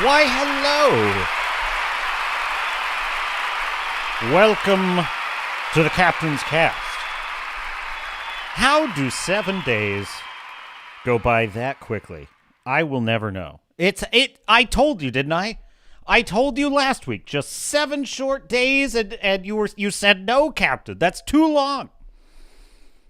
Why, hello. Welcome to the Captain's Cast. How do 7 days go by that quickly? I will never know. I told you, didn't I? I told you last week, just 7 short days, and you said no, Captain. That's too long.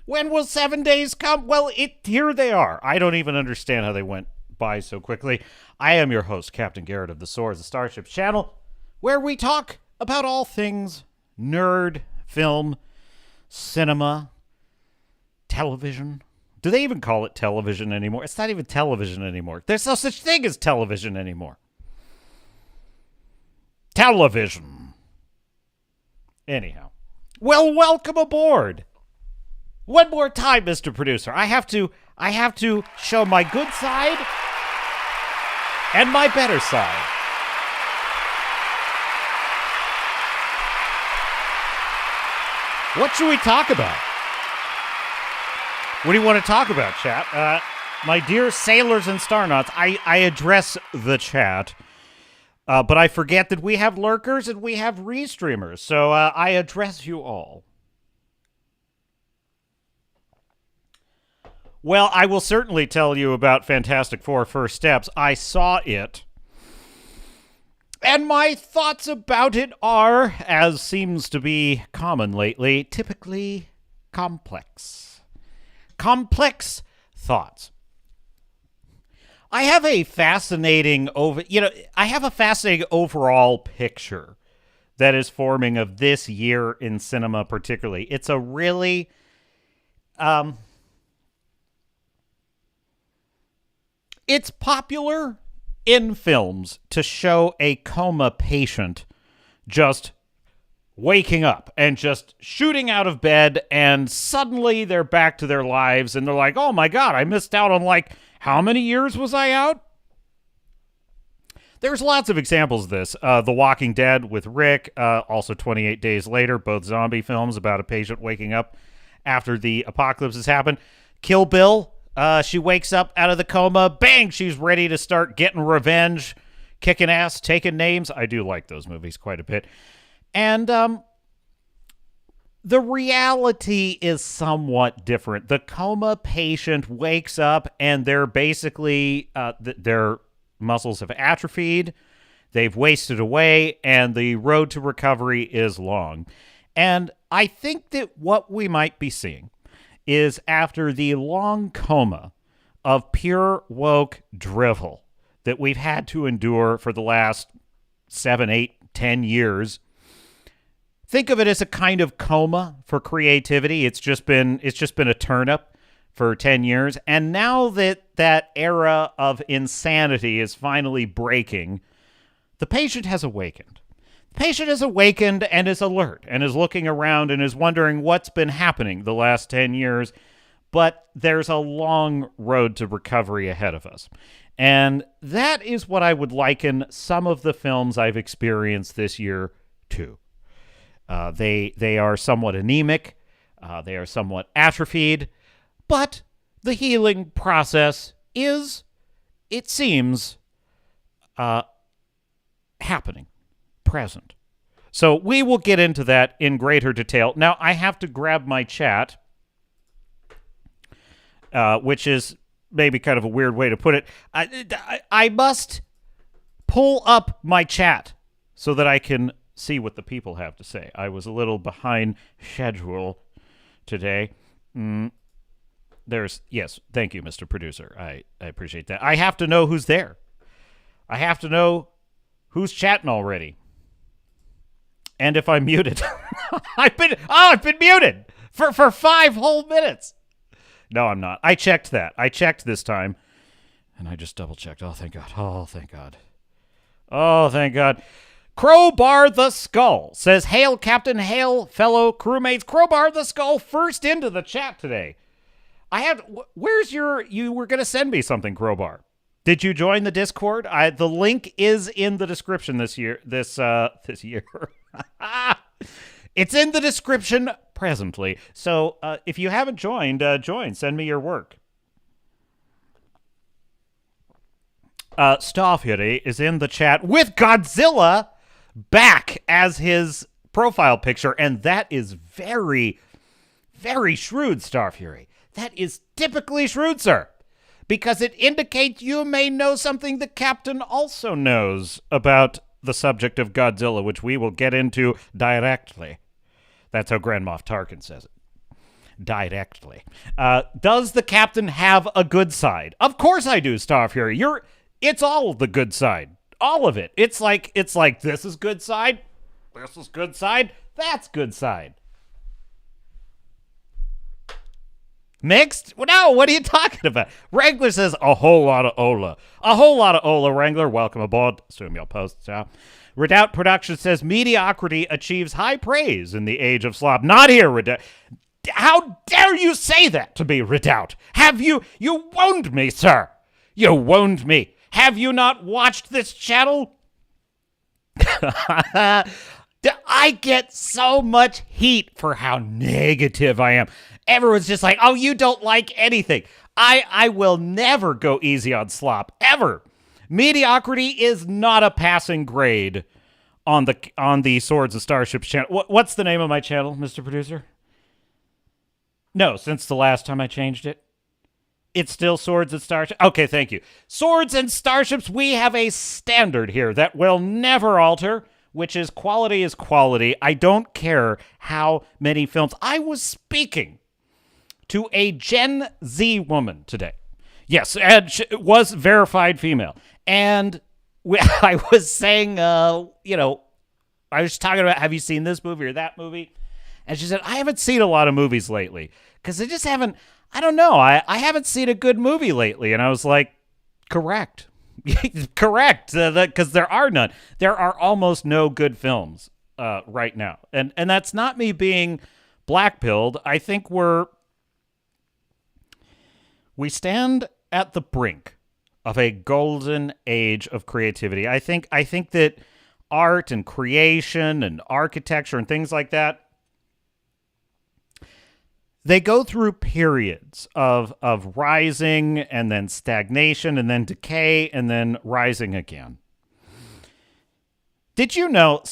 When will 7 days come? Well, here they are. I don't even understand how they went by so quickly. I am your host, Captain Garrett of the Swords, the Starships channel, where we talk about all things nerd, film, cinema, television. Do they even call it television anymore? It's not even television anymore. There's no such thing as television anymore. Television. Anyhow. Well, welcome aboard. One more time, Mr. Producer. I have to show my good side and my better side. What should we talk about? What do you want to talk about, chat? My dear sailors and starnauts, I address the chat, but I forget that we have lurkers and we have restreamers, so I address you all. Well, I will certainly tell you about Fantastic Four First Steps. I saw it. And my thoughts about it are, as seems to be common lately, typically complex. Complex thoughts. I have a fascinating overall picture that is forming of this year in cinema particularly. It's a really it's popular in films to show a coma patient just waking up and just shooting out of bed, and suddenly they're back to their lives and they're like, oh my God, I missed out on how many years was I out? There's lots of examples of this. The Walking Dead with Rick, also 28 Days Later, both zombie films about a patient waking up after the apocalypse has happened. Kill Bill. She wakes up out of the coma. Bang! She's ready to start getting revenge, kicking ass, taking names. I do like those movies quite a bit. And the reality is somewhat different. The coma patient wakes up and they're basically, their muscles have atrophied. They've wasted away, and the road to recovery is long. And I think that what we might be seeing is, after the long coma of pure woke drivel that we've had to endure for the last 7, 8, 10 years, think of it as a kind of coma for creativity. It's just been a turnip for 10 years. And now that era of insanity is finally breaking, the patient has awakened. The patient is awakened and is alert and is looking around and is wondering what's been happening the last 10 years. But there's a long road to recovery ahead of us. And that is what I would liken some of the films I've experienced this year to. They are somewhat anemic. They are somewhat atrophied. But the healing process is, it seems, happening. Present. So we will get into that in greater detail. Now, I have to grab my chat, which is maybe kind of a weird way to put it. I must pull up my chat so that I can see what the people have to say. I was a little behind schedule today. Yes, thank you, Mr. Producer. I appreciate that. I have to know who's there. I have to know who's chatting already. And if I'm muted. I've been muted for 5 whole minutes. No, I'm not. I checked that. I checked this time. And I just double checked. Oh, thank God. Oh, thank God. Oh, thank God. Crowbar the Skull says, hail, Captain, hail, fellow crewmates. Crowbar the Skull first into the chat today. You were going to send me something, Crowbar. Did you join the Discord? The link is in the description this year. This year. It's in the description presently. So if you haven't joined, join. Send me your work. Starfleet is in the chat with Godzilla back as his profile picture, and that is very, very shrewd, Starfury. That is typically shrewd, sir, because it indicates you may know something the captain also knows about the subject of Godzilla, which we will get into directly. That's how Grand Moff Tarkin says it. Directly. Does the captain have a good side? Of course I do, Starfury. It's all the good side. All of it. It's like this is good side, this is good side, that's good side. Mixed? No, what are you talking about? Wrangler says a whole lot of Ola. A whole lot of Ola, Wrangler. Welcome aboard. Assume you'll post it. Redoubt Production says mediocrity achieves high praise in the age of slop. Not here, Redoubt. How dare you say that to me, Redoubt? You wound me, sir. You wound me. Have you not watched this channel? I get so much heat for how negative I am. Everyone's just like, oh, you don't like anything. I will never go easy on slop, ever. Mediocrity is not a passing grade on the Swords and Starships channel. What's the name of my channel, Mr. Producer? No, since the last time I changed it. It's still Swords and Starships. Okay, thank you. Swords and Starships, we have a standard here that will never alter, which is quality is quality. I don't care how many films. I was speaking to a Gen Z woman today. Yes, and she was verified female. And I was saying, I was talking about, have you seen this movie or that movie? And she said, I haven't seen a lot of movies lately because I just haven't, I don't know. I haven't seen a good movie lately. And I was like, correct. Correct. Because there are none. There are almost no good films right now. And that's not me being black-pilled. I think we stand at the brink of a golden age of creativity. I think that art and creation and architecture and things like that, they go through periods of rising and then stagnation and then decay and then rising again. Did you know?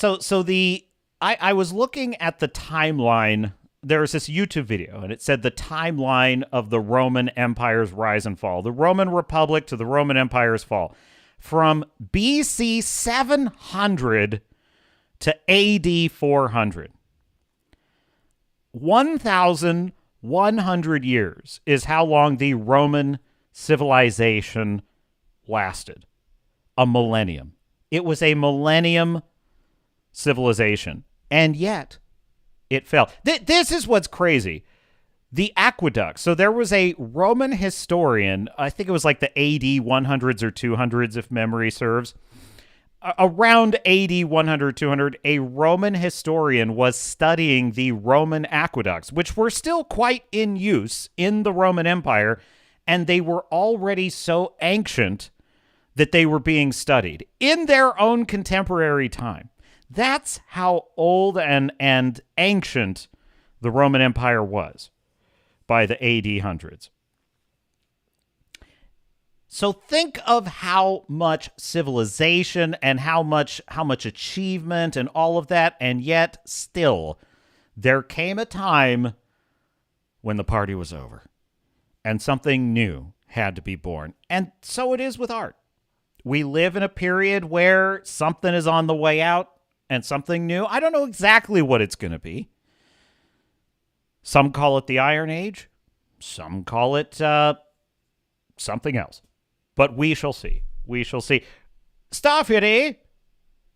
I was looking at the timeline. There was this YouTube video, and it said the timeline of the Roman Empire's rise and fall, the Roman Republic to the Roman Empire's fall, from BC 700 to AD 400. 1,100 years is how long the Roman civilization lasted. A millennium. It was a millennium civilization, and yet it fell. This is what's crazy. The aqueduct. So there was a Roman historian, I think it was like the AD 100s or 200s, if memory serves. Around AD 100, 200, a Roman historian was studying the Roman aqueducts, which were still quite in use in the Roman Empire, and they were already so ancient that they were being studied in their own contemporary time. That's how old and ancient the Roman Empire was by the AD hundreds. So think of how much civilization and how much achievement and all of that, and yet still there came a time when the party was over and something new had to be born. And so it is with art. We live in a period where something is on the way out and something new. I don't know exactly what it's going to be. Some call it the Iron Age. Some call it something else. But we shall see. We shall see. Starfleet,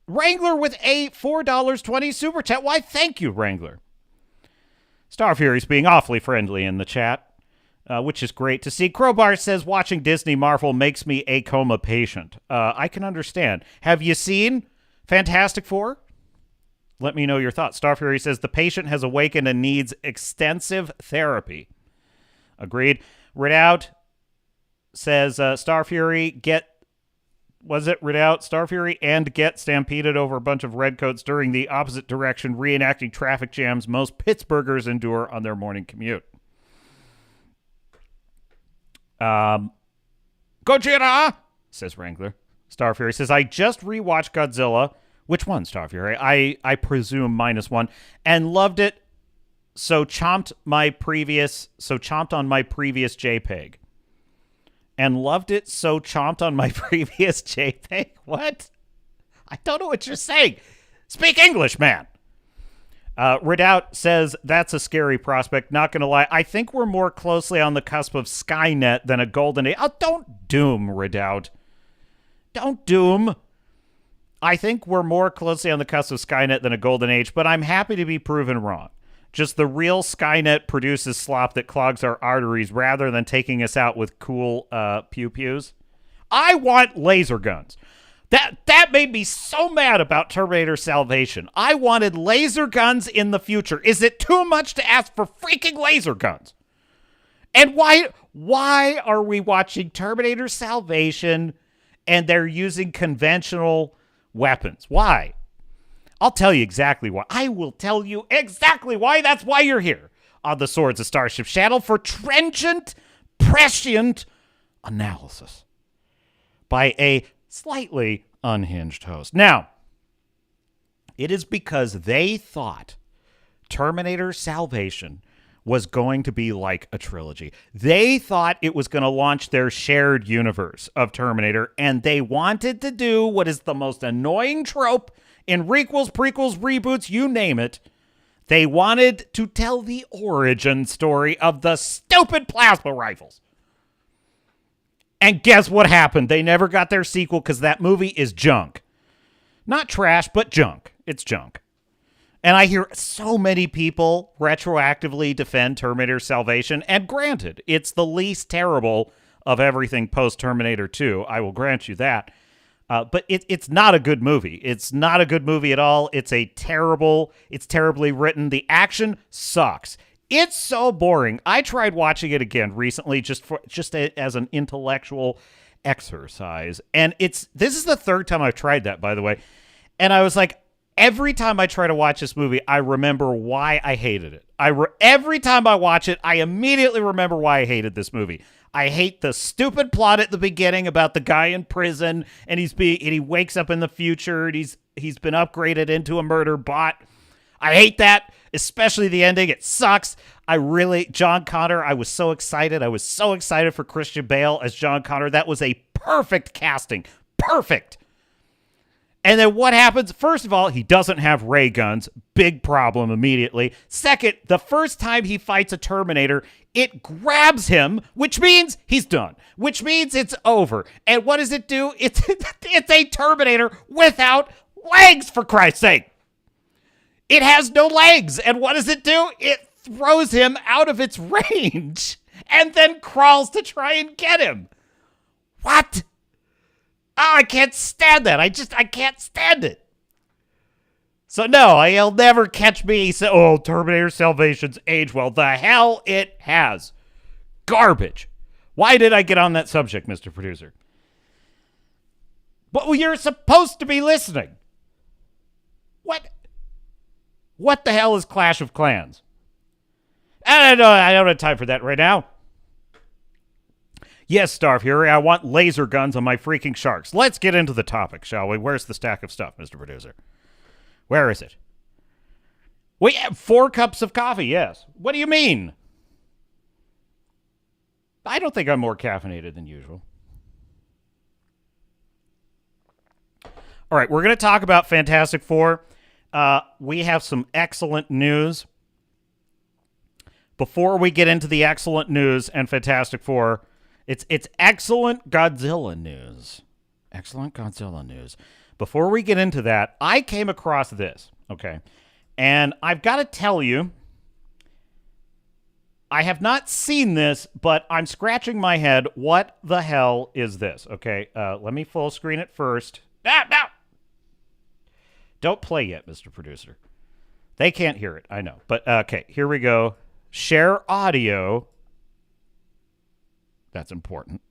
Wrangler with a $4.20 super chat. Why, thank you, Wrangler. Starfury's being awfully friendly in the chat, which is great to see. Crowbar says, watching Disney Marvel makes me a coma patient. I can understand. Have you seen Fantastic Four? Let me know your thoughts. Starfury says, the patient has awakened and needs extensive therapy. Agreed. Redoubt says, Starfury, Starfury and get stampeded over a bunch of redcoats during the opposite direction, reenacting traffic jams most Pittsburghers endure on their morning commute. Gojira, says Wrangler. Star Fury says, I just rewatched Godzilla. Which one, Star Fury? I presume -1, and loved it. So chomped on my previous JPEG. And loved it, so chomped on my previous JPEG. What? I don't know what you're saying. Speak English, man. Redoubt says, that's a scary prospect. Not going to lie. I think we're more closely on the cusp of Skynet than a golden age. Oh, don't doom, Redoubt. Don't doom. I think we're more closely on the cusp of Skynet than a golden age, but I'm happy to be proven wrong. Just the real Skynet produces slop that clogs our arteries rather than taking us out with cool pew-pews. I want laser guns. That made me so mad about Terminator Salvation. I wanted laser guns in the future. Is it too much to ask for freaking laser guns? And why are we watching Terminator Salvation and they're using conventional weapons? Why? I'll tell you exactly why. I will tell you exactly why. That's why you're here on the Swords of Starship channel for trenchant, prescient analysis by a slightly unhinged host. Now, it is because they thought Terminator Salvation was going to be like a trilogy. They thought it was going to launch their shared universe of Terminator, and they wanted to do what is the most annoying trope in requels, prequels, reboots, you name it. They wanted to tell the origin story of the stupid plasma rifles. And guess what happened? They never got their sequel because that movie is junk. Not trash, but junk. It's junk. And I hear so many people retroactively defend Terminator Salvation. And granted, it's the least terrible of everything post-Terminator 2. I will grant you that. But it's not a good movie. It's not a good movie at all. It's terribly written. The action sucks. It's so boring. I tried watching it again recently just as an intellectual exercise. And this is the third time I've tried that, by the way. And I was like, every time I try to watch this movie, I remember why I hated it. Every time I watch it, I immediately remember why I hated this movie. I hate the stupid plot at the beginning about the guy in prison and he wakes up in the future and he's been upgraded into a murder bot. I hate that, especially the ending. It sucks. John Connor, I was so excited. I was so excited for Christian Bale as John Connor. That was a perfect casting. Perfect. And then what happens? First of all, he doesn't have ray guns. Big problem immediately. Second, the first time he fights a Terminator, it grabs him, which means he's done, which means it's over. And what does it do? It's a Terminator without legs, for Christ's sake. It has no legs. And what does it do? It throws him out of its range and then crawls to try and get him. What? Oh, I can't stand that. I can't stand it. So no, he'll never catch me. So, Terminator Salvation's age well. The hell it has. Garbage. Why did I get on that subject, Mr. Producer? But you're supposed to be listening. What the hell is Clash of Clans? I don't have time for that right now. Yes, Starf Fury, I want laser guns on my freaking sharks. Let's get into the topic, shall we? Where's the stack of stuff, Mr. Producer? Where is it? We have 4 cups of coffee, yes. What do you mean? I don't think I'm more caffeinated than usual. All right, we're going to talk about Fantastic Four. We have some excellent news. Before we get into the excellent news and Fantastic Four, it's excellent Godzilla news. Excellent Godzilla news. Before we get into that, I came across this, okay? And I've got to tell you, I have not seen this, but I'm scratching my head. What the hell is this? Okay, let me full screen it first. No! Don't play yet, Mr. Producer. They can't hear it, I know. But, okay, here we go. Share audio. That's important.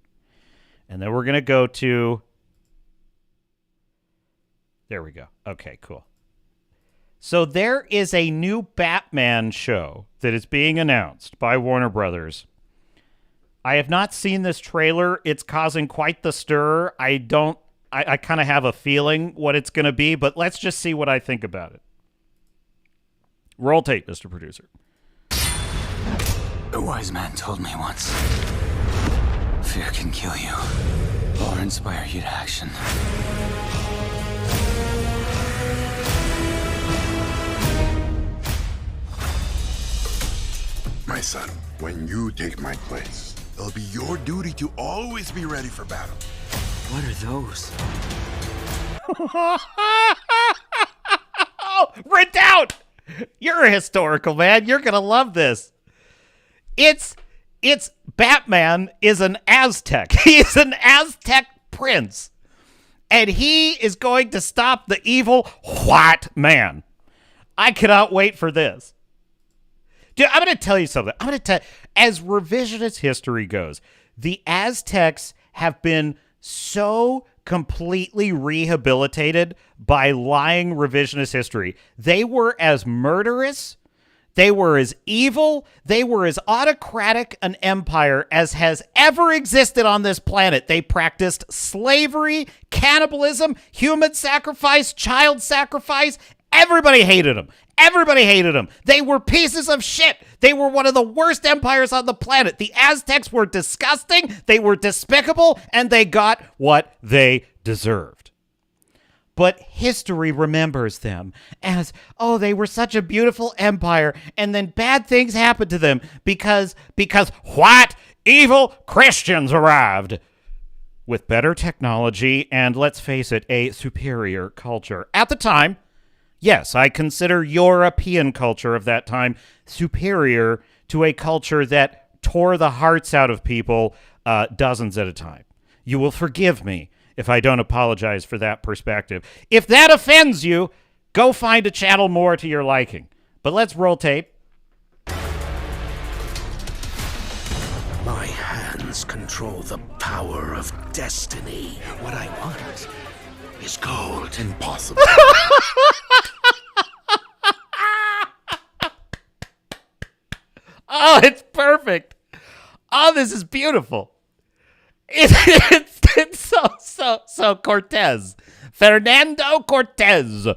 And then we're going to go to... There we go. Okay, cool. So there is a new Batman show that is being announced by Warner Brothers. I have not seen this trailer. It's causing quite the stir. I don't I kind of have a feeling what it's going to be, but let's just see what I think about it. Roll tape, Mr. Producer. A wise man told me once, fear can kill you or inspire you to action. My son, when you take my place, it'll be your duty to always be ready for battle. What are those? Oh, print out! You're a historical man. You're going to love this. It's Batman is an Aztec. He's an Aztec prince. And he is going to stop the evil white man. I cannot wait for this. Dude, I'm going to tell you something. As revisionist history goes, the Aztecs have been so completely rehabilitated by lying revisionist history. They were as murderous, they were as evil, they were as autocratic an empire as has ever existed on this planet. They practiced slavery, cannibalism, human sacrifice, child sacrifice. Everybody hated them. Everybody hated them. They were pieces of shit. They were one of the worst empires on the planet. The Aztecs were disgusting, they were despicable, and they got what they deserved. But history remembers them as, oh, they were such a beautiful empire, and then bad things happened to them because white, evil Christians arrived with better technology and, let's face it, a superior culture. At the time, yes, I consider European culture of that time superior to a culture that tore the hearts out of people dozens at a time. You will forgive me if I don't apologize for that perspective. If that offends you, go find a channel more to your liking. But let's roll tape. My hands control the power of destiny. What I want is gold. Impossible. Oh, it's perfect. Oh, this is beautiful. It's so Cortez. Fernando Cortez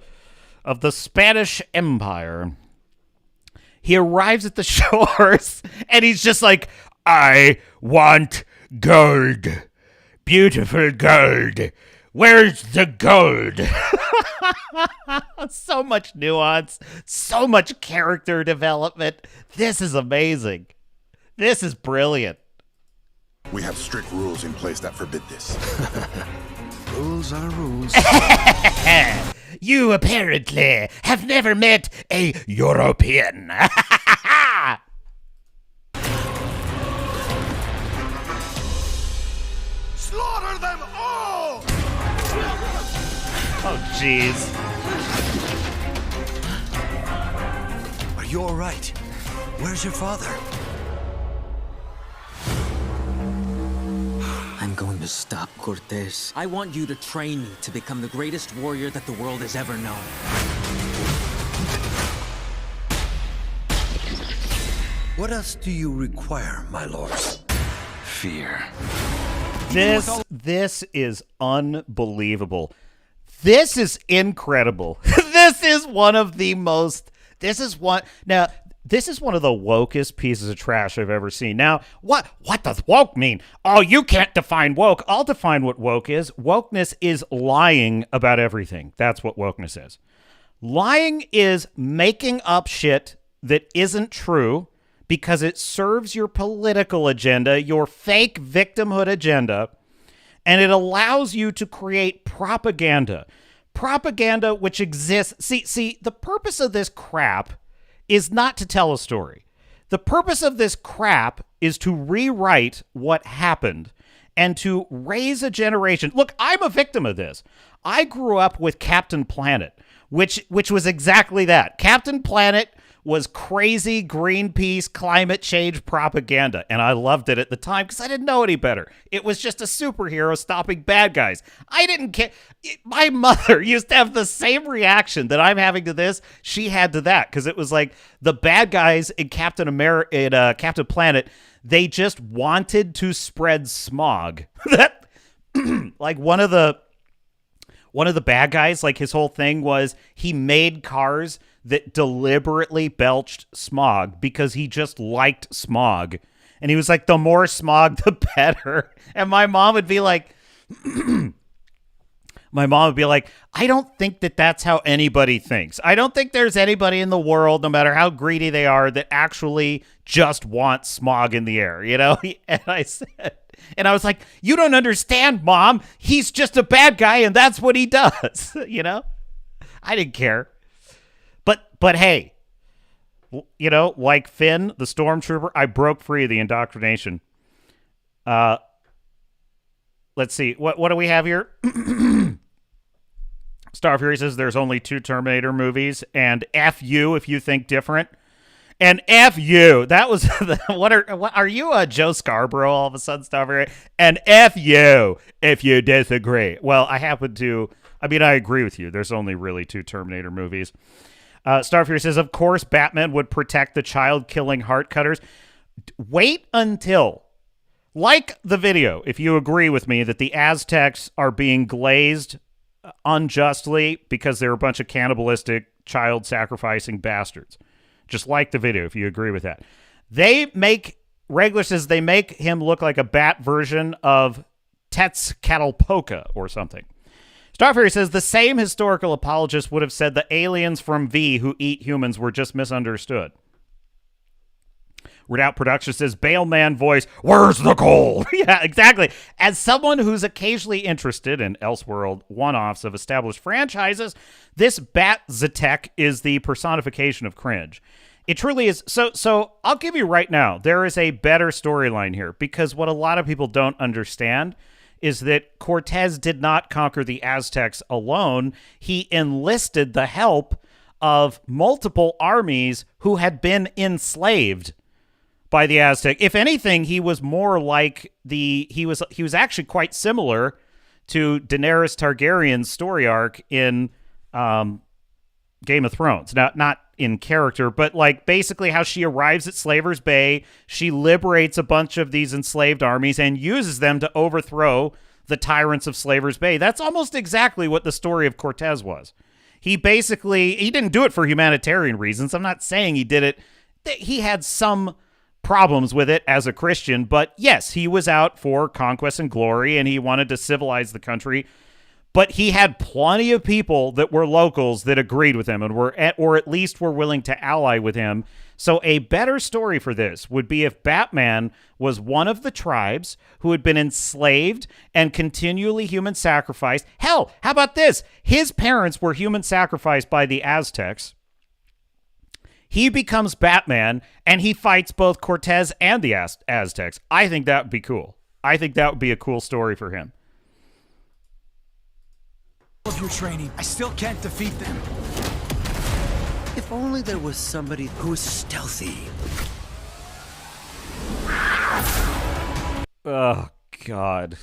of the Spanish Empire. He arrives at the shores and he's just like, I want gold. Beautiful gold. Where's the gold? So much nuance, so much character development. This is amazing. This is brilliant. We have strict rules in place that forbid this. Rules are rules. You apparently have never met a European. Slaughter them all! Oh, jeez. Are you all right? Where's your father? I'm going to stop Cortez. I want you to train me to become the greatest warrior that the world has ever known. What else do you require, my lords? Fear. This is unbelievable. This is incredible. This is one of the most. This is one of the wokest pieces of trash I've ever seen. Now, what does woke mean? Oh, you can't define woke. I'll define what woke is. Wokeness is lying about everything. That's what wokeness is. Lying is making up shit that isn't true because it serves your political agenda, your fake victimhood agenda, and it allows you to create propaganda. Propaganda which exists. See, the purpose of this crap is not to tell a story. The purpose of this crap is to rewrite what happened and to raise a generation. Look, I'm a victim of this. I grew up with Captain Planet, which was exactly that. Captain Planet was crazy Greenpeace climate change propaganda, and I loved it at the time because I didn't know any better. It was just a superhero stopping bad guys. I didn't care. My mother used to have the same reaction that I'm having to this. She had to that because it was like the bad guys in Captain Planet. They just wanted to spread smog. That like one of the One of the bad guys, like his whole thing was he made cars that deliberately belched smog because he just liked smog. And he was like, the more smog, the better. And my mom would be like, I don't think that that's how anybody thinks. I don't think there's anybody in the world, no matter how greedy they are, that actually just wants smog in the air, you know? And I was like, you don't understand, Mom. He's just a bad guy, and that's what he does, you know? I didn't care. But hey, you know, like Finn, the stormtrooper, I broke free of the indoctrination. Let's see. What do we have here? Star Fury says there's only 2 Terminator movies, and F you if you think different. And F you. That was what are you Joe Scarborough all of a sudden, Star Fury? And F you if you disagree. Well, I agree with you. There's only really 2 Terminator movies. Star Fury says, of course, Batman would protect the child-killing heart cutters. Wait until, like the video, if you agree with me that the Aztecs are being glazed unjustly because they're a bunch of cannibalistic, child-sacrificing bastards. Just like the video, if you agree with that. Regular says they make him look like a bat version of Tetzcatlipoca or something. Starfury says the same historical apologist would have said the aliens from V who eat humans were just misunderstood. Redoubt Production says Baleman voice, where's the gold? Yeah, exactly. As someone who's occasionally interested in Elseworld one-offs of established franchises, this Bat-Zatek is the personification of cringe. It truly is. So I'll give you right now, there is a better storyline here, because what a lot of people don't understand is that Cortez did not conquer the Aztecs alone. He enlisted the help of multiple armies who had been enslaved by the Aztec. If anything, he was more like he was actually quite similar to Daenerys Targaryen's story arc in Game of Thrones. Now, not in character, but like basically how she arrives at Slaver's Bay, she liberates a bunch of these enslaved armies and uses them to overthrow the tyrants of Slaver's Bay. That's almost exactly what the story of Cortez was. He didn't do it for humanitarian reasons. I'm not saying he did it. He had some problems with it as a Christian, but yes, he was out for conquest and glory, and he wanted to civilize the country. But he had plenty of people that were locals that agreed with him and or at least were willing to ally with him. So a better story for this would be if Batman was one of the tribes who had been enslaved and continually human sacrificed. Hell, how about this? His parents were human sacrificed by the Aztecs. He becomes Batman, and he fights both Cortez and the Aztecs. I think that would be cool. I think that would be a cool story for him. Of your training, I still can't defeat them. If only there was somebody who was stealthy. Oh, God.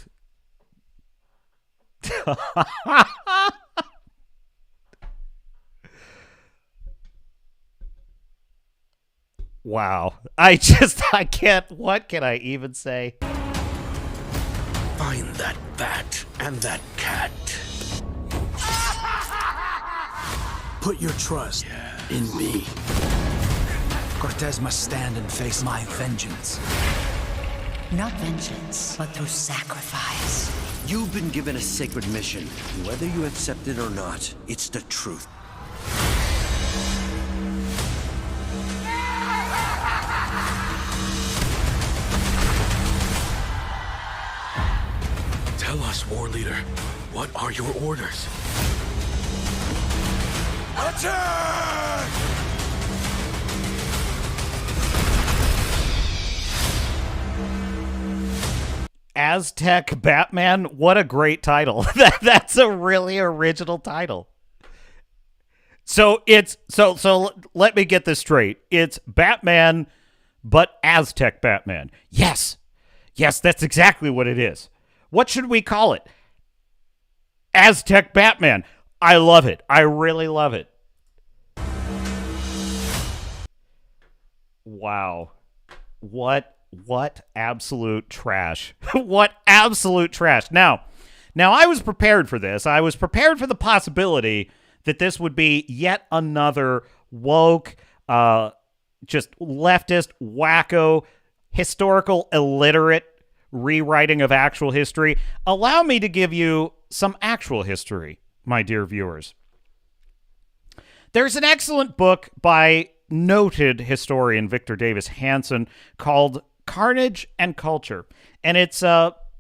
Wow. I can't. What can I even say? Find that bat and that cat. Put your trust in me. Cortez must stand and face my vengeance. Not vengeance, but through sacrifice. You've been given a sacred mission. Whether you accept it or not, it's the truth. Tell us, War Leader, what are your orders? Attack! Aztec Batman, what a great title. That's a really original title. So let me get this straight. It's Batman, but Aztec Batman. Yes, that's exactly what it is. What should we call it? Aztec Batman. I love it. I really love it. Wow. What absolute trash. What absolute trash. Now, Now, I was prepared for this. I was prepared for the possibility that this would be yet another woke, just leftist, wacko, historical illiterate rewriting of actual history. Allow me to give you some actual history, my dear viewers. There's an excellent book by noted historian Victor Davis Hanson called Carnage and Culture, and it's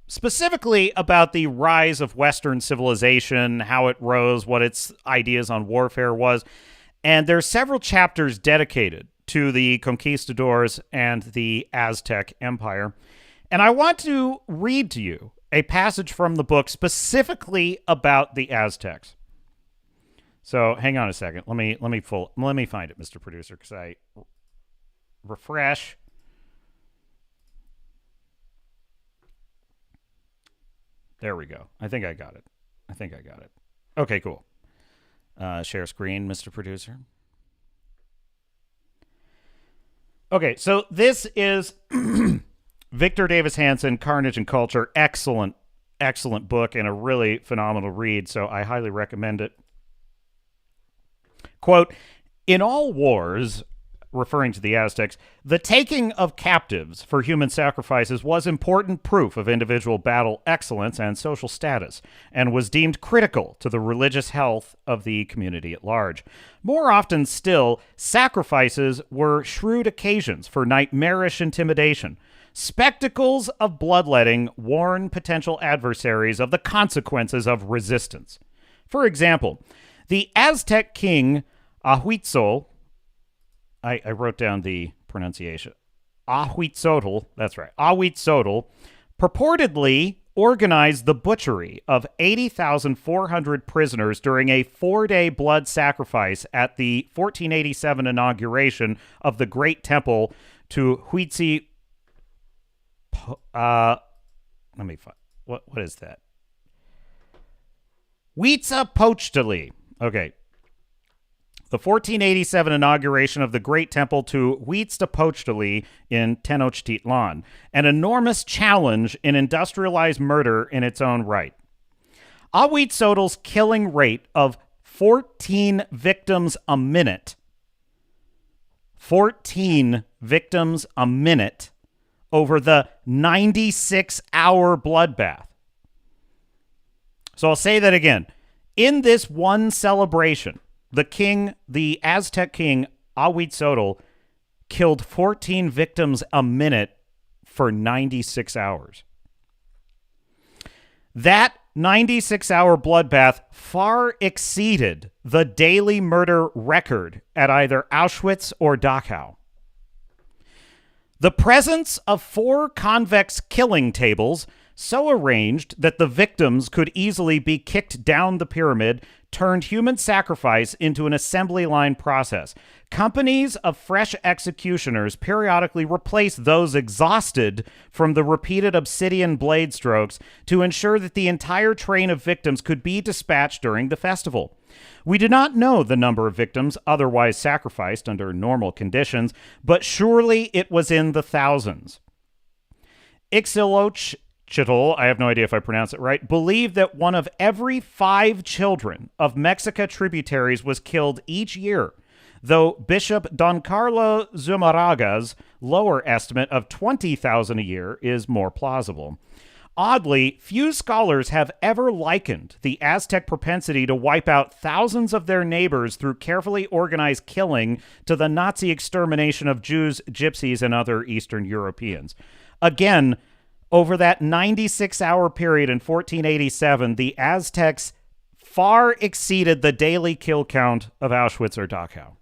specifically about the rise of Western civilization, how it rose, what its ideas on warfare was, and there's several chapters dedicated to the conquistadors and the Aztec Empire. And I want to read to you a passage from the book specifically about the Aztecs. So hang on a second. Let me find it, Mr. Producer, because I refresh. There we go. I think I got it. Okay, cool. Share screen, Mr. Producer. Okay, so this is Victor Davis Hanson, Carnage and Culture. Excellent book and a really phenomenal read, so I highly recommend it. Quote, in all wars, referring to the Aztecs, the taking of captives for human sacrifices was important proof of individual battle excellence and social status, and was deemed critical to the religious health of the community at large. More often still, sacrifices were shrewd occasions for nightmarish intimidation, spectacles of bloodletting warn potential adversaries of the consequences of resistance. For example, the Aztec king Ahuitzotl, I wrote down the pronunciation, Ahuitzotl, that's right, Ahuitzotl, purportedly organized the butchery of 80,400 prisoners during a 4-day blood sacrifice at the 1487 inauguration of the Great Temple to Huitzi. Let me find, what is that? Huitzilopochtli. Okay. The 1487 inauguration of the Great Temple to Huitzilopochtli in Tenochtitlan, an enormous challenge in industrialized murder in its own right. Ahuitzotl's killing rate of 14 victims a minute, 14 victims a minute over the 96-hour bloodbath. So I'll say that again. In this one celebration, the Aztec king, Ahuitzotl, killed 14 victims a minute for 96 hours. That 96-hour bloodbath far exceeded the daily murder record at either Auschwitz or Dachau. The presence of 4 convex killing tables, so arranged that the victims could easily be kicked down the pyramid, turned human sacrifice into an assembly line process. Companies of fresh executioners periodically replaced those exhausted from the repeated obsidian blade strokes to ensure that the entire train of victims could be dispatched during the festival. We do not know the number of victims otherwise sacrificed under normal conditions, but surely it was in the thousands. Ixtlahuaca, I have no idea if I pronounce it right, believed that one of every 5 children of Mexica tributaries was killed each year, though Bishop Don Carlo Zumarraga's lower estimate of 20,000 a year is more plausible. Oddly, few scholars have ever likened the Aztec propensity to wipe out thousands of their neighbors through carefully organized killing to the Nazi extermination of Jews, Gypsies, and other Eastern Europeans. Again, over that 96-hour period in 1487, the Aztecs far exceeded the daily kill count of Auschwitz or Dachau.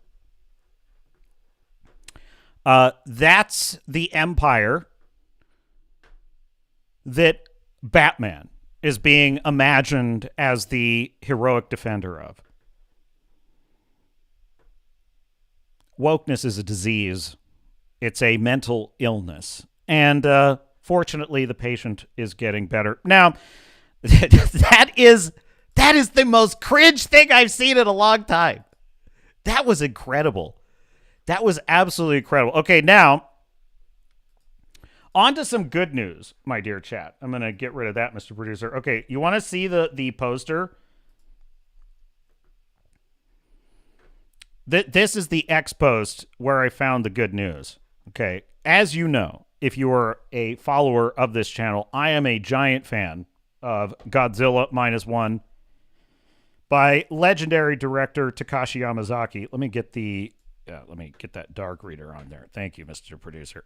That's the empire that Batman is being imagined as the heroic defender of. Wokeness is a disease. It's a mental illness. And fortunately, the patient is getting better. Now, that is the most cringe thing I've seen in a long time. That was incredible. That was absolutely incredible. Okay, now, On to some good news, my dear chat. I'm going to get rid of that, Mr. Producer. Okay, you want to see the poster? This is the X post where I found the good news. Okay, as you know, if you are a follower of this channel, I am a giant fan of Godzilla Minus One by legendary director Takashi Yamazaki. Let me get that dark reader on there. Thank you, Mr. Producer.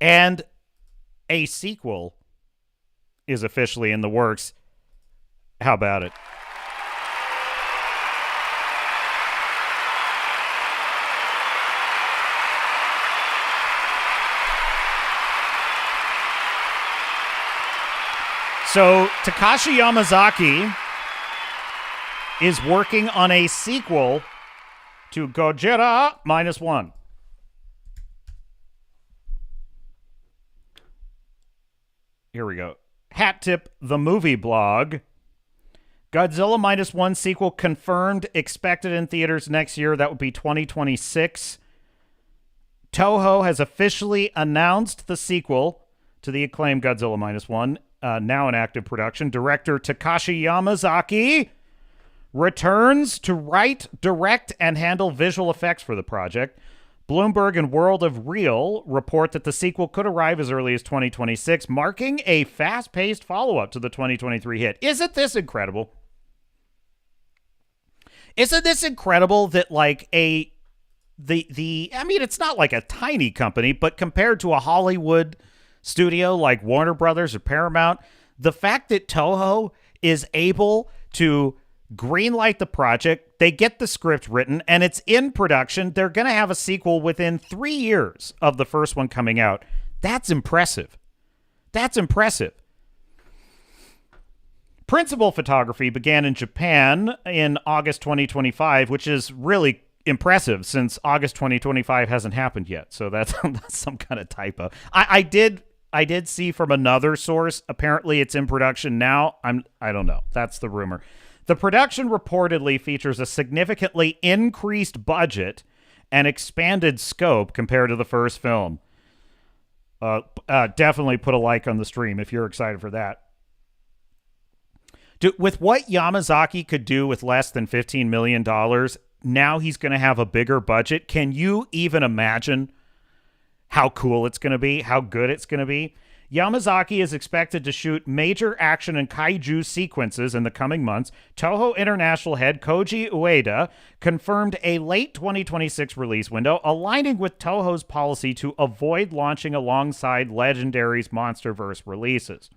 And a sequel is officially in the works. How about it? So Takashi Yamazaki is working on a sequel to Godzilla Minus One. Here we go. Hat tip, the movie blog. Godzilla Minus One sequel confirmed, expected in theaters next year. That would be 2026. Toho has officially announced the sequel to the acclaimed Godzilla Minus One, now in active production. Director Takashi Yamazaki returns to write, direct, and handle visual effects for the project. Bloomberg and World of Real report that the sequel could arrive as early as 2026, marking a fast-paced follow-up to the 2023 hit. Isn't this incredible? Isn't this incredible that like I mean, it's not like a tiny company, but compared to a Hollywood studio like Warner Brothers or Paramount, the fact that Toho is able to greenlight the project, they get the script written, and it's in production. They're going to have a sequel within 3 years of the first one coming out. That's impressive. That's impressive. Principal photography began in Japan in August 2025, which is really impressive since August 2025 hasn't happened yet. So that's some kind of typo. I did see from another source, apparently it's in production now. I don't know. That's the rumor. The production reportedly features a significantly increased budget and expanded scope compared to the first film. Definitely put a like on the stream if you're excited for that. With what Yamazaki could do with less than $15 million, now he's going to have a bigger budget. Can you even imagine how cool it's going to be, how good it's going to be? Yamazaki is expected to shoot major action and kaiju sequences in the coming months. Toho International head Koji Ueda confirmed a late 2026 release window, aligning with Toho's policy to avoid launching alongside Legendary's MonsterVerse releases.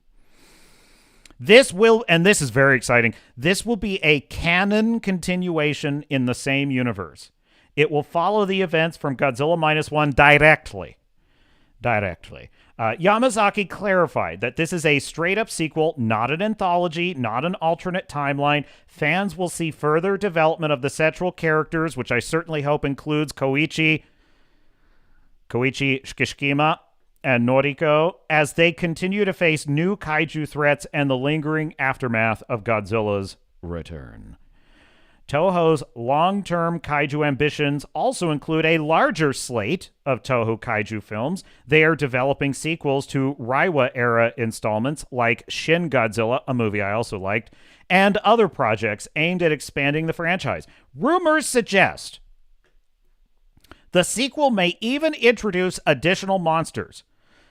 This is very exciting, this will be a canon continuation in the same universe. It will follow the events from Godzilla Minus One directly. Yamazaki clarified that this is a straight-up sequel, not an anthology, not an alternate timeline. Fans will see further development of the central characters, which I certainly hope includes Koichi Shikishima, and Noriko, as they continue to face new kaiju threats and the lingering aftermath of Godzilla's return. Toho's long-term kaiju ambitions also include a larger slate of Toho kaiju films. They are developing sequels to Reiwa-era installments like Shin Godzilla, a movie I also liked, and other projects aimed at expanding the franchise. Rumors suggest the sequel may even introduce additional monsters,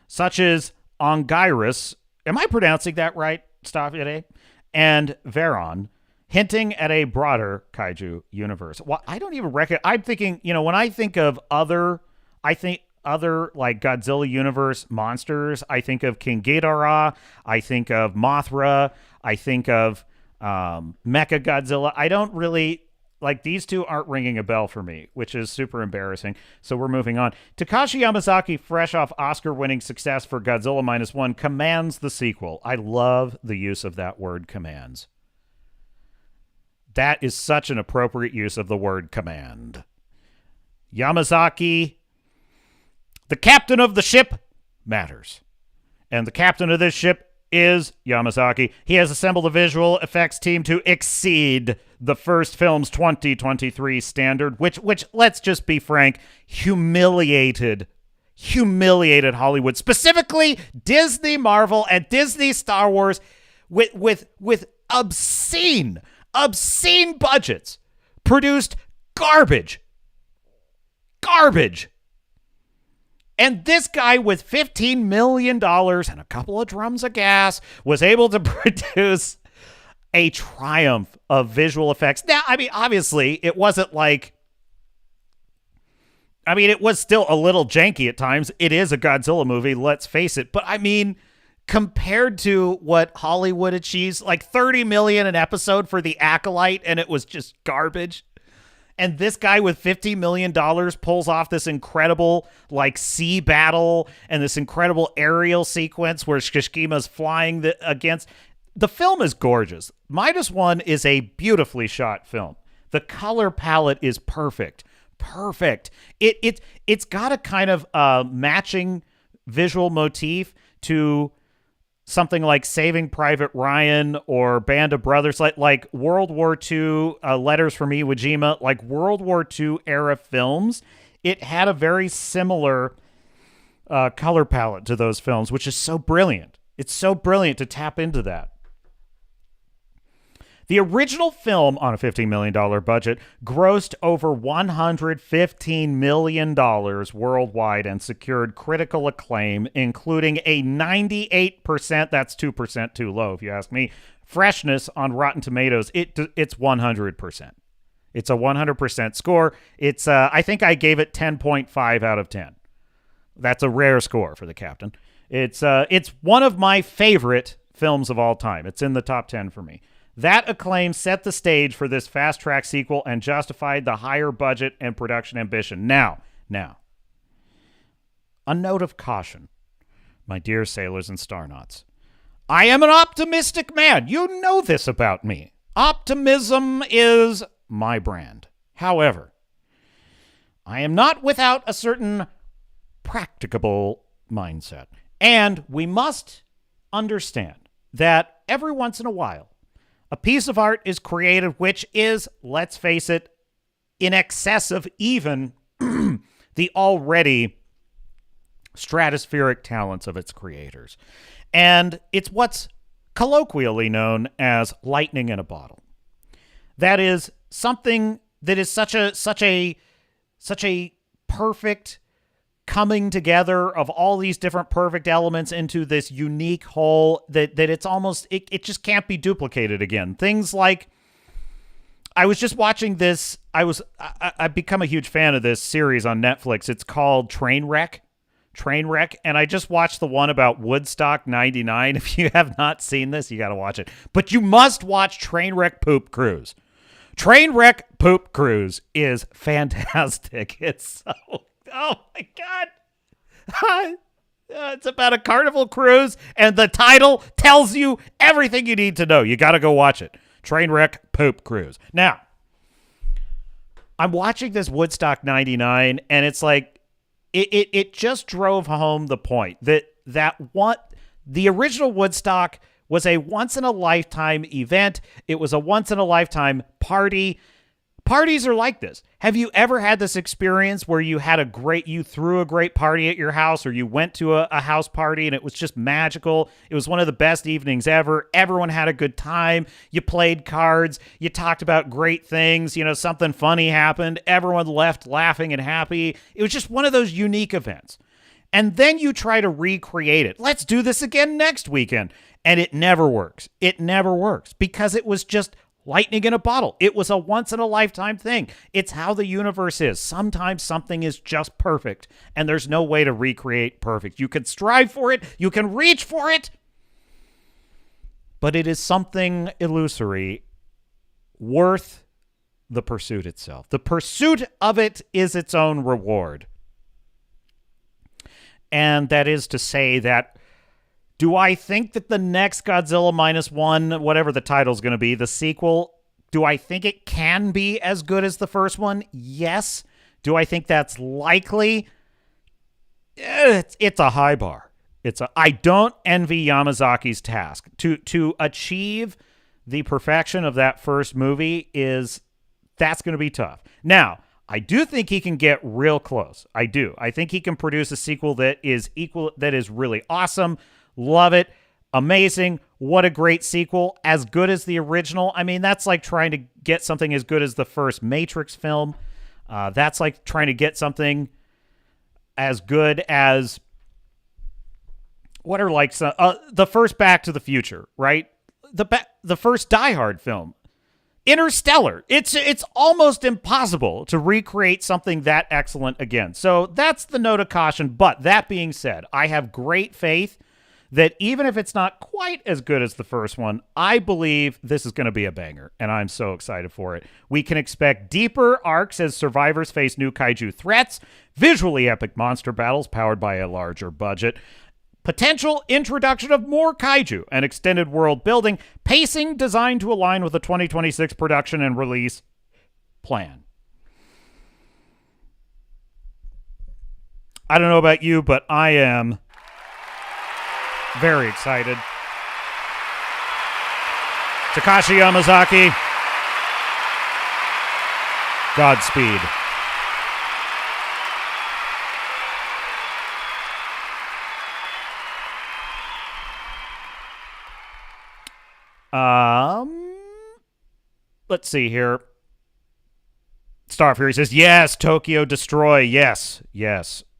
such as Ongyrus, am I pronouncing that right, Staffede? And Veron, hinting at a broader kaiju universe. Well, I don't even reckon. I'm thinking, when I think of other like Godzilla universe monsters, I think of King Ghidorah, I think of Mothra, I think of Mecha Godzilla. I don't really like, these two aren't ringing a bell for me, which is super embarrassing. So we're moving on. Takashi Yamazaki, fresh off Oscar-winning success for Godzilla Minus One, commands the sequel. I love the use of that word, commands. That is such an appropriate use of the word command. Yamazaki, the captain of the ship, matters. And the captain of this ship is Yamazaki. He has assembled a visual effects team to exceed the first film's 2023 standard, which let's just be frank, humiliated humiliated Hollywood, specifically Disney Marvel and Disney Star Wars, with obscene budgets, produced garbage. And this guy with $15 million and a couple of drums of gas was able to produce a triumph of visual effects. Now, I mean, obviously, it wasn't like... I mean, it was still a little janky at times. It is a Godzilla movie, let's face it. But, I mean, compared to what Hollywood achieves, like $30 million an episode for The Acolyte, and it was just garbage. And this guy with $50 million pulls off this incredible, like, sea battle and this incredible aerial sequence where Shishkima's flying against... The film is gorgeous. Minus One is a beautifully shot film. The color palette is perfect. It's got a kind of matching visual motif to something like Saving Private Ryan or Band of Brothers, like World War II, Letters from Iwo Jima, like World War II era films. It had a very similar color palette to those films, which is so brilliant. It's so brilliant to tap into that. The original film, on a $15 million budget, grossed over $115 million worldwide and secured critical acclaim, including a 98%, that's 2% too low if you ask me, freshness on Rotten Tomatoes. It's 100%. It's a 100% score. It's I think I gave it 10.5 out of 10. That's a rare score for the Captain. It's one of my favorite films of all time. It's in the top 10 for me. That acclaim set the stage for this fast-track sequel and justified the higher budget and production ambition. Now, a note of caution, my dear sailors and starnauts. I am an optimistic man. You know this about me. Optimism is my brand. However, I am not without a certain practicable mindset. And we must understand that every once in a while, a piece of art is created which is, let's face it, in excess of even the already stratospheric talents of its creators. And it's what's colloquially known as lightning in a bottle. That is something that is such a perfect coming together of all these different perfect elements into this unique whole that it's almost, it just can't be duplicated again. Things like, I was just watching this, I've become a huge fan of this series on Netflix. It's called Trainwreck, and I just watched the one about Woodstock 99. If you have not seen this, you got to watch it. But you must watch Trainwreck Poop Cruise. Trainwreck Poop Cruise is fantastic. It's so... Oh, my God. It's about a Carnival cruise, and the title tells you everything you need to know. You got to go watch it. Trainwreck Poop Cruise. Now, I'm watching this Woodstock 99, and it's like, it just drove home the point that the original Woodstock was a once-in-a-lifetime event. It was a once-in-a-lifetime party. Parties are like this. Have you ever had this experience where you threw a great party at your house, or you went to a house party and it was just magical? It was one of the best evenings ever. Everyone had a good time. You played cards. You talked about great things. Something funny happened. Everyone left laughing and happy. It was just one of those unique events. And then you try to recreate it. Let's do this again next weekend. And it never works. It never works because it was just lightning in a bottle. It was a once-in-a-lifetime thing. It's how the universe is. Sometimes something is just perfect, and there's no way to recreate perfect. You can strive for it. You can reach for it. But it is something illusory, worth the pursuit itself. The pursuit of it is its own reward. And that is to say that, do I think that the next Godzilla Minus One, whatever the title's going to be, the sequel, do I think it can be as good as the first one? Yes. Do I think that's likely? It's a high bar. I don't envy Yamazaki's task. To achieve the perfection of that first movie that's going to be tough. Now, I do think he can get real close. I do. I think he can produce a sequel that is really awesome. Love it. Amazing. What a great sequel. As good as the original. I mean, that's like trying to get something as good as the first Matrix film. That's like trying to get something as good as what are like the first Back to the Future, right? The first Die Hard film. Interstellar. It's almost impossible to recreate something that excellent again. So that's the note of caution. But that being said, I have great faith that even if it's not quite as good as the first one, I believe this is going to be a banger, and I'm so excited for it. We can expect deeper arcs as survivors face new kaiju threats, visually epic monster battles powered by a larger budget, potential introduction of more kaiju and extended world building, pacing designed to align with the 2026 production and release plan. I don't know about you, but I am very excited. Takashi Yamazaki, Godspeed. Let's see here. Star Fury says, yes, Tokyo Destroy, yes.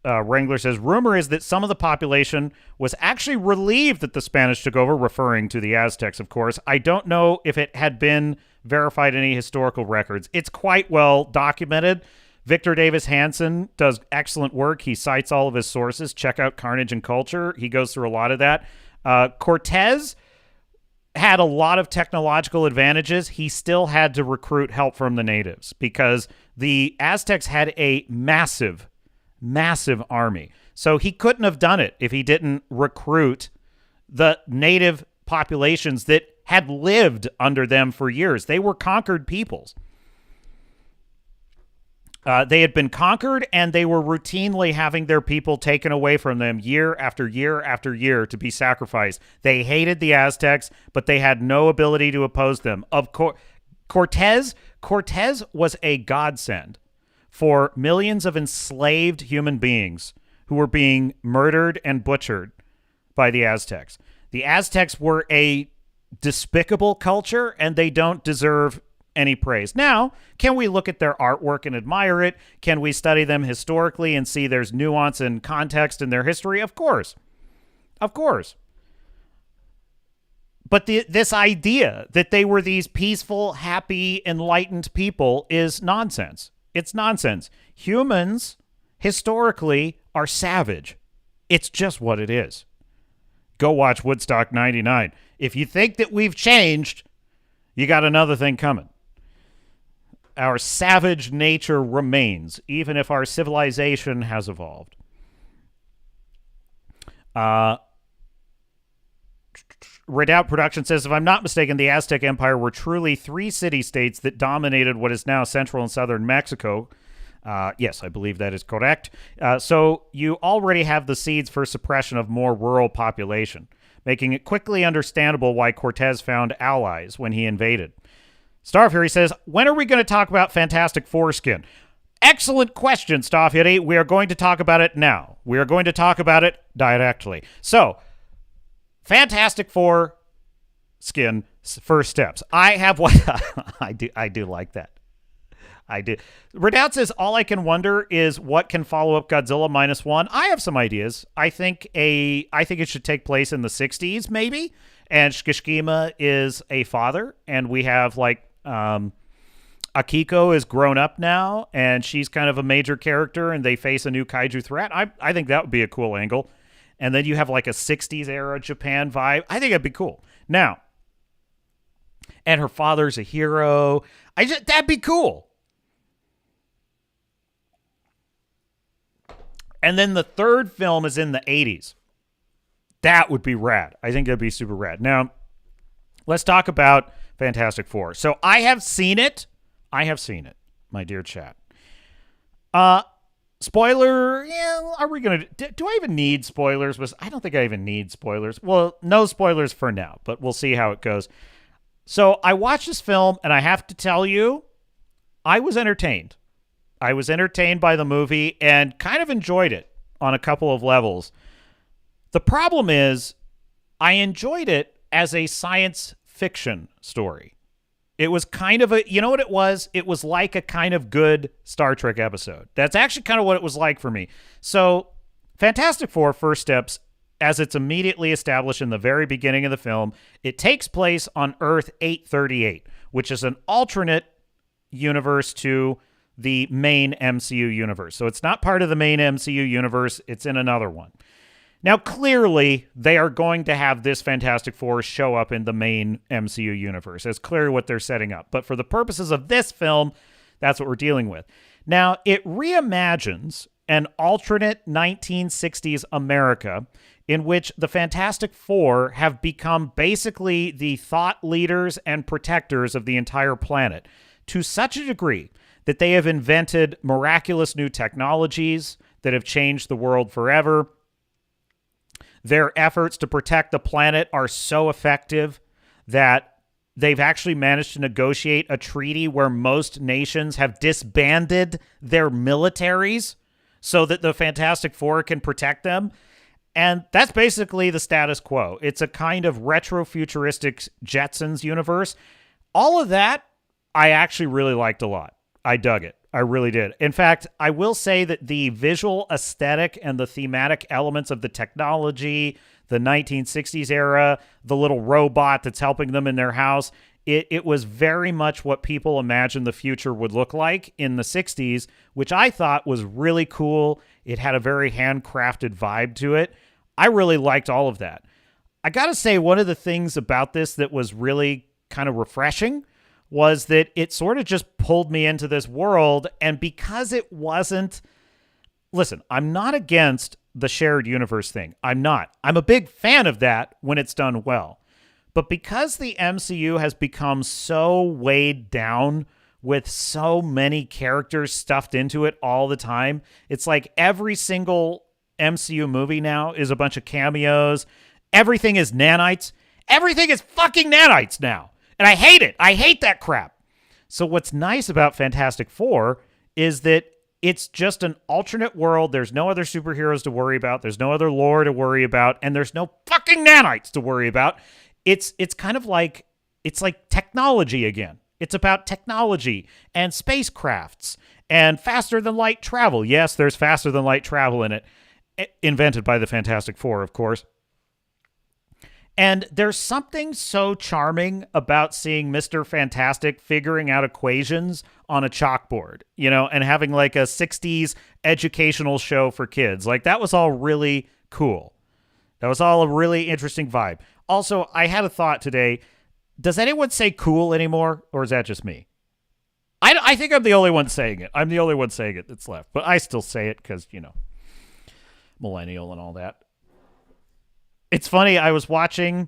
Wrangler says, rumor is that some of the population was actually relieved that the Spanish took over, referring to the Aztecs, of course. I don't know if it had been verified in any historical records. It's quite well documented. Victor Davis Hansen does excellent work. He cites all of his sources. Check out Carnage and Culture. He goes through a lot of that. Cortez had a lot of technological advantages. He still had to recruit help from the natives because the Aztecs had a massive army. So he couldn't have done it if he didn't recruit the native populations that had lived under them for years. They were conquered peoples. They had been conquered, and they were routinely having their people taken away from them year after year after year to be sacrificed. They hated the Aztecs, but they had no ability to oppose them. Of course, Cortez was a godsend for millions of enslaved human beings who were being murdered and butchered by the Aztecs. The Aztecs were a despicable culture, and they don't deserve any praise. Now, can we look at their artwork and admire it? Can we study them historically and see there's nuance and context in their history? Of course. But this idea that they were these peaceful, happy, enlightened people is nonsense. It's nonsense. Humans, historically, are savage. It's just what it is. Go watch Woodstock 99. If you think that we've changed, you got another thing coming. Our savage nature remains, even if our civilization has evolved. Redoubt Production says, if I'm not mistaken, the Aztec Empire were truly 3 city-states that dominated what is now central and southern Mexico. Yes, I believe that is correct. So you already have the seeds for suppression of more rural population, making it quickly understandable why Cortez found allies when he invaded. Starfury says, when are we going to talk about Fantastic Foreskin? Excellent question, Starfury. We are going to talk about it now. We are going to talk about it directly. So, Fantastic Four skin first steps. I have what I do like that. I do. Redoubt says all I can wonder is what can follow up Godzilla Minus One. I have some ideas. I think it should take place in the 60s maybe, and Shkishkima is a father, and we have like Akiko is grown up now, and she's kind of a major character, and they face a new kaiju threat. I think that would be a cool angle. And then you have like a 60s era Japan vibe. I think that'd be cool. Now, and her father's a hero. That'd be cool. And then the third film is in the 80s. That would be rad. I think that'd be super rad. Now, let's talk about Fantastic Four. So I have seen it, my dear chat. Spoiler, yeah, are we going to... Do I even need spoilers? I don't think I even need spoilers. Well, no spoilers for now, but we'll see how it goes. So I watched this film, and I have to tell you, I was entertained. I was entertained by the movie and kind of enjoyed it on a couple of levels. The problem is I enjoyed it as a science fiction story. It was kind of you know what it was? It was like a kind of good Star Trek episode. That's actually kind of what it was like for me. So Fantastic Four First Steps, as it's immediately established in the very beginning of the film, it takes place on Earth 838, which is an alternate universe to the main MCU universe. So it's not part of the main MCU universe. It's in another one. Now, clearly, they are going to have this Fantastic Four show up in the main MCU universe. That's clearly what they're setting up. But for the purposes of this film, that's what we're dealing with. Now, it reimagines an alternate 1960s America in which the Fantastic Four have become basically the thought leaders and protectors of the entire planet to such a degree that they have invented miraculous new technologies that have changed the world forever. Their efforts to protect the planet are so effective that they've actually managed to negotiate a treaty where most nations have disbanded their militaries so that the Fantastic Four can protect them. And that's basically the status quo. It's a kind of retro-futuristic Jetsons universe. All of that, I actually really liked a lot. I dug it. I really did. In fact, I will say that the visual aesthetic and the thematic elements of the technology, the 1960s era, the little robot that's helping them in their house, it was very much what people imagined the future would look like in the 60s, which I thought was really cool. It had a very handcrafted vibe to it. I really liked all of that. I got to say, one of the things about this that was really kind of refreshing was that it sort of just pulled me into this world. And because it wasn't, listen, I'm not against the shared universe thing. I'm not. I'm a big fan of that when it's done well. But because the MCU has become so weighed down with so many characters stuffed into it all the time, it's like every single MCU movie now is a bunch of cameos. Everything is nanites. Everything is fucking nanites now. And I hate it. I hate that crap. So what's nice about Fantastic Four is that it's just an alternate world. There's no other superheroes to worry about. There's no other lore to worry about. And there's no fucking nanites to worry about. It's kind of like, it's like technology again. It's about technology and spacecrafts and faster than light travel. Yes, there's faster than light travel in it. Invented by the Fantastic Four, of course. And there's something so charming about seeing Mr. Fantastic figuring out equations on a chalkboard, you know, and having like a 60s educational show for kids. Like, that was all really cool. That was all a really interesting vibe. Also, I had a thought today. Does anyone say cool anymore, or is that just me? I think I'm the only one saying it. I'm the only one saying it that's left. But I still say it because, you know, millennial and all that. It's funny, I was watching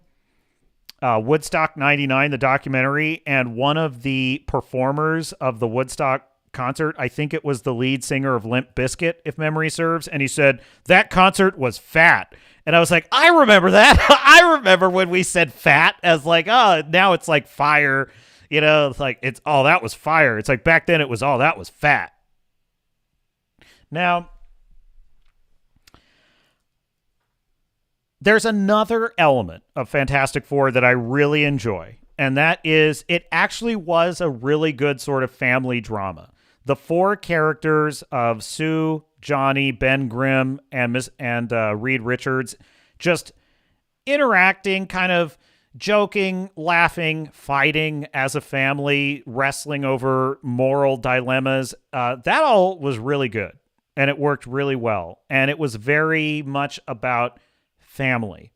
Woodstock 99, the documentary, and one of the performers of the Woodstock concert, I think it was the lead singer of Limp Bizkit, if memory serves, and he said, that concert was fat. And I was like, I remember that. I remember when we said fat as like, oh, now it's like fire. You know, it's like, it's, oh, that was fire. It's like back then it was, oh, that was fat. Now, there's another element of Fantastic Four that I really enjoy, and that is it actually was a really good sort of family drama. The four characters of Sue, Johnny, Ben Grimm, and Reed Richards just interacting, kind of joking, laughing, fighting as a family, wrestling over moral dilemmas. That all was really good, and it worked really well, and it was very much about family.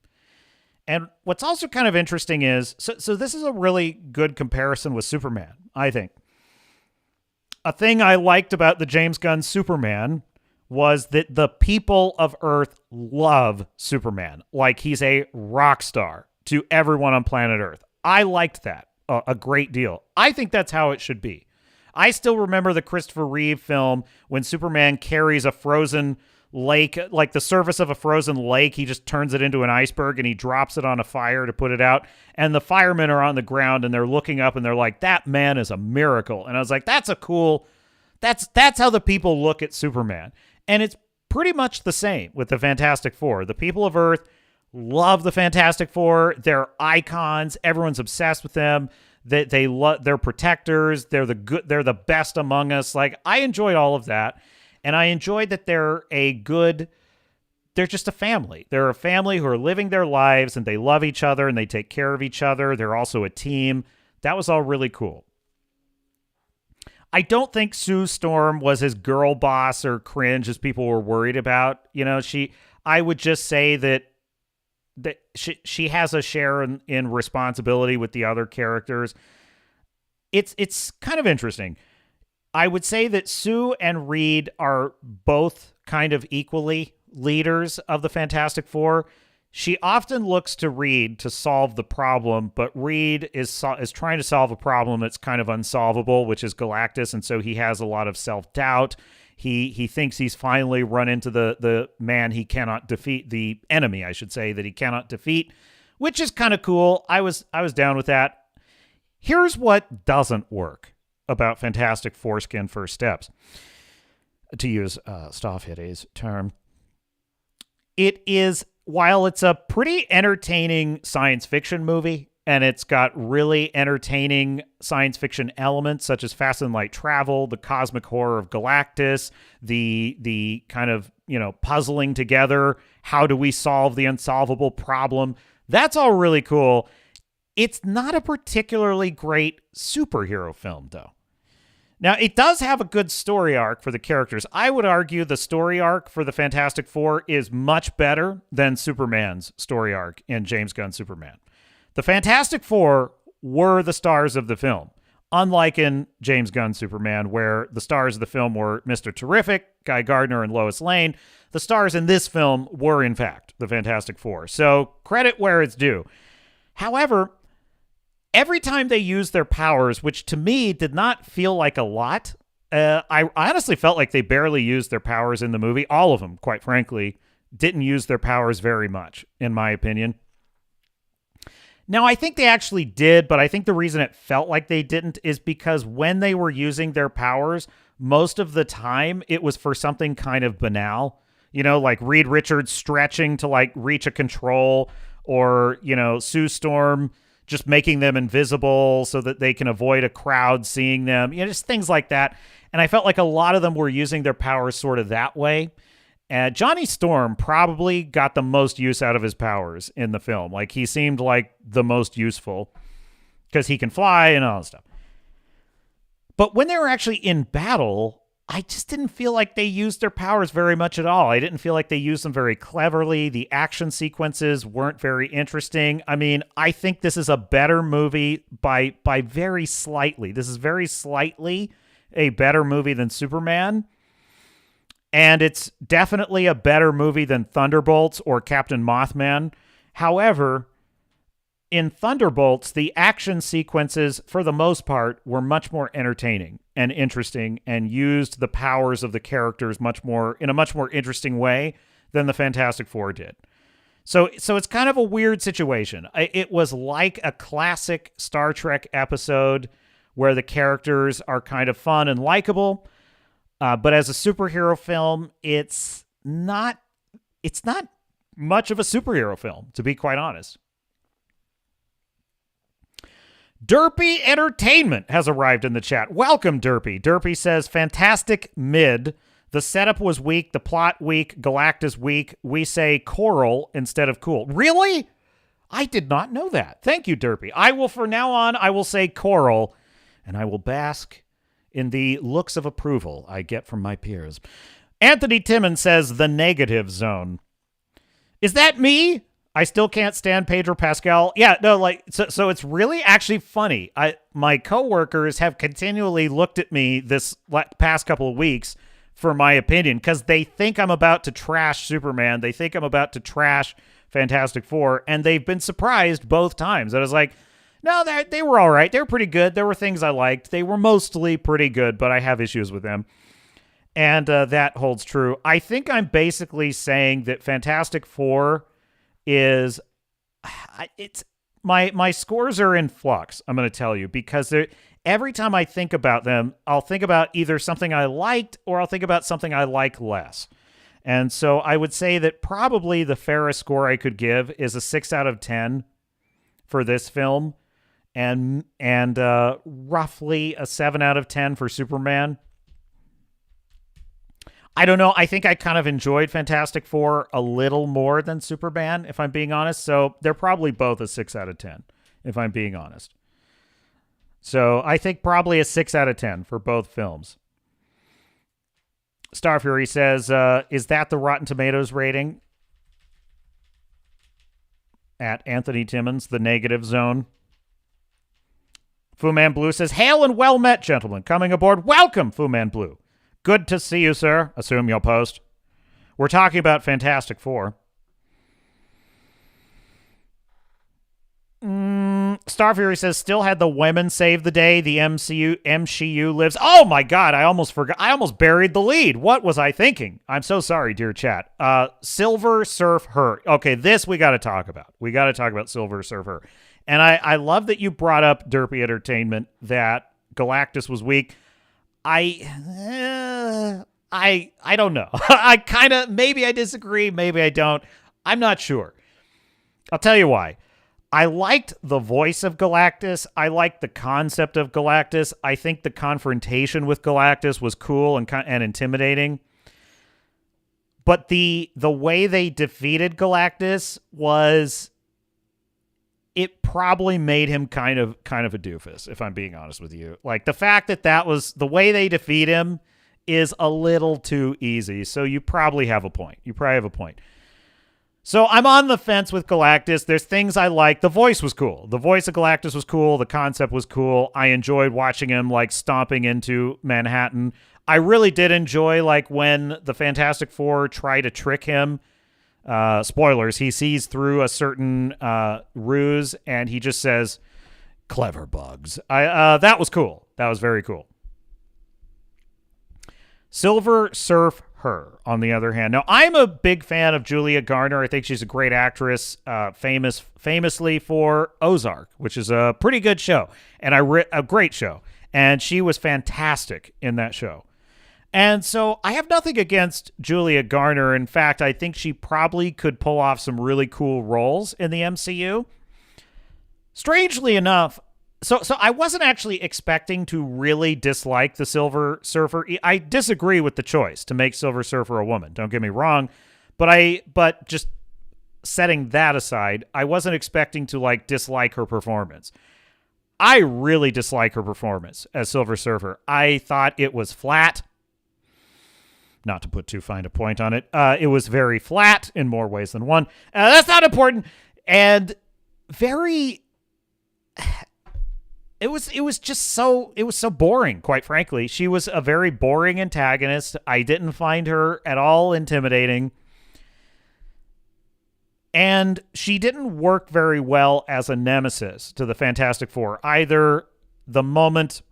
And what's also kind of interesting is, so this is a really good comparison with Superman, I think. A thing I liked about the James Gunn Superman was that the people of Earth love Superman. Like, he's a rock star to everyone on planet Earth. I liked that a great deal. I think that's how it should be. I still remember the Christopher Reeve film when Superman carries a frozen lake, like the surface of a frozen lake. He just turns it into an iceberg and he drops it on a fire to put it out. And the firemen are on the ground and they're looking up and they're like, that man is a miracle. And I was like, that's a cool That's how the people look at Superman. And it's pretty much the same with the Fantastic Four. The people of Earth love the Fantastic Four. They're icons. Everyone's obsessed with them. They're protectors. They're the best among us. Like, I enjoyed all of that. And I enjoyed that they're just a family. They're a family who are living their lives, and they love each other, and they take care of each other. They're also a team. That was all really cool. I don't think Sue Storm was as girl boss or cringe as people were worried about. I would just say that she has a share in responsibility with the other characters. It's kind of interesting. I would say that Sue and Reed are both kind of equally leaders of the Fantastic Four. She often looks to Reed to solve the problem, but Reed is trying to solve a problem that's kind of unsolvable, which is Galactus, and so he has a lot of self-doubt. He thinks he's finally run into the man he cannot defeat, the enemy, I should say, that he cannot defeat, which is kind of cool. I was down with that. Here's what doesn't work about Fantastic Foreskin First Steps, to use Staffhitty's term. It is, while it's a pretty entertaining science fiction movie, and it's got really entertaining science fiction elements such as fast and light travel, the cosmic horror of Galactus, the kind of, puzzling together, how do we solve the unsolvable problem? That's all really cool. It's not a particularly great superhero film, though. Now, it does have a good story arc for the characters. I would argue the story arc for the Fantastic Four is much better than Superman's story arc in James Gunn's Superman. The Fantastic Four were the stars of the film, unlike in James Gunn's Superman, where the stars of the film were Mr. Terrific, Guy Gardner, and Lois Lane. The stars in this film were, in fact, the Fantastic Four. So credit where it's due. However, every time they used their powers, which to me did not feel like a lot, I honestly felt like they barely used their powers in the movie. All of them, quite frankly, didn't use their powers very much, in my opinion. Now, I think they actually did, but I think the reason it felt like they didn't is because when they were using their powers, most of the time it was for something kind of banal. Like Reed Richards stretching to reach a control, or, Sue Storm just making them invisible so that they can avoid a crowd seeing them, just things like that. And I felt like a lot of them were using their powers sort of that way. Johnny Storm probably got the most use out of his powers in the film. He seemed like the most useful because he can fly and all that stuff. But when they were actually in battle, I just didn't feel like they used their powers very much at all. I didn't feel like they used them very cleverly. The action sequences weren't very interesting. I mean, I think this is a better movie by very slightly. This is very slightly a better movie than Superman. And it's definitely a better movie than Thunderbolts or Captain Mothman. However, in Thunderbolts, the action sequences, for the most part, were much more entertaining and interesting and used the powers of the characters in a much more interesting way than the Fantastic Four did. So it's kind of a weird situation. It was like a classic Star Trek episode where the characters are kind of fun and likable. But as a superhero film, it's not much of a superhero film, to be quite honest. Derpy Entertainment has arrived in the chat. Welcome, Derpy. Derpy says, fantastic mid. The setup was weak, the plot weak, Galactus weak. We say coral instead of cool. Really? I did not know that. Thank you, Derpy. From now on, I will say coral, and I will bask in the looks of approval I get from my peers. Anthony Timmons says, the negative zone. Is that me? I still can't stand Pedro Pascal. Yeah, no, so it's really actually funny. My coworkers have continually looked at me this past couple of weeks for my opinion because they think I'm about to trash Superman. They think I'm about to trash Fantastic Four, and they've been surprised both times. I was like, no, they were all right. They were pretty good. There were things I liked. They were mostly pretty good, but I have issues with them. And that holds true. I think I'm basically saying that Fantastic Four my scores are in flux, I'm going to tell you, because every time I think about them, I'll think about either something I liked or I'll think about something I like less. And so I would say that probably the fairest score I could give is a 6 out of 10 for this film, and roughly a 7 out of 10 for Superman. I don't know. I think I kind of enjoyed Fantastic Four a little more than Superman, if I'm being honest. So they're probably both a 6 out of 10, if I'm being honest. So I think probably a 6 out of 10 for both films. Star Fury says, is that the Rotten Tomatoes rating? At Anthony Timmons, the negative zone. Fu Man Blue says, hail and well met, gentlemen. Coming aboard. Welcome, Fu Man Blue. Good to see you, sir. Assume you'll post. We're talking about Fantastic Four. Star Fury says, still had the women save the day. The MCU lives. Oh my God, I almost forgot. I almost buried the lead. What was I thinking? I'm so sorry, dear chat. Silver Surf Her. Okay, this we got to talk about. We got to talk about Silver Surf Her. And I love that you brought up Derpy Entertainment, that Galactus was weak. I don't know. I kind of, maybe I disagree, maybe I don't. I'm not sure. I'll tell you why. I liked the voice of Galactus. I liked the concept of Galactus. I think the confrontation with Galactus was cool and intimidating. But the way they defeated Galactus was, it probably made him kind of a doofus, if I'm being honest with you. Like, the fact that was the way they defeat him is a little too easy. So you probably have a point. So I'm on the fence with Galactus. There's things I like. The voice was cool. The voice of Galactus was cool. The concept was cool. I enjoyed watching him like stomping into Manhattan. I really did enjoy like when the Fantastic Four try to trick him. Spoilers, he sees through a certain ruse and he just says, clever bugs. That was cool. That was very cool. Silver Surf Her, on the other hand. Now, I'm a big fan of Julia Garner. I think she's a great actress, famously for Ozark, which is a pretty good show, and a great show. And she was fantastic in that show. And so I have nothing against Julia Garner. In fact, I think she probably could pull off some really cool roles in the MCU. Strangely enough, so I wasn't actually expecting to really dislike the Silver Surfer. I disagree with the choice to make Silver Surfer a woman. Don't get me wrong, but just setting that aside, I wasn't expecting to like dislike her performance. I really dislike her performance as Silver Surfer. I thought it was flat. Not to put too fine a point on it. It was very flat in more ways than one. That's not important. And very... It was so boring, quite frankly. She was a very boring antagonist. I didn't find her at all intimidating. And she didn't work very well as a nemesis to the Fantastic Four. Either the moment...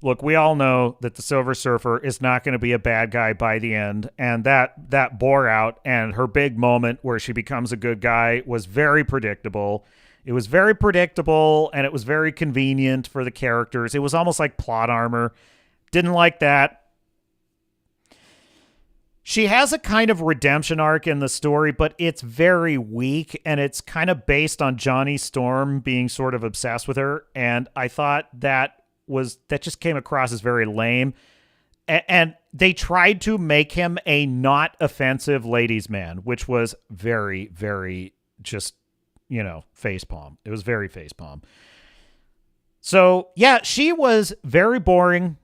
Look, we all know that the Silver Surfer is not going to be a bad guy by the end, and that bore out, and her big moment where she becomes a good guy was very predictable. It was very predictable, and it was very convenient for the characters. It was almost like plot armor. Didn't like that. She has a kind of redemption arc in the story, but it's very weak, and it's kind of based on Johnny Storm being sort of obsessed with her, and I thought that just came across as very lame. And they tried to make him a not offensive ladies' man, which was very, very just... facepalm. It was very facepalm. So, yeah, she was very boring,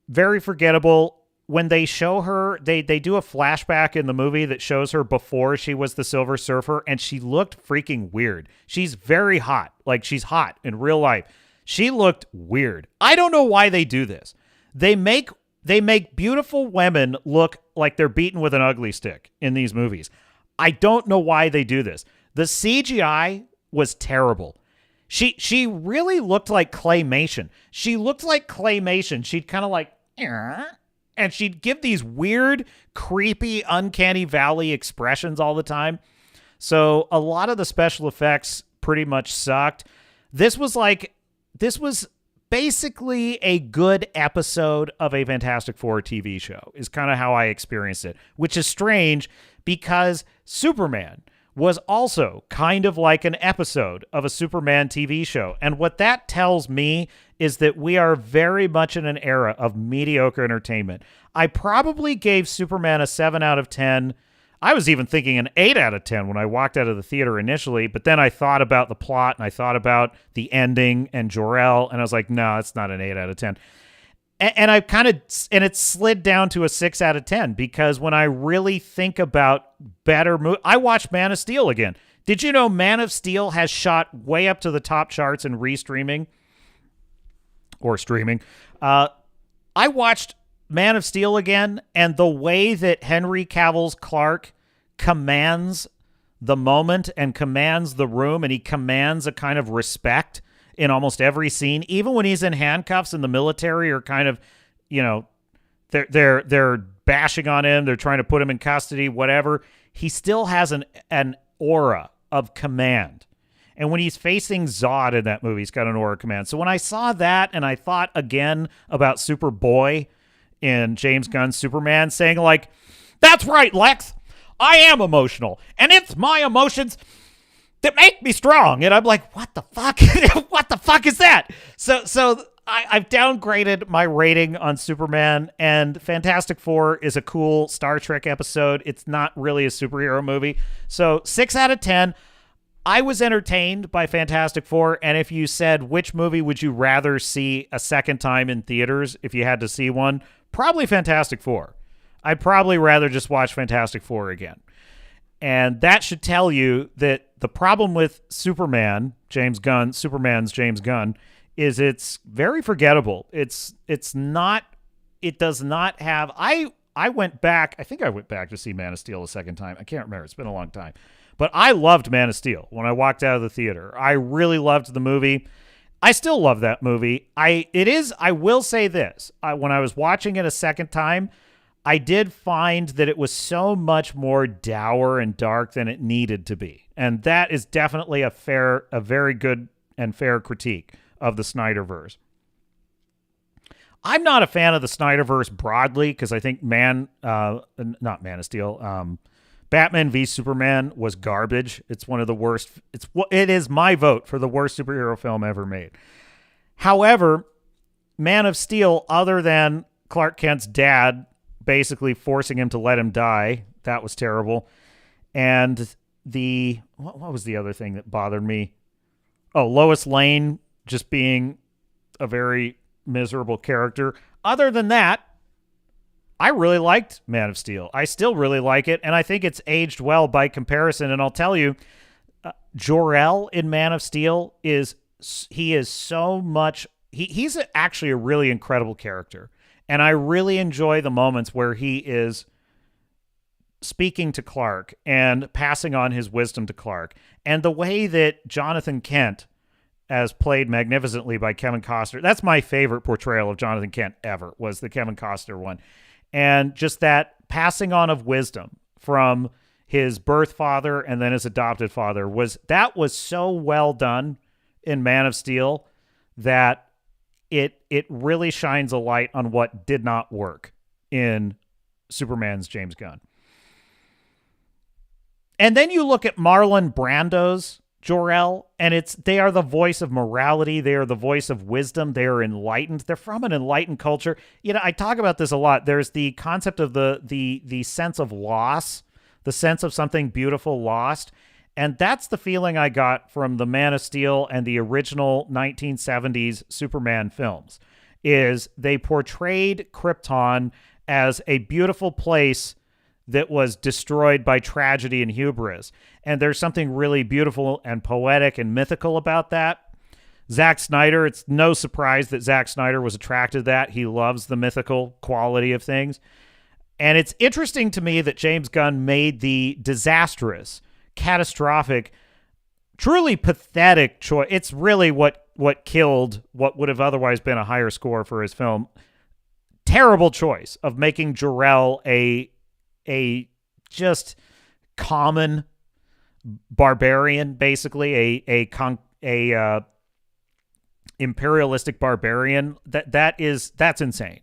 very forgettable. When they show her, they do a flashback in the movie that shows her before she was the Silver Surfer, and she looked freaking weird. She's very hot. Like, she's hot in real life. She looked weird. I don't know why they do this. They make beautiful women look like they're beaten with an ugly stick in these movies. I don't know why they do this. The CGI was terrible. She really looked like claymation. She'd kind of like, and she'd give these weird, creepy, uncanny valley expressions all the time. So a lot of the special effects pretty much sucked. This was basically a good episode of a Fantastic Four TV show is kind of how I experienced it, which is strange because Superman was also kind of like an episode of a Superman TV show. And what that tells me is that we are very much in an era of mediocre entertainment. I probably gave Superman a 7 out of 10. I was even thinking an 8 out of 10 when I walked out of the theater initially, but then I thought about the plot and I thought about the ending and Jor-El, and I was like, no, it's not an 8 out of 10. And I it slid down to a 6 out of 10 because when I really think about better movies, I watched Man of Steel again. Did you know Man of Steel has shot way up to the top charts in restreaming or streaming? I watched Man of Steel again, and the way that Henry Cavill's Clark commands the moment and commands the room, and he commands a kind of respect in almost every scene, even when he's in handcuffs and the military are kind of, they're bashing on him, they're trying to put him in custody, whatever. He still has an aura of command. And when he's facing Zod in that movie, he's got an aura of command. So when I saw that and I thought again about Superboy in James Gunn's Superman saying like, that's right, Lex, I am emotional, and it's my emotions that make me strong. And I'm like, what the fuck? What the fuck is that? So I've downgraded my rating on Superman, and Fantastic Four is a cool Star Trek episode. It's not really a superhero movie. So 6 out of 10. I was entertained by Fantastic Four, and if you said which movie would you rather see a second time in theaters if you had to see one, probably Fantastic Four. I'd probably rather just watch Fantastic Four again. And that should tell you that the problem with Superman's James Gunn, is it's very forgettable. It does not have, I went back, I think I went back to see Man of Steel a second time. I can't remember. It's been a long time. But I loved Man of Steel when I walked out of the theater. I really loved the movie. I still love that movie. I will say this. When I was watching it a second time, I did find that it was so much more dour and dark than it needed to be. And that is definitely a very good and fair critique of the Snyderverse. I'm not a fan of the Snyderverse broadly because I think not Man of Steel, Batman v Superman was garbage. It's one of the worst. It is my vote for the worst superhero film ever made. However, Man of Steel, other than Clark Kent's dad basically forcing him to let him die, that was terrible. And what was the other thing that bothered me? Oh, Lois Lane just being a very miserable character. Other than that, I really liked Man of Steel. I still really like it, and I think it's aged well by comparison. And I'll tell you, Jor-El in Man of Steel is so much. He's actually a really incredible character, and I really enjoy the moments where he is speaking to Clark and passing on his wisdom to Clark, and the way that Jonathan Kent, as played magnificently by Kevin Costner, that's my favorite portrayal of Jonathan Kent ever, was the Kevin Costner one. And just that passing on of wisdom from his birth father and then his adopted father was so well done in Man of Steel that it really shines a light on what did not work in Superman's James Gunn. And then you look at Marlon Brando's Jor-El, and they are the voice of morality. They are the voice of wisdom. They are enlightened. They're from an enlightened culture. I talk about this a lot. There's the concept of the sense of loss, the sense of something beautiful lost. And that's the feeling I got from the Man of Steel and the original 1970s Superman films, is they portrayed Krypton as a beautiful place that was destroyed by tragedy and hubris. And there's something really beautiful and poetic and mythical about that. Zack Snyder, it's no surprise that Zack Snyder was attracted to that. He loves the mythical quality of things. And it's interesting to me that James Gunn made the disastrous, catastrophic, truly pathetic choice. It's really what killed what would have otherwise been a higher score for his film. Terrible choice of making Jor-El a just common barbarian, basically a imperialistic barbarian, that's insane.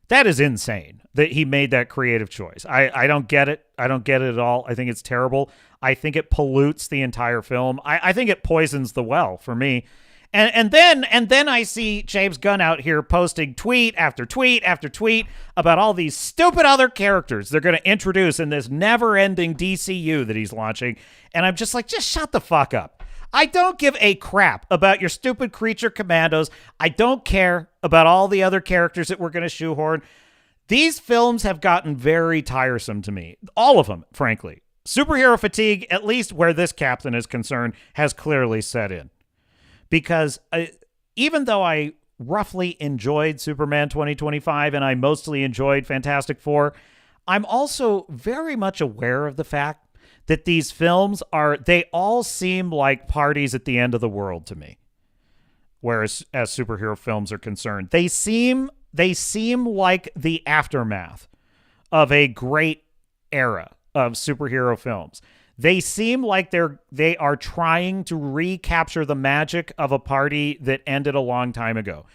That is insane that he made that creative choice. I don't get it. I don't get it at all. I think it's terrible. I think it pollutes the entire film. I think it poisons the well for me. And then I see James Gunn out here posting tweet after tweet after tweet about all these stupid other characters they're going to introduce in this never-ending DCU that he's launching. And I'm just like, just shut the fuck up. I don't give a crap about your stupid creature commandos. I don't care about all the other characters that we're going to shoehorn. These films have gotten very tiresome to me. All of them, frankly. Superhero fatigue, at least where this captain is concerned, has clearly set in. Because even though I roughly enjoyed Superman 2025 and I mostly enjoyed Fantastic Four, I'm also very much aware of the fact that these films they all seem like parties at the end of the world to me. Whereas as superhero films are concerned, they seem like the aftermath of a great era of superhero films. They seem like they are trying to recapture the magic of a party that ended a long time ago.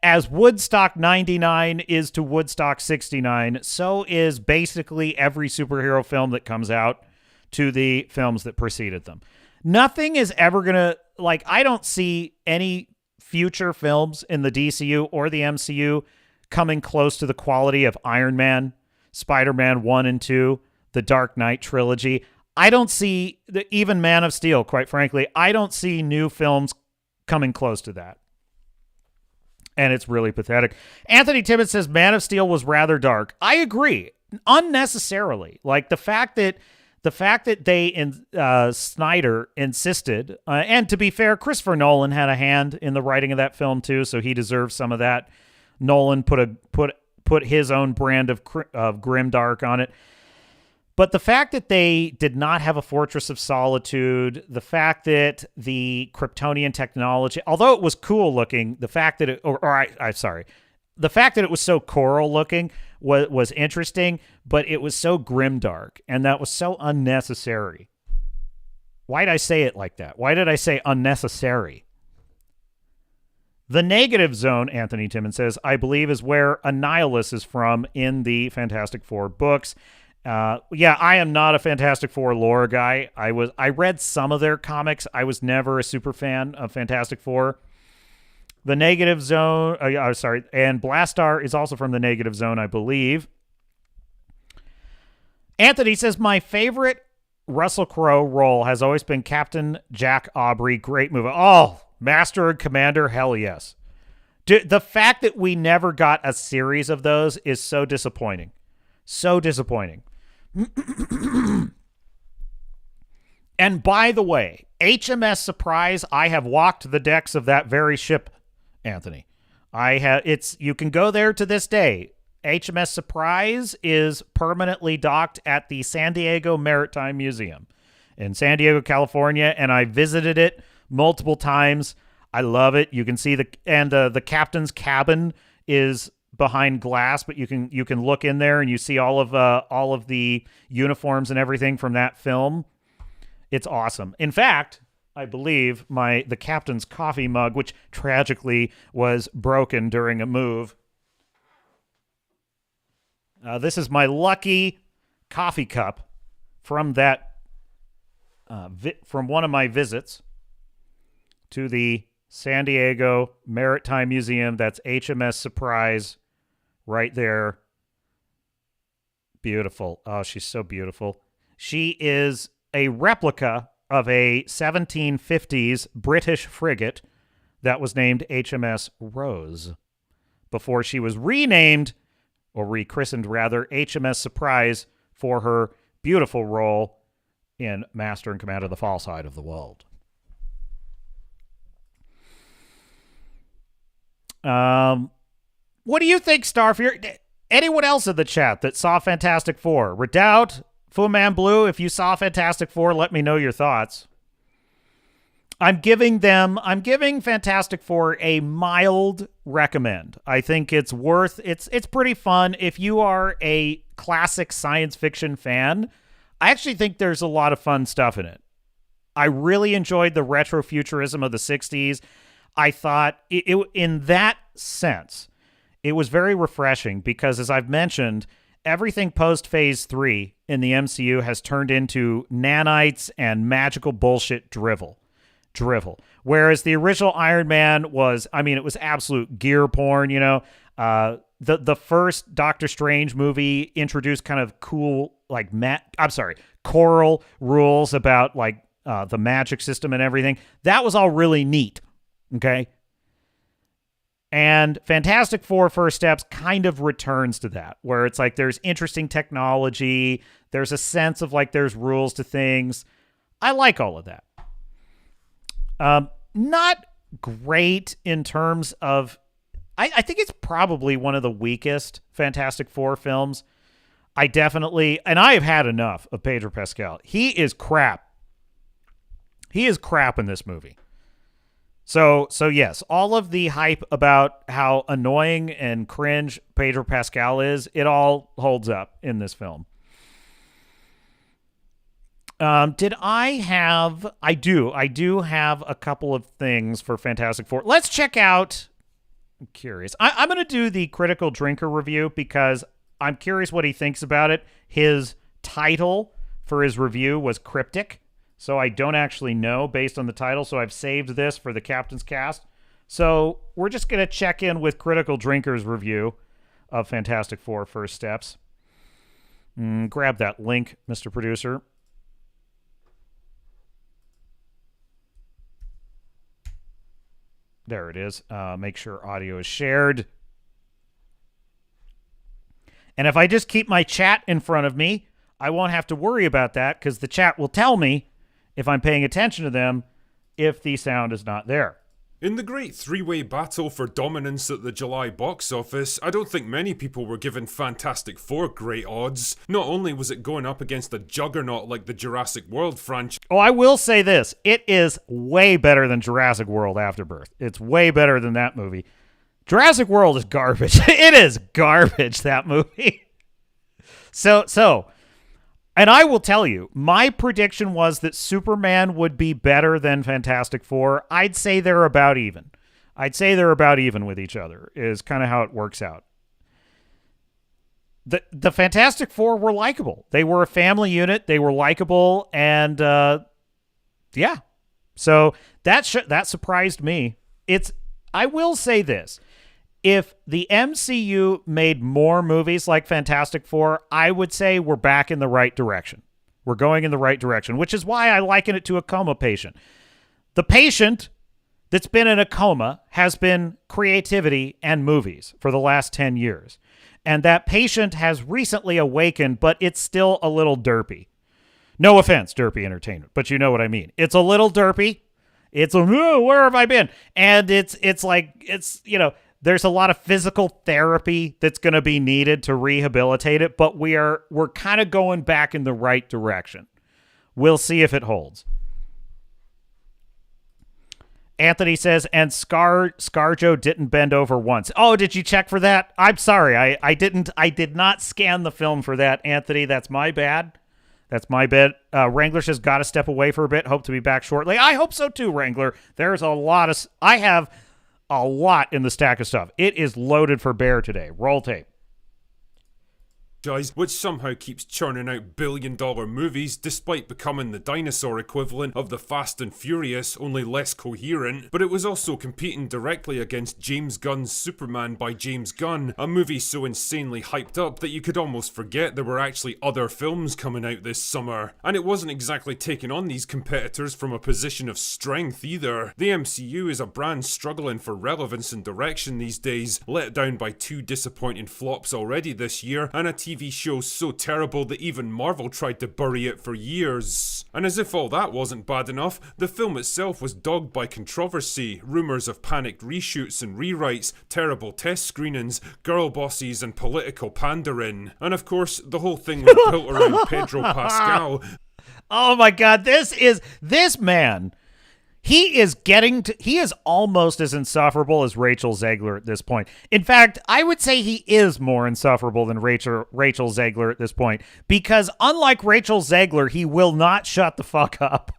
As Woodstock 99 is to Woodstock 69, so is basically every superhero film that comes out to the films that preceded them. Nothing is ever going to, I don't see any future films in the DCU or the MCU coming close to the quality of Iron Man, Spider-Man 1 and 2, the Dark Knight trilogy. I don't see, even Man of Steel, quite frankly, I don't see new films coming close to that. And it's really pathetic. Anthony Timmons says Man of Steel was rather dark. I agree. Unnecessarily. Like the fact that Snyder insisted, and to be fair, Christopher Nolan had a hand in the writing of that film too, so he deserves some of that. Nolan put his own brand of grimdark on it. But the fact that they did not have a Fortress of Solitude, the fact that the Kryptonian technology, although it was cool looking, the fact that the fact that it was so coral looking was interesting, but it was so grimdark, and that was so unnecessary. Why did I say it like that? Why did I say unnecessary? The negative zone, Anthony Timmons says, I believe is where Annihilus is from in the Fantastic Four books. Yeah, I am not a Fantastic Four lore guy. I read some of their comics. I was never a super fan of Fantastic Four. The negative zone, and Blastar is also from the negative zone, I believe. Anthony says, my favorite Russell Crowe role has always been Captain Jack Aubrey. Great movie. Oh, Master and Commander, hell yes. The fact that we never got a series of those is so disappointing. So disappointing. And by the way, HMS Surprise, I have walked the decks of that very ship, Anthony. You can go there to this day. HMS Surprise is permanently docked at the San Diego Maritime Museum in San Diego, California, and I visited it multiple times. I love it. You can see the captain's cabin is behind glass, but you can look in there and you see all of the uniforms and everything from that film. It's awesome. In fact, I believe the captain's coffee mug, which tragically was broken during a move. This is my lucky coffee cup from from one of my visits to the San Diego Maritime Museum. That's HMS Surprise right there. Beautiful. Oh, she's so beautiful. She is a replica of a 1750s British frigate that was named HMS Rose before she was renamed, or rechristened rather, HMS Surprise for her beautiful role in Master and Commander of the Far Side of the World. What do you think, Starfear? Anyone else in the chat that saw Fantastic Four? Redoubt, Fu Man Blue, if you saw Fantastic Four, let me know your thoughts. I'm giving Fantastic Four a mild recommend. I think it's pretty fun. If you are a classic science fiction fan, I actually think there's a lot of fun stuff in it. I really enjoyed the retrofuturism of the 60s. I thought in that sense, it was very refreshing because, as I've mentioned, everything post Phase 3 in the MCU has turned into nanites and magical bullshit drivel. Whereas the original Iron Man was, I mean, it was absolute gear porn, you know. The first Doctor Strange movie introduced kind of cool, like, choral rules about, like, the magic system and everything. That was all really neat, okay? And Fantastic Four First Steps kind of returns to that, where it's like there's interesting technology, there's a sense of, like, there's rules to things. I like all of that. Not great in terms of... I think it's probably one of the weakest Fantastic Four films. I have had enough of Pedro Pascal. He is crap. He is crap in this movie. So yes, all of the hype about how annoying and cringe Pedro Pascal is, it all holds up in this film. I do have a couple of things for Fantastic Four. Let's check out... I'm curious. I'm going to do the Critical Drinker review because I'm curious what he thinks about it. His title for his review was cryptic, so I don't actually know based on the title, so I've saved this for the Captain's Cast. So we're just going to check in with Critical Drinker's review of Fantastic Four First Steps. Grab that link, Mr. Producer. There it is. Make sure audio is shared. And if I just keep my chat in front of me, I won't have to worry about that because the chat will tell me if I'm paying attention to them if the sound is not there. In the great three-way battle for dominance at the July box office, I don't think many people were given Fantastic Four great odds. Not only was it going up against a juggernaut like the Jurassic World franchise... Oh, I will say this. It is way better than Jurassic World Afterbirth. It's way better than that movie. Jurassic World is garbage. It is garbage, that movie. So, and I will tell you, my prediction was that Superman would be better than Fantastic Four. I'd say they're about even. With each other, is kind of how it works out. The Fantastic Four were likable. They were a family unit. They were likable, and yeah. So that surprised me. I will say this. If the MCU made more movies like Fantastic Four, I would say we're back in the right direction. We're going in the right direction, which is why I liken it to a coma patient. The patient that's been in a coma has been creativity and movies for the last 10 years. And that patient has recently awakened, but it's still a little derpy. No offense, Derpy Entertainment, but you know what I mean. It's a little derpy. It's where have I been? And it's you know, there's a lot of physical therapy that's going to be needed to rehabilitate it, but we're kind of going back in the right direction. We'll see if it holds. Anthony says, and ScarJo didn't bend over once. Oh, did you check for that? I'm sorry. I did not scan the film for that, Anthony. That's my bad. Wrangler says, got to step away for a bit. Hope to be back shortly. I hope so too, Wrangler. There's I have a lot in the stack of stuff. It is loaded for bear today. Roll tape. Which somehow keeps churning out billion-dollar movies despite becoming the dinosaur equivalent of the Fast and Furious, only less coherent. But it was also competing directly against James Gunn's Superman by James Gunn, a movie so insanely hyped up that you could almost forget there were actually other films coming out this summer. And it wasn't exactly taking on these competitors from a position of strength either. The MCU is a brand struggling for relevance and direction these days, let down by 2 disappointing flops already this year, and a TV show so terrible that even Marvel tried to bury it for years. And as if all that wasn't bad enough, the film itself was dogged by controversy, rumours of panicked reshoots and rewrites, terrible test screenings, girl bosses and political pandering. And of course, the whole thing was built around Pedro Pascal. Oh my god, this man... He is almost as insufferable as Rachel Zegler at this point. In fact, I would say he is more insufferable than Rachel Zegler at this point, because unlike Rachel Zegler, he will not shut the fuck up.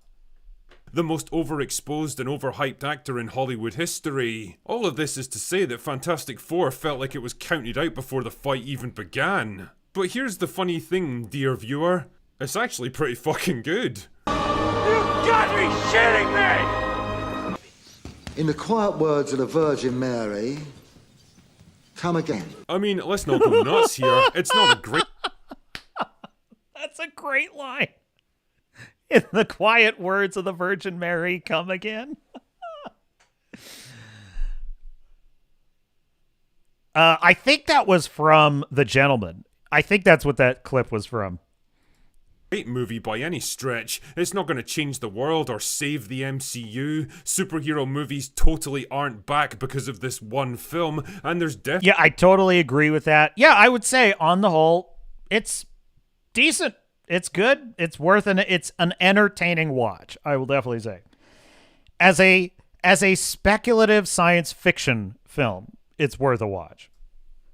the most overexposed and overhyped actor in Hollywood history. All of this is to say that Fantastic Four felt like it was counted out before the fight even began. But here's the funny thing, dear viewer. It's actually pretty fucking good. You got me shitting me! In the quiet words of the Virgin Mary, come again. I mean, let's not go nuts here. It's not a great... That's a great line. In the quiet words of the Virgin Mary, come again. I think that was from The Gentleman. I think that's what that clip was from. Great movie by any stretch. It's not going to change the world or save the MCU. Superhero movies totally aren't back because of this one film, and there's definitely... Yeah, I totally agree with that. Yeah, I would say on the whole, it's decent. It's good. It's it's an entertaining watch, I will definitely say. As a speculative science fiction film, it's worth a watch.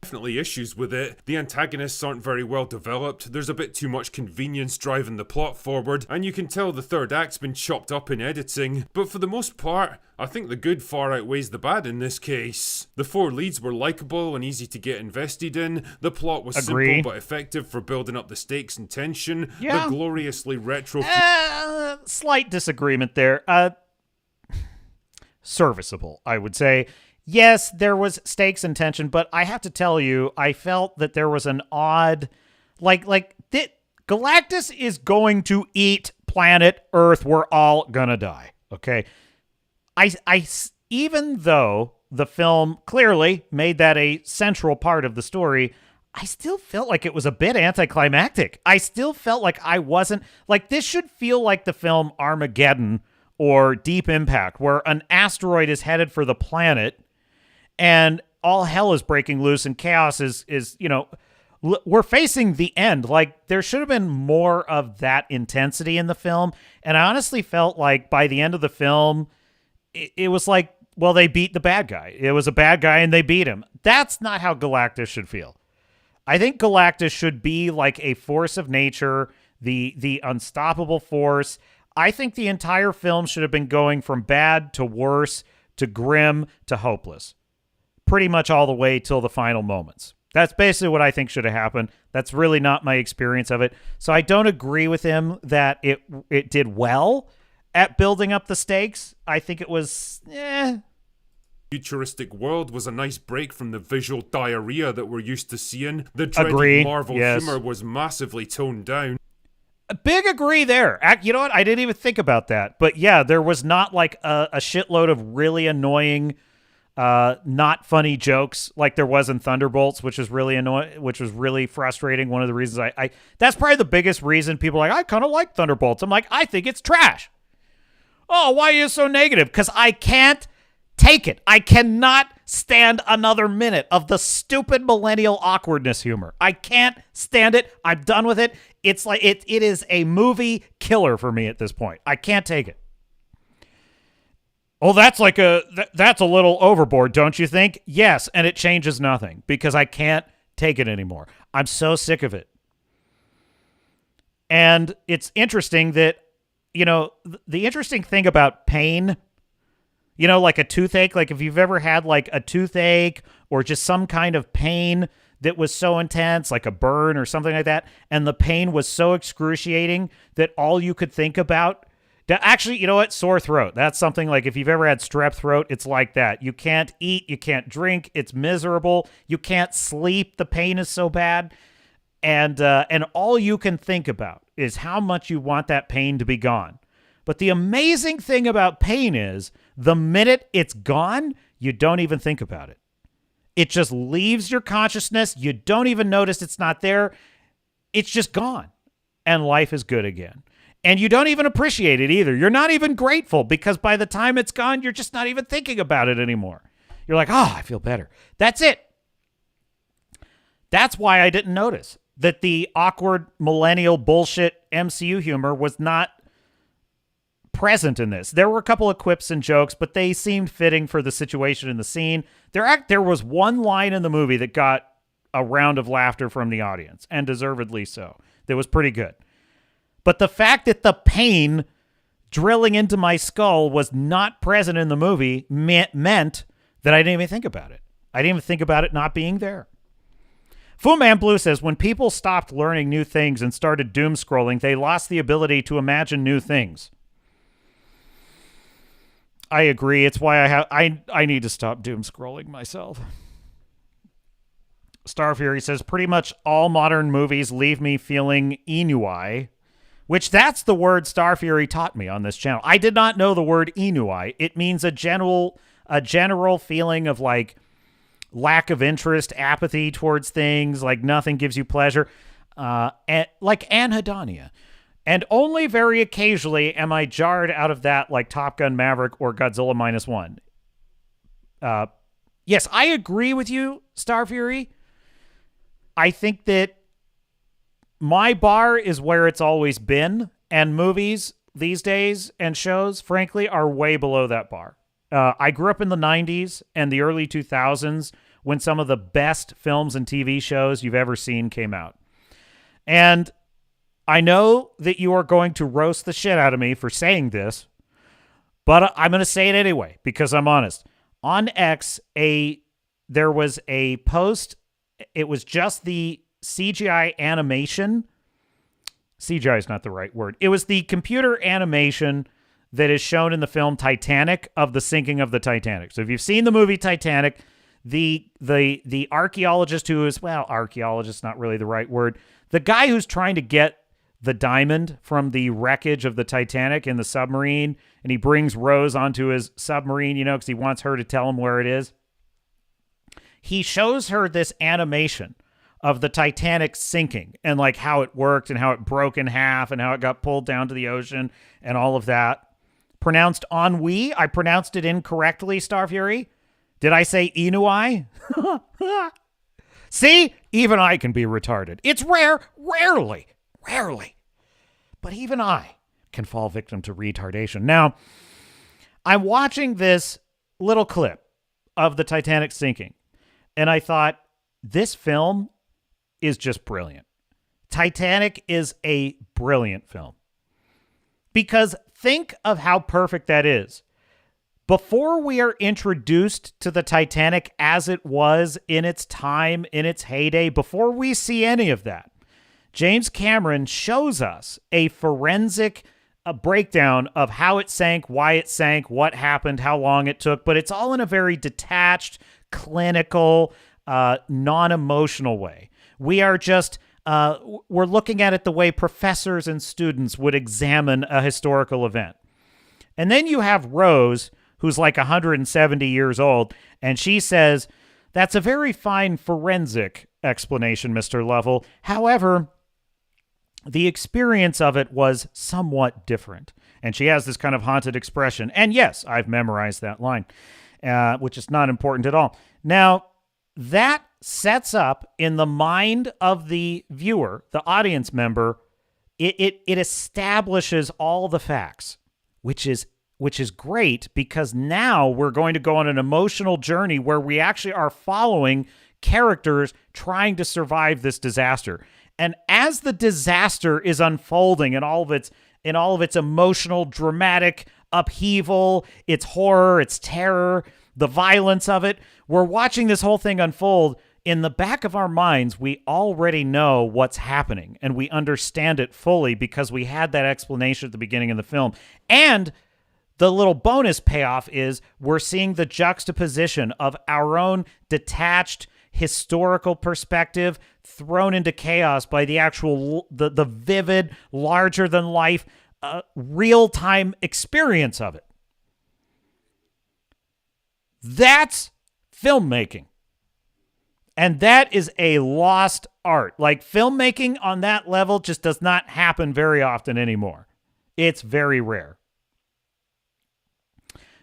Definitely issues with it. The antagonists aren't very well developed, there's a bit too much convenience driving the plot forward, and you can tell the third act's been chopped up in editing, but for the most part, I think the good far outweighs the bad in this case. The four leads were likeable and easy to get invested in, the plot was simple but effective for building up the stakes and tension, the gloriously retro... Slight disagreement there. Serviceable, I would say. Yes, there was stakes and tension, but I have to tell you, I felt that there was an odd, Galactus is going to eat planet Earth. We're all gonna die. Okay, even though the film clearly made that a central part of the story, I still felt like it was a bit anticlimactic. I still felt like I wasn't this should feel like the film Armageddon or Deep Impact, where an asteroid is headed for the planet. And all hell is breaking loose and chaos is we're facing the end. There should have been more of that intensity in the film. And I honestly felt like by the end of the film, it was like, well, they beat the bad guy. It was a bad guy and they beat him. That's not how Galactus should feel. I think Galactus should be like a force of nature, the unstoppable force. I think the entire film should have been going from bad to worse to grim to hopeless. Pretty much all the way till the final moments. That's basically what I think should have happened. That's really not my experience of it. So I don't agree with him that it did well at building up the stakes. I think it was, Futuristic world was a nice break from the visual diarrhea that we're used to seeing. The dreaded Marvel humor was massively toned down. A big agree there. You know what? I didn't even think about that. But yeah, there was not like a shitload of really annoying not funny jokes like there was in Thunderbolts, which was really annoying, which was really frustrating. One of the reasons I that's probably the biggest reason people are like, I kind of like Thunderbolts. I'm like, I think it's trash. Oh, why are you so negative? Because I can't take it. I cannot stand another minute of the stupid millennial awkwardness humor. I can't stand it. I'm done with it. It's like it is a movie killer for me at this point. I can't take it. Oh, that's a little overboard, don't you think? Yes, and it changes nothing because I can't take it anymore. I'm so sick of it. And it's interesting that, the interesting thing about pain, like a toothache, like if you've ever had like a toothache or just some kind of pain that was so intense, like a burn or something like that, and the pain was so excruciating that all you could think about. Actually, you know what? Sore throat. That's something like if you've ever had strep throat, it's like that. You can't eat, you can't drink, it's miserable. You can't sleep. The pain is so bad. And all you can think about is how much you want that pain to be gone. But the amazing thing about pain is the minute it's gone, you don't even think about it. It just leaves your consciousness. You don't even notice it's not there. It's just gone. And life is good again. And you don't even appreciate it either. You're not even grateful because by the time it's gone, you're just not even thinking about it anymore. You're like, oh, I feel better. That's it. That's why I didn't notice that the awkward millennial bullshit MCU humor was not present in this. There were a couple of quips and jokes, but they seemed fitting for the situation in the scene. There was one line in the movie that got a round of laughter from the audience, and deservedly so. That was pretty good. But the fact that the pain drilling into my skull was not present in the movie meant that I didn't even think about it. I didn't even think about it not being there. Fu Man Blue says, when people stopped learning new things and started doom scrolling, they lost the ability to imagine new things. I agree. It's why I need to stop doom scrolling myself. Star Fury says, pretty much all modern movies leave me feeling ennui, which that's the word Star Fury taught me on this channel. I did not know the word ennui. It means a general feeling of like lack of interest, apathy towards things, like nothing gives you pleasure, and like anhedonia. And only very occasionally am I jarred out of that like Top Gun Maverick or Godzilla Minus One. Yes, I agree with you, Star Fury. I think that my bar is where it's always been, and movies these days and shows, frankly, are way below that bar. I grew up in the 90s and the early 2000s when some of the best films and TV shows you've ever seen came out. And I know that you are going to roast the shit out of me for saying this, but I'm going to say it anyway because I'm honest. On X, there was a post. It was just the CGI animation. CGI is not the right word. It was the computer animation that is shown in the film Titanic of the sinking of the Titanic. So if you've seen the movie Titanic, the archaeologist who is, well, archaeologist, not really the right word. The guy who's trying to get the diamond from the wreckage of the Titanic in the submarine, and he brings Rose onto his submarine, you know, because he wants her to tell him where it is. He shows her this animation of the Titanic sinking and like how it worked and how it broke in half and how it got pulled down to the ocean and all of that. Pronounced ennui. I pronounced it incorrectly, Star Fury. Did I say ennui? See? Even I can be retarded. It's rarely. But even I can fall victim to retardation. Now, I'm watching this little clip of the Titanic sinking, and I thought, this film is just brilliant. Titanic is a brilliant film. Because think of how perfect that is. Before we are introduced to the Titanic as it was in its time, in its heyday, before we see any of that, James Cameron shows us a forensic breakdown of how it sank, why it sank, what happened, how long it took, but it's all in a very detached, clinical, non-emotional way. We are just, we're looking at it the way professors and students would examine a historical event. And then you have Rose, who's like 170 years old, and she says, that's a very fine forensic explanation, Mr. Lovell. However, the experience of it was somewhat different. And she has this kind of haunted expression. And yes, I've memorized that line, which is not important at all. Now, that sets up in the mind of the viewer, the audience member, it establishes all the facts, which is great because now we're going to go on an emotional journey where we actually are following characters trying to survive this disaster. And as the disaster is unfolding in all of its emotional, dramatic upheaval, its horror, its terror, the violence of it, we're watching this whole thing unfold. In the back of our minds, we already know what's happening, and we understand it fully because we had that explanation at the beginning of the film. And the little bonus payoff is we're seeing the juxtaposition of our own detached historical perspective thrown into chaos by the actual, the vivid, larger-than-life, real-time experience of it. That's filmmaking. And that is a lost art. Like, filmmaking on that level just does not happen very often anymore. It's very rare.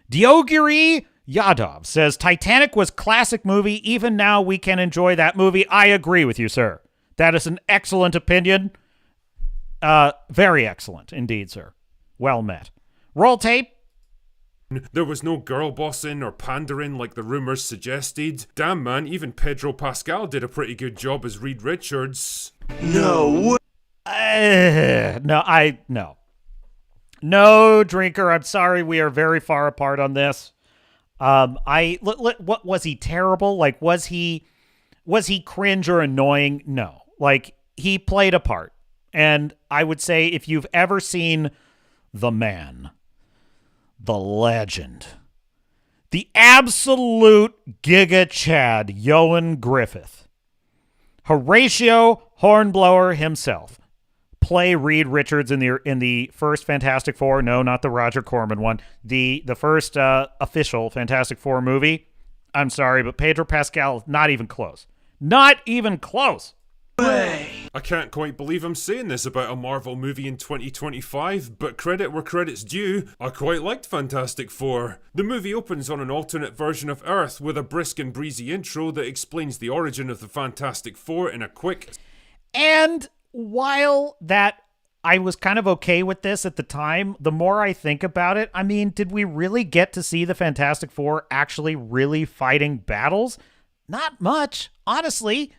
Diogiri Yadov says, Titanic was classic movie. Even now, we can enjoy that movie. I agree with you, sir. That is an excellent opinion. Very excellent indeed, sir. Well met. Roll tape. There was no girl bossing or pandering like the rumors suggested. Damn, man, even Pedro Pascal did a pretty good job as Reed Richards. No. No. No, Drinker, I'm sorry. We are very far apart on this. What was he terrible? Like, was he cringe or annoying? No. Like, he played a part. And I would say if you've ever seen the man, the legend, the absolute Giga Chad, Ioan Gruffudd, Horatio Hornblower himself, play Reed Richards in the first Fantastic Four. No, not the Roger Corman one. The first official Fantastic Four movie. I'm sorry, but Pedro Pascal, not even close. Not even close. I can't quite believe I'm saying this about a Marvel movie in 2025, but credit where credit's due, I quite liked Fantastic Four. The movie opens on an alternate version of Earth with a brisk and breezy intro that explains the origin of the Fantastic Four in a quick... And while that I was kind of okay with this at the time, the more I think about it, I mean, did we really get to see the Fantastic Four actually really fighting battles? Not much, honestly.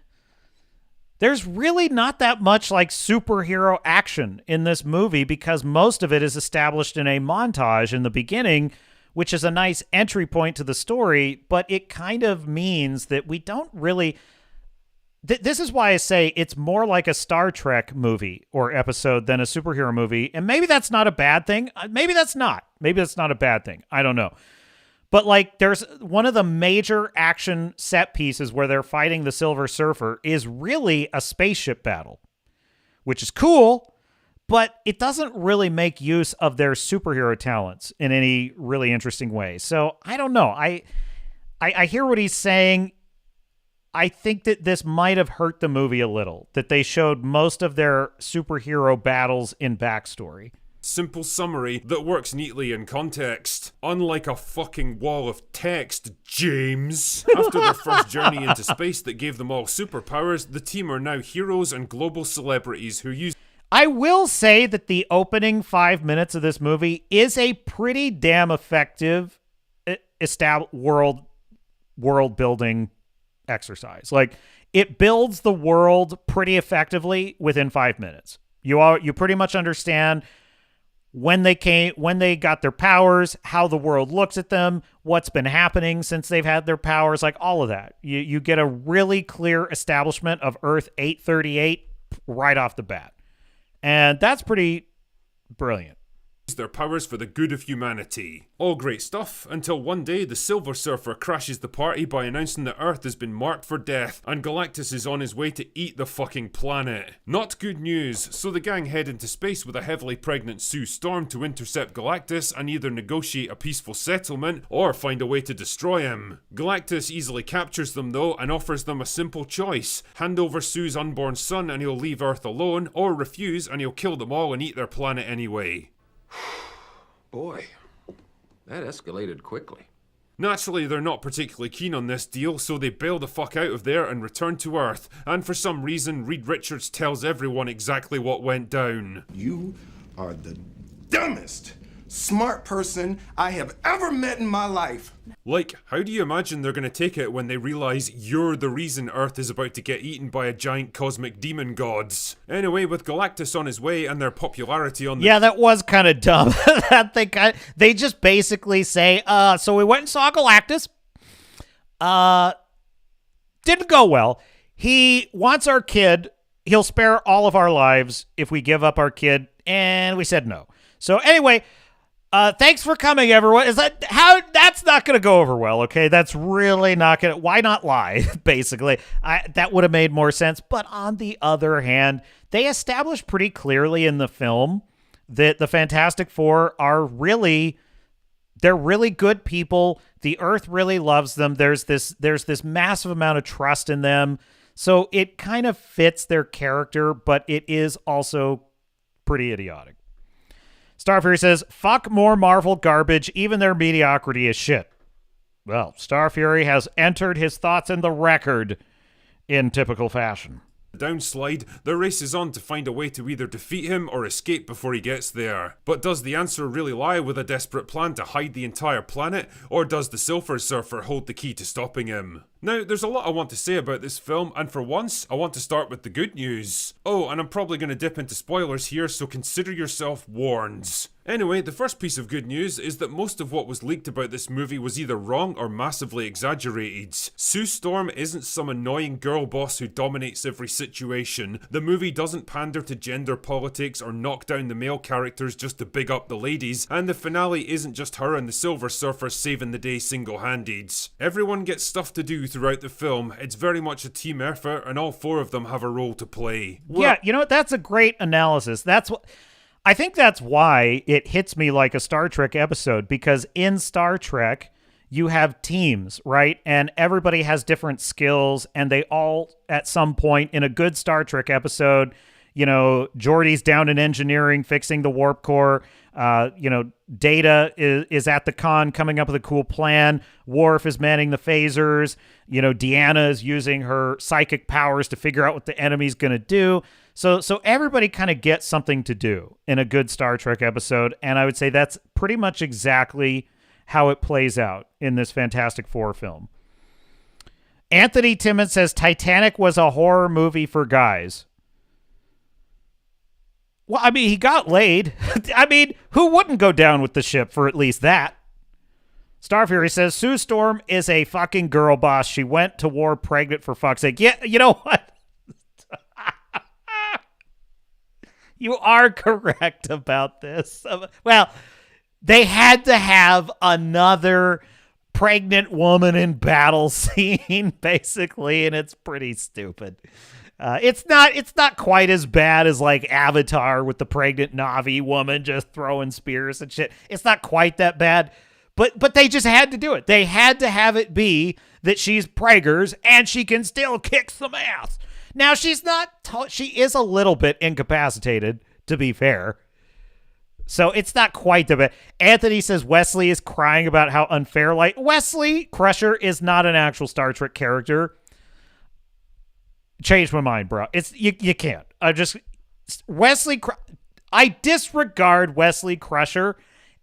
There's really not that much like superhero action in this movie because most of it is established in a montage in the beginning, which is a nice entry point to the story, but it kind of means that we don't really... This is why I say it's more like a Star Trek movie or episode than a superhero movie, and maybe that's not a bad thing. Maybe that's not. Maybe that's not a bad thing. I don't know. But, like, there's one of the major action set pieces where they're fighting the Silver Surfer is really a spaceship battle, which is cool, but it doesn't really make use of their superhero talents in any really interesting way. So, I don't know. I hear what he's saying. I think that this might have hurt the movie a little, that they showed most of their superhero battles in backstory. Simple summary that works neatly in context. Unlike a fucking wall of text, James. After their first journey into space that gave them all superpowers, the team are now heroes and global celebrities who use... I will say that the opening 5 minutes of this movie is a pretty damn effective world building exercise. Like, it builds the world pretty effectively within 5 minutes. You pretty much understand when they got their powers, how the world looks at them, what's been happening since they've had their powers, like all of that. You get a really clear establishment of Earth 838 right off the bat. And that's pretty brilliant. Their powers for the good of humanity. All great stuff, until one day the Silver Surfer crashes the party by announcing that Earth has been marked for death, and Galactus is on his way to eat the fucking planet. Not good news, so the gang head into space with a heavily pregnant Sue Storm to intercept Galactus and either negotiate a peaceful settlement or find a way to destroy him. Galactus easily captures them though and offers them a simple choice. Hand over Sue's unborn son and he'll leave Earth alone, or refuse and he'll kill them all and eat their planet anyway. Boy, that escalated quickly. Naturally, they're not particularly keen on this deal, so they bail the fuck out of there and return to Earth. And for some reason, Reed Richards tells everyone exactly what went down. You are the dumbest, smart person I have ever met in my life. Like, how do you imagine they're gonna take it when they realize you're the reason Earth is about to get eaten by a giant cosmic demon gods? Anyway, with Galactus on his way and their popularity on the... Yeah, that was kind of dumb. They just basically say, so we went and saw Galactus. Didn't go well. He wants our kid. He'll spare all of our lives if we give up our kid. And we said no. So anyway... thanks for coming, everyone. That's not going to go over well, okay? That's really not going to... Why not lie, basically? That would have made more sense. But on the other hand, they established pretty clearly in the film that the Fantastic Four are really... They're really good people. The Earth really loves them. There's this massive amount of trust in them. So it kind of fits their character, but it is also pretty idiotic. Starfury says, fuck more Marvel garbage, even their mediocrity is shit. Well, Starfury has entered his thoughts in the record in typical fashion. Downslide, the race is on to find a way to either defeat him or escape before he gets there. But does the answer really lie with a desperate plan to hide the entire planet, or does the Silver Surfer hold the key to stopping him? Now, there's a lot I want to say about this film, and for once, I want to start with the good news. Oh, and I'm probably going to dip into spoilers here, so consider yourself warned. Anyway, the first piece of good news is that most of what was leaked about this movie was either wrong or massively exaggerated. Sue Storm isn't some annoying girl boss who dominates every situation. The movie doesn't pander to gender politics or knock down the male characters just to big up the ladies, and the finale isn't just her and the Silver Surfer saving the day single-handed. Everyone gets stuff to do throughout the film. It's very much a team effort, and all four of them have a role to play. Yeah, you know what? That's a great analysis. I think that's why it hits me like a Star Trek episode, because in Star Trek, you have teams, right? And everybody has different skills, and they all, at some point in a good Star Trek episode, you know, Geordi's down in engineering, fixing the warp core. Data is at the con coming up with a cool plan. Worf is manning the phasers. You know, Deanna is using her psychic powers to figure out what the enemy's going to do. So everybody kind of gets something to do in a good Star Trek episode, and I would say that's pretty much exactly how it plays out in this Fantastic Four film. Anthony Timmons says Titanic was a horror movie for guys. Well, I mean, he got laid. I mean, who wouldn't go down with the ship for at least that? Starfury says Sue Storm is a fucking girl boss. She went to war pregnant, for fuck's sake. Yeah, you know what? You are correct about this. Well, they had to have another pregnant woman in battle scene, basically, and it's pretty stupid. It's not quite as bad as like Avatar with the pregnant Na'vi woman just throwing spears and shit. It's not quite that bad, but they just had to do it. They had to have it be that she's preggers and she can still kick some ass. Now, she's not, she is a little bit incapacitated, to be fair. So it's not quite the bad. Anthony says Wesley is crying about how unfair. Like, Wesley Crusher is not an actual Star Trek character. Changed my mind, bro. You can't. I disregard Wesley Crusher.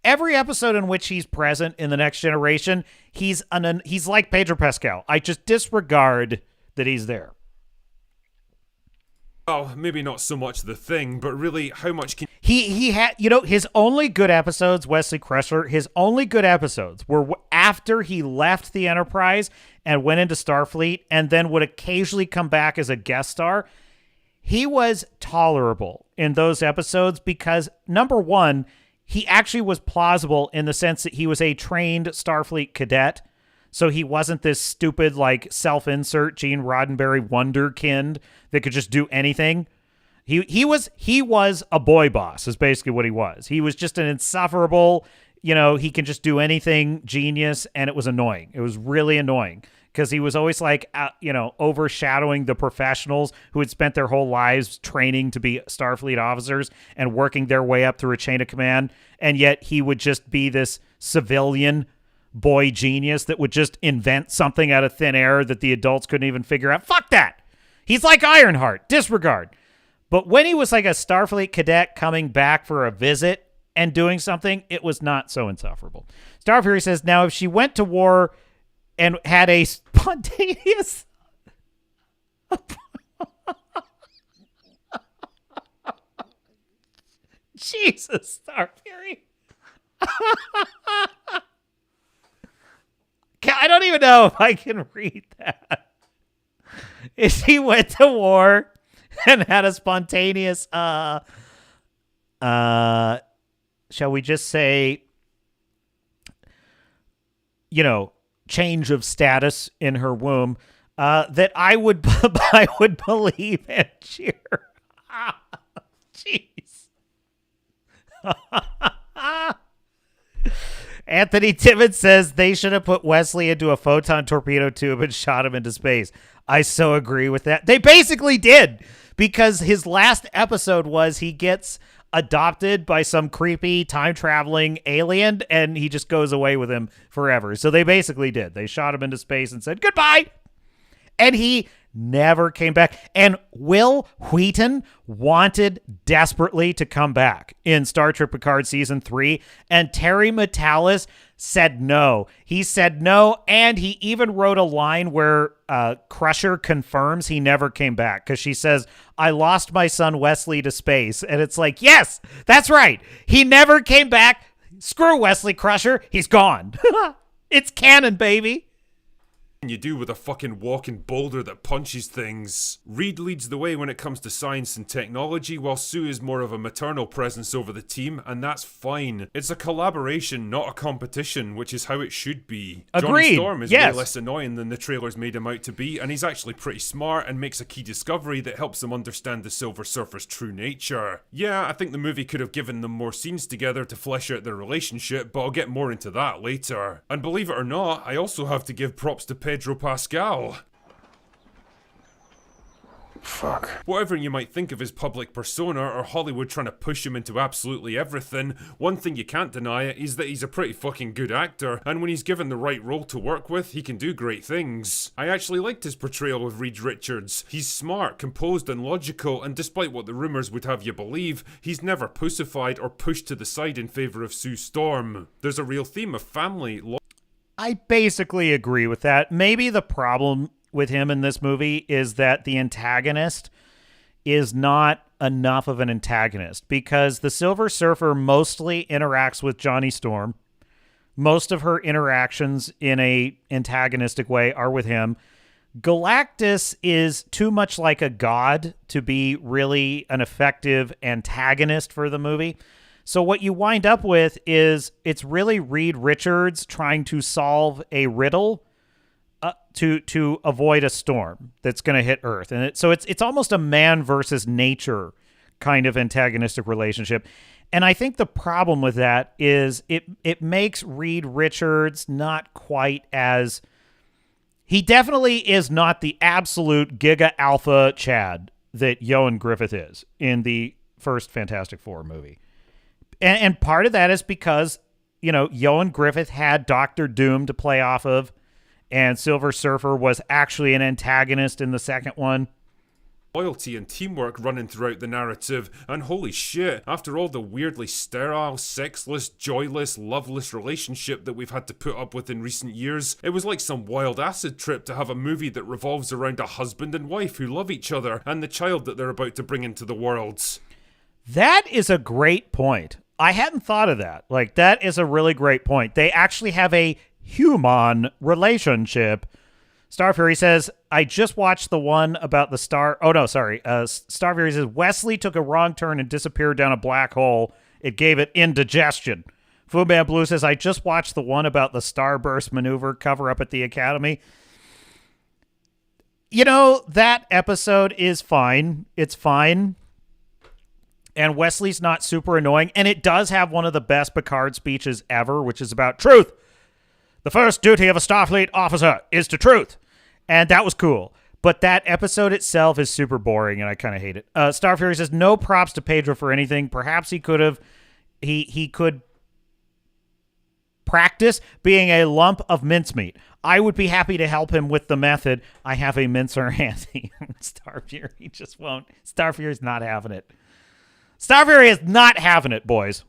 Every episode in which he's present in The Next Generation, he's like Pedro Pascal. I just disregard that he's there. Oh, maybe not so much the Thing, but really, how much can... He had, you know, his only good episodes, Wesley Crusher, his only good episodes were after he left the Enterprise and went into Starfleet and then would occasionally come back as a guest star. He was tolerable in those episodes because, number one, he actually was plausible in the sense that he was a trained Starfleet cadet. So he wasn't this stupid, like, self-insert Gene Roddenberry wonderkind that could just do anything. He was a boy boss, is basically what he was. He was just an insufferable, you know, he can just do anything genius, and it was annoying. It was really annoying because he was always like, overshadowing the professionals who had spent their whole lives training to be Starfleet officers and working their way up through a chain of command. And yet he would just be this civilian boy genius that would just invent something out of thin air that the adults couldn't even figure out. Fuck that. He's like Ironheart. Disregard. But when he was like a Starfleet cadet coming back for a visit and doing something, it was not so insufferable. Starfury says, now if she went to war and had a spontaneous... Jesus, Starfury. I don't even know if I can read that. If he went to war and had a spontaneous, shall we just say, you know, change of status in her womb, that I would believe and cheer. Jeez. Anthony Timmons says they should have put Wesley into a photon torpedo tube and shot him into space. I so agree with that. They basically did, because his last episode was he gets adopted by some creepy time-traveling alien, and he just goes away with him forever. So they basically did. They shot him into space and said, goodbye! And he never came back. And Will Wheaton wanted desperately to come back in Star Trek Picard Season 3, and Terry Matalas said no. He said no, and he even wrote a line where Crusher confirms he never came back because she says, "I lost my son Wesley to space." And it's like, yes, that's right. He never came back. Screw Wesley Crusher. He's gone. It's canon, baby. You do with a fucking walking boulder that punches things. Reed leads the way when it comes to science and technology, while Sue is more of a maternal presence over the team, and that's fine. It's a collaboration, not a competition, which is how it should be. Agreed. Johnny Storm is Yes. way less annoying than the trailers made him out to be, and he's actually pretty smart and makes a key discovery that helps them understand the Silver Surfer's true nature. Yeah, I think the movie could have given them more scenes together to flesh out their relationship, but I'll get more into that later. And believe it or not, I also have to give props to Pedro Pascal. Fuck. Whatever you might think of his public persona or Hollywood trying to push him into absolutely everything, one thing you can't deny is that he's a pretty fucking good actor, and when he's given the right role to work with, he can do great things. I actually liked his portrayal of Reed Richards. He's smart, composed and logical, and despite what the rumours would have you believe, he's never pussified or pushed to the side in favour of Sue Storm. There's a real theme of family, I basically agree with that. Maybe the problem with him in this movie is that the antagonist is not enough of an antagonist, because the Silver Surfer mostly interacts with Johnny Storm. Most of her interactions in a antagonistic way are with him. Galactus is too much like a god to be really an effective antagonist for the movie. So what you wind up with is it's really Reed Richards trying to solve a riddle to avoid a storm that's going to hit Earth. And so it's almost a man versus nature kind of antagonistic relationship. And I think the problem with that is it makes Reed Richards not quite as... He definitely is not the absolute Giga Alpha Chad that Ioan Gruffudd is in the first Fantastic Four movie. And part of that is because, you know, Ioan Gruffudd had Doctor Doom to play off of, and Silver Surfer was actually an antagonist in the second one. Loyalty and teamwork running throughout the narrative, and holy shit, after all the weirdly sterile, sexless, joyless, loveless relationship that we've had to put up with in recent years, it was like some wild acid trip to have a movie that revolves around a husband and wife who love each other, and the child that they're about to bring into the world. That is a great point. I hadn't thought of that. Like, that is a really great point. They actually have a human relationship. Starfury says, I just watched the one about the star... Oh, no, sorry. Starfury says, Wesley took a wrong turn and disappeared down a black hole. It gave it indigestion. Foodman Blue says, I just watched the one about the starburst maneuver cover-up at the Academy. You know, that episode is fine. It's fine. And Wesley's not super annoying. And it does have one of the best Picard speeches ever, which is about truth. The first duty of a Starfleet officer is to truth. And that was cool. But that episode itself is super boring, and I kind of hate it. Starfury says, no props to Pedro for anything. Perhaps he could have... He could practice being a lump of mincemeat. I would be happy to help him with the method. I have a mincer handy. Starfury just won't. Starfury's not having it. Starfury is not having it, boys.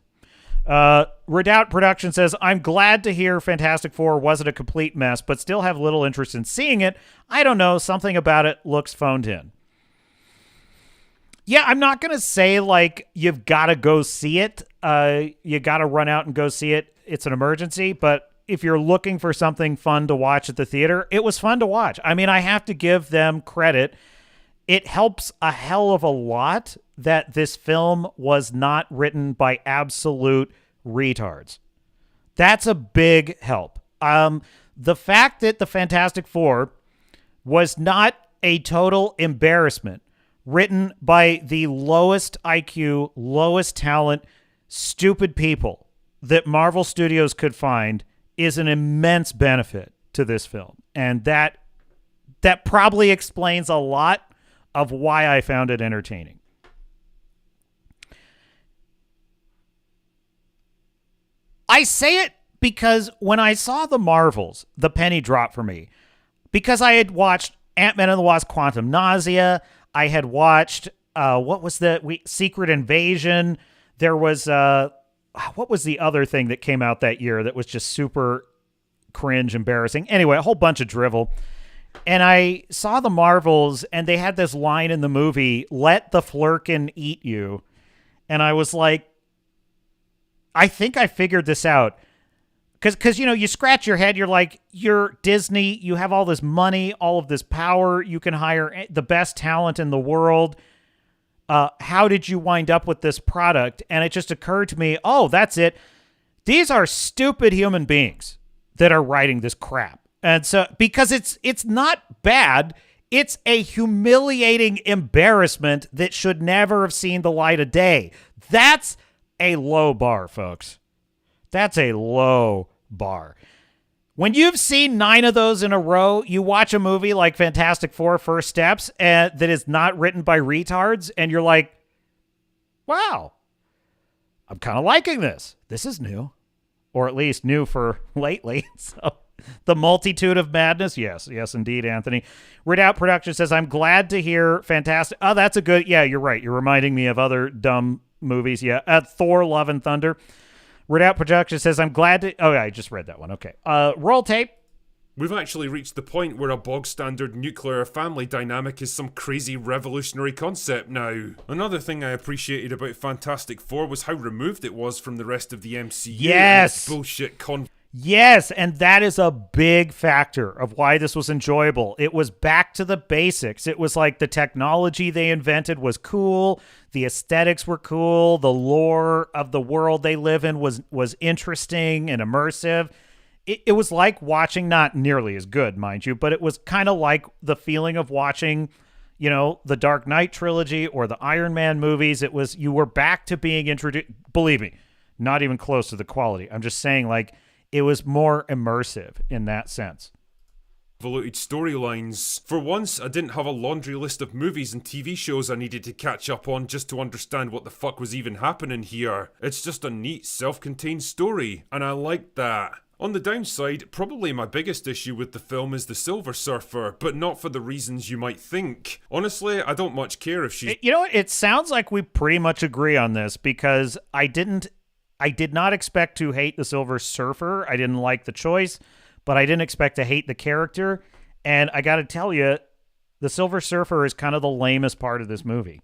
Redoubt Production says, I'm glad to hear Fantastic Four wasn't a complete mess, but still have little interest in seeing it. I don't know. Something about it looks phoned in. Yeah, I'm not going to say, like, you've got to go see it. You got to run out and go see it. It's an emergency. But if you're looking for something fun to watch at the theater, it was fun to watch. I mean, I have to give them credit. It helps a hell of a lot that this film was not written by absolute retards. That's a big help. The fact that the Fantastic Four was not a total embarrassment, written by the lowest IQ, lowest talent, stupid people that Marvel Studios could find, is an immense benefit to this film. And that probably explains a lot of why I found it entertaining. I say it because when I saw the Marvels, the penny dropped for me. Because I had watched Ant-Man and the Wasp: Quantum Nausea. I had watched, Secret Invasion. There was what was the other thing that came out that year that was just super cringe, embarrassing? Anyway, a whole bunch of drivel. And I saw the Marvels, and they had this line in the movie, "Let the Flurkin eat you." And I was like, I think I figured this out. Because, you scratch your head. You're like, you're Disney. You have all this money, all of this power. You can hire the best talent in the world. How did you wind up with this product? And it just occurred to me, oh, that's it. These are stupid human beings that are writing this crap. And so, because it's not bad, it's a humiliating embarrassment that should never have seen the light of day. That's a low bar, folks. That's a low bar. When you've seen 9 of those in a row, you watch a movie like Fantastic Four: First Steps that is not written by retards, and you're like, wow, I'm kind of liking this. This is new. Or at least new for lately. So the multitude of madness. Yes, indeed, Anthony. Redoubt Production says, I'm glad to hear fantastic. Oh, that's a good. Yeah, you're right. You're reminding me of other dumb movies. Yeah. Thor, Love and Thunder. Redoubt Production says, I'm glad to. Oh, yeah, I just read that one. Okay. Roll tape. We've actually reached the point where a bog-standard nuclear family dynamic is some crazy revolutionary concept now. Another thing I appreciated about Fantastic Four was how removed it was from the rest of the MCU. Yes! And its bullshit Yes, and that is a big factor of why this was enjoyable. It was back to the basics. It was like the technology they invented was cool, the aesthetics were cool, the lore of the world they live in was interesting and immersive. It was like watching, not nearly as good, mind you, but it was kind of like the feeling of watching, the Dark Knight trilogy or the Iron Man movies. It was, you were back to being introduced. Believe me, not even close to the quality. I'm just saying, like, it was more immersive in that sense. Convoluted storylines. For once, I didn't have a laundry list of movies and TV shows I needed to catch up on just to understand what the fuck was even happening here. It's just a neat, self-contained story, and I liked that. On the downside, probably my biggest issue with the film is the Silver Surfer, but not for the reasons you might think. Honestly, I don't much care if she's... It sounds like we pretty much agree on this, because I did not expect to hate the Silver Surfer. I didn't like the choice, but I didn't expect to hate the character. And I got to tell you, the Silver Surfer is kind of the lamest part of this movie.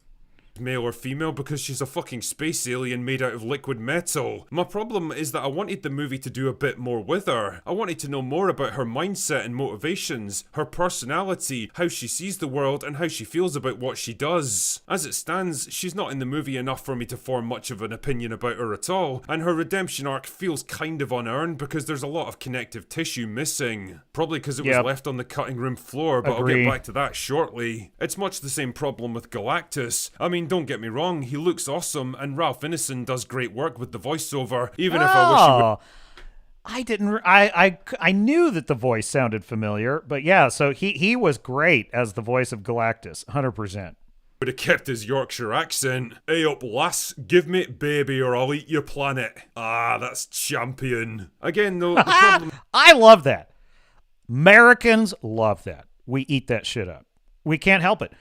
Male or female, because she's a fucking space alien made out of liquid metal. My problem is that I wanted the movie to do a bit more with her. I wanted to know more about her mindset and motivations, her personality, how she sees the world, and how she feels about what she does. As it stands, she's not in the movie enough for me to form much of an opinion about her at all, and her redemption arc feels kind of unearned because there's a lot of connective tissue missing. Probably because it was left on the cutting room floor, but I'll get back to that shortly. It's much the same problem with Galactus. I mean, don't get me wrong, he looks awesome, and Ralph Ineson does great work with the voiceover, even if I wish he would... I knew that the voice sounded familiar, but yeah, so he was great as the voice of Galactus, 100%. Would have kept his Yorkshire accent. Hey up, lass, give me baby or I'll eat your planet. Ah, that's champion. Again, though, the problem... I love that. Americans love that. We eat that shit up. We can't help it.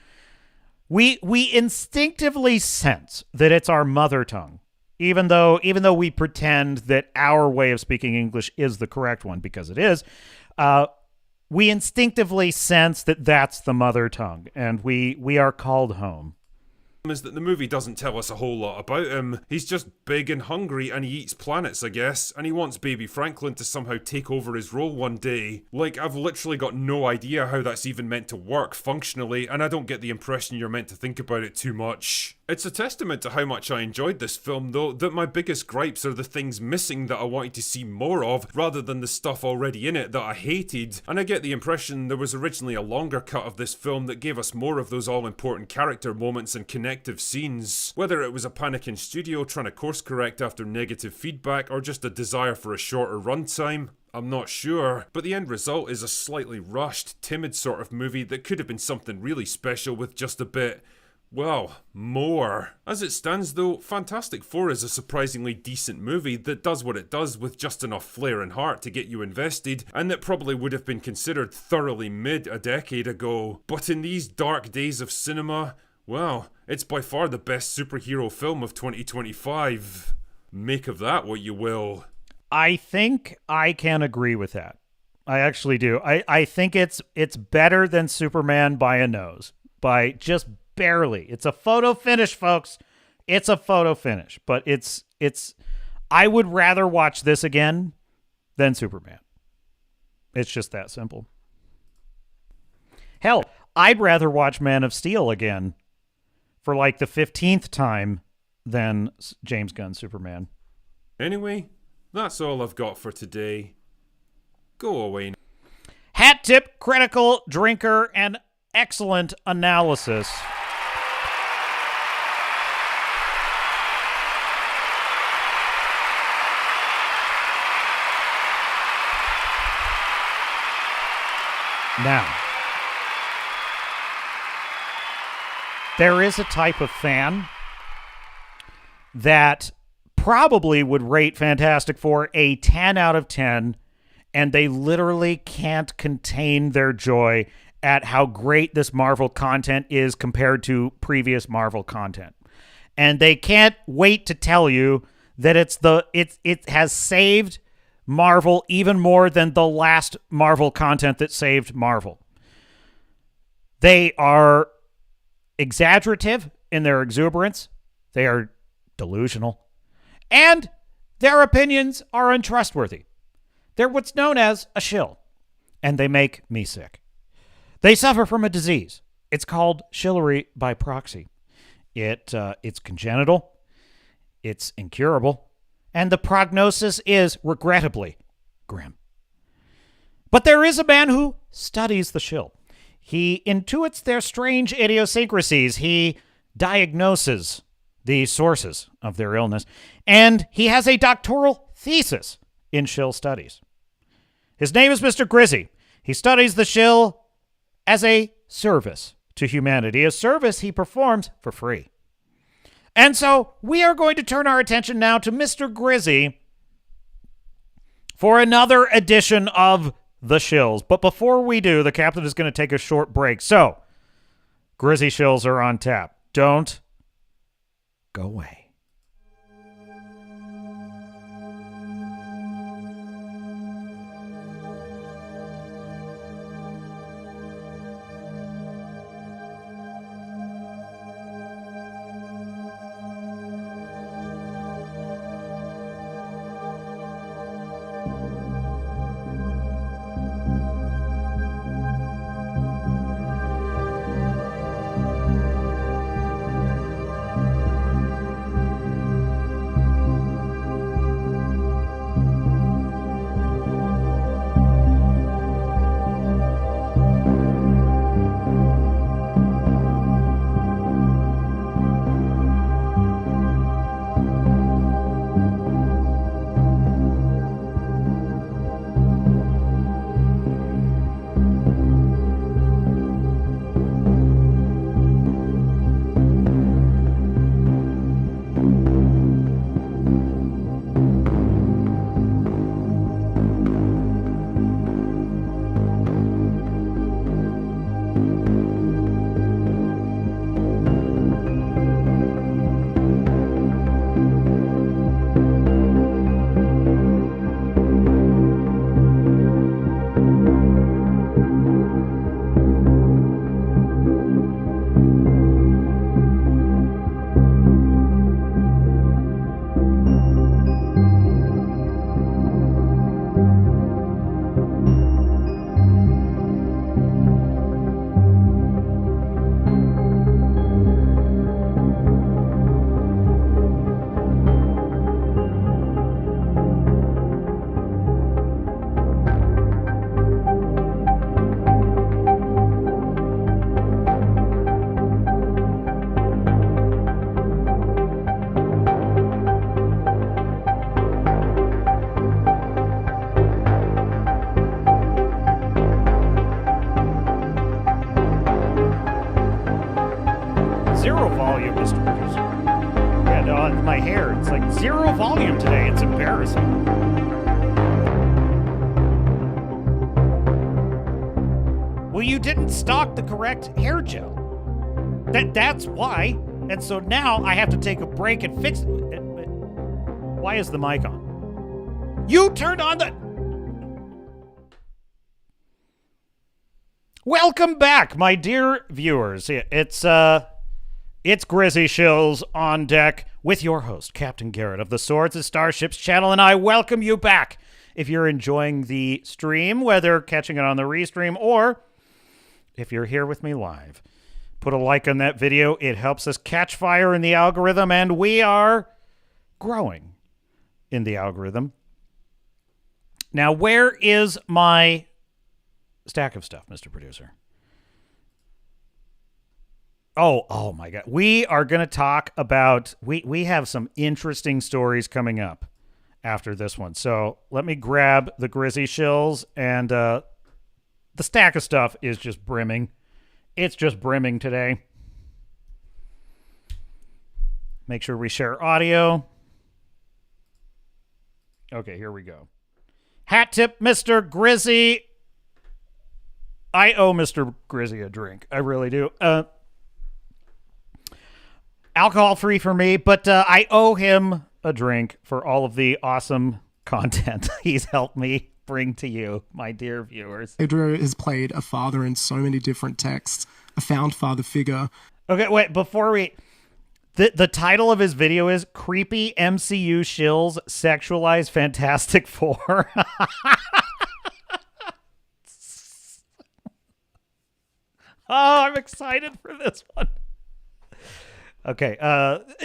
We instinctively sense that it's our mother tongue, even though we pretend that our way of speaking English is the correct one, because it is. We instinctively sense that that's the mother tongue, and we are called home. Is that the movie doesn't tell us a whole lot about him. He's just big and hungry and he eats planets, I guess, and he wants baby Franklin to somehow take over his role one day. Like, I've literally got no idea how that's even meant to work functionally, and I don't get the impression you're meant to think about it too much. It's a testament to how much I enjoyed this film, though, that my biggest gripes are the things missing that I wanted to see more of, rather than the stuff already in it that I hated. And I get the impression there was originally a longer cut of this film that gave us more of those all-important character moments and connective scenes. Whether it was a panic in studio trying to course correct after negative feedback, or just a desire for a shorter runtime, I'm not sure, but the end result is a slightly rushed, timid sort of movie that could have been something really special with just a bit... well, more. As it stands though, Fantastic Four is a surprisingly decent movie that does what it does with just enough flair and heart to get you invested, and that probably would have been considered thoroughly mid a decade ago. But in these dark days of cinema, well, it's by far the best superhero film of 2025. Make of that what you will. I think I can agree with that. I actually do. I think it's better than Superman by a nose. By just barely. It's a photo finish, folks. It's a photo finish. But it's I would rather watch this again than Superman. It's just that simple. Hell, I'd rather watch Man of Steel again for like the 15th time than James Gunn's Superman. Anyway, that's all I've got for today. Go away now. Hat tip, critical, drinker, and excellent analysis. Now, there is a type of fan that probably would rate Fantastic Four a 10 out of 10, and they literally can't contain their joy at how great this Marvel content is compared to previous Marvel content. And they can't wait to tell you that it has saved Marvel even more than the last Marvel content that saved Marvel. They are exaggerative in their exuberance. They are delusional. And their opinions are untrustworthy. They're what's known as a shill. And they make me sick. They suffer from a disease. It's called shillery by proxy. It's congenital. It's incurable. And the prognosis is, regrettably, grim. But there is a man who studies the shill. He intuits their strange idiosyncrasies. He diagnoses the sources of their illness. And he has a doctoral thesis in shill studies. His name is Mr. Grizzy. He studies the shill as a service to humanity, a service he performs for free. And so we are going to turn our attention now to Mr. Grizzy for another edition of The Shills. But before we do, the captain is going to take a short break. So, Grizzy Shills are on tap. Don't go away. Zero volume, Mr. Producer. Yeah, no, my hair. It's like zero volume today. It's embarrassing. Well, you didn't stock the correct hair gel. That's why. And so now I have to take a break and fix it. Why is the mic on? You turned on the... Welcome back, my dear viewers. It's Grizzy Shills on deck with your host, Captain Garrett of the Swords and Starships channel, and I welcome you back. If you're enjoying the stream, whether catching it on the restream or if you're here with me live, put a like on that video. It helps us catch fire in the algorithm, and we are growing in the algorithm. Now, where is my stack of stuff, Mr. Producer? Oh my God. We are going to talk about, we have some interesting stories coming up after this one. So let me grab the Grizzy Shills, and the stack of stuff is just brimming. It's just brimming today. Make sure we share audio. Okay, here we go. Hat tip, Mr. Grizzy. I owe Mr. Grizzy a drink. I really do. Alcohol-free for me, but I owe him a drink for all of the awesome content he's helped me bring to you, my dear viewers. Pedro has played a father in so many different texts, a found father figure. Okay, wait, before we... The title of his video is Creepy MCU Shills Sexualized Fantastic Four. Oh, I'm excited for this one. Okay,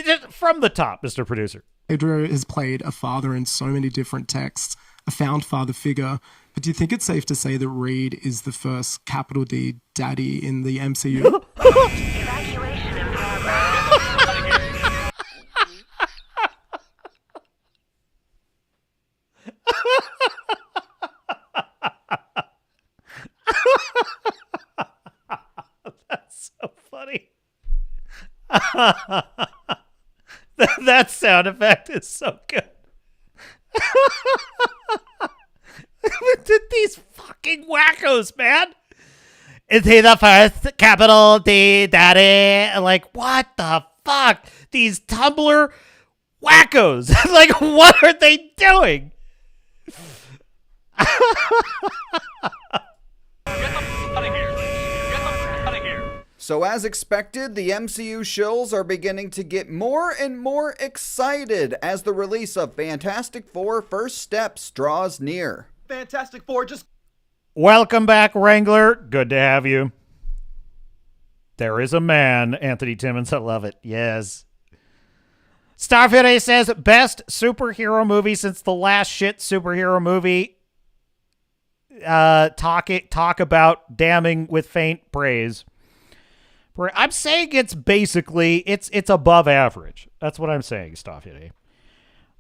just from the top, Mr. Producer. Pedro has played a father in so many different texts, a found father figure. But do you think it's safe to say that Reed is the first capital D daddy in the MCU? Evacuation in progress. That's so funny. That sound effect is so good. These fucking wackos, man. Is he the first capital D daddy? Like, what the fuck? These Tumblr wackos. Like, what are they doing? So as expected, the MCU shills are beginning to get more and more excited as the release of Fantastic Four First Steps draws near. Fantastic Four just... Welcome back, Wrangler. Good to have you. There is a man, Anthony Timmons. I love it. Yes. Starfleet says, best superhero movie since the last shit superhero movie. Talk about damning with faint praise. I'm saying it's basically, it's above average. That's what I'm saying, Starfleet.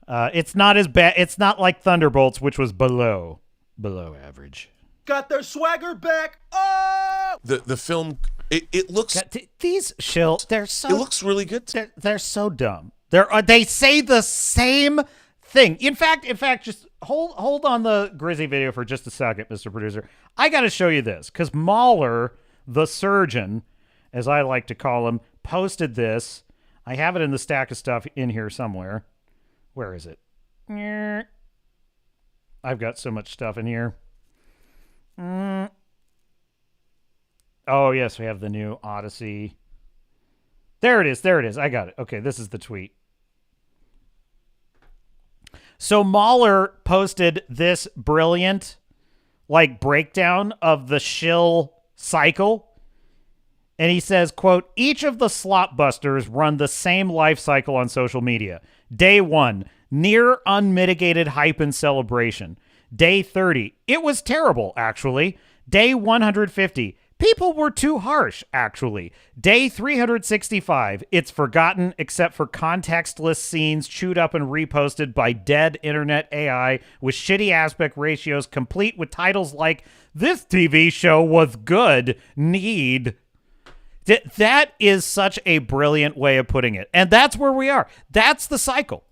It's not as bad. It's not like Thunderbolts, which was below average. Got their swagger back. Oh! The film, it looks... These shills, they're so... It looks really good. They're so dumb. They say the same thing. In fact, just hold on the Grizzy video for just a second, Mr. Producer. I got to show you this, because Mahler, the surgeon, as I like to call him, posted this. I have it in the stack of stuff in here somewhere. Where is it? I've got so much stuff in here. Oh, yes, we have the new Odyssey. There it is. I got it. Okay, this is the tweet. So Mahler posted this brilliant, breakdown of the shill cycle. And he says, quote, each of the slop busters run the same life cycle on social media. Day 1, near unmitigated hype and celebration. Day 30, it was terrible, actually. Day 150, people were too harsh, actually. Day 365, it's forgotten except for contextless scenes chewed up and reposted by dead internet AI with shitty aspect ratios complete with titles like, this TV show was good, need... That is such a brilliant way of putting it. And that's where we are. That's the cycle.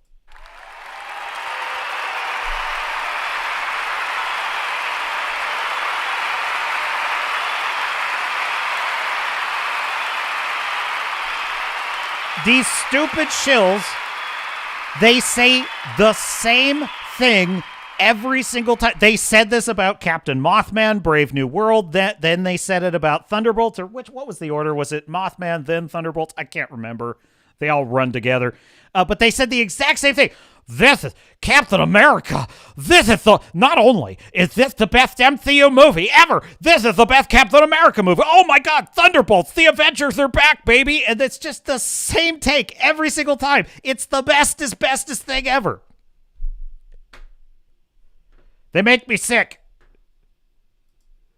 These stupid shills They say the same thing every single time. They said this about Captain Mothman, Brave New World. Then they said it about Thunderbolts, or what was the order? Was it Mothman, then Thunderbolts? I can't remember. They all run together. But they said the exact same thing. This is Captain America. Not only is this the best MCU movie ever, this is the best Captain America movie. Oh my God, Thunderbolts, the Avengers are back, baby. And it's just the same take every single time. It's the bestest thing ever. They make me sick.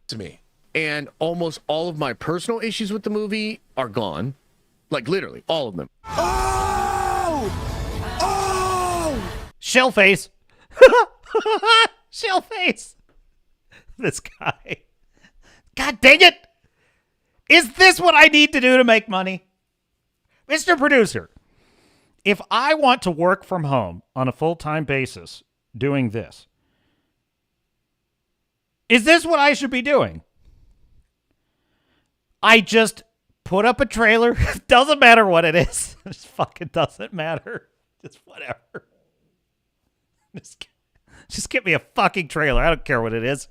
To me. And almost all of my personal issues with the movie are gone. Like, literally, all of them. Shell face. Shell face. This guy. God dang it. Is this what I need to do to make money? Mr. Producer, if I want to work from home on a full-time basis doing this, is this what I should be doing? I just put up a trailer. Doesn't matter what it is. It just fucking doesn't matter. Just whatever. Just get me a fucking trailer. I don't care what it is.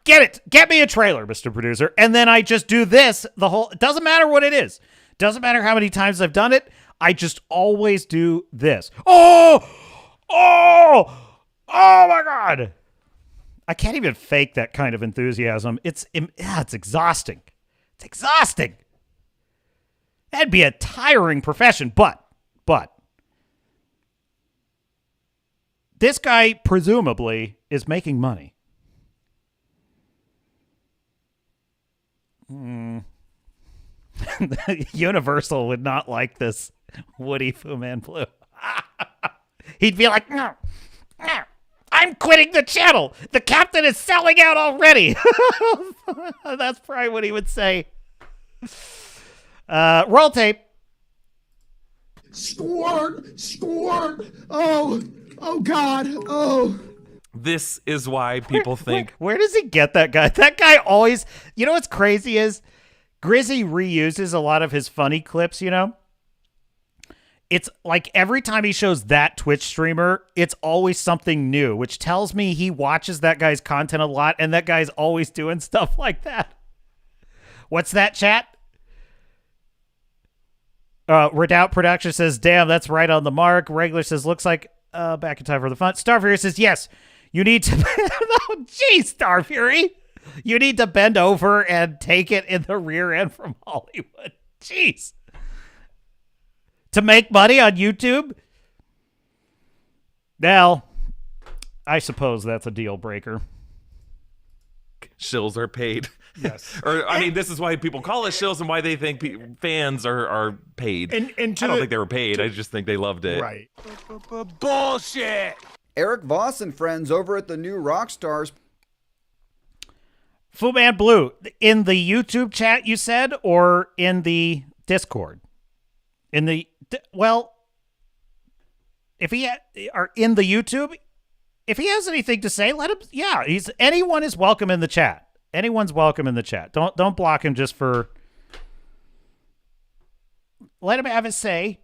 Get it. Get me a trailer, Mr. Producer. And then I just do this it doesn't matter what it is. Doesn't matter how many times I've done it. I just always do this. Oh my God. I can't even fake that kind of enthusiasm. It's exhausting. It's exhausting. That'd be a tiring profession, but this guy presumably is making money. Universal would not like this Woody Fu Man Blue. He'd be like, no, I'm quitting the channel. The captain is selling out already. That's probably what he would say. Roll tape. Squirt! Oh God! Oh. This is why people think. Where does he get that guy? That guy always. You know what's crazy is Grizzy reuses a lot of his funny clips. You know, it's like every time he shows that Twitch streamer, it's always something new, which tells me he watches that guy's content a lot, and that guy's always doing stuff like that. What's that, chat? Redoubt Production says, damn, that's right on the mark. Regular says, looks like back in time for the fun. Starfury says, yes, you need to... Oh, geez, Starfury. You need to bend over and take it in the rear end from Hollywood. Jeez. To make money on YouTube? Well, I suppose that's a deal breaker. Shills are paid. Yes. Or, I mean, this is why people call it shills and why they think fans are paid. And I don't think they were paid. I just think they loved it. Right. Bullshit! Eric Voss and friends over at the new Rockstars. Fu Man Blue, in the YouTube chat you said, or in the Discord? In the... Well, if he are in the YouTube, if he has anything to say, let him... Yeah, anyone is welcome in the chat. Anyone's welcome in the chat. Don't block him just for... Let him have his say.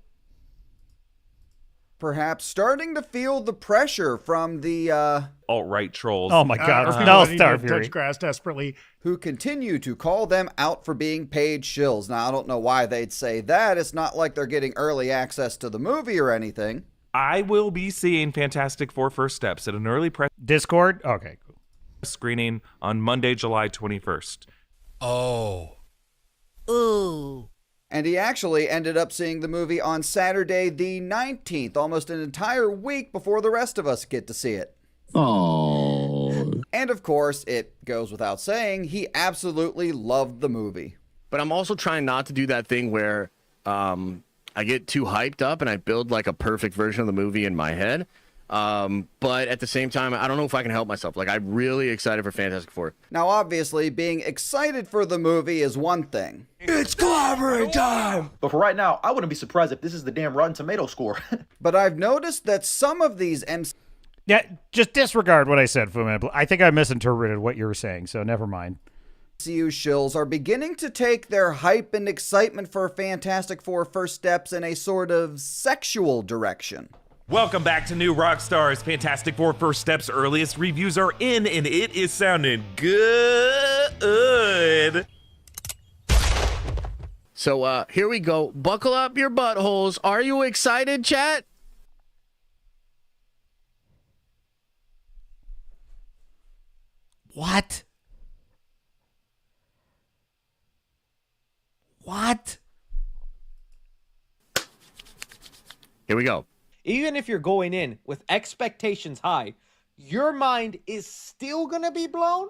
Perhaps starting to feel the pressure from the alt-right trolls. Oh my God! No, Starfury. Touch grass desperately. Who continue to call them out for being paid shills. Now I don't know why they'd say that. It's not like they're getting early access to the movie or anything. I will be seeing Fantastic Four First Steps at an early press Discord. Okay, cool. Screening on Monday, July 21st. Oh. Ooh. And he actually ended up seeing the movie on Saturday the 19th, almost an entire week before the rest of us get to see it. Oh. And of course, it goes without saying, he absolutely loved the movie. But I'm also trying not to do that thing where I get too hyped up and I build like a perfect version of the movie in my head. But at the same time, I don't know if I can help myself. Like, I'm really excited for Fantastic Four. Now, obviously, being excited for the movie is one thing. It's clobbering time! But for right now, I wouldn't be surprised if this is the damn Rotten Tomato score. But I've noticed that some of these Yeah, just disregard what I said, Fu Man Blue. I think I misinterpreted what you were saying, so never mind. MCU shills are beginning to take their hype and excitement for Fantastic Four First Steps in a sort of sexual direction. Welcome back to New Rockstars. Fantastic Four First Steps earliest reviews are in, and it is sounding good. So here we go. Buckle up your buttholes. Are you excited, chat? What? What? Here we go. Even if you're going in with expectations high, your mind is still gonna be blown?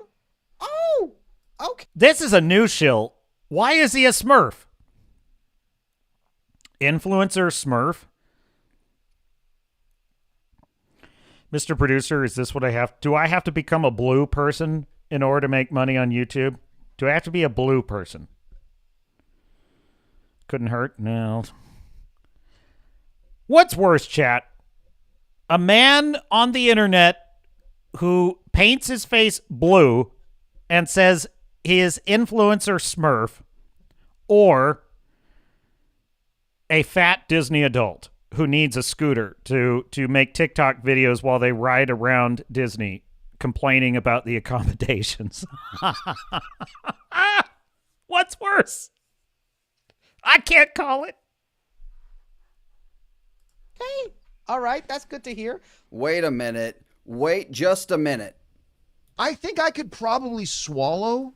Oh, okay. This is a new shill. Why is he a Smurf? Influencer Smurf? Mr. Producer, is this what I have? Do I have to become a blue person in order to make money on YouTube? Do I have to be a blue person? Couldn't hurt? No. What's worse, chat? A man on the internet who paints his face blue and says he is influencer Smurf, or a fat Disney adult who needs a scooter to make TikTok videos while they ride around Disney complaining about the accommodations. What's worse? I can't call it. Hey, all right, that's good to hear. Wait a minute. Wait just a minute. I think I could probably swallow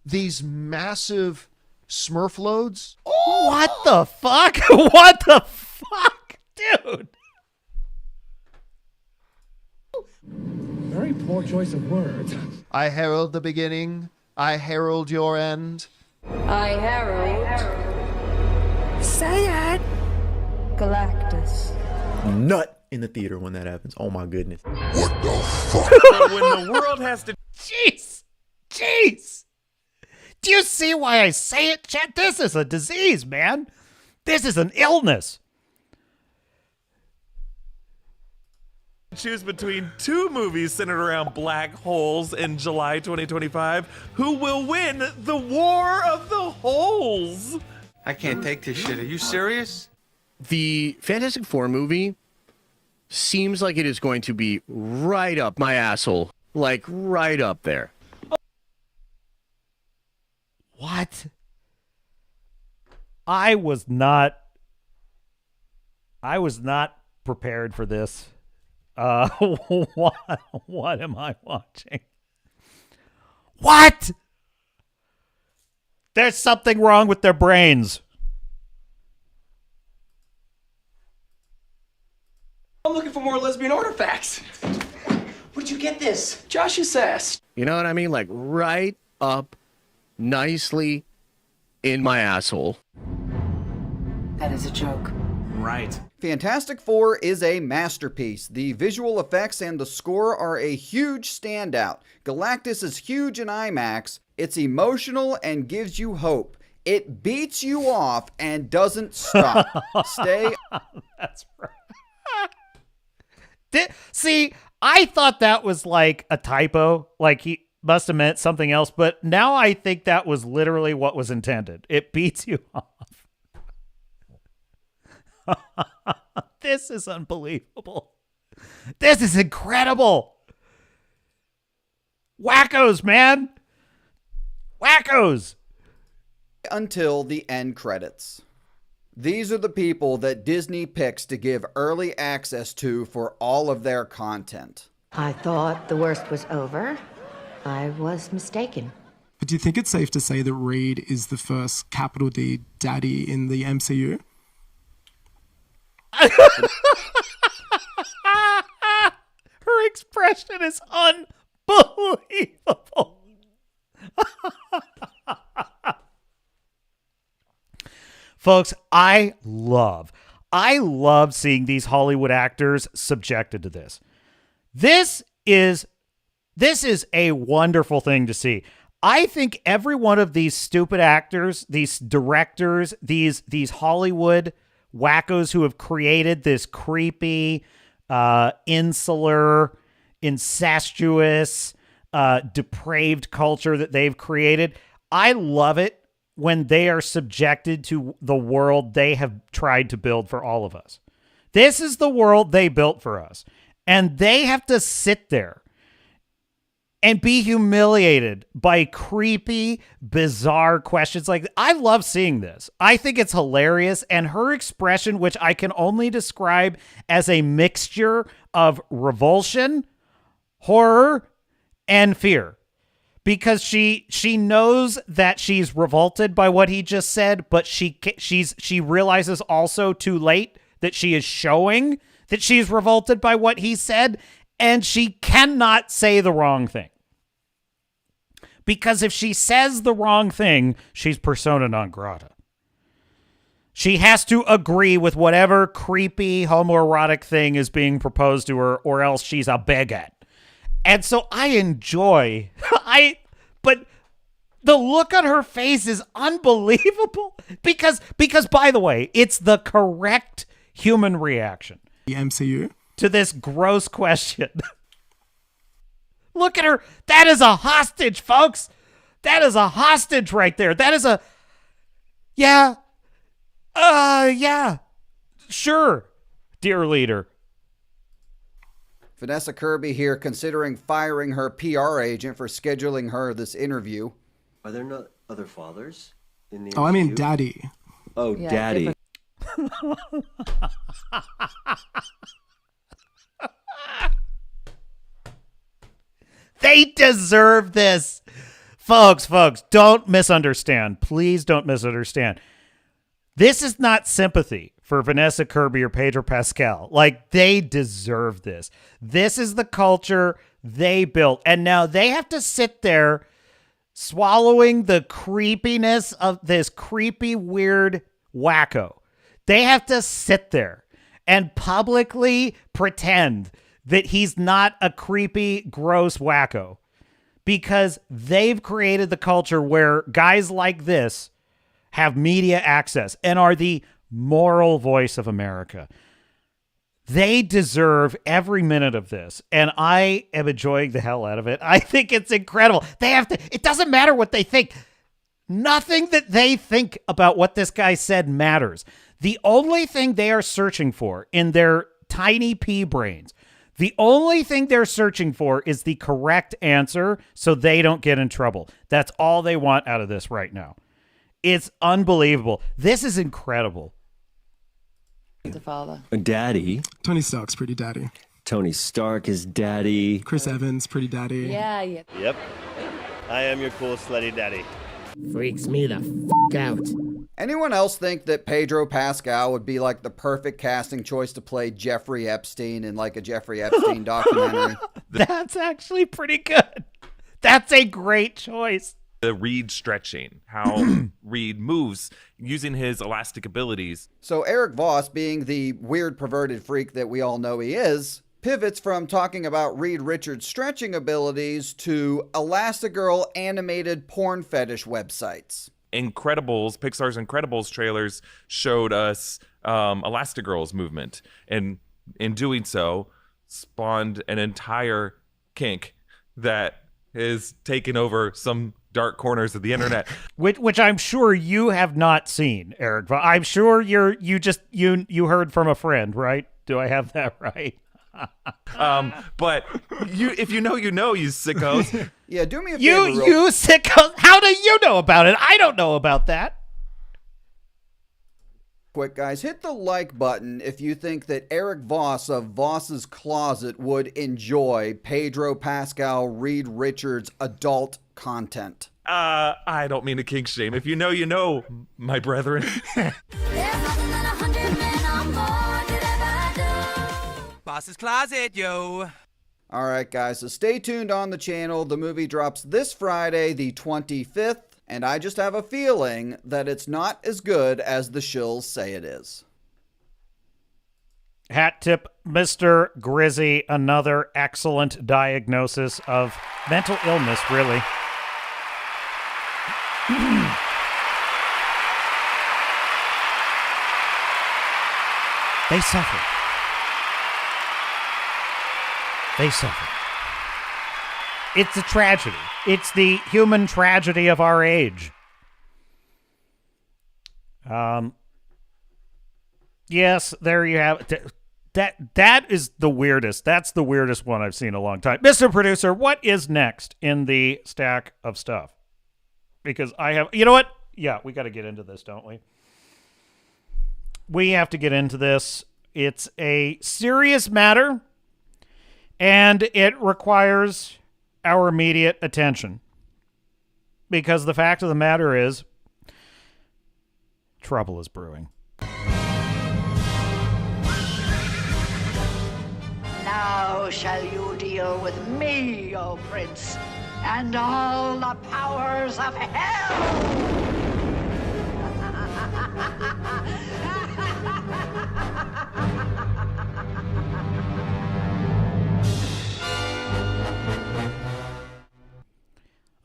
these massive Smurf loads. What the fuck? What the fuck, dude? Very poor choice of words. I herald the beginning. I herald your end. I herald. Say it. Galactus. Nut in the theater when that happens. Oh my goodness. What the fuck? But when the world has to... Jeez. Do you see why I say it, chat? This is a disease, man. This is an illness. Choose between two movies centered around black holes in July 2025. Who will win the War of the Holes? I can't take this shit. Are you serious? The Fantastic Four movie seems like it is going to be right up my asshole. Like, right up there. What? I was not prepared for this. What am I watching? What? There's something wrong with their brains. I'm looking for more lesbian artifacts. Where'd you get this? Josh's ass. You know what I mean? Like, right up nicely in my asshole. That is a joke. Right. Fantastic Four is a masterpiece. The visual effects and the score are a huge standout. Galactus is huge in IMAX. It's emotional and gives you hope. It beats you off and doesn't stop. Stay. That's right. See, I thought that was like a typo. Like he must have meant something else. But now I think that was literally what was intended. It beats you off. This is unbelievable. This is incredible. Wackos, man. Wackos. Until the end credits. These are the people that Disney picks to give early access to for all of their content. I thought the worst was over. I was mistaken. But do you think it's safe to say that Reed is the first capital D daddy in the MCU? Her expression is unbelievable. Folks, I love seeing these Hollywood actors subjected to this. This is a wonderful thing to see. I think every one of these stupid actors, these directors, these Hollywood wackos who have created this creepy, insular, incestuous, depraved culture that they've created, I love it when they are subjected to the world they have tried to build for all of us. This is the world they built for us. And they have to sit there and be humiliated by creepy, bizarre questions. Like, I love seeing this. I think it's hilarious. And her expression, which I can only describe as a mixture of revulsion, horror, and fear. Because she knows that she's revolted by what he just said, but she realizes also too late that she is showing that she's revolted by what he said, and she cannot say the wrong thing. Because if she says the wrong thing, she's persona non grata. She has to agree with whatever creepy homoerotic thing is being proposed to her, or else she's a bigot. And so I enjoy, but the look on her face is unbelievable because by the way, it's the correct human reaction. The MCU? To this gross question. Look at her. That is a hostage, folks. That is a hostage right there. That is yeah. Sure, dear leader. Vanessa Kirby here considering firing her PR agent for scheduling her this interview. Are there no other fathers in the Oh, I mean MCU? daddy. Oh, Yeah, daddy. They deserve this. Folks, don't misunderstand. Please don't misunderstand. This is not sympathy for Vanessa Kirby or Pedro Pascal. Like, they deserve this. This is the culture they built. And now they have to sit there swallowing the creepiness of this creepy, weird wacko. They have to sit there and publicly pretend that he's not a creepy, gross wacko. Because they've created the culture where guys like this have media access and are the moral voice of America. They deserve every minute of this, and I am enjoying the hell out of it. I think it's incredible. It doesn't matter what they think. Nothing that they think about what this guy said matters. The only thing they are searching for in their tiny pea brains, the only thing they're searching for is the correct answer so they don't get in trouble. That's all they want out of this right now. It's unbelievable. This is incredible. The father. Daddy. Tony Stark's pretty daddy. Tony Stark is daddy. Chris Evans, pretty daddy. Yeah. Yep. I am your cool slutty daddy. Freaks me the f*** out. Anyone else think that Pedro Pascal would be like the perfect casting choice to play Jeffrey Epstein in like a Jeffrey Epstein documentary? That's actually pretty good. That's a great choice. The Reed stretching, how Reed moves using his elastic abilities. So Eric Voss, being the weird perverted freak that we all know he is, pivots from talking about Reed Richards' stretching abilities to Elastigirl animated porn fetish websites. Pixar's Incredibles trailers showed us Elastigirl's movement, and in doing so, spawned an entire kink that is taken over some dark corners of the internet, which I'm sure you have not seen, Eric. I'm sure you heard from a friend, right? Do I have that right? But if you know, you sickos. Yeah, do me a favor. You sickos. How do you know about it? I don't know about that. Quick, guys, hit the like button if you think that Eric Voss of Voss's Closet would enjoy Pedro Pascal, Reed Richards adult content. I don't mean to kink shame. If you know, you know, my brethren. Boss's Closet, yo. All right, guys, so stay tuned on the channel. The movie drops this Friday, the 25th, and I just have a feeling that it's not as good as the shills say it is. Hat tip, Mr. Grizzy, another excellent diagnosis of mental illness, really. They suffer. They suffer. It's a tragedy. It's the human tragedy of our age. Yes, there you have it. That is the weirdest. That's the weirdest one I've seen in a long time. Mr. Producer, what is next in the stack of stuff? Because I have, you know what? Yeah, we got to get into this, don't we? We have to get into this. It's a serious matter, and it requires our immediate attention. Because the fact of the matter is, trouble is brewing. Now shall you deal with me, O Prince, and all the powers of hell!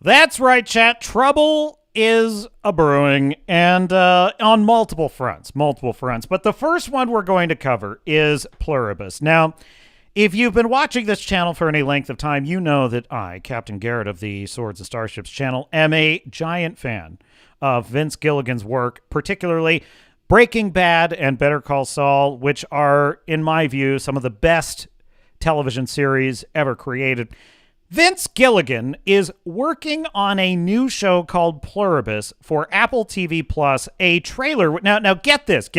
That's right, chat. Trouble is a brewing, and on multiple fronts. But the first one we're going to cover is Pluribus. Now, if you've been watching this channel for any length of time, you know that I, Captain Garrett of the Swords and Starships channel, am a giant fan of Vince Gilligan's work, particularly Breaking Bad and Better Call Saul, which are, in my view, some of the best television series ever created. Vince Gilligan is working on a new show called Pluribus for Apple TV Plus, a trailer. Now get this.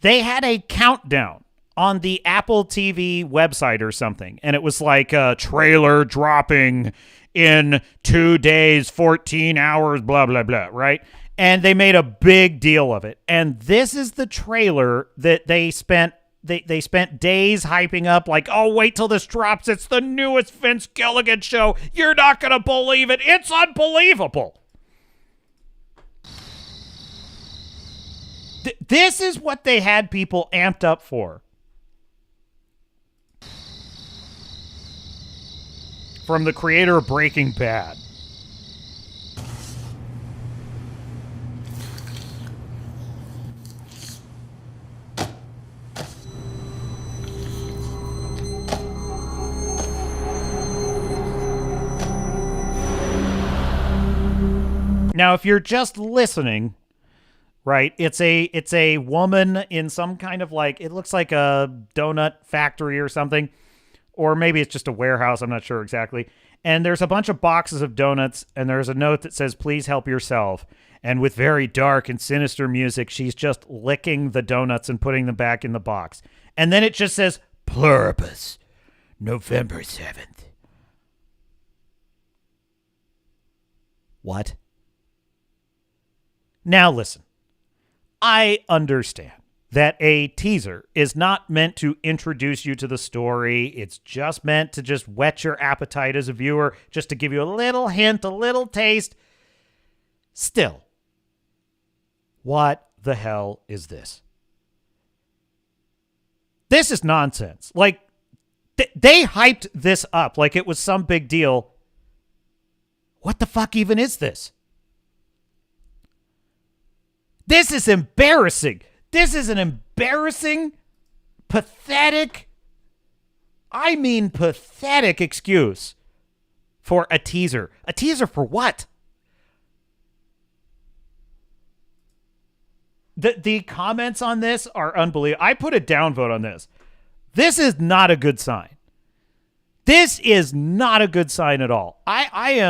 They had a countdown on the Apple TV website or something, and it was like a trailer dropping in 2 days, 14 hours, blah, blah, blah, right? And they made a big deal of it. And this is the trailer that they spent days hyping up, like, oh, wait till this drops. It's the newest Vince Gilligan show. You're not going to believe it. It's unbelievable. This is what they had people amped up for. From the creator of Breaking Bad. Now, if you're just listening, right, it's a woman in some kind of, like, it looks like a donut factory or something. Or maybe it's just a warehouse. I'm not sure exactly. And there's a bunch of boxes of donuts, and there's a note that says, please help yourself. And with very dark and sinister music, she's just licking the donuts and putting them back in the box. And then it just says, Pluribus, November 7th. What? Now listen. I understand that a teaser is not meant to introduce you to the story. It's just meant to just whet your appetite as a viewer, just to give you a little hint, a little taste. Still, what the hell is this? This is nonsense. Like, they hyped this up like it was some big deal. What the fuck even is this? This is embarrassing. This is an embarrassing, pathetic excuse for a teaser. A teaser for what? The comments on this are unbelievable. I put a downvote on this. This is not a good sign. This is not a good sign at all. I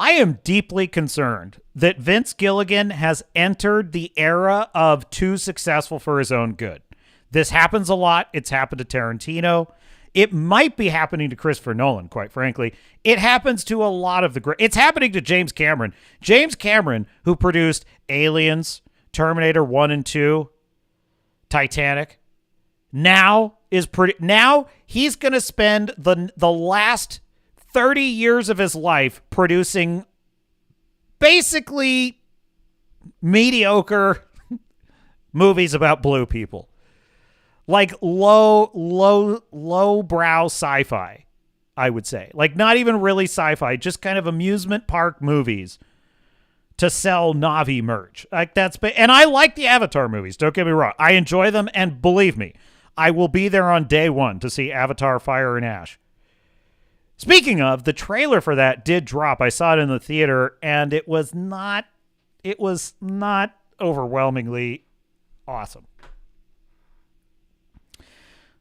am deeply concerned that Vince Gilligan has entered the era of too successful for his own good. This happens a lot. It's happened to Tarantino. It might be happening to Christopher Nolan, quite frankly. It happens to a lot of the great. It's happening to James Cameron. James Cameron, who produced Aliens, Terminator 1 and 2, Titanic, now he's going to spend the last 30 years of his life producing basically mediocre movies about blue people. Like low brow sci-fi, I would say. Like not even really sci-fi, just kind of amusement park movies to sell Na'vi merch. Like and I like the Avatar movies, don't get me wrong. I enjoy them, and believe me, I will be there on day one to see Avatar Fire and Ash. Speaking of, the trailer for that did drop. I saw it in the theater, and it was not overwhelmingly awesome.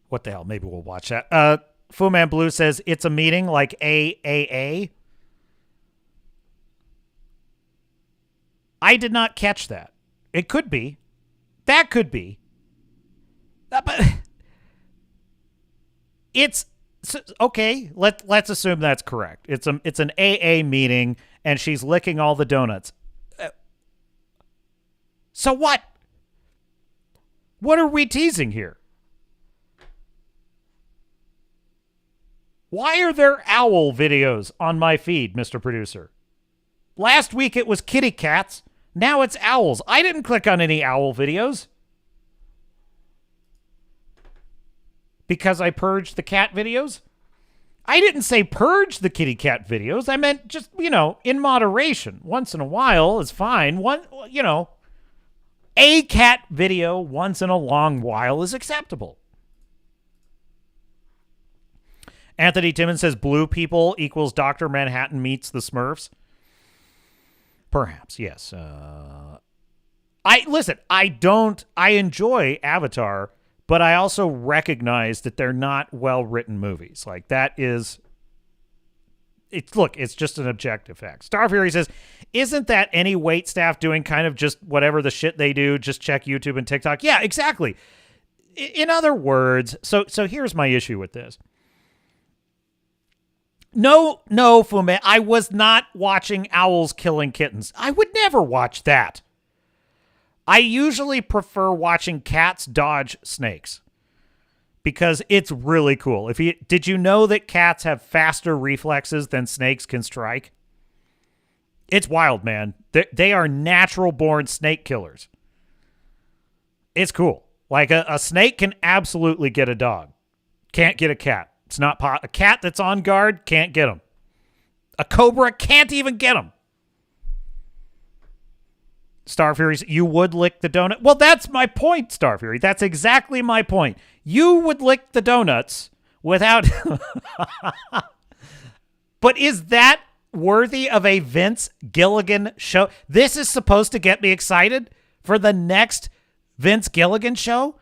What the hell? Maybe we'll watch that. Fu Man Blue says it's a meeting like AAA. I did not catch that. It could be. That could be. But it's okay. Let's assume that's correct. It's an AA meeting, and she's licking all the donuts. So what? What are we teasing here? Why are there owl videos on my feed, Mr. Producer? Last week it was kitty cats. Now it's owls. I didn't click on any owl videos. Because I purged the cat videos? I didn't say purge the kitty cat videos. I meant just, in moderation. Once in a while is fine. A cat video once in a long while is acceptable. Anthony Timmons says blue people equals Dr. Manhattan meets the Smurfs. Perhaps, yes. I enjoy Avatar, but I also recognize that they're not well-written movies. Like, it's just an objective fact. Star Fury says, isn't that any wait staff doing kind of just whatever the shit they do, just check YouTube and TikTok? Yeah, exactly. In other words, so here's my issue with this. No, Fume, I was not watching owls killing kittens. I would never watch that. I usually prefer watching cats dodge snakes because it's really cool. Did you know that cats have faster reflexes than snakes can strike? It's wild, man. They are natural-born snake killers. It's cool. Like a snake can absolutely get a dog. Can't get a cat. It's not a cat that's on guard can't get him. A cobra can't even get him. Star Fury, you would lick the donut? Well, that's my point, Star Fury. That's exactly my point. You would lick the donuts without... But is that worthy of a Vince Gilligan show? This is supposed to get me excited for the next Vince Gilligan show?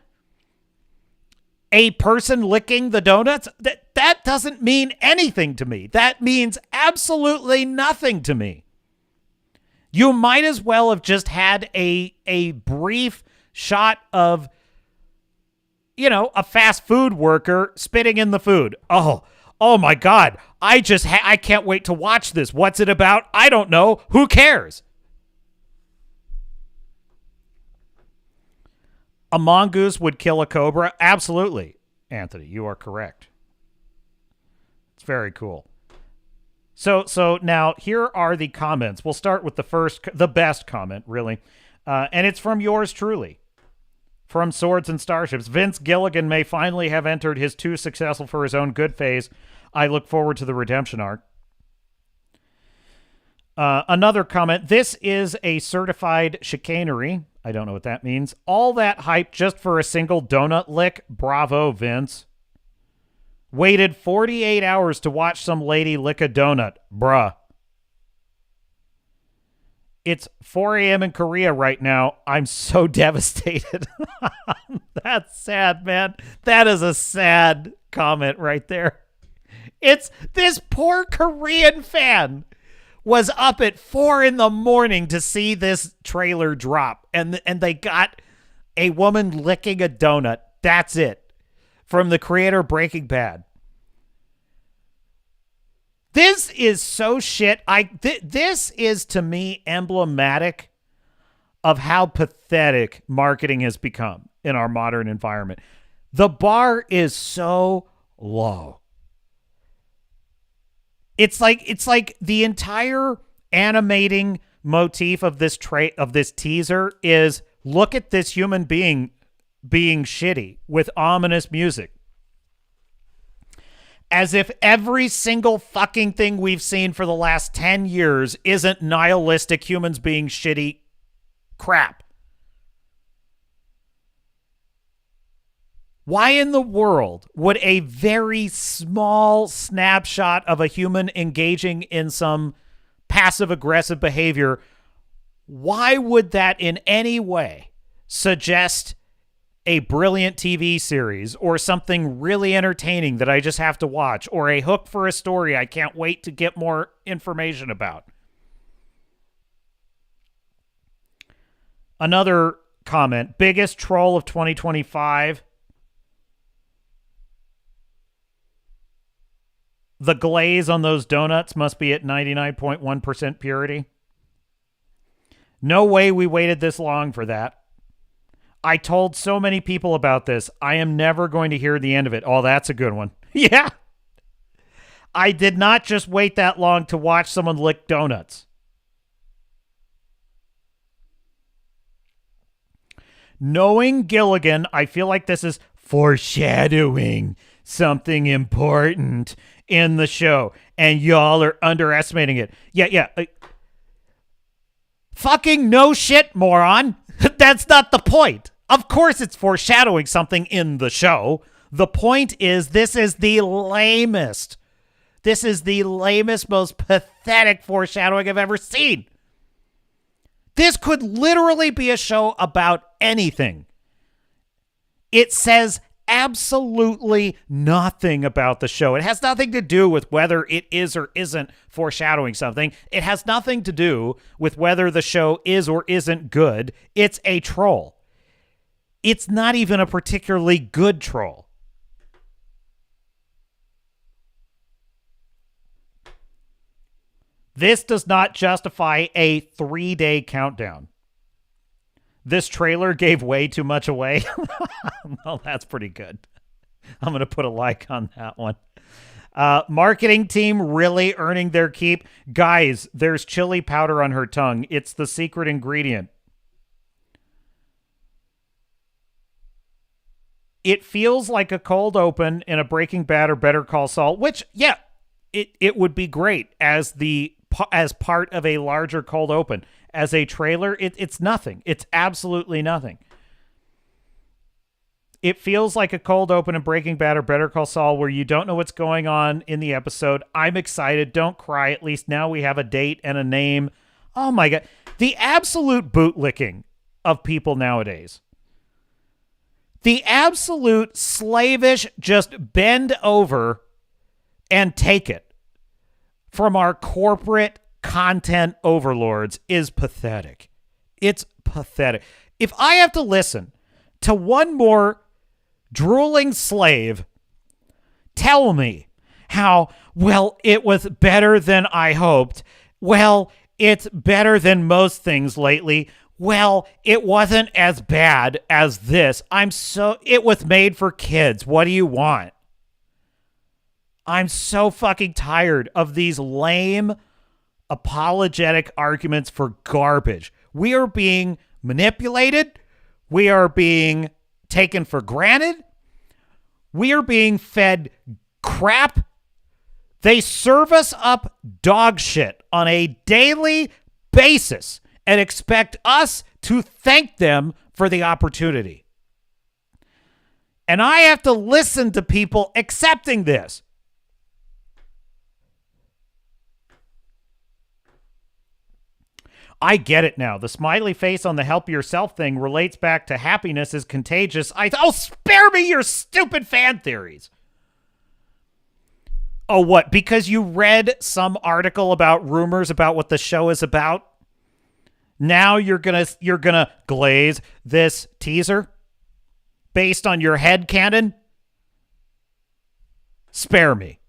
A person licking the donuts? That doesn't mean anything to me. That means absolutely nothing to me. You might as well have just had a brief shot of, a fast food worker spitting in the food. Oh my God. I can't wait to watch this. What's it about? I don't know. Who cares? A mongoose would kill a cobra? Absolutely, Anthony. You are correct. It's very cool. So now here are the comments. We'll start with the best comment, really. And it's from yours truly. From Swords and Starships. Vince Gilligan may finally have entered his too successful for his own good phase. I look forward to the redemption arc. Another comment. This is a certified chicanery. I don't know what that means. All that hype just for a single donut lick? Bravo, Vince. Waited 48 hours to watch some lady lick a donut. Bruh. It's 4 a.m. in Korea right now. I'm so devastated. That's sad, man. That is a sad comment right there. It's this poor Korean fan was up at 4 a.m. to see this trailer drop. And they got a woman licking a donut. That's it. From the creator of Breaking Bad. This is so shit. This is, to me, emblematic of how pathetic marketing has become in our modern environment. The bar is so low. It's like the entire animating motif of this teaser is look at this human being shitty with ominous music. As if every single fucking thing we've seen for the last 10 years isn't nihilistic humans being shitty crap. Why in the world would a very small snapshot of a human engaging in some passive-aggressive behavior, why would that in any way suggest a brilliant TV series or something really entertaining that I just have to watch, or a hook for a story I can't wait to get more information about? Another comment, biggest troll of 2025. The glaze on those donuts must be at 99.1% purity. No way we waited this long for that. I told so many people about this. I am never going to hear the end of it. Oh, that's a good one. Yeah. I did not just wait that long to watch someone lick donuts. Knowing Gilligan, I feel like this is foreshadowing something important in the show, and y'all are underestimating it. Yeah. Fucking no shit, moron. That's not the point. Of course it's foreshadowing something in the show. The point is, this is the lamest. This is the lamest, most pathetic foreshadowing I've ever seen. This could literally be a show about anything. It says absolutely nothing about the show. It has nothing to do with whether it is or isn't foreshadowing something. It has nothing to do with whether the show is or isn't good. It's a troll. It's not even a particularly good troll. This does not justify a 3-day countdown. This trailer gave way too much away. Well, that's pretty good. I'm going to put a like on that one. Marketing team really earning their keep. Guys, there's chili powder on her tongue. It's the secret ingredient. It feels like a cold open in a Breaking Bad or Better Call Saul, which, yeah, it would be great as part of a larger cold open. As a trailer, it's nothing. It's absolutely nothing. It feels like a cold open in Breaking Bad or Better Call Saul where you don't know what's going on in the episode. I'm excited. Don't cry. At least now we have a date and a name. Oh my God. The absolute bootlicking of people nowadays. The absolute slavish just bend over and take it from our corporate content overlords is pathetic. It's pathetic. If I have to listen to one more drooling slave tell me how, well, it was better than I hoped. Well, it's better than most things lately. Well, it wasn't as bad as this. It was made for kids. What do you want? I'm so fucking tired of these lame apologetic arguments for garbage. We are being manipulated. We are being taken for granted. We are being fed crap. They serve us up dog shit on a daily basis and expect us to thank them for the opportunity. And I have to listen to people accepting this. I get it now. The smiley face on the help yourself thing relates back to happiness is contagious. Spare me your stupid fan theories. Oh, what? Because you read some article about rumors about what the show is about? Now you're gonna glaze this teaser based on your headcanon? Spare me.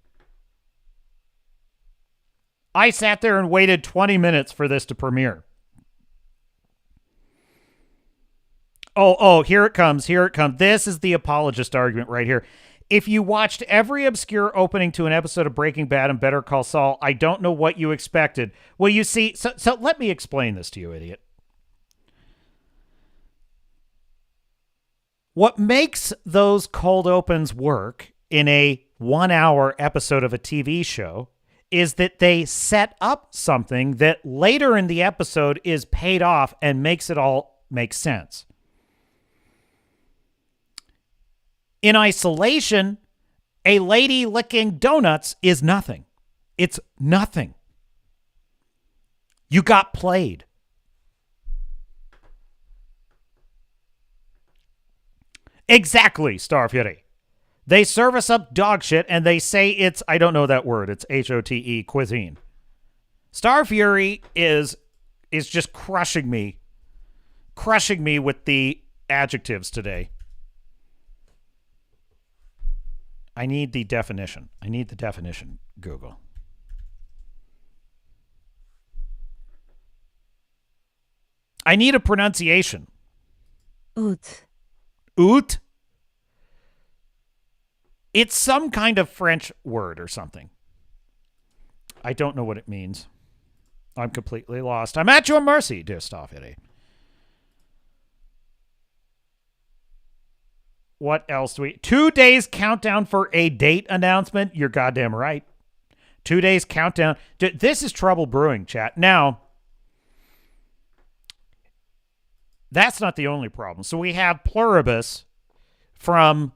I sat there and waited 20 minutes for this to premiere. Oh, here it comes. This is the apologist argument right here. If you watched every obscure opening to an episode of Breaking Bad and Better Call Saul, I don't know what you expected. Well, you see, so let me explain this to you, idiot. What makes those cold opens work in a 1-hour episode of a TV show is that they set up something that later in the episode is paid off and makes it all make sense. In isolation, a lady licking donuts is nothing. It's nothing. You got played. Exactly, Starfury. They serve us up dog shit and they say it's, I don't know that word, it's HOTE cuisine. Starfury is just crushing me with the adjectives today. I need the definition. Google. I need a pronunciation. Oot. Oot? It's some kind of French word or something. I don't know what it means. I'm completely lost. I'm at your mercy, dear Starfleet. What else do we... 2 days countdown for a date announcement? You're goddamn right. 2 days countdown. This is trouble brewing, chat. Now, that's not the only problem. So we have Pluribus from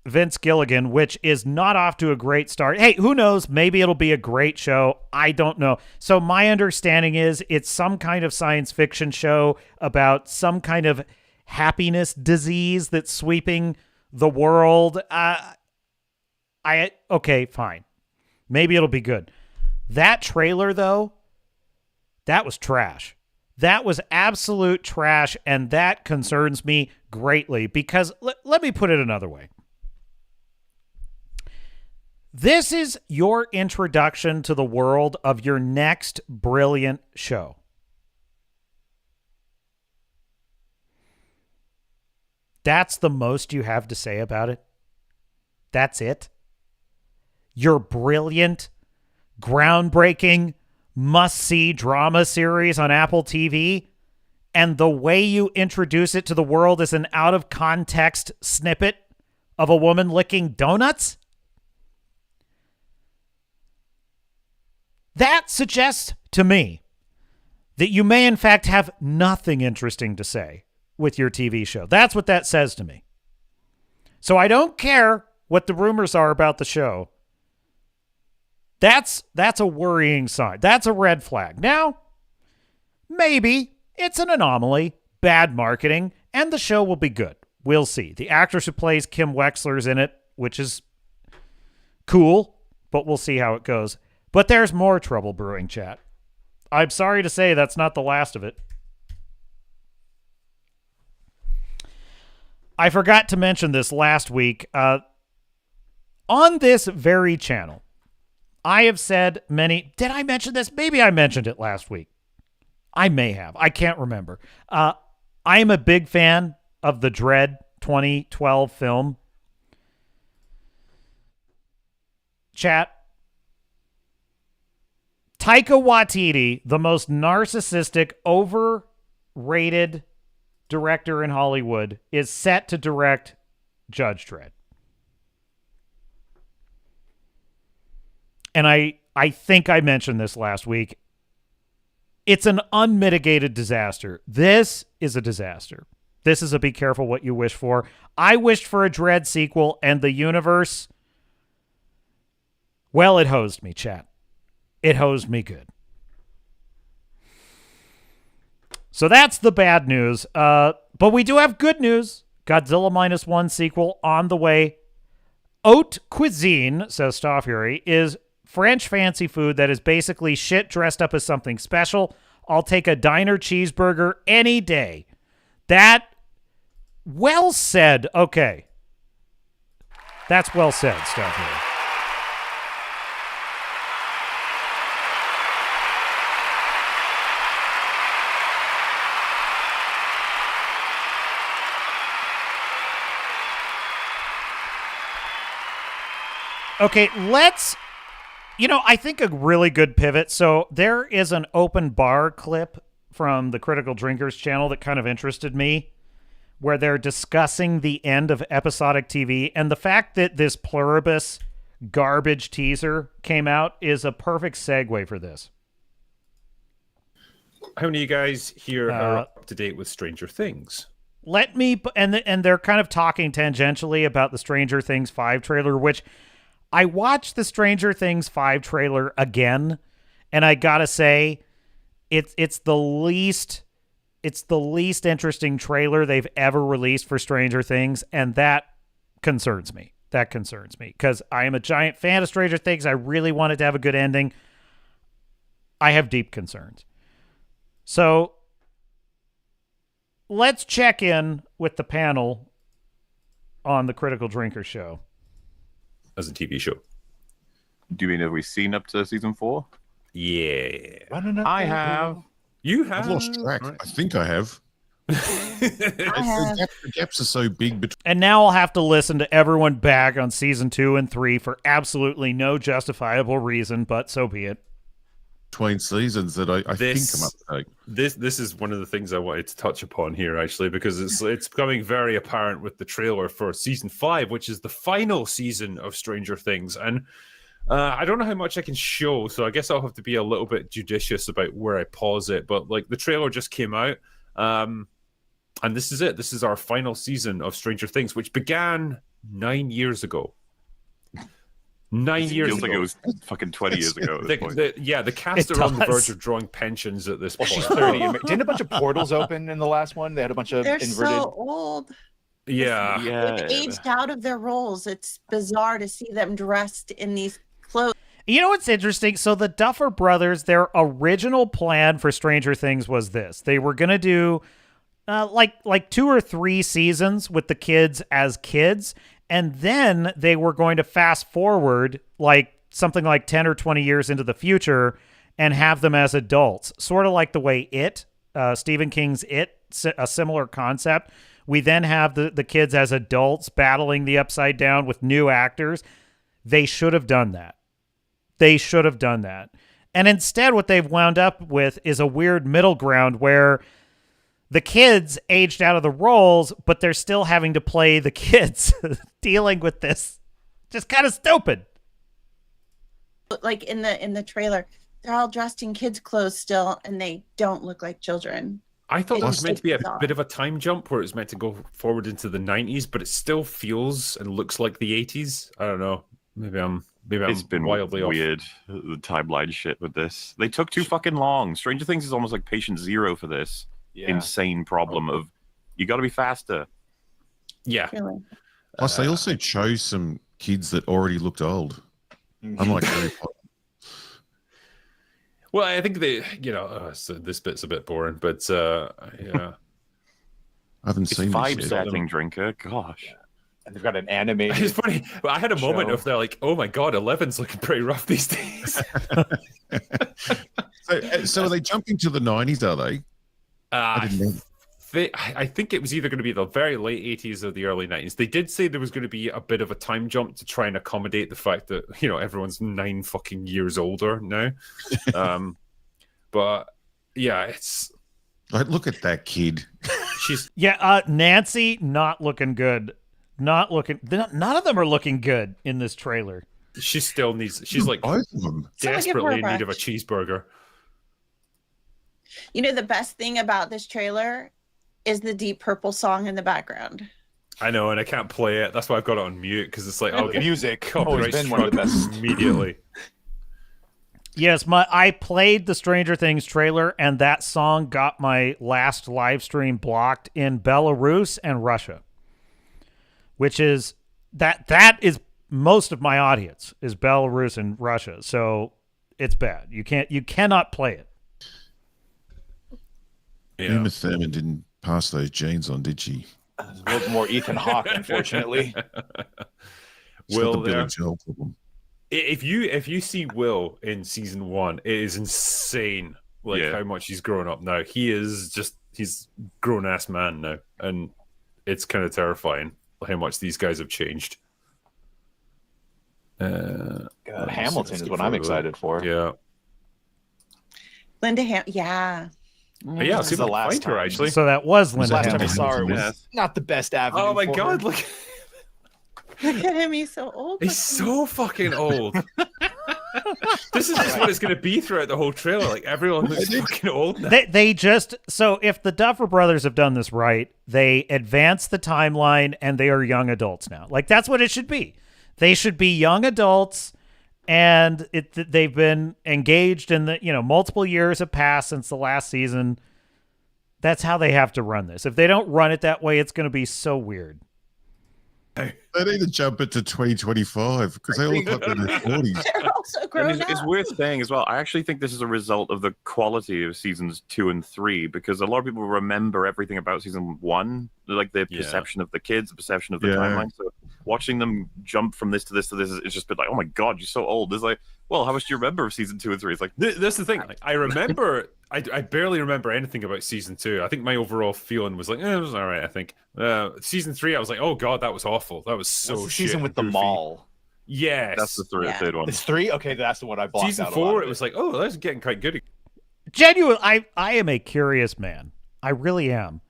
Vince Gilligan, which is not off to a great start. Hey, who knows? Maybe it'll be a great show. I don't know. So my understanding is it's some kind of science fiction show about some kind of happiness disease that's sweeping the world. Okay, fine. Maybe it'll be good. That trailer, though, that was trash. That was absolute trash, and that concerns me greatly because let me put it another way. This is your introduction to the world of your next brilliant show. That's the most you have to say about it. That's it. Your brilliant, groundbreaking, must-see drama series on Apple TV, and the way you introduce it to the world is an out-of-context snippet of a woman licking donuts? That suggests to me that you may in fact have nothing interesting to say with your TV show. That's what that says to me. So I don't care what the rumors are about the show. That's a worrying sign. That's a red flag. Now, maybe it's an anomaly, bad marketing, and the show will be good. We'll see. The actress who plays Kim Wexler's in it, which is cool, but we'll see how it goes. But there's more trouble brewing, chat. I'm sorry to say that's not the last of it. I forgot to mention this last week. On this very channel, I have said many... Did I mention this? Maybe I mentioned it last week. I may have. I can't remember. I am a big fan of the Dread 2012 film. Chat. Taika Waititi, the most narcissistic, overrated director in Hollywood, is set to direct Judge Dredd. And I think I mentioned this last week. It's an unmitigated disaster. This is a disaster. This is a be careful what you wish for. I wished for a Dredd sequel, and the universe, well, it hosed me, chat. It hosed me good. So that's the bad news. But we do have good news. Godzilla Minus One sequel on the way. Haute cuisine, says Starfury, is French fancy food that is basically shit dressed up as something special. I'll take a diner cheeseburger any day. That, well said. Okay. That's well said, Starfury. Okay, let's, I think a really good pivot. So there is an open bar clip from the Critical Drinkers channel that kind of interested me, where they're discussing the end of episodic TV. And the fact that this Pluribus garbage teaser came out is a perfect segue for this. How many of you guys here are up to date with Stranger Things? let me, and they're kind of talking tangentially about the Stranger Things 5 trailer, which I watched the Stranger Things 5 trailer again, and I gotta say, it's the least interesting trailer they've ever released for Stranger Things, and that concerns me. That concerns me because I am a giant fan of Stranger Things. I really want it to have a good ending. I have deep concerns. So let's check in with the panel on the Critical Drinker Show. As a TV show. Do you mean have we seen up to season 4? Yeah. I have. You have? I've lost track. I think I have. The gaps are so big between. And now I'll have to listen to everyone back on season 2 and 3 for absolutely no justifiable reason, but so be it. Between seasons that I think I'm up to date. This is one of the things I wanted to touch upon here, actually, because it's becoming very apparent with the trailer for season 5, which is the final season of Stranger Things. And I don't know how much I can show, so I guess I'll have to be a little bit judicious about where I pause it. But like the trailer just came out, and this is it. This is our final season of Stranger Things, which began 9 years ago. 9 years feels ago. like it was fucking 20 years ago. At this point. The cast are on the verge of drawing pensions at this point. She's 30. Didn't a bunch of portals open in the last one? They had a bunch of They're inverted. so old. Yeah. They've aged out of their roles. It's bizarre to see them dressed in these clothes. You know what's interesting? So the Duffer Brothers, their original plan for Stranger Things was this. They were going to do like 2 or 3 seasons with the kids as kids, and then they were going to fast forward like something like 10 or 20 years into the future and have them as adults, sort of like the way Stephen King's It, a similar concept. We then have the kids as adults battling the Upside Down with new actors. They should have done that. And instead, what they've wound up with is a weird middle ground where the kids aged out of the roles, but they're still having to play the kids dealing with this. Just kind of stupid. Like in the trailer, they're all dressed in kids' clothes still, and they don't look like children. I thought it was meant to be a bizarre. bit of a time jump where it was meant to go forward into the 90s, but it still feels and looks like the 80s. I don't know. Maybe I'm It's been wildly off. weird, the timeline shit with this. They took too fucking long. Stranger Things is almost like patient zero for this insane problem of you got to be faster. Yeah. Plus, they also chose some kids that already looked old. Unlike Harry Potter. Well, I think so this bit's a bit boring, but yeah. I haven't seen Vibes acting drinker. Gosh. And they've got an animated. It's funny. I had a moment show. of they're like, "Oh my god, 11's looking pretty rough these days." So are they jumping to the 90s, are they? I think it was either going to be the very late 80s or the early 90s. They did say there was going to be a bit of a time jump to try and accommodate the fact that, everyone's 9 fucking years older now. But yeah, it's like, look at that kid. She's Nancy not looking good. None of them are looking good in this trailer. She still needs. She's like both of them desperately in brush. need of a cheeseburger. You know, the best thing about this trailer is the Deep Purple song in the background. I know, and I can't play it. That's why I've got it on mute because it's like I'll get music. copyright Always been one of the struck best. immediately. Yes, I played the Stranger Things trailer, and that song got my last live stream blocked in Belarus and Russia, which is that is most of my audience is Belarus and Russia. So it's bad. You cannot play it. Yeah. Uma Thurman didn't pass those genes on, did she? A little more Ethan Hawke, unfortunately. Will Billy there? Joel problem. If you see Will in season 1, it is insane. Like how much he's grown up now. He's grown ass man now, and it's kind of terrifying how much these guys have changed. Hamilton is what I'm excited for. Yeah. Linda yeah. Yeah, This see is the the last fighter time. actually. So that was Linda Last time I Hamilton. saw her was not the best avenue. Oh my for god, her. look. Look at him, he's so old. He's so fucking old. This is just what it's going to be throughout the whole trailer. Like, everyone looks fucking old now. They just, so if the Duffer Brothers have done this right, they advance the timeline and they are young adults now. Like, that's what it should be. They should be young adults, and they've been engaged in the, multiple years have passed since the last season. That's how they have to run this. If they don't run it that way, it's going to be so weird. They need to jump it to 2025 because they all look like they're in their 40s. They're also grown And it's worth saying as well, I actually think this is a result of the quality of seasons 2 and 3, because a lot of people remember everything about season 1, like the perception of the kids, the perception of the timeline. So watching them jump from this to this to this, it's just been like, oh my god, you're so old. It's like, well, how much do you remember of season 2 and 3? It's like, That's the thing. Like, I remember, I barely remember anything about season 2. I think my overall feeling was like, it was all right. I think season 3, I was like, oh god, that was awful. That was so That's the shit season with the goofy. mall. Yes, that's the third one. It's 3. Okay, that's the one I blocked Season out. 4, it was like, oh, that's getting quite good. Genuine, I am a curious man. I really am.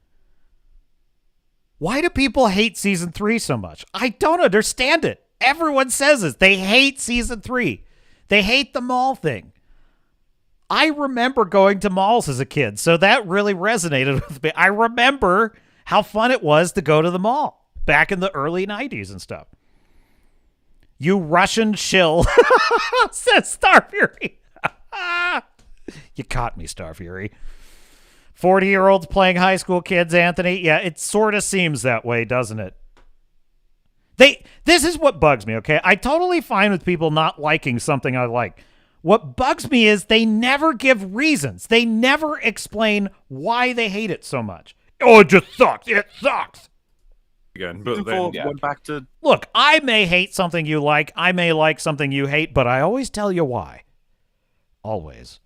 Why do people hate season 3 so much? I don't understand it. Everyone says it. They hate season 3. They hate the mall thing. I remember going to malls as a kid, so that really resonated with me. I remember how fun it was to go to the mall back in the early 90s and stuff. You Russian shill, says Starfury. You caught me, Starfury. 40-year-olds playing high school kids, Anthony. Yeah, it sort of seems that way, doesn't it? This is what bugs me, okay? I'm totally fine with people not liking something I like. What bugs me is they never give reasons. They never explain why they hate it so much. Oh, it just sucks. It sucks. Again, but then went back to... Look, I may hate something you like. I may like something you hate, but I always tell you why. Always.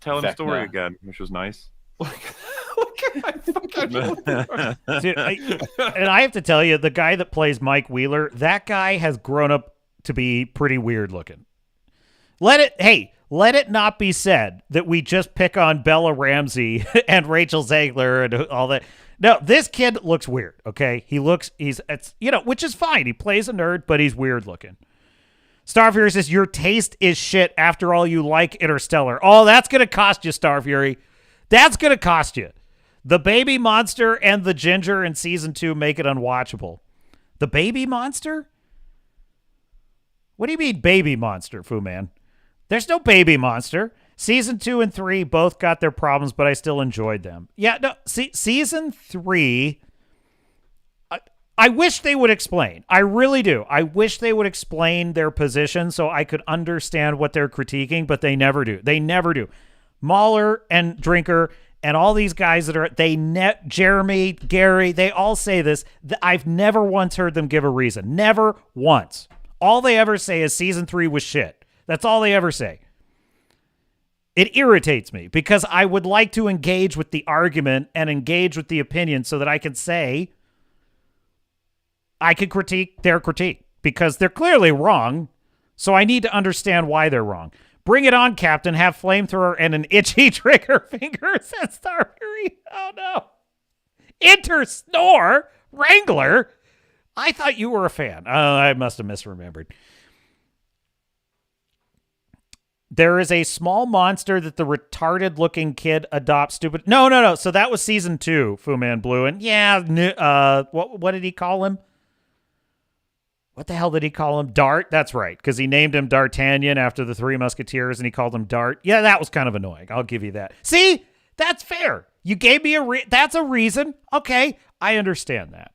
Telling the story again, which was nice. Dude, and I have to tell you, the guy that plays Mike Wheeler, that guy has grown up to be pretty weird looking. Let it not be said that we just pick on Bella Ramsey and Rachel Zegler and all that. No, this kid looks weird, okay? Which is fine. He plays a nerd, but he's weird looking. Starfury says, your taste is shit. After all, you like Interstellar. Oh, that's going to cost you, Starfury. That's going to cost you. The baby monster and the ginger in season 2 make it unwatchable. The baby monster? What do you mean baby monster, Fu Man? There's no baby monster. Season 2 and 3 both got their problems, but I still enjoyed them. Yeah, no, season 3, I wish they would explain. I really do. I wish they would explain their position so I could understand what they're critiquing, but they never do. They never do. Mahler and Drinker and all these guys that are, Jeremy, Gary, they all say this. I've never once heard them give a reason. Never once. All they ever say is season 3 was shit. That's all they ever say. It irritates me because I would like to engage with the argument and engage with the opinion so that I can say, I could critique their critique because they're clearly wrong. So I need to understand why they're wrong. Bring it on, Captain. Have flamethrower and an itchy trigger finger, says Starfury. Oh, no. Snore Wrangler? I thought you were a fan. Oh, I must have misremembered. There is a small monster that the retarded-looking kid adopts stupid... No. So that was season 2, Fu Man Blue. And yeah, what did he call him? What the hell did he call him? Dart? That's right, because he named him D'Artagnan after the Three Musketeers, and he called him Dart. Yeah, that was kind of annoying. I'll give you that. See? That's fair. You gave me that's a reason. Okay, I understand that.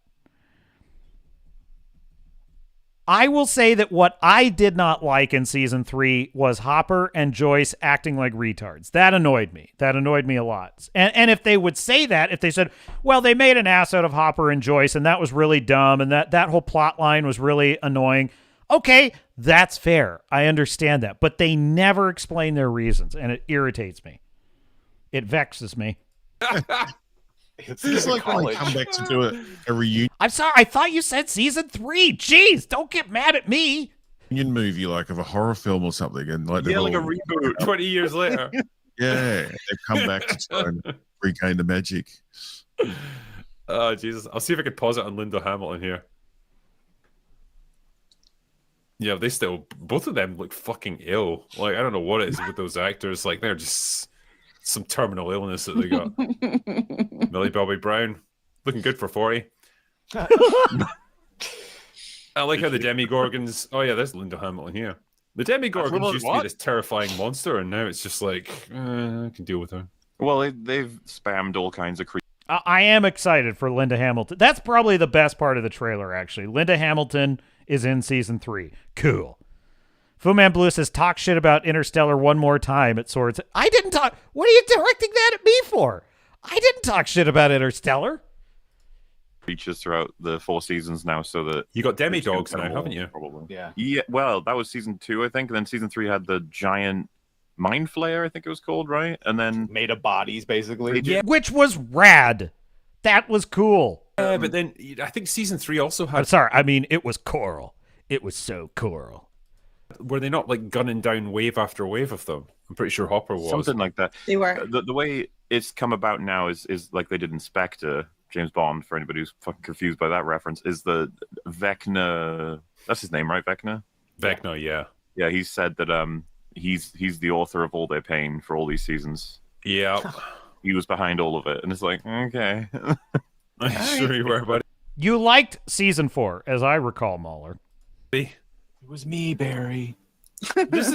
I will say that what I did not like in season 3 was Hopper and Joyce acting like retards. That annoyed me. That annoyed me a lot. And if they would say that, if they said, well, they made an ass out of Hopper and Joyce, and that was really dumb, and that whole plot line was really annoying, okay, that's fair. I understand that. But they never explain their reasons, and it irritates me. It vexes me. It's just like when they come back to do a reunion. I'm sorry, I thought you said season 3. Jeez, don't get mad at me. Reunion movie, like of a horror film or something, and like like a reboot 20 years later. Yeah, they've come back to try and regain the magic. Oh Jesus! I'll see if I can pause it on Linda Hamilton here. Yeah, they still, both of them look fucking ill. Like, I don't know what it is with those actors. Like, they're just some terminal illness that they got. Millie Bobby Brown, looking good for 40. I like how the Demigorgons, oh yeah, there's Linda Hamilton here. The Demigorgons used to be this terrifying monster, and now it's just like, I can deal with her. Well, they've spammed all kinds of creatures. I am excited for Linda Hamilton. That's probably the best part of the trailer, actually. Linda Hamilton is in season 3. Cool. Fu Man Blue says, talk shit about Interstellar one more time at Swords. I didn't talk. What are you directing that at me for? I didn't talk shit about Interstellar. Creatures throughout the 4 seasons now, so that you got demidogs now, haven't you? Probably. Yeah. Well, that was season 2, I think, and then season 3 had the giant mind flayer, I think it was called, right? And then made of bodies, basically. Yeah, which was rad. That was cool. Yeah, but then I think season 3 also had. I'm sorry, I mean it was coral. It was so coral. Were they not like gunning down wave after wave of them? I'm pretty sure Hopper was. Something like that. They were. The way it's come about now is like they did in Spectre, James Bond, for anybody who's fucking confused by that reference, is the Vecna. That's his name, right? Vecna? Vecna, yeah. Yeah, he said that he's the author of all their pain for all these seasons. Yeah. He was behind all of it. And it's like, okay. I'm sure you were, buddy. You liked season 4, as I recall, Mahler. It was me, Barry. This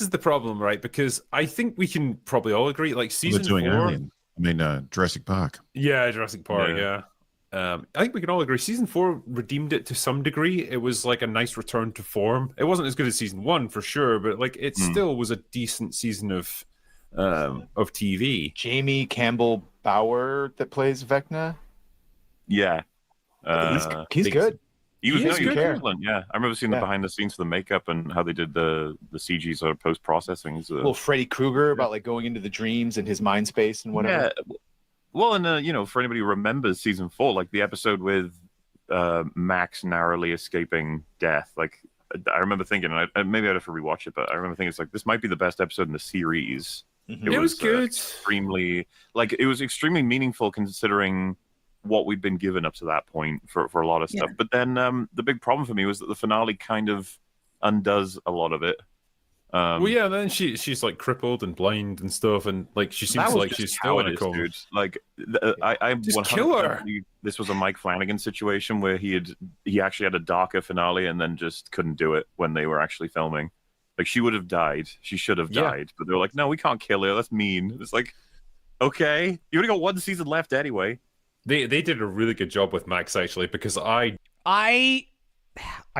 is the problem, right? Because I think we can probably all agree, like season 4. Alien. I mean, Jurassic Park. Yeah, Jurassic Park. Yeah. I think we can all agree. Season 4 redeemed it to some degree. It was like a nice return to form. It wasn't as good as season 1 for sure, but like it still was a decent season of TV. Jamie Campbell Bower that plays Vecna. Yeah, he's good. He was good. excellent. Yeah, I remember seeing the behind the scenes for the makeup and how they did the CG sort of post processing. Little Freddy Krueger about like going into the dreams and his mind space and whatever. Yeah. Well, and for anybody who remembers season 4, like the episode with Max narrowly escaping death, like I remember thinking, and maybe I'd have to rewatch it, but I remember thinking it's like this might be the best episode in the series. It was good. Extremely, like it was extremely meaningful considering what we'd been given up to that point for a lot of stuff. Yeah. But then the big problem for me was that the finale kind of undoes a lot of it. Well, yeah, then she's like crippled and blind and stuff, and like she seems like she's still in a coma. Dude. Like I Just 100% kill her. believe this was a Mike Flanagan situation where he actually had a darker finale and then just couldn't do it when they were actually filming. Like she would have died. She should have died, but they were like, no, we can't kill her. That's mean. It's like, okay, you only got one season left anyway. They did a really good job with Max actually, because I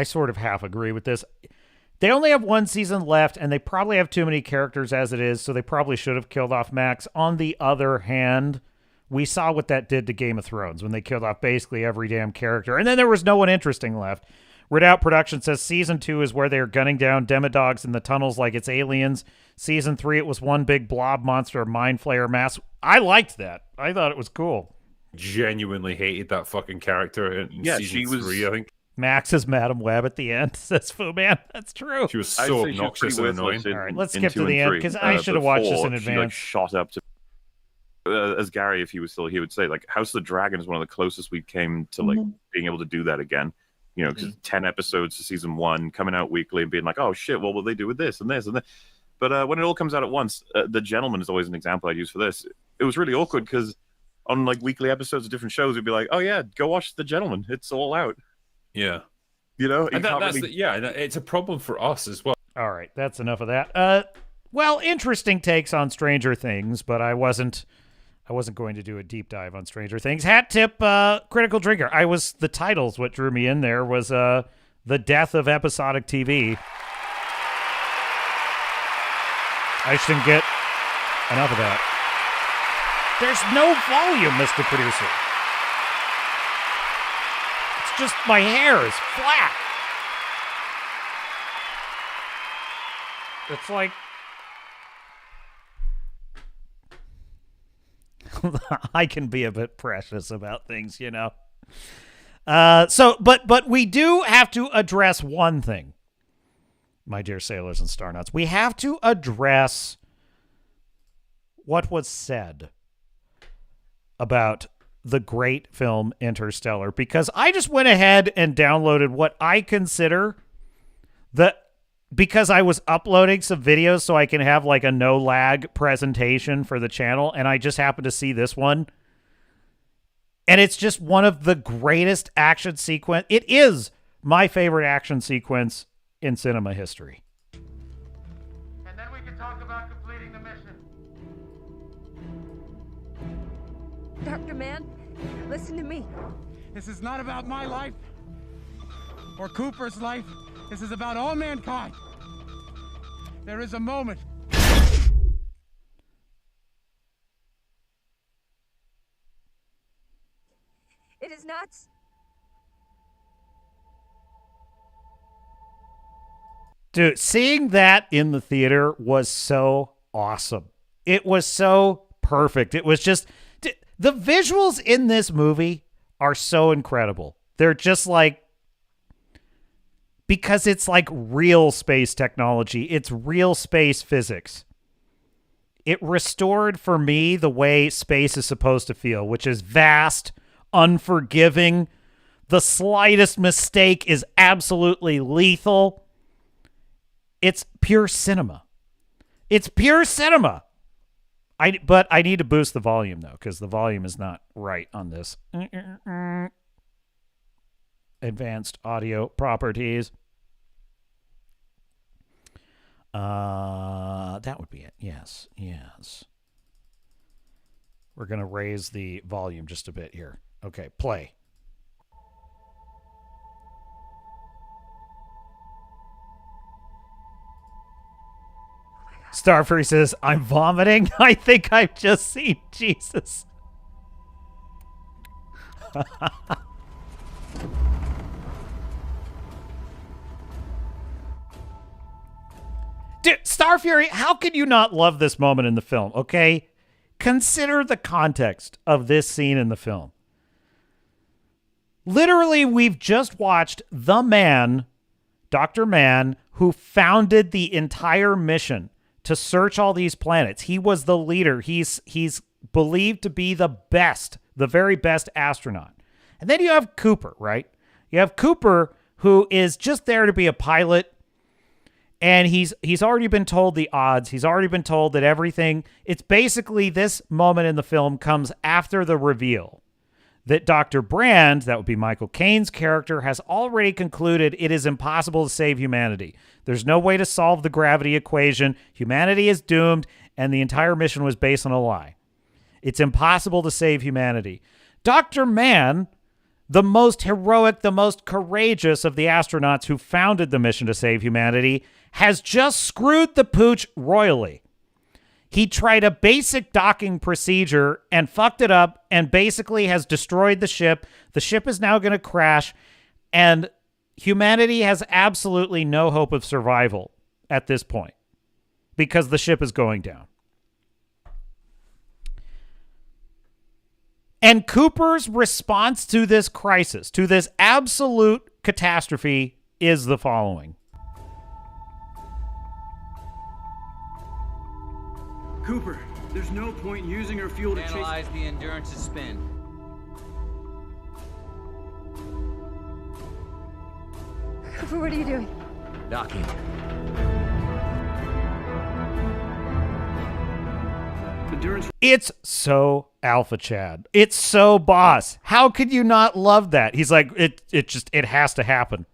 sort of half agree with this. They only have one season left, and they probably have too many characters as it is, so they probably should have killed off Max. On the other hand, we saw what that did to Game of Thrones when they killed off basically every damn character, and then there was no one interesting left. Redoubt Production says Season 2 is where they are gunning down demodogs in the tunnels like it's aliens. Season 3, it was one big blob monster mind flayer mass. I liked that. I thought it was cool. genuinely hated that fucking character in season 3, I think. Max is Madam Web at the end, says Fu Man. That's true. She was so obnoxious and annoying. All right, let's skip to the end, because I should have watched this in advance. She like shot up to as Gary, if he was still, he would say like House of the Dragon is one of the closest we came to like being able to do that again. You know, because 10 episodes to season 1, coming out weekly and being like, oh shit, what will they do with this and this and that? But when it all comes out at once, The Gentleman is always an example I'd use for this. It was really awkward because on like weekly episodes of different shows, we'd be like, oh yeah, go watch The Gentleman. It's all out. Yeah. You know, and it's a problem for us as well. All right, that's enough of that. Well, interesting takes on Stranger Things, but I wasn't going to do a deep dive on Stranger Things. Hat tip, Critical Drinker. The titles, what drew me in there was The Death of Episodic TV. I just didn't get enough of that. There's no volume, Mr. Producer. It's just my hair is flat. It's like... I can be a bit precious about things, you know. But we do have to address one thing, my dear sailors and starnuts. We have to address what was said about the great film Interstellar, because I just went ahead and downloaded what I consider Because I was uploading some videos so I can have like a no lag presentation for the channel, and I just happened to see this one. And it's just one of the greatest action sequence. It is my favorite action sequence in cinema history. And then we can talk about completing the mission. Dr. Mann, listen to me. This is not about my life or Cooper's life. This is about all mankind. There is a moment. It is not. Dude, seeing that in the theater was so awesome. It was so perfect. It was just... The visuals in this movie are so incredible. They're just like... Because it's like real space technology. It's real space physics. It restored for me the way space is supposed to feel, which is vast, unforgiving. The slightest mistake is absolutely lethal. It's pure cinema. It's pure cinema. But I need to boost the volume, though, because the volume is not right on this. Advanced audio properties. That would be it. Yes, yes. We're going to raise the volume just a bit here. Okay, play. Starfleet says, I'm vomiting. I think I've just seen Jesus. Dude, Star Fury, how can you not love this moment in the film, okay? Consider the context of this scene in the film. Literally, we've just watched the man, Dr. Mann, who founded the entire mission to search all these planets. He was the leader. He's believed to be the best, the very best astronaut. And then you have Cooper, right? You have Cooper, who is just there to be a pilot. And he's already been told the odds. He's already been told that everything... It's basically this moment in the film comes after the reveal that Dr. Brand, that would be Michael Caine's character, has already concluded it is impossible to save humanity. There's no way to solve the gravity equation. Humanity is doomed, and the entire mission was based on a lie. It's impossible to save humanity. Dr. Mann, the most heroic, the most courageous of the astronauts who founded the mission to save humanity, has just screwed the pooch royally. He tried a basic docking procedure and fucked it up and basically has destroyed the ship. The ship is now going to crash, and humanity has absolutely no hope of survival at this point because the ship is going down. And Cooper's response to this crisis, to this absolute catastrophe, is the following. Cooper, there's no point in using our fuel to Analyze the Endurance's spin. Cooper, what are you doing? Docking. It's so Alpha Chad. It's so boss. How could you not love that? He's like, it has to happen.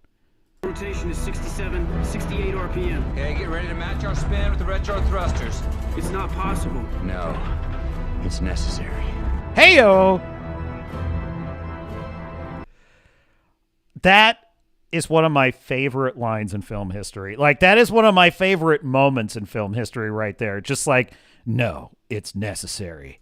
Rotation is 67, 68 RPM. Okay, get ready to match our spin with the retro thrusters. It's not possible. No, it's necessary. Heyo! That is one of my favorite lines in film history. Like, that is one of my favorite moments in film history right there. Just like, no, it's necessary.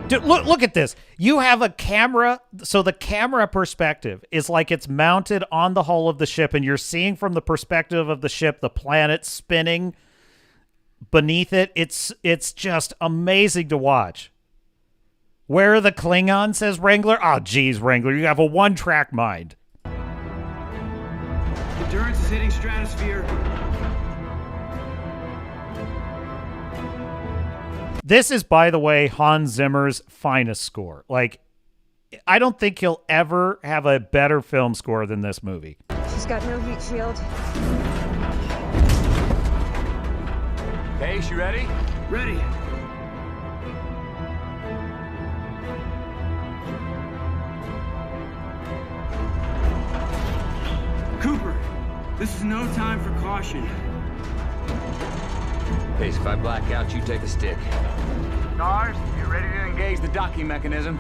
Dude, look at this. You have a camera. So the camera perspective is like it's mounted on the hull of the ship, and you're seeing from the perspective of the ship the planet spinning beneath it. It's just amazing to watch. Where are the Klingons, says Wrangler? Oh, geez, Wrangler, you have a one-track mind. Endurance is hitting stratosphere. This is, by the way, Hans Zimmer's finest score. Like, I don't think he'll ever have a better film score than this movie. She's got no heat shield. Hey, she ready? Ready. Cooper, this is no time for caution. Pace, if I black out, you take a stick. Stars, you ready to engage the docking mechanism?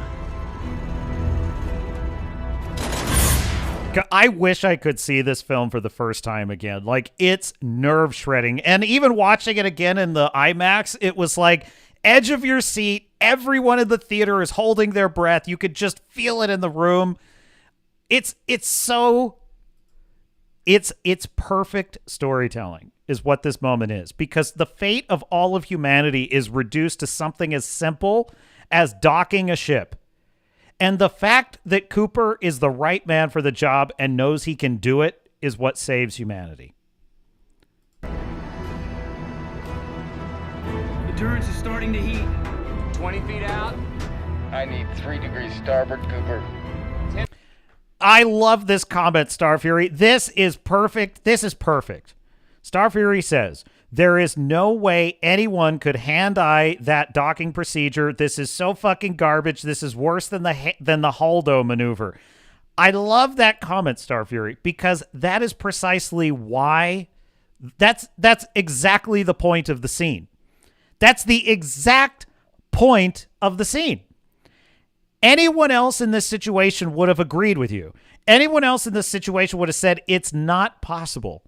I wish I could see this film for the first time again. Like, it's nerve shredding. And even watching it again in the IMAX, it was like edge of your seat. Everyone in the theater is holding their breath. You could just feel it in the room. It's perfect storytelling is what this moment is, because the fate of all of humanity is reduced to something as simple as docking a ship. And the fact that Cooper is the right man for the job and knows he can do it is what saves humanity. Endurance is starting to heat. 20 feet out. I need 3 degrees starboard, Cooper. I love this comment, Starfury. This is perfect. This is perfect. Starfury says, there is no way anyone could hand-eye that docking procedure. This is so fucking garbage. This is worse than the Haldo maneuver. I love that comment, Starfury, because that is precisely why. That's exactly the point of the scene. That's the exact point of the scene. Anyone else in this situation would have agreed with you. Anyone else in this situation would have said it's not possible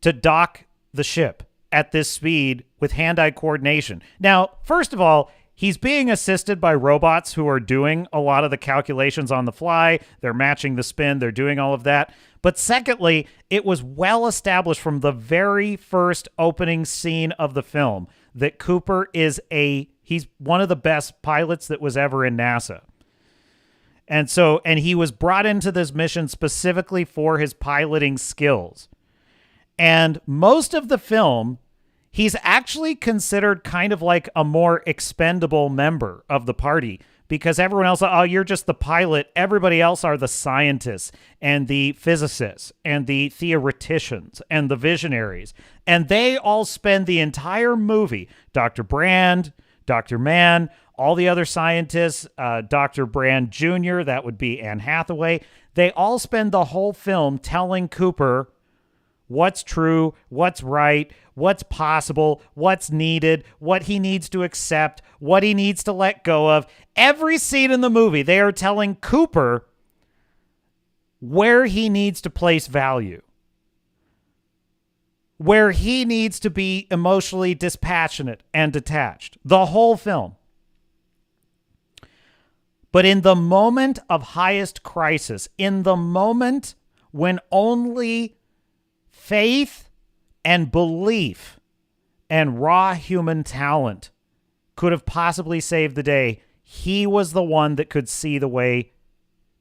to dock the ship at this speed with hand-eye coordination. Now, first of all, he's being assisted by robots who are doing a lot of the calculations on the fly. They're matching the spin. They're doing all of that. But secondly, it was well established from the very first opening scene of the film that Cooper is he's one of the best pilots that was ever in NASA. And he was brought into this mission specifically for his piloting skills. And most of the film, he's actually considered kind of like a more expendable member of the party, because everyone else, oh, you're just the pilot. Everybody else are the scientists and the physicists and the theoreticians and the visionaries. And they all spend the entire movie, Dr. Brand, Dr. Mann, all the other scientists, Dr. Brand Jr., that would be Anne Hathaway. They all spend the whole film telling Cooper what's true, what's right, what's possible, what's needed, what he needs to accept, what he needs to let go of. Every scene in the movie, they are telling Cooper where he needs to place value, where he needs to be emotionally dispassionate and detached. The whole film. But in the moment of highest crisis, in the moment when only faith and belief and raw human talent could have possibly saved the day, he was the one that could see the way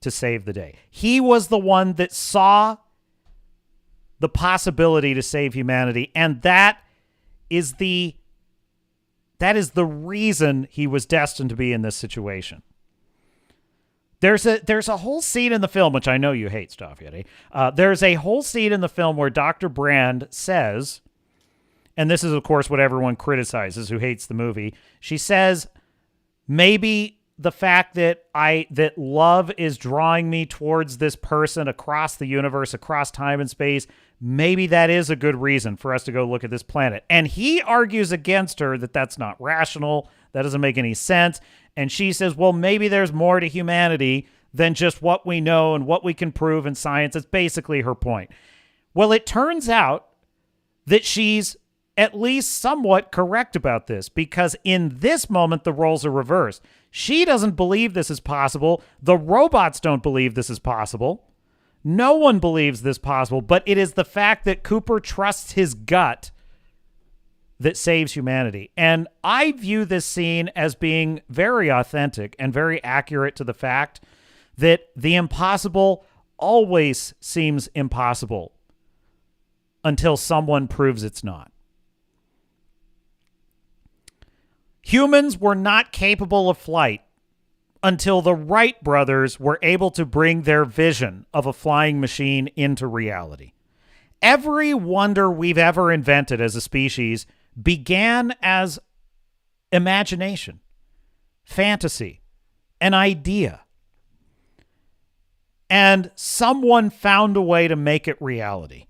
to save the day. He was the one that saw the possibility to save humanity, and that is the reason he was destined to be in this situation. There's a whole scene in the film, which I know you hate, Starfury. There's a whole scene in the film where Dr. Brand says, and this is, of course, what everyone criticizes who hates the movie. She says, maybe the fact that love is drawing me towards this person across the universe, across time and space, maybe that is a good reason for us to go look at this planet. And he argues against her that that's not rational. That doesn't make any sense. And she says, well, maybe there's more to humanity than just what we know and what we can prove in science. It's basically her point. Well, it turns out that she's at least somewhat correct about this, because in this moment, the roles are reversed. She doesn't believe this is possible. The robots don't believe this is possible. No one believes this possible, but it is the fact that Cooper trusts his gut that saves humanity. And I view this scene as being very authentic and very accurate to the fact that the impossible always seems impossible until someone proves it's not. Humans were not capable of flight until the Wright brothers were able to bring their vision of a flying machine into reality. Every wonder we've ever invented as a species began as imagination, fantasy, an idea. And someone found a way to make it reality.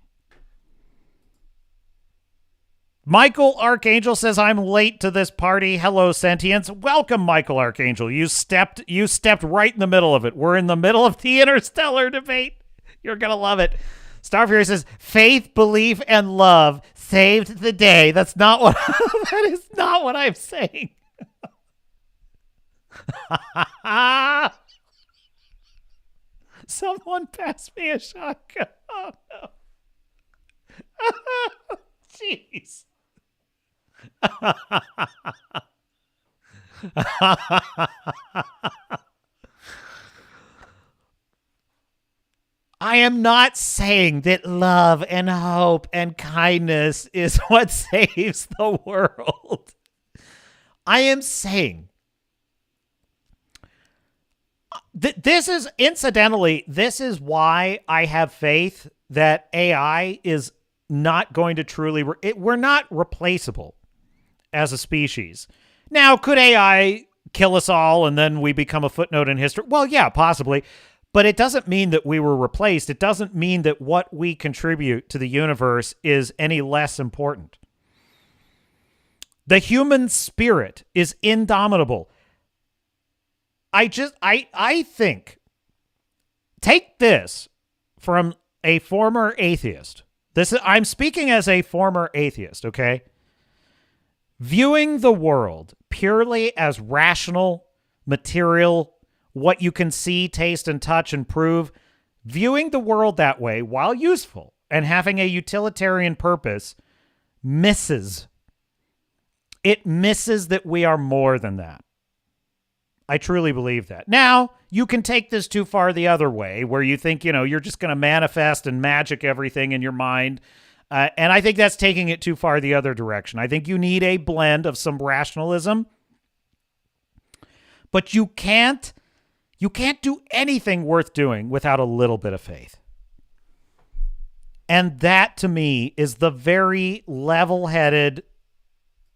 Michael Archangel says, I'm late to this party. Hello, sentience. Welcome, Michael Archangel. You stepped right in the middle of it. We're in the middle of the Interstellar debate. You're going to love it. Starfury says, faith, belief, and love saved the day. That's not what that is not what I'm saying. Someone pass me a shotgun. Oh no. Jeez. I am not saying that love and hope and kindness is what saves the world. I am saying this is, incidentally, this is why I have faith that AI is not going to truly, we're not replaceable as a species. Now, could AI kill us all and then we become a footnote in history? Well, yeah, possibly. But it doesn't mean that we were replaced. It doesn't mean that what we contribute to the universe is any less important. The human spirit is indomitable. I think, take this from a former atheist. I'm speaking as a former atheist, okay? Viewing the world purely as rational, material, what you can see, taste, and touch and prove, viewing the world that way, while useful and having a utilitarian purpose, misses. It misses that we are more than that. I truly believe that. Now, you can take this too far the other way, where you think, you're just going to manifest and magic everything in your mind. And I think that's taking it too far the other direction. I think you need a blend of some rationalism. But you can't do anything worth doing without a little bit of faith. And that, to me, is the very level-headed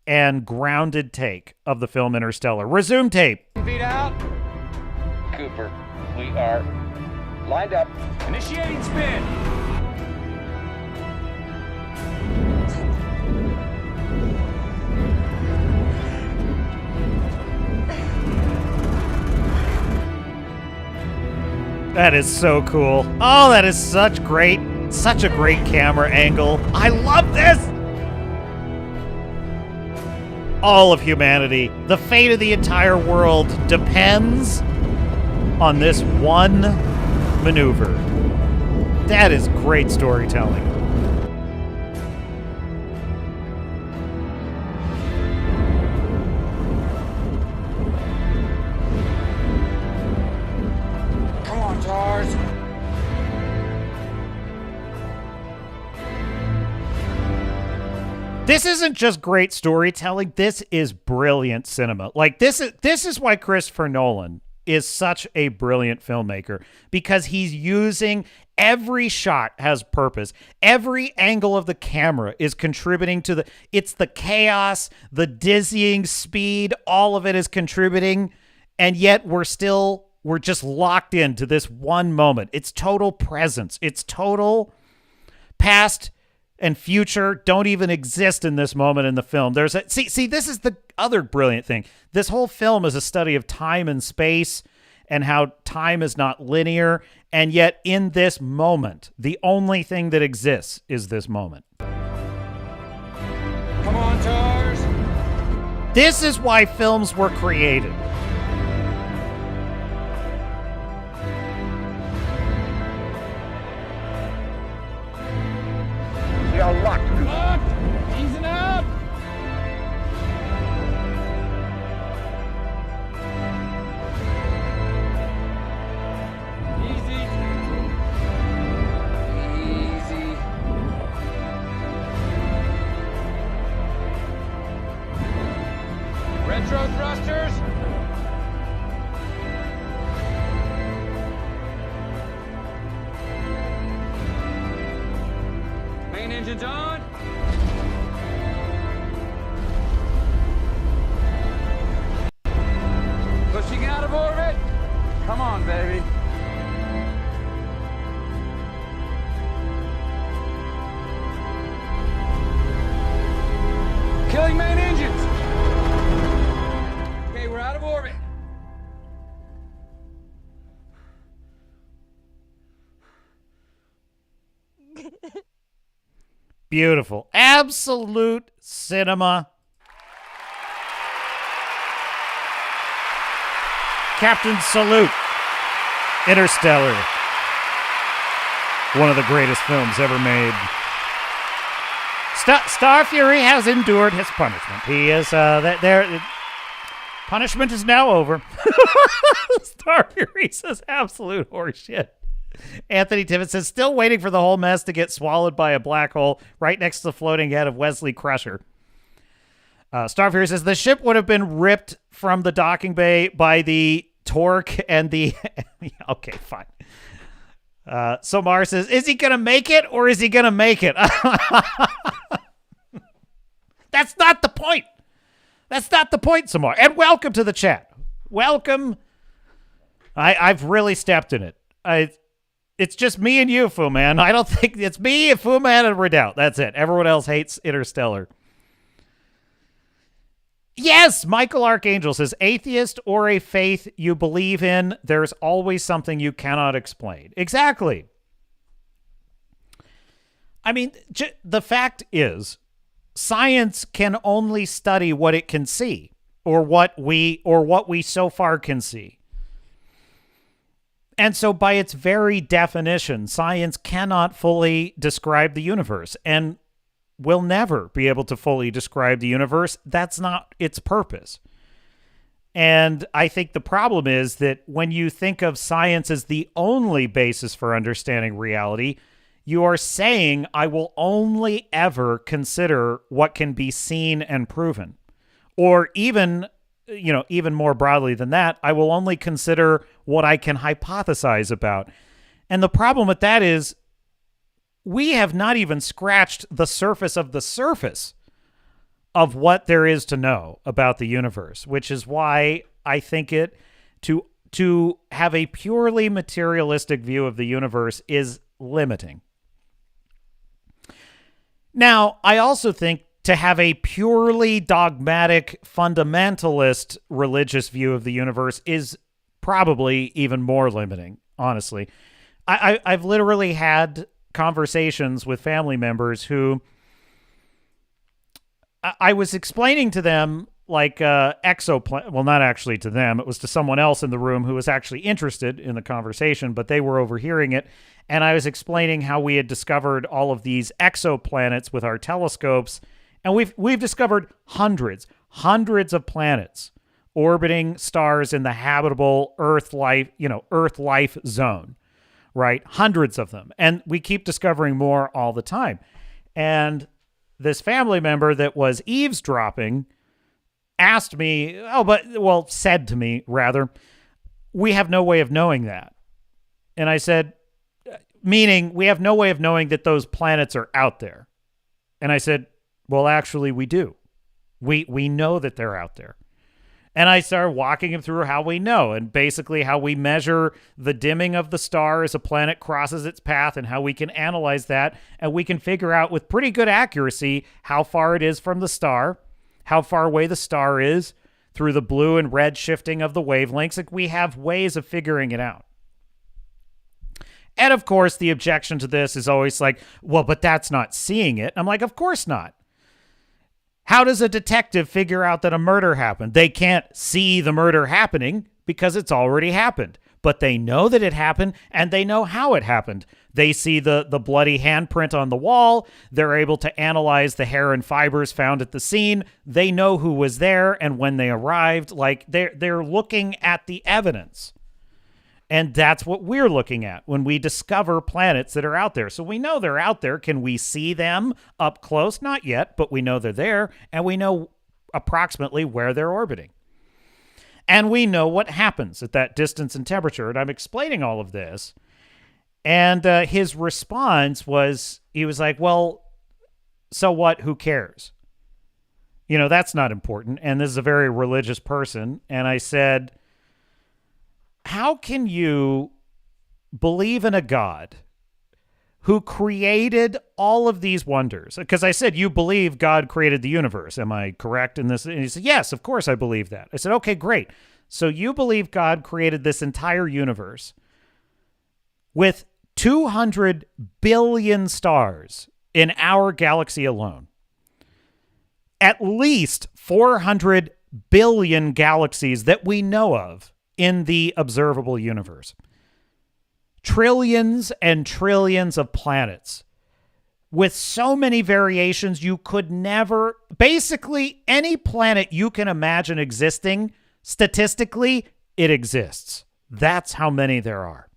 and grounded take of the film Interstellar. Resume tape. Feet out. Cooper, we are lined up. Initiating spin. That is so cool. Oh, that is such a great camera angle. I love this. All of humanity, the fate of the entire world depends on this one maneuver. That is great storytelling. Come on, Tars. This isn't just great storytelling. This is brilliant cinema. Like this is why Christopher Nolan is such a brilliant filmmaker, because he's using every shot has purpose. Every angle of the camera is contributing to it's the chaos, the dizzying speed, all of it is contributing, and yet we're just locked into this one moment. It's total presence. It's total past and future don't even exist in this moment in the film. See, this is the other brilliant thing. This whole film is a study of time and space and how time is not linear. And yet in this moment, the only thing that exists is this moment. Come on, Tars. This is why films were created. We are locked. Locked. Easing up. Easy. Easy. Retro thrusters. Killing main engines. Okay, we're out of orbit. Beautiful. Absolute cinema. Captain Salute. Interstellar. One of the greatest films ever made. Star Fury has endured his punishment. He is punishment is now over. Star Fury says absolute horseshit. Anthony Tibbett says, still waiting for the whole mess to get swallowed by a black hole right next to the floating head of Wesley Crusher. Star Fury says, the ship would have been ripped from the docking bay by the torque and the... Okay, fine. So Mars says, is he going to make it or is he going to make it? That's not the point. That's not the point, Samar. And welcome to the chat. Welcome. I've really stepped in it. It's just me and you, Fu Man. I don't think it's me, Fu Man, and Redoubt. That's it. Everyone else hates Interstellar. Yes, Michael Archangel says, atheist or a faith you believe in, there's always something you cannot explain. Exactly. I mean, the fact is, science can only study what it can see, or what we so far can see. And so by its very definition, science cannot fully describe the universe and will never be able to fully describe the universe. That's not its purpose. And I think the problem is that when you think of science as the only basis for understanding reality, you are saying, I will only ever consider what can be seen and proven. Or even more broadly than that, I will only consider what I can hypothesize about. And the problem with that is we have not even scratched the surface of what there is to know about the universe, which is why I think to have a purely materialistic view of the universe is limiting. Now, I also think to have a purely dogmatic, fundamentalist religious view of the universe is probably even more limiting, honestly. I've literally had conversations with family members who I was explaining to them like exoplanet. Well, not actually to them. It was to someone else in the room who was actually interested in the conversation, but they were overhearing it. And I was explaining how we had discovered all of these exoplanets with our telescopes. And we've discovered hundreds of planets orbiting stars in the habitable Earth life zone, right? Hundreds of them. And we keep discovering more all the time. And this family member that was eavesdropping said to me, rather, we have no way of knowing that. And I said, meaning we have no way of knowing that those planets are out there. And I said, well, actually, we do. We know that they're out there. And I started walking him through how we know, and basically how we measure the dimming of the star as a planet crosses its path, and how we can analyze that, and we can figure out with pretty good accuracy how far it is from the star, how far away the star is, through the blue and red shifting of the wavelengths. Like, we have ways of figuring it out. And of course, the objection to this is always like, well, but that's not seeing it. And I'm like, of course not. How does a detective figure out that a murder happened? They can't see the murder happening because it's already happened. But they know that it happened, and they know how it happened. They see the bloody handprint on the wall. They're able to analyze the hair and fibers found at the scene. They know who was there and when they arrived. Like, they're looking at the evidence. And that's what we're looking at when we discover planets that are out there. So we know they're out there. Can we see them up close? Not yet, but we know they're there, and we know approximately where they're orbiting. And we know what happens at that distance and temperature. And I'm explaining all of this. And his response was, he was like, well, so what? Who cares? That's not important. And this is a very religious person. And I said, how can you believe in a God who created all of these wonders. Because I said, you believe God created the universe. Am I correct in this? And he said, yes, of course I believe that. I said, okay, great. So you believe God created this entire universe with 200 billion stars in our galaxy alone. At least 400 billion galaxies that we know of in the observable universe. Trillions and trillions of planets with so many variations you could never, basically any planet you can imagine existing, statistically, it exists. That's how many there are.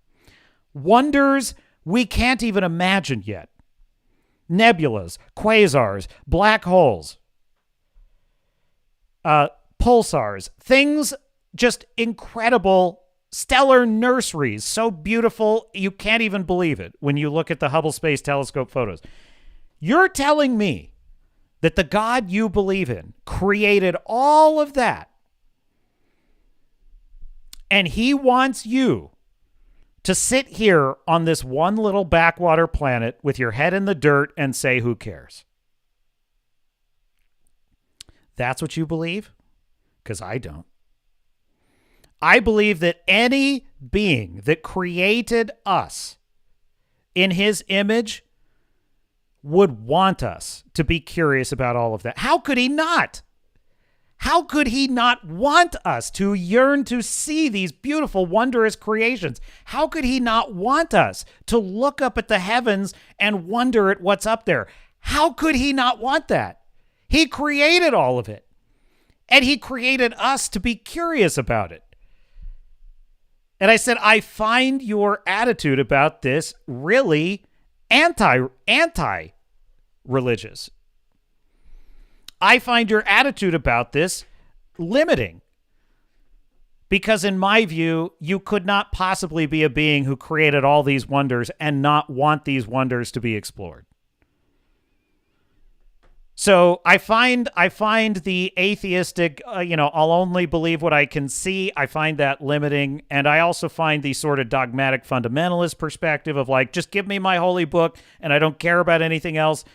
Wonders we can't even imagine yet. Nebulas, quasars, black holes, pulsars, things just incredible. Stellar nurseries, so beautiful, you can't even believe it when you look at the Hubble Space Telescope photos. You're telling me that the God you believe in created all of that, and he wants you to sit here on this one little backwater planet with your head in the dirt and say, who cares? That's what you believe? Because I don't. I believe that any being that created us in his image would want us to be curious about all of that. How could he not? How could he not want us to yearn to see these beautiful, wondrous creations? How could he not want us to look up at the heavens and wonder at what's up there? How could he not want that? He created all of it. And he created us to be curious about it. And I said, I find your attitude about this really anti-religious. I find your attitude about this limiting. Because in my view, you could not possibly be a being who created all these wonders and not want these wonders to be explored. So I find the atheistic, I'll only believe what I can see. I find that limiting. And I also find the sort of dogmatic fundamentalist perspective of like, just give me my holy book and I don't care about anything else.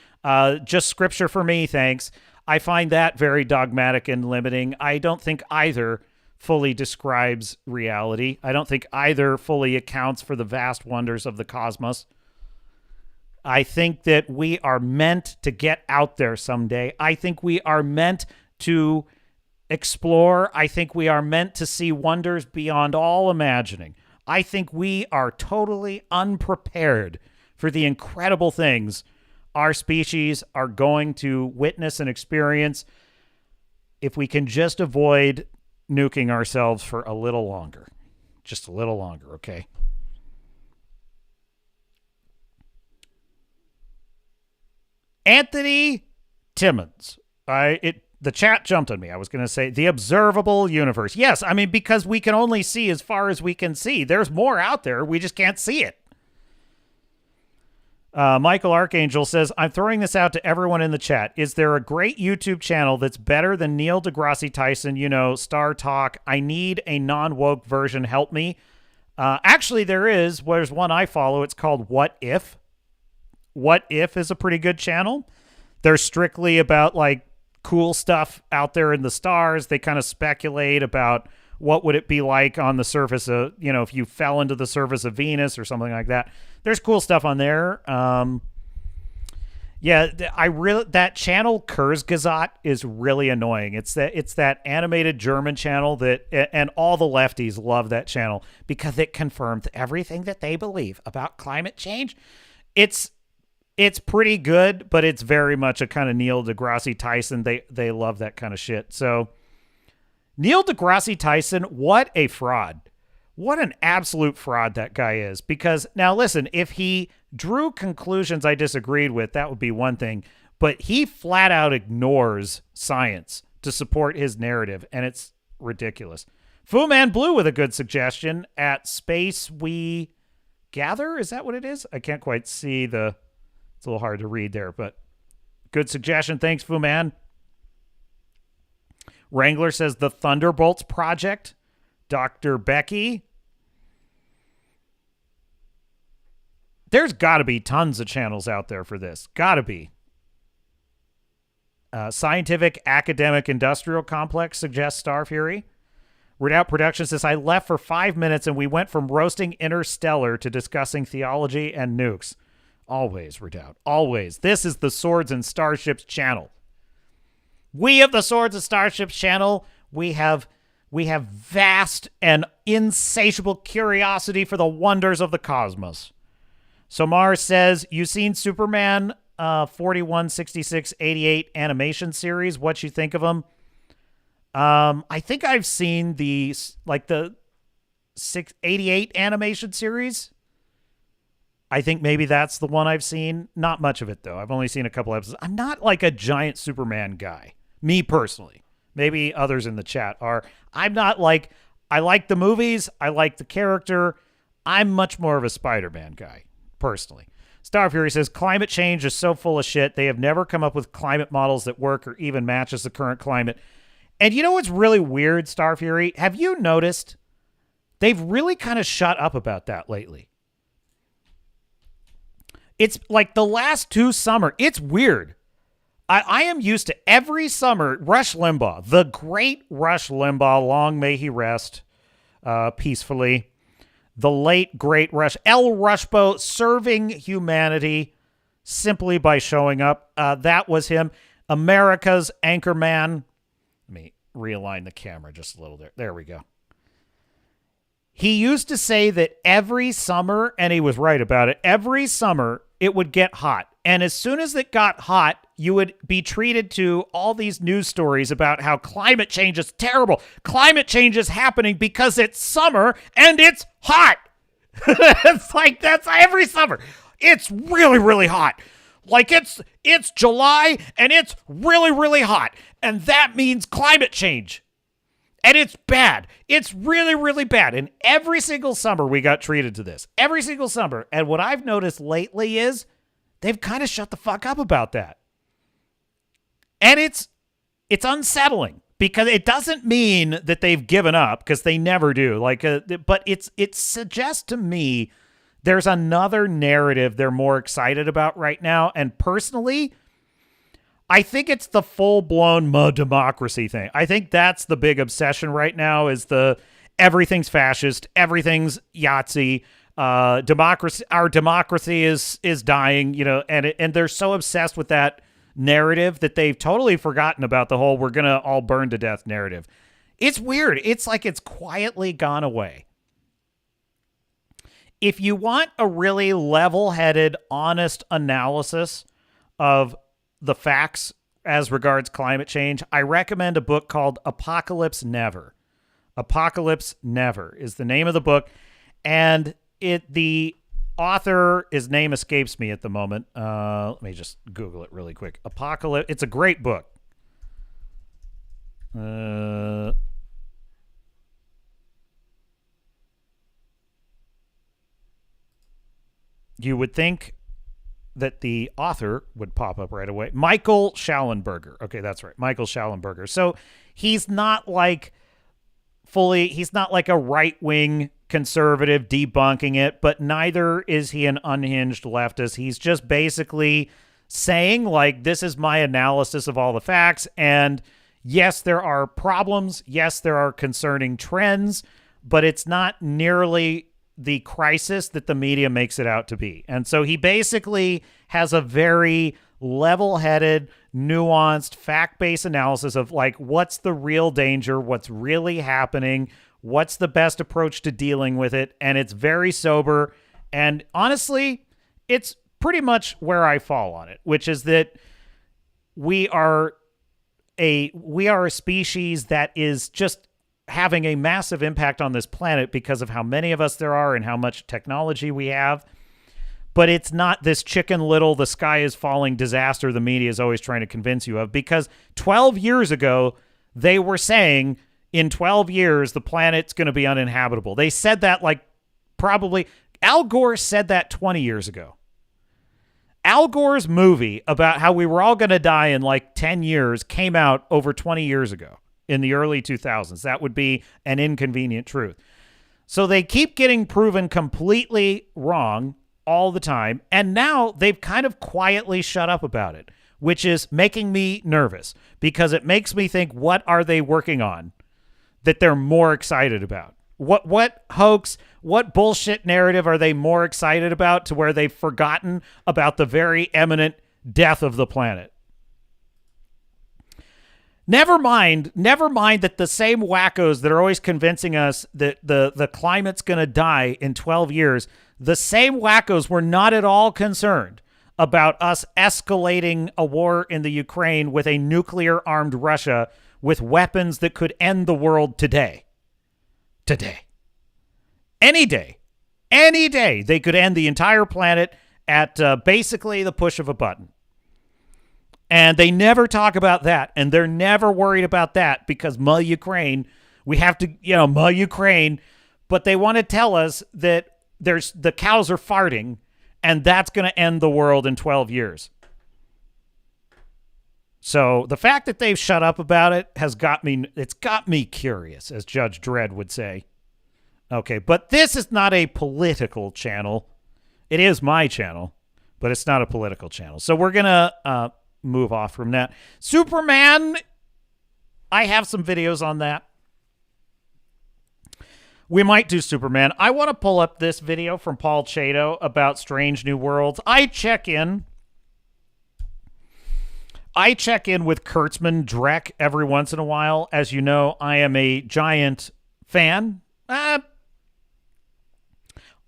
Just scripture for me, thanks. I find that very dogmatic and limiting. I don't think either fully describes reality. I don't think either fully accounts for the vast wonders of the cosmos. I think that we are meant to get out there someday. I think we are meant to explore. I think we are meant to see wonders beyond all imagining. I think we are totally unprepared for the incredible things our species are going to witness and experience if we can just avoid nuking ourselves for a little longer. Just a little longer, okay? Anthony Timmons. The chat jumped on me. I was going to say the observable universe. Yes, I mean, because we can only see as far as we can see. There's more out there. We just can't see it. Michael Archangel says, I'm throwing this out to everyone in the chat. Is there a great YouTube channel that's better than Neil deGrasse Tyson, Star Talk? I need a non-woke version. Help me. Actually, there is. There's one I follow. It's called What If? What If is a pretty good channel. They're strictly about like cool stuff out there in the stars. They kind of speculate about what would it be like on the surface of, if you fell into the surface of Venus or something like that. There's cool stuff on there. That channel Kurzgesagt is really annoying. It's that animated German channel and all the lefties love that channel because it confirms everything that they believe about climate change. It's pretty good, but it's very much a kind of Neil deGrasse Tyson. They love that kind of shit. So Neil deGrasse Tyson, what a fraud. What an absolute fraud that guy is. Because now listen, if he drew conclusions I disagreed with, that would be one thing. But he flat out ignores science to support his narrative, and it's ridiculous. Fu Man Blue with a good suggestion at Space We Gather. Is that what it is? I can't quite see the... It's a little hard to read there, but good suggestion. Thanks, Fu Man. Wrangler says the Thunderbolts Project. Dr. Becky. There's got to be tons of channels out there for this. Got to be. Scientific, Academic, Industrial Complex suggests Star Fury. Redoubt Productions says, I left for 5 minutes and we went from roasting Interstellar to discussing theology and nukes. Always, Redoubt. Always. This is the Swords and Starships channel. We of the Swords and Starships channel, we have vast and insatiable curiosity for the wonders of the cosmos. Somar says, you seen Superman 41, 66, 88 animation series? What you think of them? I think I've seen the 88 animation series. I think maybe that's the one I've seen. Not much of it, though. I've only seen a couple episodes. I'm not like a giant Superman guy, me personally. Maybe others in the chat are. I'm not like, I like the movies. I like the character. I'm much more of a Spider-Man guy, personally. Star Fury says, climate change is so full of shit. They have never come up with climate models that work or even matches the current climate. And you know what's really weird, Star Fury? Have you noticed they've really kind of shut up about that lately? It's like the last 2 summers. It's weird. I am used to every summer, Rush Limbaugh, the great Rush Limbaugh, long may he rest peacefully. The late, great Rush, El Rushbo, serving humanity simply by showing up. That was him. America's Anchorman. Let me realign the camera just a little there. There we go. He used to say that every summer, and he was right about it, every summer it would get hot. And as soon as it got hot, you would be treated to all these news stories about how climate change is terrible. Climate change is happening because it's summer and it's hot. It's like that's every summer. It's really, really hot. Like it's July and it's really, really hot. And that means climate change. And it's bad. It's really, really bad. And every single summer we got treated to this. Every single summer. And what I've noticed lately is they've kind of shut the fuck up about that. And it's unsettling because it doesn't mean that they've given up, because they never do. But it suggests to me there's another narrative they're more excited about right now. And personally, I think it's the full-blown democracy thing. I think that's the big obsession right now, is the everything's fascist, everything's Yahtzee, democracy. Our democracy is dying, and they're so obsessed with that narrative that they've totally forgotten about the whole we're going to all burn to death narrative. It's weird. It's like it's quietly gone away. If you want a really level-headed, honest analysis of the facts as regards climate change, I recommend a book called Apocalypse Never. Apocalypse Never is the name of the book, and the author, his name escapes me at the moment. Let me just Google it really quick. Apocalypse. It's a great book. You would think that the author would pop up right away. Michael Schallenberger. Okay, that's right. Michael Schallenberger. So he's not like a right-wing conservative debunking it, but neither is he an unhinged leftist. He's just basically saying, like, this is my analysis of all the facts. And yes, there are problems. Yes, there are concerning trends, but it's not nearly the crisis that the media makes it out to be. And so he basically has a very level-headed, nuanced, fact-based analysis of, like, what's the real danger, what's really happening, what's the best approach to dealing with it. And it's very sober. And honestly, it's pretty much where I fall on it, which is that we are a species that is just having a massive impact on this planet because of how many of us there are and how much technology we have. But it's not this Chicken Little, the sky is falling disaster the media is always trying to convince you of, because 12 years ago, they were saying in 12 years, the planet's going to be uninhabitable. They said that probably Al Gore said that 20 years ago. Al Gore's movie about how we were all going to die in 10 years came out over 20 years ago in the early 2000s. That would be An Inconvenient Truth. So they keep getting proven completely wrong all the time, and now they've kind of quietly shut up about it, which is making me nervous because it makes me think, what are they working on that they're more excited about? What hoax, what bullshit narrative are they more excited about to where they've forgotten about the very imminent death of the planet? Never mind that the same wackos that are always convincing us that the climate's going to die in 12 years, the same wackos were not at all concerned about us escalating a war in the Ukraine with a nuclear-armed Russia with weapons that could end the world today. Today. Any day, they could end the entire planet at basically the push of a button. And they never talk about that, and they're never worried about that because Ukraine, we have to, Ukraine, but they want to tell us that the cows are farting, and that's going to end the world in 12 years. So the fact that they've shut up about it it's got me curious, as Judge Dredd would say. Okay, but this is not a political channel. It is my channel, but it's not a political channel. So we're going to move off from that. Superman, I have some videos on that. We might do Superman. I want to pull up this video from Paul Chato about Strange New Worlds. I check in with Kurtzman Drek every once in a while. As you know, I am a giant fan.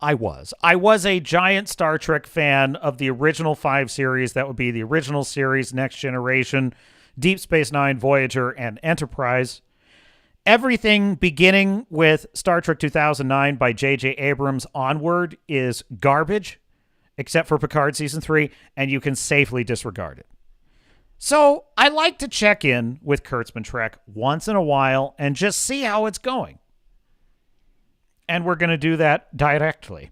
I was a giant Star Trek fan of the original 5 series. That would be the original series, Next Generation, Deep Space Nine, Voyager, and Enterprise. Everything beginning with Star Trek 2009 by J.J. Abrams onward is garbage, except for Picard Season 3, and you can safely disregard it. So I like to check in with Kurtzman Trek once in a while and just see how it's going. And we're going to do that directly.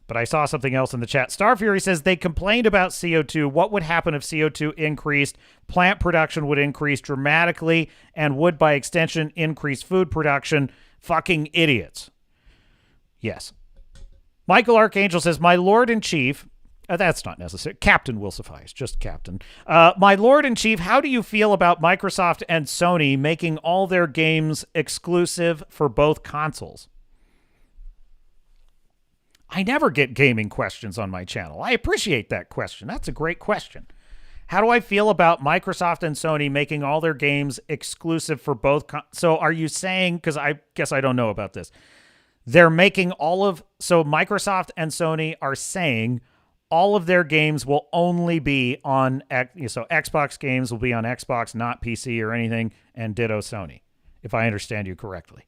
But I saw something else in the chat. Starfury says they complained about CO2. What would happen if CO2 increased? Plant production would increase dramatically and would, by extension, increase food production. Fucking idiots. Yes. Michael Archangel says, my Lord in Chief... that's not necessary. Captain will suffice. Just Captain. My Lord in Chief, how do you feel about Microsoft and Sony making all their games exclusive for both consoles? I never get gaming questions on my channel. I appreciate that question. That's a great question. How do I feel about Microsoft and Sony making all their games exclusive for both? So are you saying, because I guess I don't know about this, they're making so Microsoft and Sony are saying all of their games will only be on, so Xbox games will be on Xbox, not PC or anything, and ditto Sony, if I understand you correctly.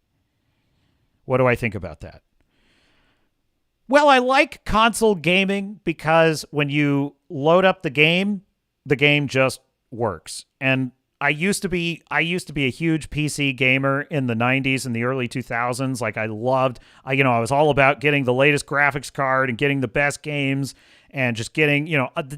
What do I think about that? Well, I like console gaming because when you load up the game just works. And I used to be a huge PC gamer in the 90s and the early 2000s. Like I was all about getting the latest graphics card and getting the best games and just getting,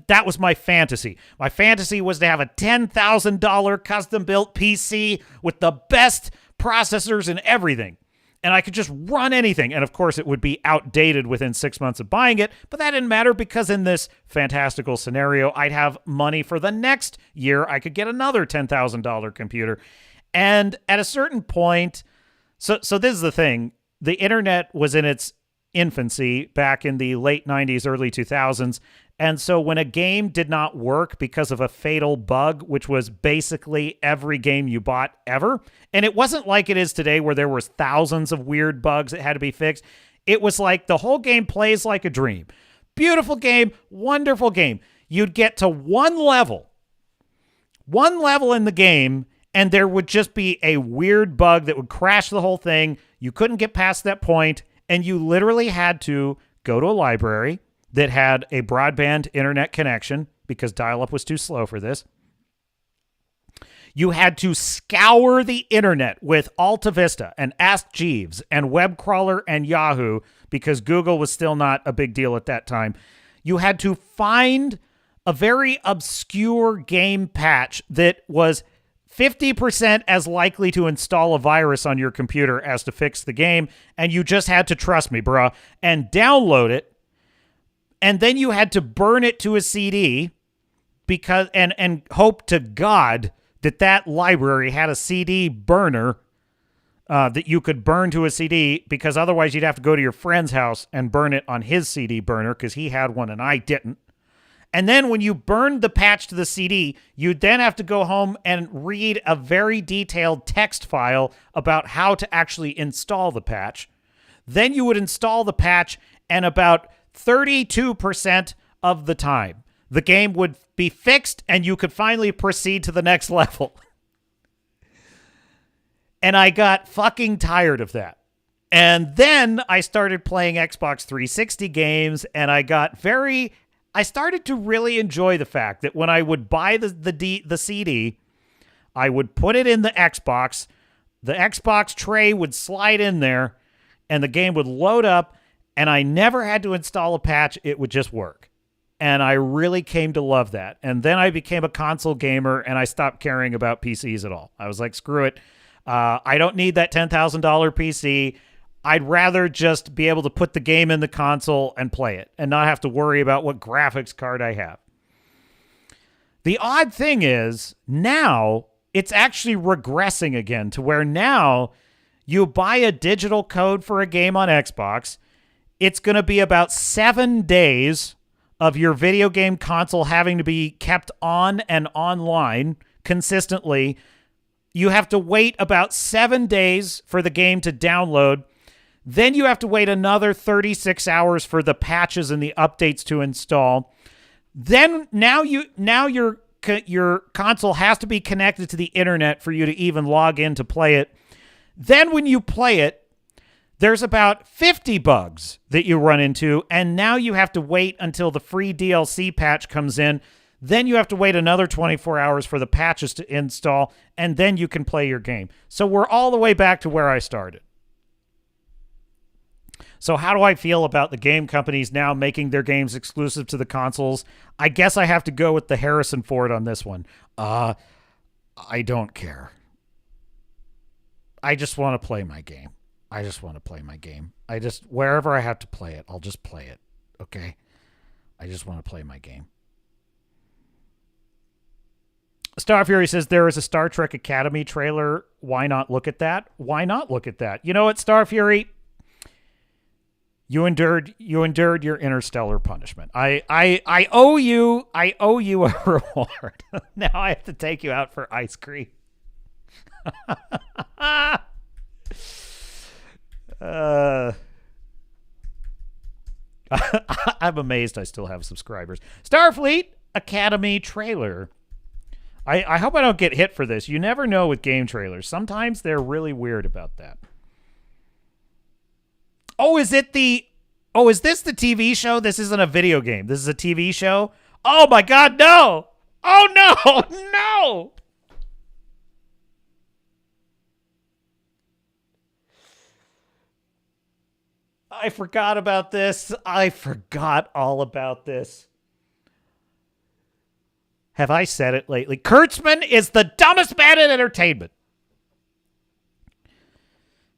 that was my fantasy. My fantasy was to have a $10,000 custom built PC with the best processors and everything. And I could just run anything. And of course, it would be outdated within 6 months of buying it. But that didn't matter because in this fantastical scenario, I'd have money for the next year. I could get another $10,000 computer. And at a certain point, so this is the thing. The internet was in its infancy back in the late 90s, early 2000s. And so when a game did not work because of a fatal bug, which was basically every game you bought ever, and it wasn't like it is today where there was thousands of weird bugs that had to be fixed. It was like the whole game plays like a dream. Beautiful game, wonderful game. You'd get to one level in the game, and there would just be a weird bug that would crash the whole thing. You couldn't get past that point, and you literally had to go to a library that had a broadband internet connection because dial-up was too slow for this. You had to scour the internet with Alta Vista and Ask Jeeves and Webcrawler and Yahoo because Google was still not a big deal at that time. You had to find a very obscure game patch that was 50% as likely to install a virus on your computer as to fix the game, and you just had to trust me, bruh, and download it. and then you had to burn it to a CD because and hope to God that library had a CD burner that you could burn to a CD, because otherwise you'd have to go to your friend's house and burn it on his CD burner because he had one and I didn't. And then when you burned the patch to the CD, you'd then have to go home and read a very detailed text file about how to actually install the patch. Then you would install the patch, and about 32% of the time, the game would be fixed and you could finally proceed to the next level. And I got fucking tired of that. And then I started playing Xbox 360 games, and I started to really enjoy the fact that when I would buy the CD, I would put it in the Xbox tray would slide in there, and the game would load up, and I never had to install a patch. It would just work. And I really came to love that. And then I became a console gamer, and I stopped caring about PCs at all. I was like, screw it. I don't need that $10,000 PC. I'd rather just be able to put the game in the console and play it and not have to worry about what graphics card I have. The odd thing is, now it's actually regressing again to where now you buy a digital code for a game on Xbox. It's going to be about 7 days of your video game console having to be kept on and online consistently. You have to wait about 7 days for the game to download. Then you have to wait another 36 hours for the patches and the updates to install. Then now your console has to be connected to the internet for you to even log in to play it. Then when you play it, there's about 50 bugs that you run into, and now you have to wait until the free DLC patch comes in. Then you have to wait another 24 hours for the patches to install, and then you can play your game. So we're all the way back to where I started. So how do I feel about the game companies now making their games exclusive to the consoles? I guess I have to go with the Harrison Ford on this one. I don't care. I just want to play my game. Wherever I have to play it, I'll just play it. Okay? I just want to play my game. Star Fury says there is a Star Trek Academy trailer. Why not look at that? Why not look at that? You know what, Star Fury? You endured your Interstellar punishment. I owe you a reward. Now I have to take you out for ice cream. I'm amazed I still have subscribers. Starfleet Academy trailer. I hope I don't get hit for this. You never know with game trailers. Sometimes they're really weird about that. Is this the TV show? This isn't a video game. This is a TV show? Oh my God, no! Oh no! No! I forgot about this. I forgot all about this. Have I said it lately? Kurtzman is the dumbest man in entertainment.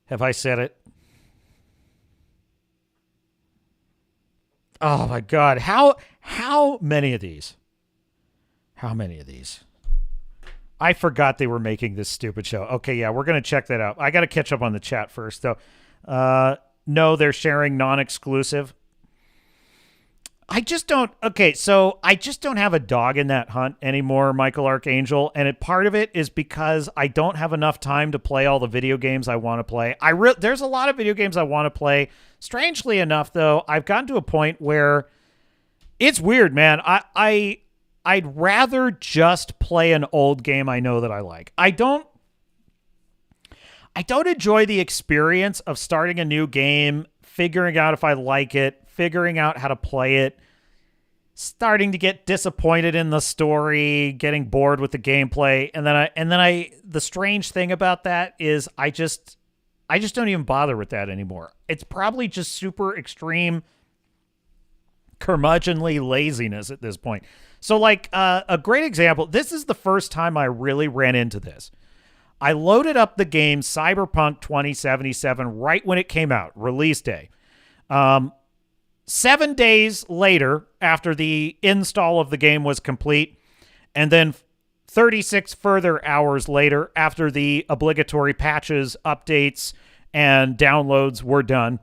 Have I said it? Oh my God. How many of these? How many of these? I forgot they were making this stupid show. Okay, yeah, we're going to check that out. I got to catch up on the chat first, though. No, they're sharing non-exclusive. I just don't have a dog in that hunt anymore, Michael Archangel, and part of it is because I don't have enough time to play all the video games I want to play. There's a lot of video games I want to play. Strangely enough, though, I've gotten to a point where it's weird, man. I'd rather just play an old game I know that I like. I don't enjoy the experience of starting a new game, figuring out if I like it, figuring out how to play it, starting to get disappointed in the story, getting bored with the gameplay, and then the strange thing about that is I just don't even bother with that anymore. It's probably just super extreme curmudgeonly laziness at this point. So like a great example, this is the first time I really ran into this. I loaded up the game Cyberpunk 2077 right when it came out, release day. 7 days later, after the install of the game was complete, and then 36 further hours later, after the obligatory patches, updates, and downloads were done,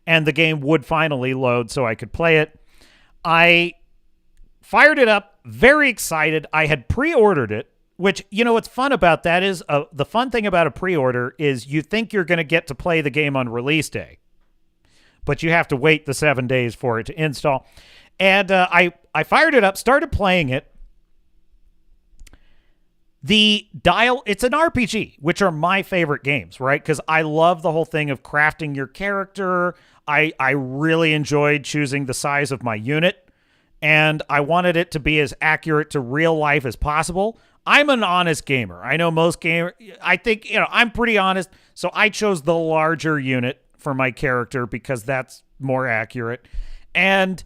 and the game would finally load so I could play it, I fired it up, very excited. I had pre-ordered it, which, you know, what's fun about that is the fun thing about a pre-order is you think you're going to get to play the game on release day, but you have to wait the 7 days for it to install. And I fired it up, started playing it. It's an RPG, which are my favorite games, right? Because I love the whole thing of crafting your character. I really enjoyed choosing the size of my unit, and I wanted it to be as accurate to real life as possible. I'm an honest gamer. I know most gamers, I think, you know, I'm pretty honest, so I chose the larger unit for my character because that's more accurate. And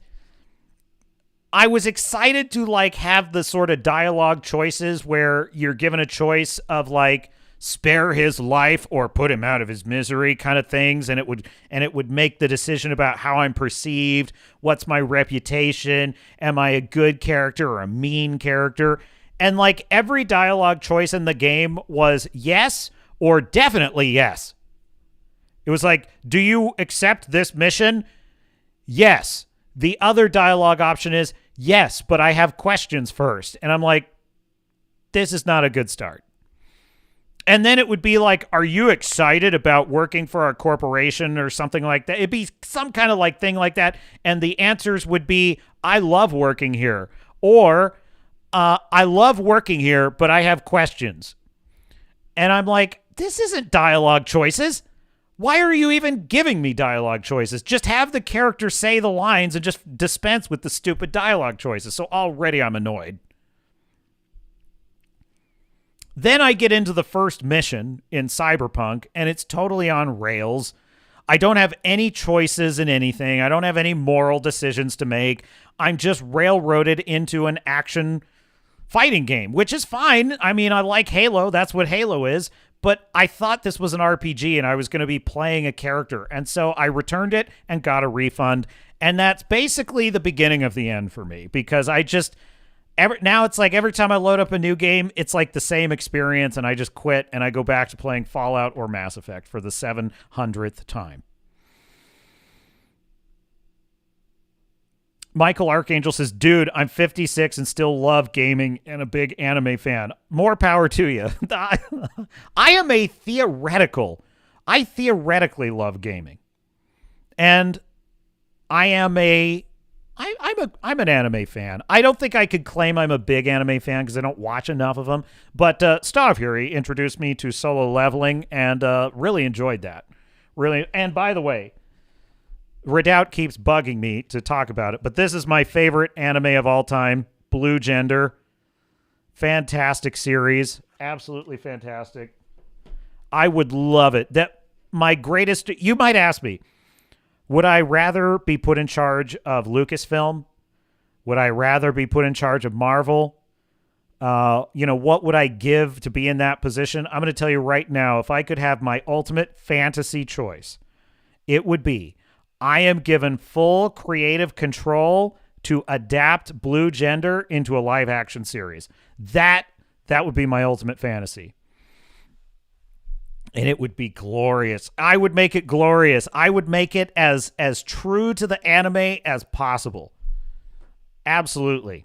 I was excited to like have the sort of dialogue choices where you're given a choice of like spare his life or put him out of his misery kind of things, and it would make the decision about how I'm perceived, what's my reputation, am I a good character or a mean character? And like every dialogue choice in the game was yes or definitely yes. It was like, do you accept this mission? Yes. The other dialogue option is, yes, but I have questions first. And I'm like, this is not a good start. And then it would be like, are you excited about working for our corporation or something like that? It'd be some kind of like thing like that. And the answers would be, I love working here. Or, I love working here, but I have questions. And I'm like, this isn't dialogue choices. Why are you even giving me dialogue choices? Just have the character say the lines and just dispense with the stupid dialogue choices. So already I'm annoyed. Then I get into the first mission in Cyberpunk, and it's totally on rails. I don't have any choices in anything. I don't have any moral decisions to make. I'm just railroaded into an action fighting game, which is fine. I mean, I like Halo. That's what Halo is. But I thought this was an RPG and I was going to be playing a character. And so I returned it and got a refund. And that's basically the beginning of the end for me, because now it's like every time I load up a new game, it's like the same experience, and I just quit and I go back to playing Fallout or Mass Effect for the 700th time. Michael Archangel says, dude, I'm 56 and still love gaming and a big anime fan. More power to you. I theoretically love gaming. And I'm an anime fan. I don't think I could claim I'm a big anime fan because I don't watch enough of them. But Star Fury introduced me to Solo Leveling, and really enjoyed that. Really. And by the way, Redoubt keeps bugging me to talk about it, but this is my favorite anime of all time, Blue Gender. Fantastic series. Absolutely fantastic. I would love it. You might ask me, would I rather be put in charge of Lucasfilm? Would I rather be put in charge of Marvel? What would I give to be in that position? I'm going to tell you right now, if I could have my ultimate fantasy choice, it would be I am given full creative control to adapt Blue Gender into a live action series. That would be my ultimate fantasy. And it would be glorious. I would make it glorious. I would make it as true to the anime as possible. Absolutely.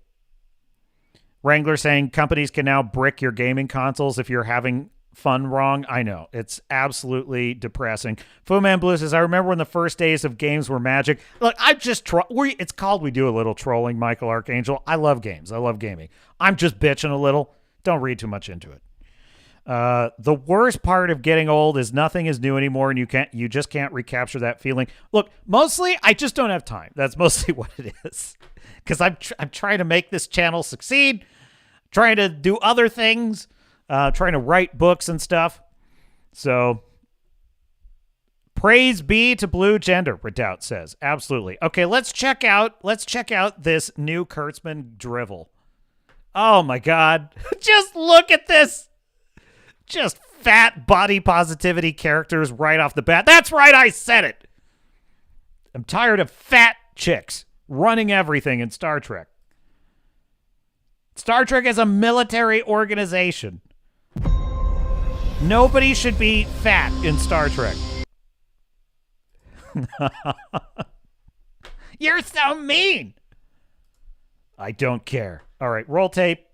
Wrangler saying companies can now brick your gaming consoles if you're having fun wrong. I know. It's absolutely depressing. Fu Man Blue says, I remember when the first days of games were magic. Look, it's called We Do a Little Trolling, Michael Archangel. I love games. I love gaming. I'm just bitching a little. Don't read too much into it. The worst part of getting old is nothing is new anymore, and you just can't recapture that feeling. Look, mostly I just don't have time. That's mostly what it is. Because I'm trying to make this channel succeed, trying to do other things, trying to write books and stuff. So, praise be to Blue Gender, Redoubt says. Absolutely. Okay, let's check out this new Kurtzman drivel. Oh my God. Just look at this. Just fat body positivity characters right off the bat. That's right, I said it. I'm tired of fat chicks running everything in Star Trek. Star Trek is a military organization. Nobody should be fat in Star Trek. You're so mean. I don't care. All right, roll tape.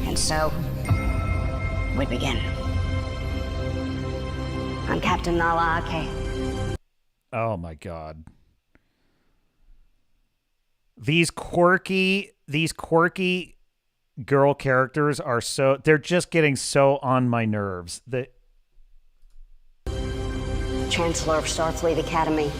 And so, we begin. I'm Captain Nala Ake. Oh my God. These quirky girl characters are they're just getting so on my nerves. Chancellor of Starfleet Academy.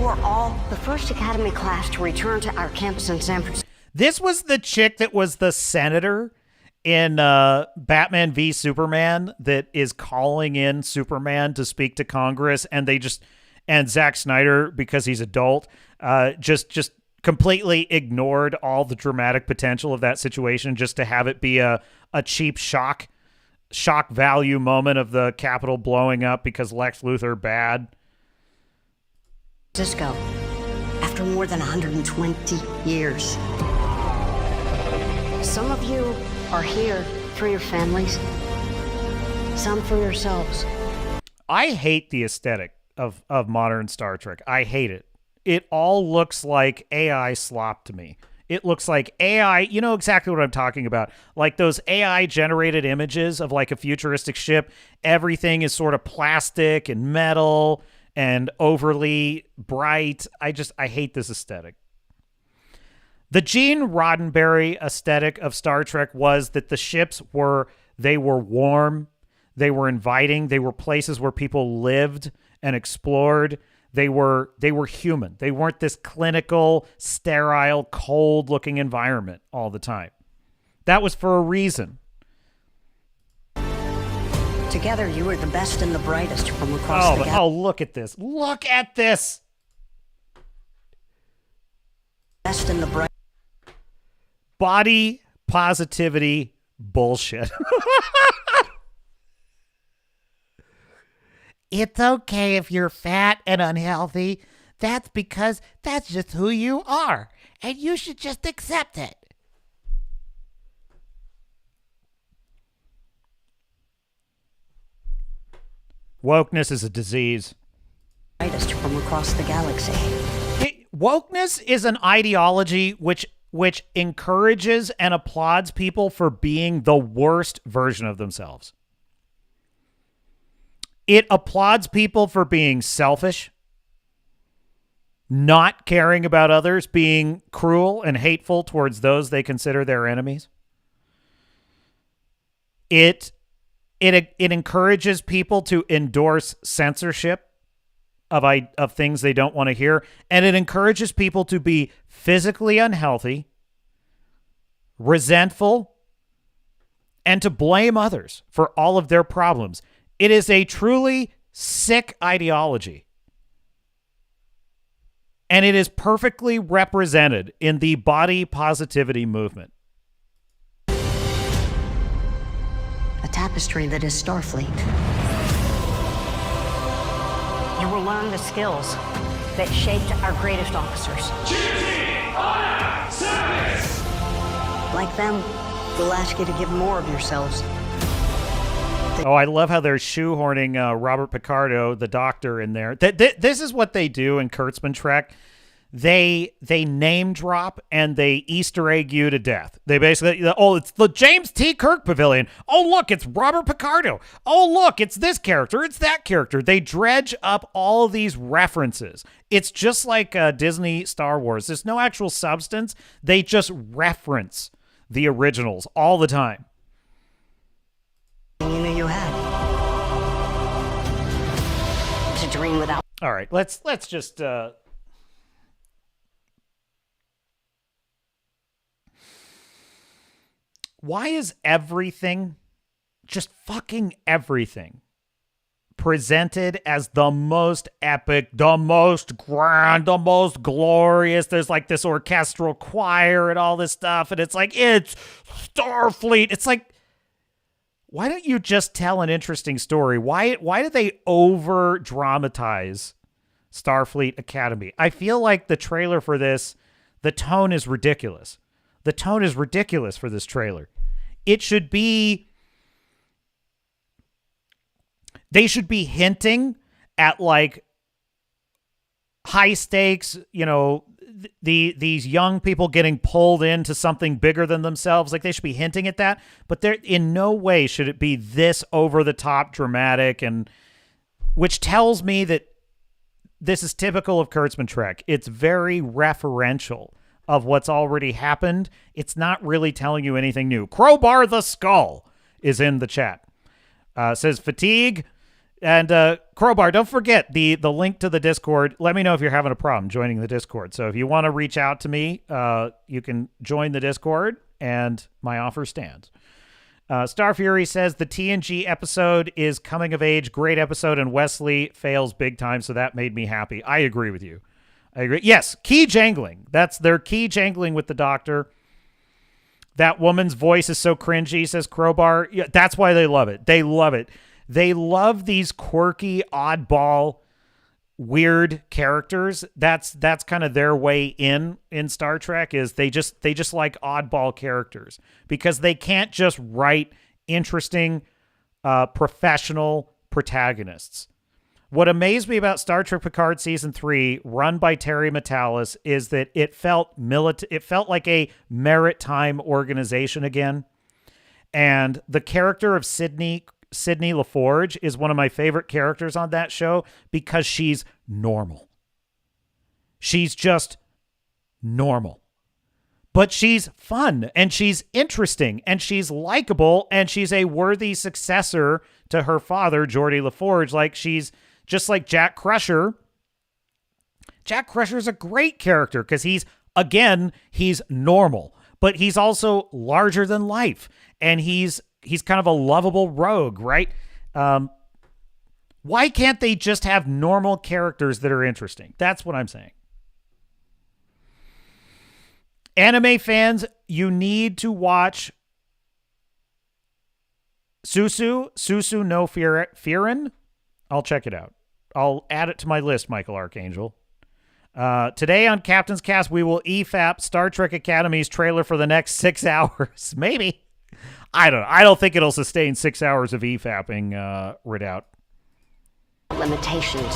We're all the first Academy class to return to our campus in San Francisco. This was the chick that was the senator in Batman v Superman that is calling in Superman to speak to Congress, and Zack Snyder, because he's adult, just completely ignored all the dramatic potential of that situation just to have it be a cheap shock value moment of the Capitol blowing up because Lex Luthor bad. Cisco, after more than 120 years. Some of you are here for your families, some for yourselves. I hate the aesthetic of modern Star Trek. I hate it. It all looks like AI slop to me. It looks like AI, you know exactly what I'm talking about. Like those AI generated images of like a futuristic ship. Everything is sort of plastic and metal and overly bright. I hate this aesthetic. The Gene Roddenberry aesthetic of Star Trek was that the ships were warm, they were inviting, they were places where people lived and explored. They were human. They weren't this clinical, sterile, cold-looking environment all the time. That was for a reason. Together, you were the best and the brightest from across the galaxy. Oh, look at this. Look at this. Best and the bright. Body positivity bullshit. It's okay if you're fat and unhealthy. That's because that's just who you are. And you should just accept it. Wokeness is a disease. Brightest from across the galaxy. Wokeness is an ideology which encourages and applauds people for being the worst version of themselves. It applauds people for being selfish, not caring about others, being cruel and hateful towards those they consider their enemies. It encourages people to endorse censorship of things they don't want to hear, and it encourages people to be physically unhealthy, resentful, and to blame others for all of their problems. It is a truly sick ideology. And it is perfectly represented in the body positivity movement. A tapestry that is Starfleet. You will learn the skills that shaped our greatest officers. Duty, honor, service! Like them, we'll ask you to give more of yourselves. Oh, I love how they're shoehorning Robert Picardo, the doctor, in there. This is what they do in Kurtzman Trek. They name drop and they Easter egg you to death. They basically, it's the James T. Kirk Pavilion. Oh, look, it's Robert Picardo. Oh, look, it's this character. It's that character. They dredge up all of these references. It's just like Disney Star Wars. There's no actual substance. They just reference the originals all the time. You knew you had to dream without. All right, let's just why is everything, just fucking everything, presented as the most epic, the most grand, the most glorious? There's like this orchestral choir and all this stuff, and it's like, it's Starfleet. It's like, why don't you just tell an interesting story? Why do they over dramatize Starfleet Academy? I feel like the trailer for this, the tone is ridiculous. The tone is ridiculous for this trailer. It should be, they should be hinting at like high stakes, you know, these young people getting pulled into something bigger than themselves. Like they should be hinting at that, but there in no way should it be this over the top dramatic, and which tells me that this is typical of Kurtzman Trek. It's very referential of what's already happened. It's not really telling you anything new. Crowbar the Skull is in the chat. Says fatigue. And Crowbar, don't forget the link to the Discord. Let me know if you're having a problem joining the Discord. So if you want to reach out to me, you can join the Discord, and my offer stands. Star Fury says the TNG episode is coming of age. Great episode, and Wesley fails big time, so that made me happy. I agree with you. I agree. Yes, key jangling. That's their key jangling with the Doctor. That woman's voice is so cringy, says Crowbar. Yeah, that's why they love it. They love it. They love these quirky, oddball, weird characters. That's kind of their way in Star Trek, is they just like oddball characters because they can't just write interesting, professional protagonists. What amazed me about Star Trek Picard Season 3, run by Terry Matalas, is that it felt like a maritime organization again. And the character of Sydney LaForge is one of my favorite characters on that show because she's normal. She's just normal. But she's fun, and she's interesting, and she's likable, and she's a worthy successor to her father, Geordi LaForge. Like, she's just like Jack Crusher. Jack Crusher's a great character because he's normal, but he's also larger than life, and he's kind of a lovable rogue, right? Why can't they just have normal characters that are interesting? That's what I'm saying. Anime fans, you need to watch Susu no Firin. I'll check it out. I'll add it to my list, Michael Archangel. Today on Captain's Cast, we will EFAP Star Trek Academy's trailer for the next 6 hours. Maybe. I don't know. I don't think it'll sustain 6 hours of EFAPing, Ridout. Limitations.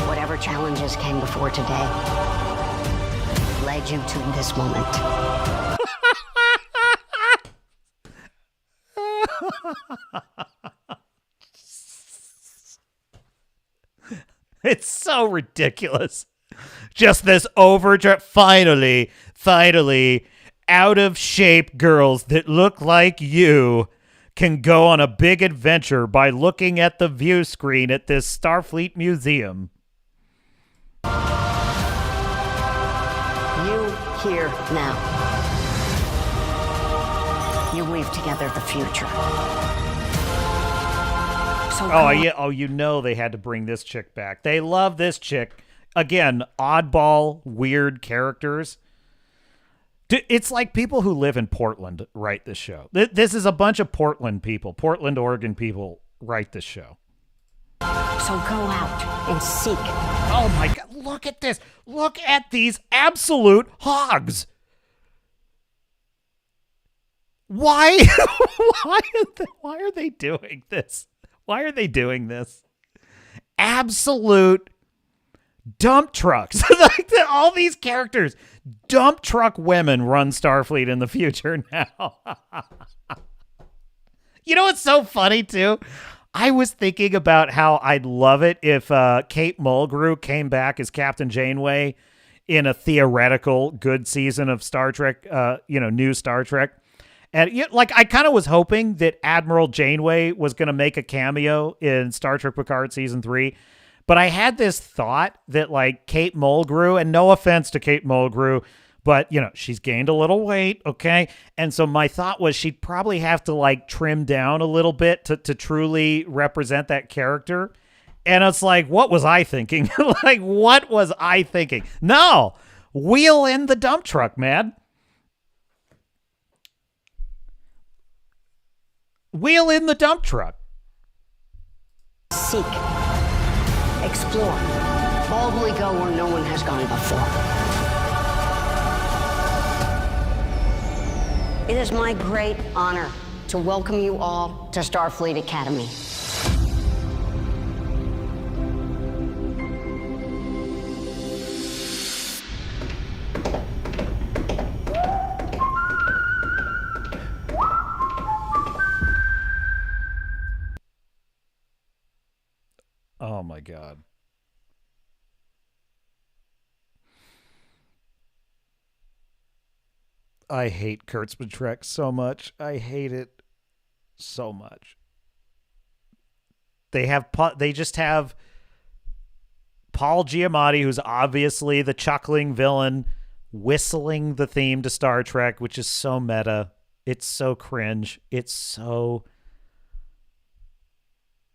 Whatever challenges came before today led you to this moment. It's so ridiculous. Just this overdrive. Finally, out of shape girls that look like you can go on a big adventure by looking at the view screen at this Starfleet museum. You here now. You weave together the future. So you know they had to bring this chick back. They love this chick. Again, oddball, weird characters. It's like people who live in Portland write this show. This is a bunch of Portland, Oregon people write this show. So go out and seek. Oh my God, look at this. Look at these absolute hogs. Why are they doing this? Why are they doing this? Absolute dump trucks. Like all these characters, dump truck women run Starfleet in the future now. You know what's so funny too? I was thinking about how I'd love it if Kate Mulgrew came back as Captain Janeway in a theoretical good season of Star Trek, new Star Trek. And I kind of was hoping that Admiral Janeway was going to make a cameo in Star Trek Picard Season 3. But I had this thought that Kate Mulgrew, and no offense to Kate Mulgrew, but she's gained a little weight, okay? And so my thought was she'd probably have to trim down a little bit to truly represent that character. And it's what was I thinking? What was I thinking? No, wheel in the dump truck, man. wheel in the dump truck. Seek. Explore. Boldly go where no one has gone before. It is my great honor to welcome you all to Starfleet Academy. Oh my God. I hate Kurtzman Trek so much. I hate it so much. They just have Paul Giamatti, who's obviously the chuckling villain, whistling the theme to Star Trek, which is so meta. It's so cringe. It's so...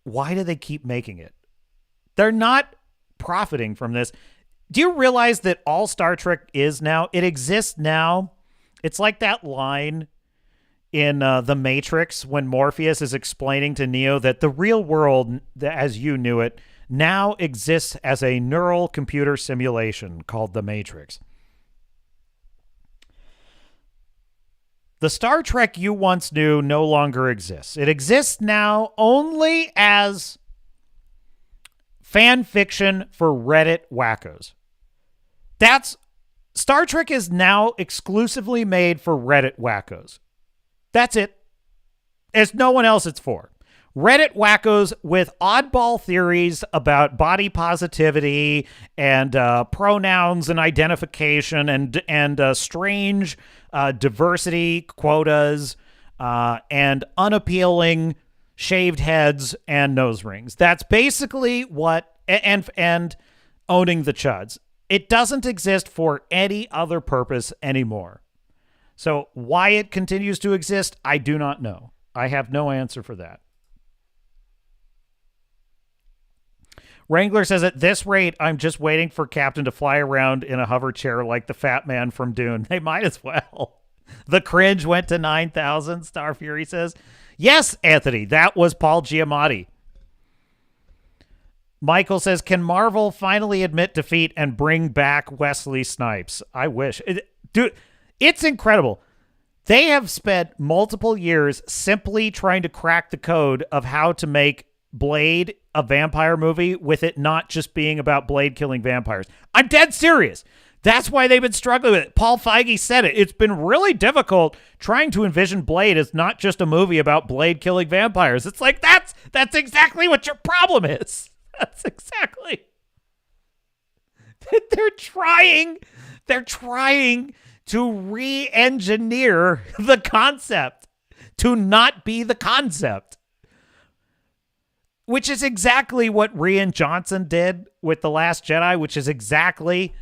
Why do they keep making it? They're not profiting from this. Do you realize that all Star Trek is now? It exists now. It's like that line in The Matrix when Morpheus is explaining to Neo that the real world, as you knew it, now exists as a neural computer simulation called The Matrix. The Star Trek you once knew no longer exists. It exists now only as fan fiction for Reddit wackos. Star Trek is now exclusively made for Reddit wackos. That's it. There's no one else it's for. Reddit wackos with oddball theories about body positivity and pronouns and identification and strange diversity quotas and unappealing shaved heads and nose rings. That's basically what and owning the chuds. It doesn't exist for any other purpose anymore. So why it continues to exist, I do not know. I have no answer for that. Wrangler says, at this rate, I'm just waiting for Captain to fly around in a hover chair like the fat man from Dune. They might as well. The cringe went to 9,000, Star Fury says. Yes, Anthony, that was Paul Giamatti. Michael says, can Marvel finally admit defeat and bring back Wesley Snipes? I wish. Dude, it's incredible. They have spent multiple years simply trying to crack the code of how to make Blade a vampire movie with it not just being about Blade killing vampires. I'm dead serious. That's why they've been struggling with it. Paul Feige said it. It's been really difficult trying to envision Blade as not just a movie about Blade killing vampires. It's like, that's exactly what your problem is. That's exactly. They're trying to re-engineer the concept to not be the concept. Which is exactly what Rian Johnson did with The Last Jedi, which is exactly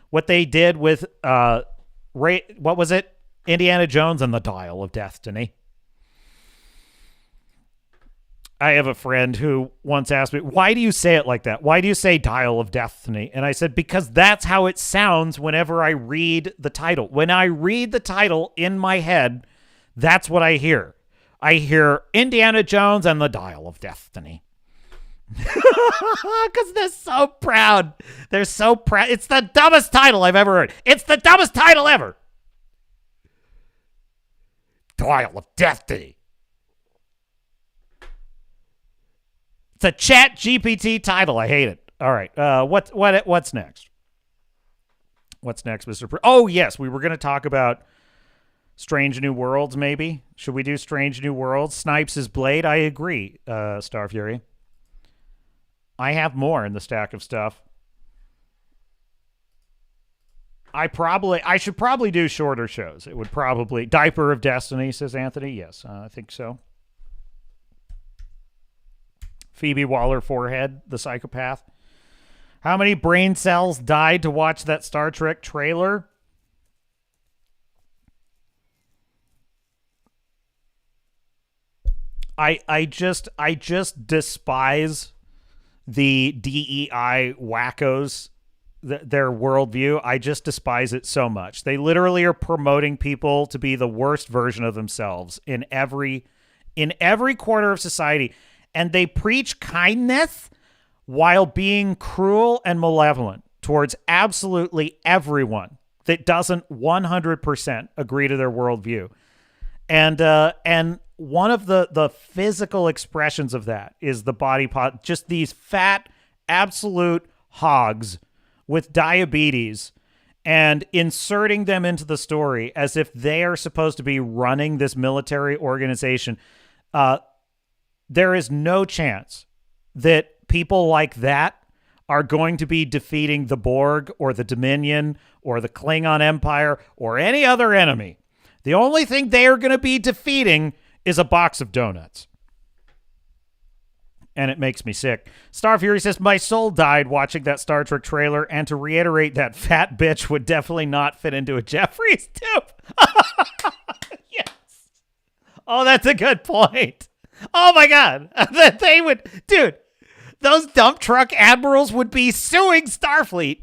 what they did with what was it? Indiana Jones and the Dial of Destiny. I have a friend who once asked me, why do you say it like that? Why do you say Dial of Destiny? And I said, because that's how it sounds whenever I read the title. When I read the title in my head, that's what I hear. I hear Indiana Jones and the Dial of Destiny. Because they're so proud. They're so proud. It's the dumbest title I've ever heard. It's the dumbest title ever. Dial of Destiny. It's a Chat GPT title. I hate it. All right. What's next? What's next, Mr. Oh, yes. We were going to talk about Strange New Worlds, maybe. Should we do Strange New Worlds? Snipes' is Blade. I agree, Star Fury. I have more in the stack of stuff. I should probably do shorter shows. It would probably... Diaper of Destiny, says Anthony. Yes, I think so. Phoebe Waller-Forehead, the psychopath. How many brain cells died to watch that Star Trek trailer? I just despise the DEI wackos, their worldview. I just despise it so much. They literally are promoting people to be the worst version of themselves in every in every corner of society, and they preach kindness while being cruel and malevolent towards absolutely everyone that doesn't 100% agree to their worldview. And one of the physical expressions of that is the body just these fat, absolute hogs with diabetes, and inserting them into the story as if they are supposed to be running this military organization. There is no chance that people like that are going to be defeating the Borg or the Dominion or the Klingon Empire or any other enemy. The only thing they are going to be defeating is a box of donuts. And it makes me sick. Star Fury says, my soul died watching that Star Trek trailer, and to reiterate, that fat bitch would definitely not fit into a Jeffries tube. Yes. Oh, that's a good point. Oh my God. That they would, dude, those dump truck admirals would be suing Starfleet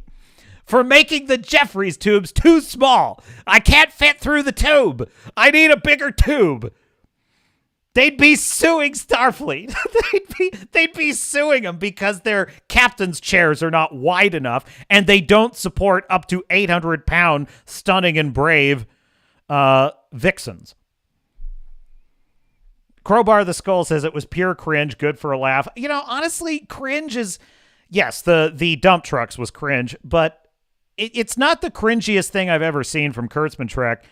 for making the Jeffries tubes too small. I can't fit through the tube. I need a bigger tube. They'd be suing Starfleet. they'd be suing them because their captain's chairs are not wide enough and they don't support up to 800-pound stunning and brave vixens. Crowbar the Skull says it was pure cringe, good for a laugh. You know, honestly, cringe is, yes, the dump trucks was cringe, but it's not the cringiest thing I've ever seen from Kurtzman Trek.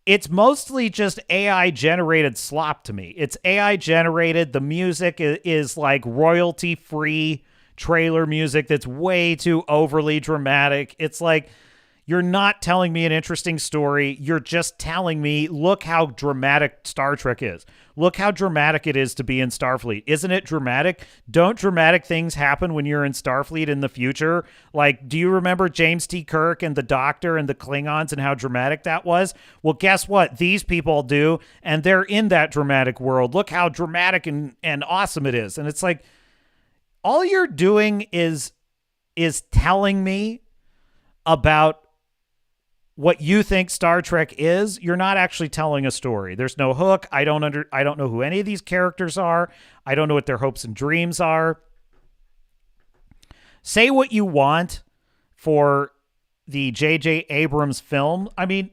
It's mostly just AI-generated slop to me. It's AI-generated. The music is like royalty-free trailer music that's way too overly dramatic. It's like, you're not telling me an interesting story. You're just telling me, look how dramatic Star Trek is. Look how dramatic it is to be in Starfleet. Isn't it dramatic? Don't dramatic things happen when you're in Starfleet in the future? Like, do you remember James T. Kirk and the Doctor and the Klingons and how dramatic that was? Well, guess what? These people do, and they're in that dramatic world. Look how dramatic and awesome it is. And it's like, all you're doing is telling me about what you think Star Trek is. You're not actually telling a story. There's no hook. I don't know who any of these characters are. I don't know what their hopes and dreams are. Say what you want for the J.J. Abrams film. I mean,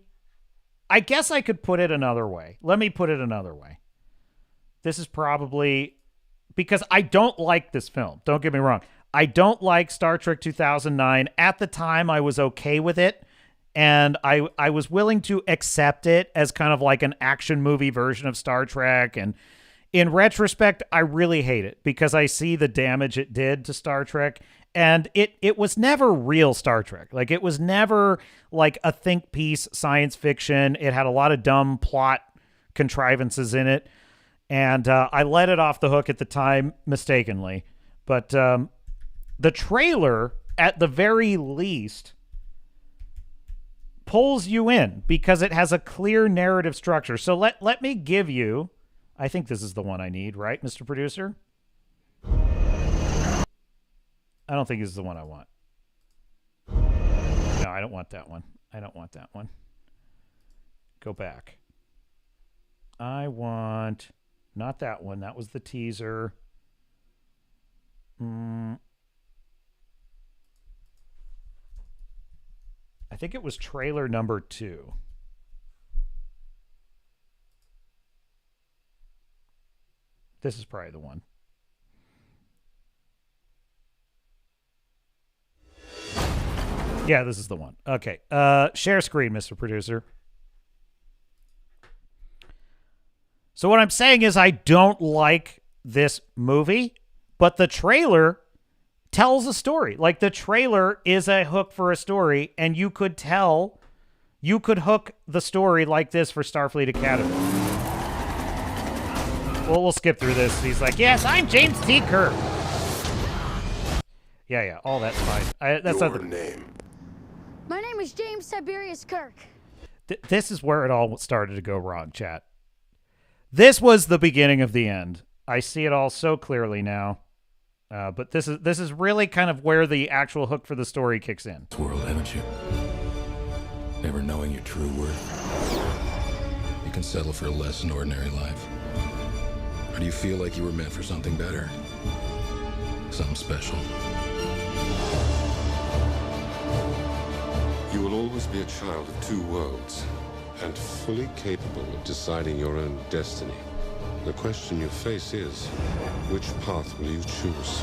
I guess I could put it another way. Let me put it another way. This is probably because I don't like this film. Don't get me wrong. I don't like Star Trek 2009. At the time, I was okay with it. And I was willing to accept it as kind of like an action movie version of Star Trek. And in retrospect, I really hate it because I see the damage it did to Star Trek. And it was never real Star Trek. Like, it was never like a think piece science fiction. It had a lot of dumb plot contrivances in it. And I let it off the hook at the time mistakenly. But the trailer, at the very least, pulls you in because it has a clear narrative structure. So let me give you, I think this is the one I need, right, Mr. Producer? I don't think this is the one I want. No, I don't want that one. I don't want that one. Go back. I want, not that one. That was the teaser. I think it was trailer number 2. This is probably the one. Yeah, this is the one. Okay. Share screen, Mr. Producer. So what I'm saying is I don't like this movie, but the trailer tells a story. Like, the trailer is a hook for a story, and you could hook the story like this for Starfleet Academy. Well, we'll skip through this. He's like, yes, I'm James T. Kirk. Yeah, all that's fine. That's not the name. My name is James Tiberius Kirk. This is where it all started to go wrong, chat. This was the beginning of the end. I see it all so clearly now. But this is really kind of where the actual hook for the story kicks in. This world, haven't you? Never knowing your true worth. You can settle for less than ordinary life. Or do you feel like you were meant for something better? Something special? You will always be a child of two worlds, and fully capable of deciding your own destiny. The question you face is, which path will you choose?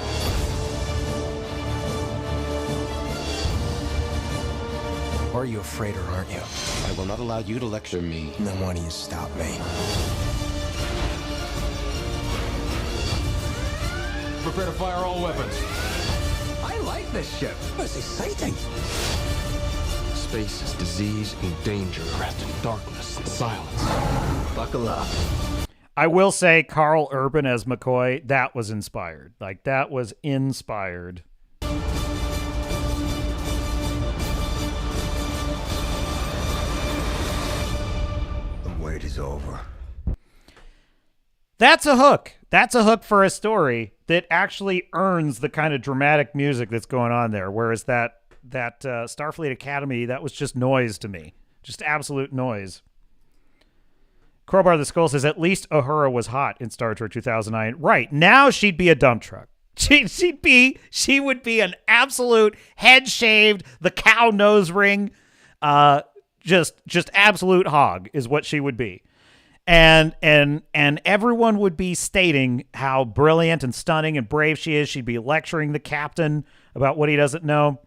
Or are you afraid, or aren't you? I will not allow you to lecture me. Then why do you stop me? Prepare to fire all weapons. I like this ship. It's exciting. Space is disease and danger, wrapped in darkness and silence. Buckle up. I will say Carl Urban as McCoy, that was inspired. Like, that was inspired. The wait is over. That's a hook. That's a hook for a story that actually earns the kind of dramatic music that's going on there. Whereas that Starfleet Academy, that was just noise to me. Just absolute noise. Crowbar the Skull says, at least Uhura was hot in Star Trek 2009. Right. Now she'd be a dump truck. She would be an absolute head shaved, the cow nose ring, just absolute hog is what she would be. And everyone would be stating how brilliant and stunning and brave she is. She'd be lecturing the captain about what he doesn't know.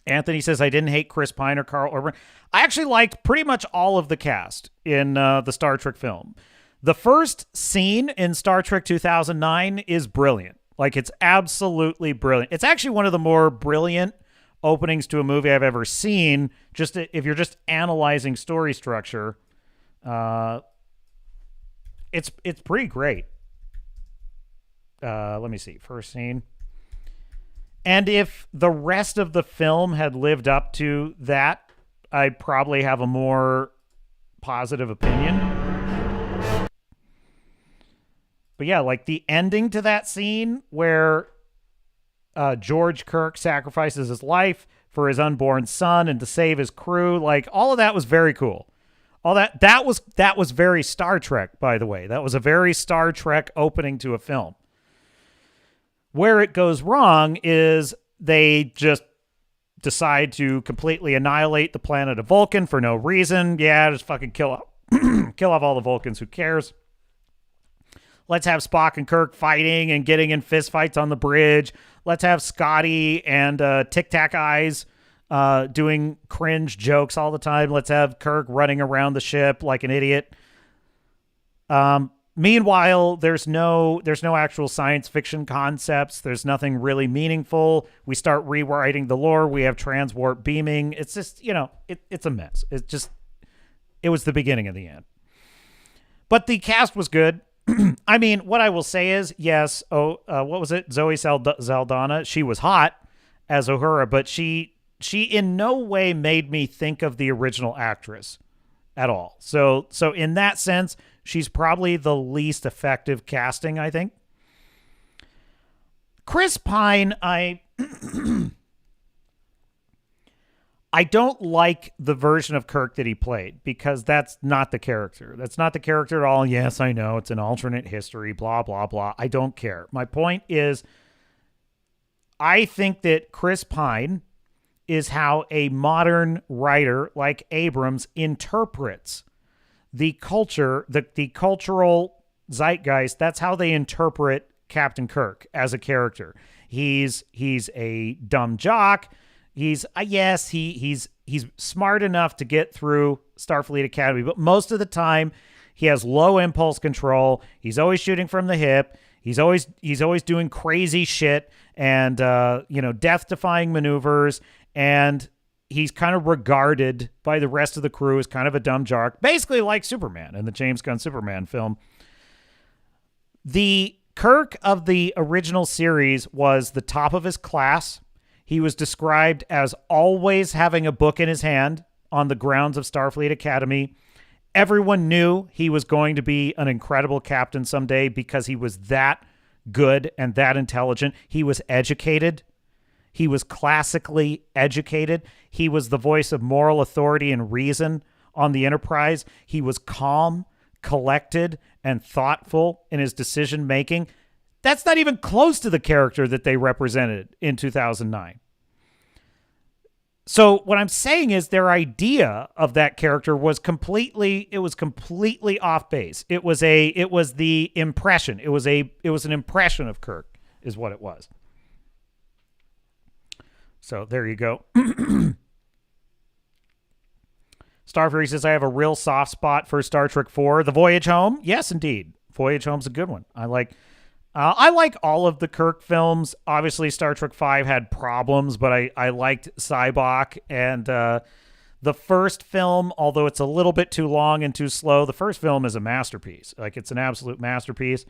Anthony says, I didn't hate Chris Pine or Carl Urban. I actually liked pretty much all of the cast in the Star Trek film. The first scene in Star Trek 2009 is brilliant. Like, it's absolutely brilliant. It's actually one of the more brilliant openings to a movie I've ever seen. Just if you're just analyzing story structure, it's pretty great. Let me see. First scene. And if the rest of the film had lived up to that, I'd probably have a more positive opinion. But yeah, like the ending to that scene where George Kirk sacrifices his life for his unborn son and to save his crew, like all of that was very cool. All that was very Star Trek, by the way. That was a very Star Trek opening to a film. Where it goes wrong is they just decide to completely annihilate the planet of Vulcan for no reason. Yeah, just fucking kill off all the Vulcans. Who cares? Let's have Spock and Kirk fighting and getting in fistfights on the bridge. Let's have Scotty and Tic Tac Eyes doing cringe jokes all the time. Let's have Kirk running around the ship like an idiot. Meanwhile, there's no actual science fiction concepts. There's nothing really meaningful. We start rewriting the lore. We have transwarp beaming. It's just, it's a mess. It was the beginning of the end. But the cast was good. I mean, what I will say is, yes, what was it? Zoe Saldana, she was hot as Uhura, but she in no way made me think of the original actress at all. So in that sense, she's probably the least effective casting, I think. Chris Pine, I don't like the version of Kirk that he played because that's not the character. That's not the character at all. Yes, I know it's an alternate history, blah, blah, blah. I don't care. My point is, I think that Chris Pine is how a modern writer like Abrams interprets the culture, the cultural zeitgeist. That's how they interpret Captain Kirk as a character. He's a dumb jock. He's he's smart enough to get through Starfleet Academy, but most of the time he has low impulse control. He's always shooting from the hip. He's always doing crazy shit and death-defying maneuvers, and he's kind of regarded by the rest of the crew as kind of a dumb jock, basically like Superman in the James Gunn Superman film. The Kirk of the original series was the top of his class. He was described as always having a book in his hand on the grounds of Starfleet Academy. Everyone knew he was going to be an incredible captain someday because he was that good and that intelligent. He was educated. He was classically educated. He was the voice of moral authority and reason on the Enterprise. He was calm, collected and thoughtful in his decision making. That's not even close to the character that they represented in 2009. So what I'm saying is their idea of that character was completely off base. It was the impression. It was an impression of Kirk is what it was. So there you go. Starfury says, I have a real soft spot for Star Trek 4. The Voyage Home? Yes, indeed. Voyage Home's a good one. I like all of the Kirk films. Obviously, Star Trek 5 had problems, but I liked Cybok. And the first film, although it's a little bit too long and too slow, the first film is a masterpiece. Like, it's an absolute masterpiece.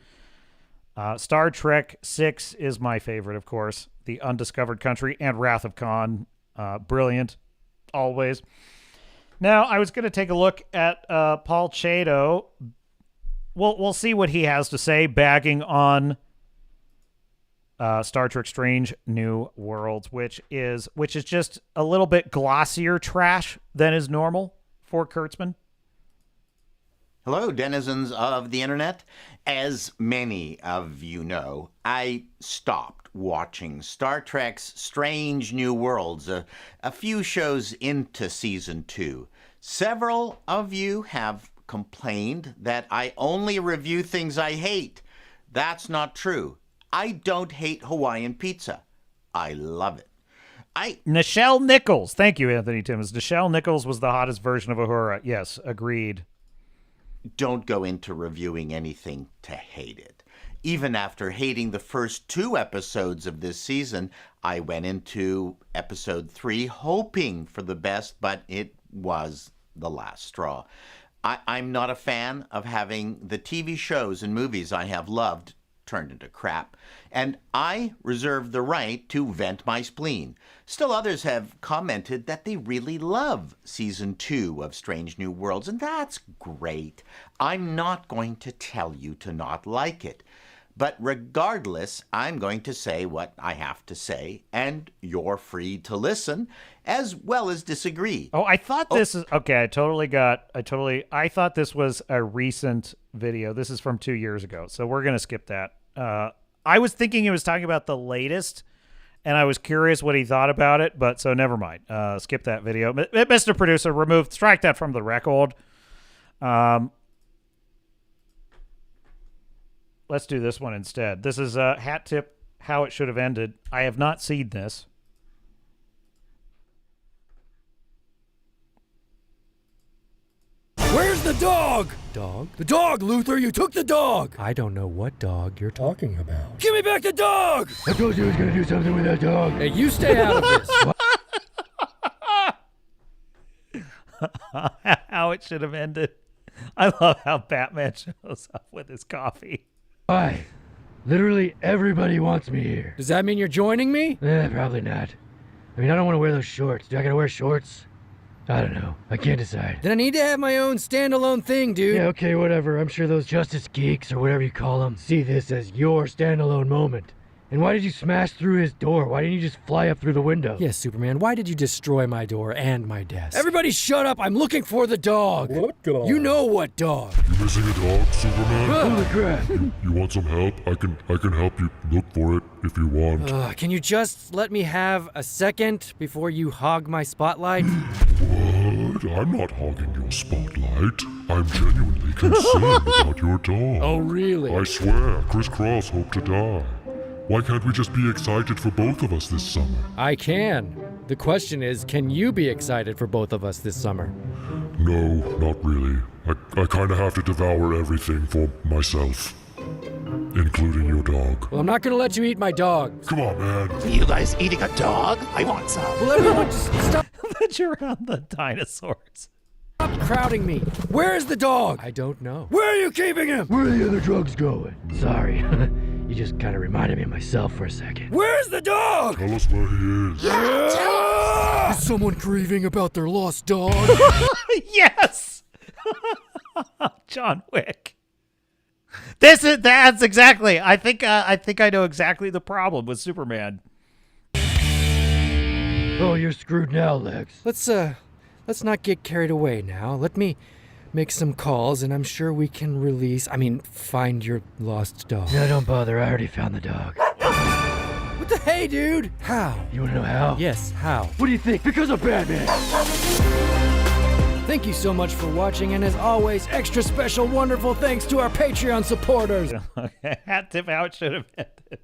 Star Trek 6 is my favorite, of course. The Undiscovered Country and Wrath of Khan. Brilliant. Always. Now, I was going to take a look at Paul Chato. We'll see what he has to say, bagging on Star Trek Strange New Worlds, which is just a little bit glossier trash than is normal for Kurtzman. Hello, denizens of the internet. As many of you know, I stopped watching Star Trek's Strange New Worlds a few shows into season 2. Several of you have complained that I only review things I hate. That's not true. I don't hate Hawaiian pizza. I love it. Nichelle Nichols. Thank you, Anthony Timmons. Nichelle Nichols was the hottest version of Uhura. Yes, agreed. Don't go into reviewing anything to hate it. Even after hating the first 2 episodes of this season, I went into episode 3 hoping for the best, but it was the last straw. I'm not a fan of having the TV shows and movies I have loved turned into crap, and I reserve the right to vent my spleen. Still others have commented that they really love season 2 of Strange New Worlds, and that's great. I'm not going to tell you to not like it. But regardless, I'm going to say what I have to say, and you're free to listen as well as disagree. Oh, I thought this is okay. I thought this was a recent video. This is from 2 years ago, so we're gonna skip that. I was thinking he was talking about the latest, and I was curious what he thought about it, but so never mind. Skip that video, Mr. Producer. Strike that from the record. Let's do this one instead. This is Hat Tip, How It Should Have Ended. I have not seen this. Where's the dog? Dog? The dog, Luther! You took the dog! I don't know what dog you're talking about. Give me back the dog! I told you I was gonna do something with that dog. Hey, you stay out of this. How It Should Have Ended. I love how Batman shows up with his coffee. Why? Literally everybody wants me here. Does that mean you're joining me? Probably not. I mean, I don't want to wear those shorts. Do I gotta wear shorts? I don't know. I can't decide. Then I need to have my own standalone thing, dude. Yeah, okay, whatever. I'm sure those Justice Geeks, or whatever you call them, see this as your standalone moment. And why did you smash through his door? Why didn't you just fly up through the window? Yes, Superman, why did you destroy my door and my desk? Everybody shut up! I'm looking for the dog! What dog? You know what dog? You missing a dog, Superman? Holy crap! You want some help? I can help you look for it if you want. Can you just let me have a second before you hog my spotlight? What? I'm not hogging your spotlight. I'm genuinely concerned about your dog. Oh, really? I swear, Criss Cross hope to die. Why can't we just be excited for both of us this summer? I can. The question is, can you be excited for both of us this summer? No, not really. I kind of have to devour everything for myself, including your dog. Well, I'm not gonna let you eat my dog. Come on, man. You guys eating a dog? I want some. Will everyone just stop? That you're around the dinosaurs. Stop crowding me. Where is the dog? I don't know. Where are you keeping him? Where are the other drugs going? Sorry. You just kind of reminded me of myself for a second. Where's the dog? Tell us where he is. Yeah, tell us! Is someone grieving about their lost dog? Yes! John Wick. That's exactly. I think I know exactly the problem with Superman. Oh, you're screwed now, Lex. Let's not get carried away now. Let me make some calls, and I'm sure we can find your lost dog. No, don't bother. I already found the dog. What the hey, dude? How? You want to know how? Yes, how? What do you think? Because of Batman. Thank you so much for watching, and as always, extra special, wonderful thanks to our Patreon supporters. Hat tip how it should have ended.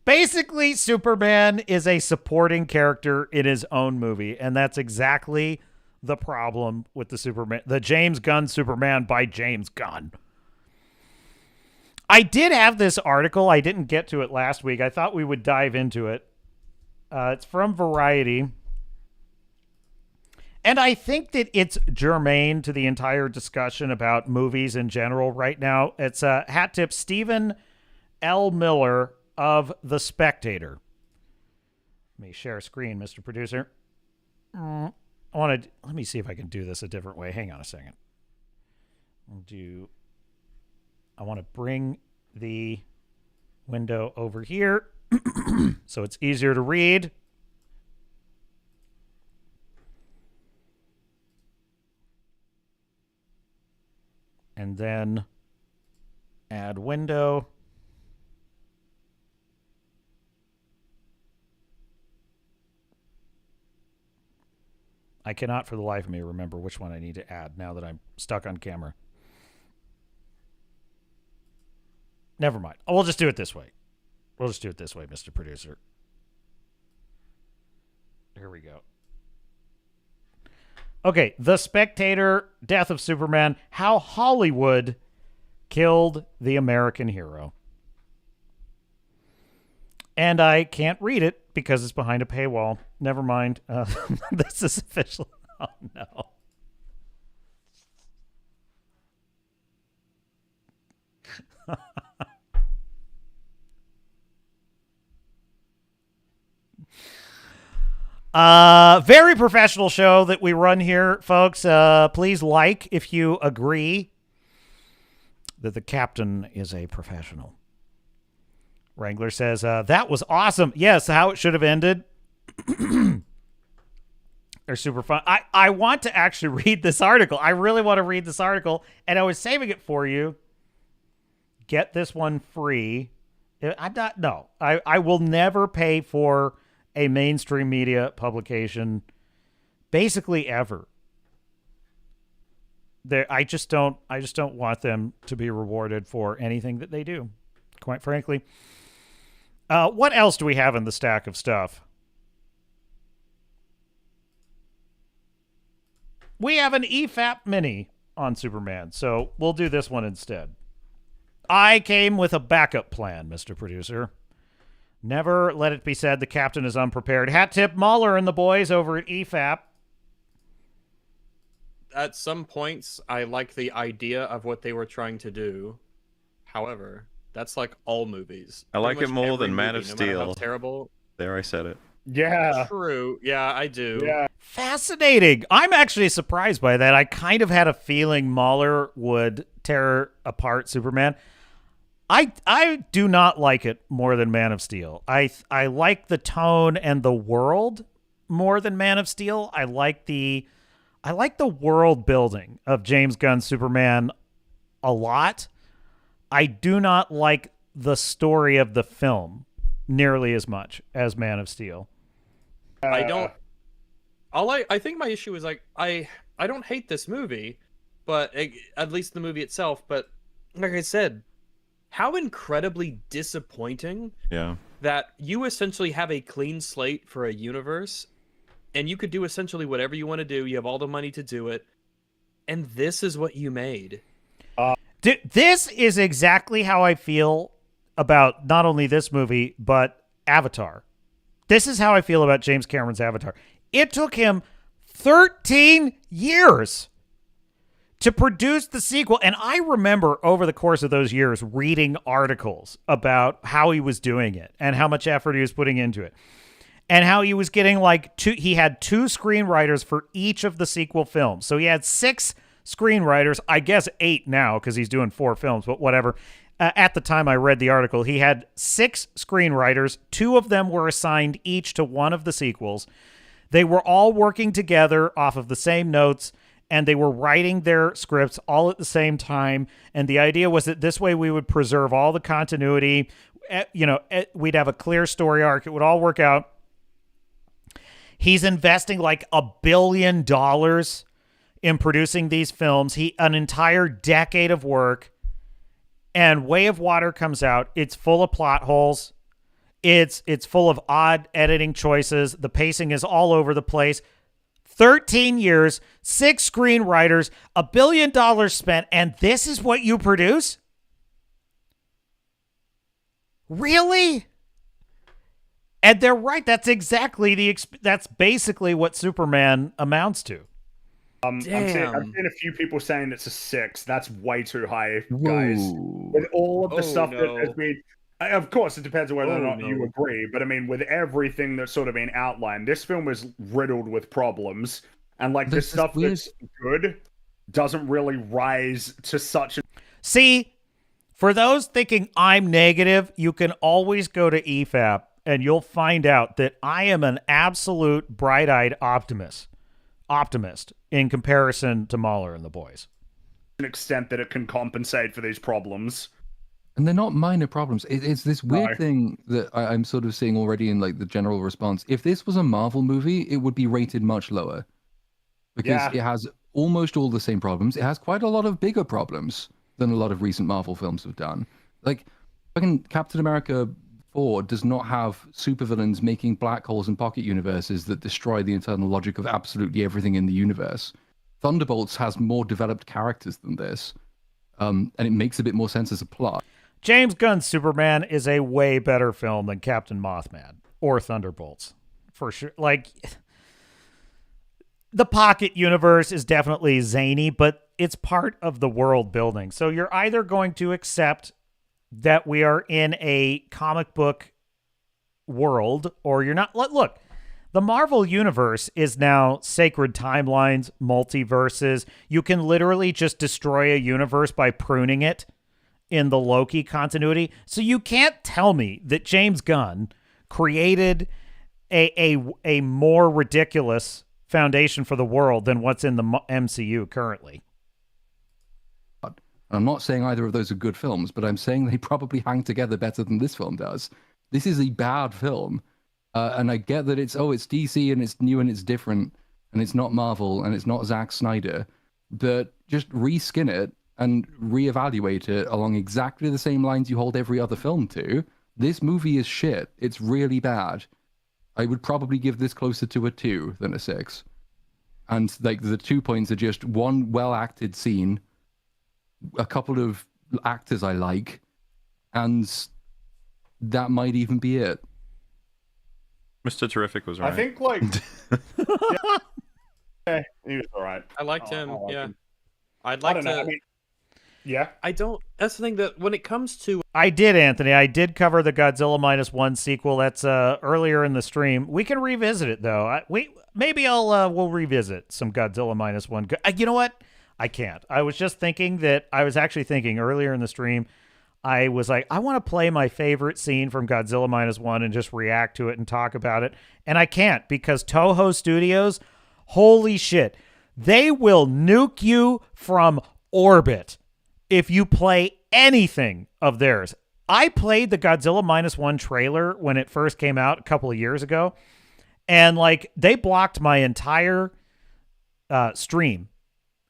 Basically, Superman is a supporting character in his own movie, and that's exactly the problem with the James Gunn Superman by James Gunn. I did have this article. I didn't get to it last week. I thought we would dive into it. It's from Variety. And I think that it's germane to the entire discussion about movies in general right now. It's hat tip Stephen L. Miller of The Spectator. Let me share a screen, Mr. Producer. Let me see if I can do this a different way. Hang on a second. I want to bring the window over here so it's easier to read. And then add window. I cannot for the life of me remember which one I need to add now that I'm stuck on camera. Never mind. We'll just do it this way. Mr. Producer. Here we go. Okay, The Spectator, Death of Superman, How Hollywood Killed the American Hero. And I can't read it because it's behind a paywall. Never mind. This is official. Oh, no. Very professional show that we run here, folks. Please like if you agree that the captain is a professional. Wrangler says, that was awesome. Yes, how it should have ended. They're super fun. I want to actually read this article. I really want to read this article, and I was saving it for you. Get this one free. I will never pay for a mainstream media publication, basically ever. I just don't want them to be rewarded for anything that they do, quite frankly. What else do we have in the stack of stuff? We have an EFAP mini on Superman, so we'll do this one instead. I came with a backup plan, Mr. Producer. Never let it be said the captain is unprepared. Hat tip Mahler and the boys over at EFAP. At some points, I like the idea of what they were trying to do. However, that's like all movies. I like it more than Man of no matter how Steel. terrible. There, I said it. Yeah. True. Yeah, I do. Yeah. Fascinating. I'm actually surprised by that. I kind of had a feeling Mahler would tear apart Superman. I do not like it more than Man of Steel. I like the tone and the world more than Man of Steel. I like the world building of James Gunn's Superman a lot. I do not like the story of the film nearly as much as Man of Steel. I don't. I think my issue is like I don't hate this movie, but at least the movie itself. But like I said, how incredibly disappointing. Yeah. That you essentially have a clean slate for a universe, and you could do essentially whatever you want to do. You have all the money to do it, and this is what you made. This is exactly how I feel about not only this movie, but Avatar. This is how I feel about James Cameron's Avatar. It took him 13 years to produce the sequel. And I remember over the course of those years reading articles about how he was doing it and how much effort he was putting into it. And how he was getting he had 2 screenwriters for each of the sequel films. So he had 6 screenwriters, I guess 8 now because he's doing 4 films, but whatever. At the time I read the article, he had 6 screenwriters. 2 of them were assigned each to one of the sequels. They were all working together off of the same notes, and they were writing their scripts all at the same time. And the idea was that this way we would preserve all the continuity. We'd have a clear story arc. It would all work out. He's investing like $1 billion in producing these films. An entire decade of work. And Way of Water comes out. It's full of plot holes. It's full of odd editing choices. The pacing is all over the place. 13 years, 6 screenwriters, $1 billion spent, and this is what you produce? Really? And they're right. That's exactly that's basically what Superman amounts to. I've seen a few people saying it's a 6. That's way too high, guys. With all of the stuff that has been... Of course, it depends on whether or not you agree, but I mean, with everything that's sort of been outlined, this film is riddled with problems, and like the stuff that's good doesn't really rise to such a... See, for those thinking I'm negative, you can always go to EFAP, and you'll find out that I am an absolute bright-eyed optimist in comparison to Mahler and the boys. An extent that it can compensate for these problems. And they're not minor problems. It's this weird thing that I'm sort of seeing already in like the general response. If this was a Marvel movie, it would be rated much lower. Because it has almost all the same problems. It has quite a lot of bigger problems than a lot of recent Marvel films have done. Like, fucking Captain America 4 does not have supervillains making black holes and pocket universes that destroy the internal logic of absolutely everything in the universe. Thunderbolts has more developed characters than this. And it makes a bit more sense as a plot. James Gunn's Superman is a way better film than Captain Mothman or Thunderbolts, for sure. Like, the pocket universe is definitely zany, but it's part of the world building. So you're either going to accept that we are in a comic book world, or you're not. Look, the Marvel universe is now sacred timelines, multiverses. You can literally just destroy a universe by pruning it in the Loki continuity. So you can't tell me that James Gunn created a more ridiculous foundation for the world than what's in the MCU currently. I'm not saying either of those are good films, but I'm saying they probably hang together better than this film does. This is a bad film. And I get that it's DC and it's new and it's different and it's not Marvel and it's not Zack Snyder, but just reskin it and reevaluate it along exactly the same lines you hold every other film to. This movie is shit. It's really bad. I would probably give this closer to a 2 than a 6. And like the 2 points are just one well-acted scene, a couple of actors I like, and that might even be it. Mr. Terrific was right. I think like yeah, he was all right. I liked him. I'd I like don't know. to. I mean, yeah. I don't. That's the thing that when it comes to. I did, Anthony. I did cover the Godzilla Minus One sequel. That's earlier in the stream. We can revisit it though. We'll revisit some Godzilla Minus One. You know what? I can't. I was just thinking that I was actually thinking earlier in the stream. I was like, I want to play my favorite scene from Godzilla Minus One and just react to it and talk about it. And I can't because Toho Studios, holy shit, they will nuke you from orbit if you play anything of theirs. I played the Godzilla Minus One trailer when it first came out a couple of years ago, and like they blocked my entire stream.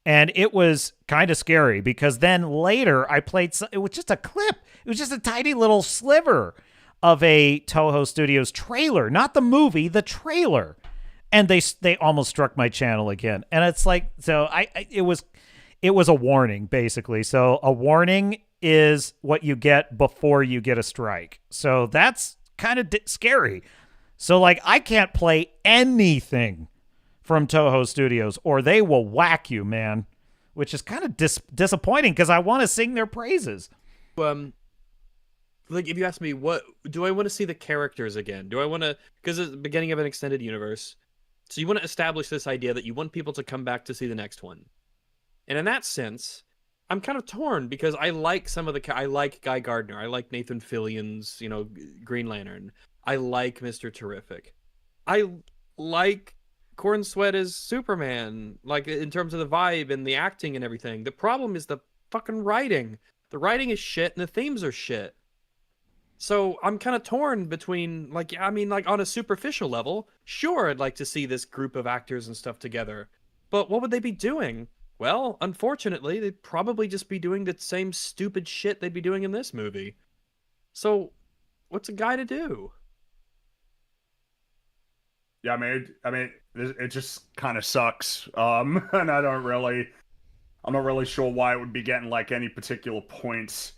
And it was kind of scary because then later I played, it was just a clip. It was just a tiny little sliver of a Toho Studios trailer, not the movie, the trailer. And they almost struck my channel again. And it's like, so it was a warning basically. So a warning is what you get before you get a strike. So that's kind of scary. So like I can't play anything from Toho Studios or they will whack you, man, which is kind of disappointing because I want to sing their praises. Like if you ask me, what do I want to see the characters again? Do I want to, because it's the beginning of an extended universe, so you want to establish this idea that you want people to come back to see the next one. And in that sense, I'm kind of torn because I like I like Guy Gardner, I like Nathan Fillion's, Green Lantern, I like Mr. Terrific, I like Corn Sweat is Superman, like in terms of the vibe and the acting and everything. The problem is the fucking writing. The writing is shit and the themes are shit. So I'm kind of torn between, like, I mean, like on a superficial level, sure, I'd like to see this group of actors and stuff together. But what would they be doing? Well, unfortunately, they'd probably just be doing the same stupid shit they'd be doing in this movie. So what's a guy to do? Yeah, I mean, it just kind of sucks. And I'm not really sure why it would be getting like any particular points.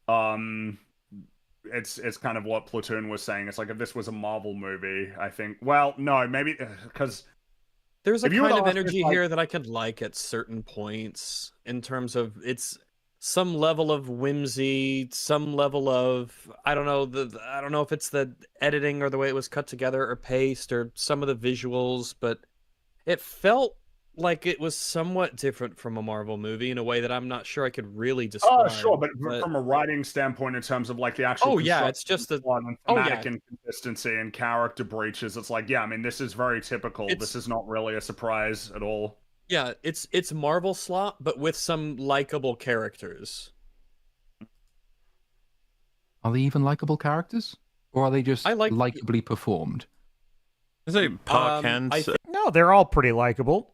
It's kind of what Platoon was saying. It's like if this was a Marvel movie, I think. Well, no, maybe because there's a kind of energy here that I could like at certain points in terms of it's some level of whimsy, some level of I don't know if it's the editing or the way it was cut together or paced or some of the visuals, but it felt like it was somewhat different from a Marvel movie in a way that I'm not sure I could really describe. Oh, sure, but from a writing standpoint, in terms of like the actual it's just the thematic inconsistency and character breaches. It's like, yeah, I mean, this is very typical. This is not really a surprise at all. Yeah, it's Marvel slop, but with some likable characters. Are they even likable characters, or are they just likably performed? Is it No, they're all pretty likable.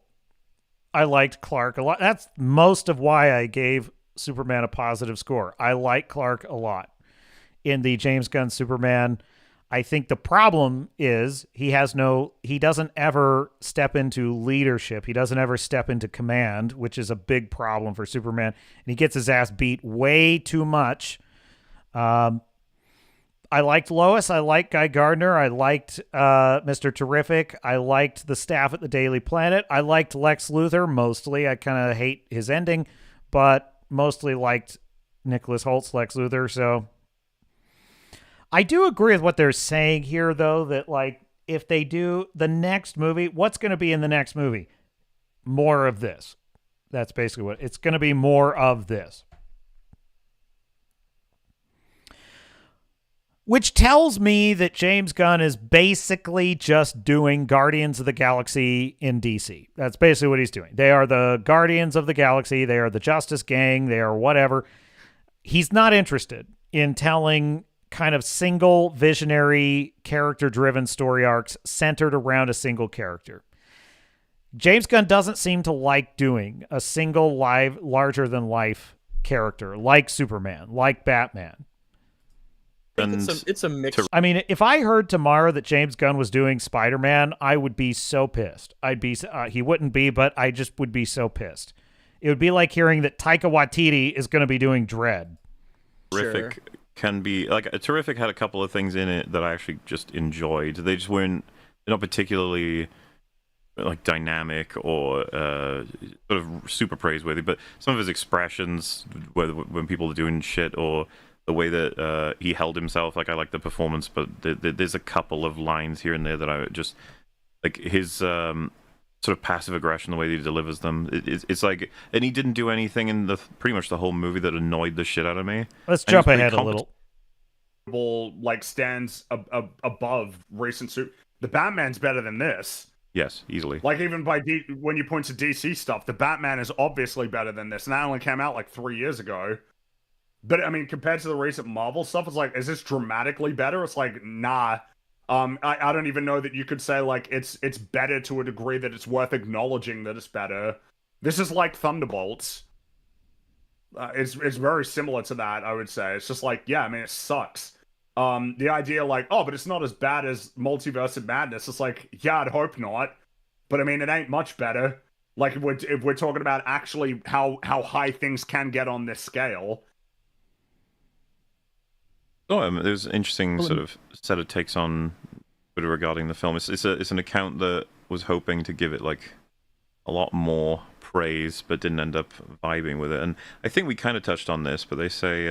I liked Clark a lot. That's most of why I gave Superman a positive score. I like Clark a lot. In the James Gunn Superman, I think the problem is he doesn't ever step into leadership. He doesn't ever step into command, which is a big problem for Superman. And he gets his ass beat way too much. I liked Lois. I liked Guy Gardner. I liked Mr. Terrific. I liked the staff at the Daily Planet. I liked Lex Luthor mostly. I kind of hate his ending, but mostly liked Nicholas Holt's Lex Luthor. So I do agree with what they're saying here, though, that like if they do the next movie, what's going to be in the next movie? More of this. That's basically what it's going to be. More of this. Which tells me that James Gunn is basically just doing Guardians of the Galaxy in DC. That's basically what he's doing. They are the Guardians of the Galaxy. They are the Justice Gang. They are whatever. He's not interested in telling kind of single visionary character-driven story arcs centered around a single character. James Gunn doesn't seem to like doing a single larger-than-life character like Superman, like Batman. It's a mix. I mean, if I heard tomorrow that James Gunn was doing Spider-Man, I would be so pissed. He wouldn't be, but I just would be so pissed. It would be like hearing that Taika Waititi is going to be doing Dredd. Terrific can be like Terrific had a couple of things in it that I actually just enjoyed. They just weren't not particularly like dynamic or sort of super praiseworthy, but some of his expressions, whether when people are doing shit or the way that he held himself, like I like the performance, but there's a couple of lines here and there that I just like his sort of passive aggression, the way that he delivers them. It's like, and he didn't do anything in pretty much the whole movie that annoyed the shit out of me. Let's jump ahead a little. Like stands above recent the Batman's better than this. Yes, easily. Like even when you point to DC stuff, the Batman is obviously better than this, and that only came out like 3 years ago. But I mean, compared to the recent Marvel stuff, it's like, is this dramatically better? It's like, nah. I don't even know that you could say like it's better to a degree that it's worth acknowledging that it's better. This is like Thunderbolts. It's very similar to that, I would say. It's just like, yeah, I mean, it sucks. The idea like, oh, but it's not as bad as Multiverse of Madness. It's like, yeah, I'd hope not. But I mean, it ain't much better. Like if we're talking about actually how high things can get on this scale. Oh, there's an interesting sort of set of takes on regarding the film. It's an account that was hoping to give it like a lot more praise, but didn't end up vibing with it. And I think we kind of touched on this, but they say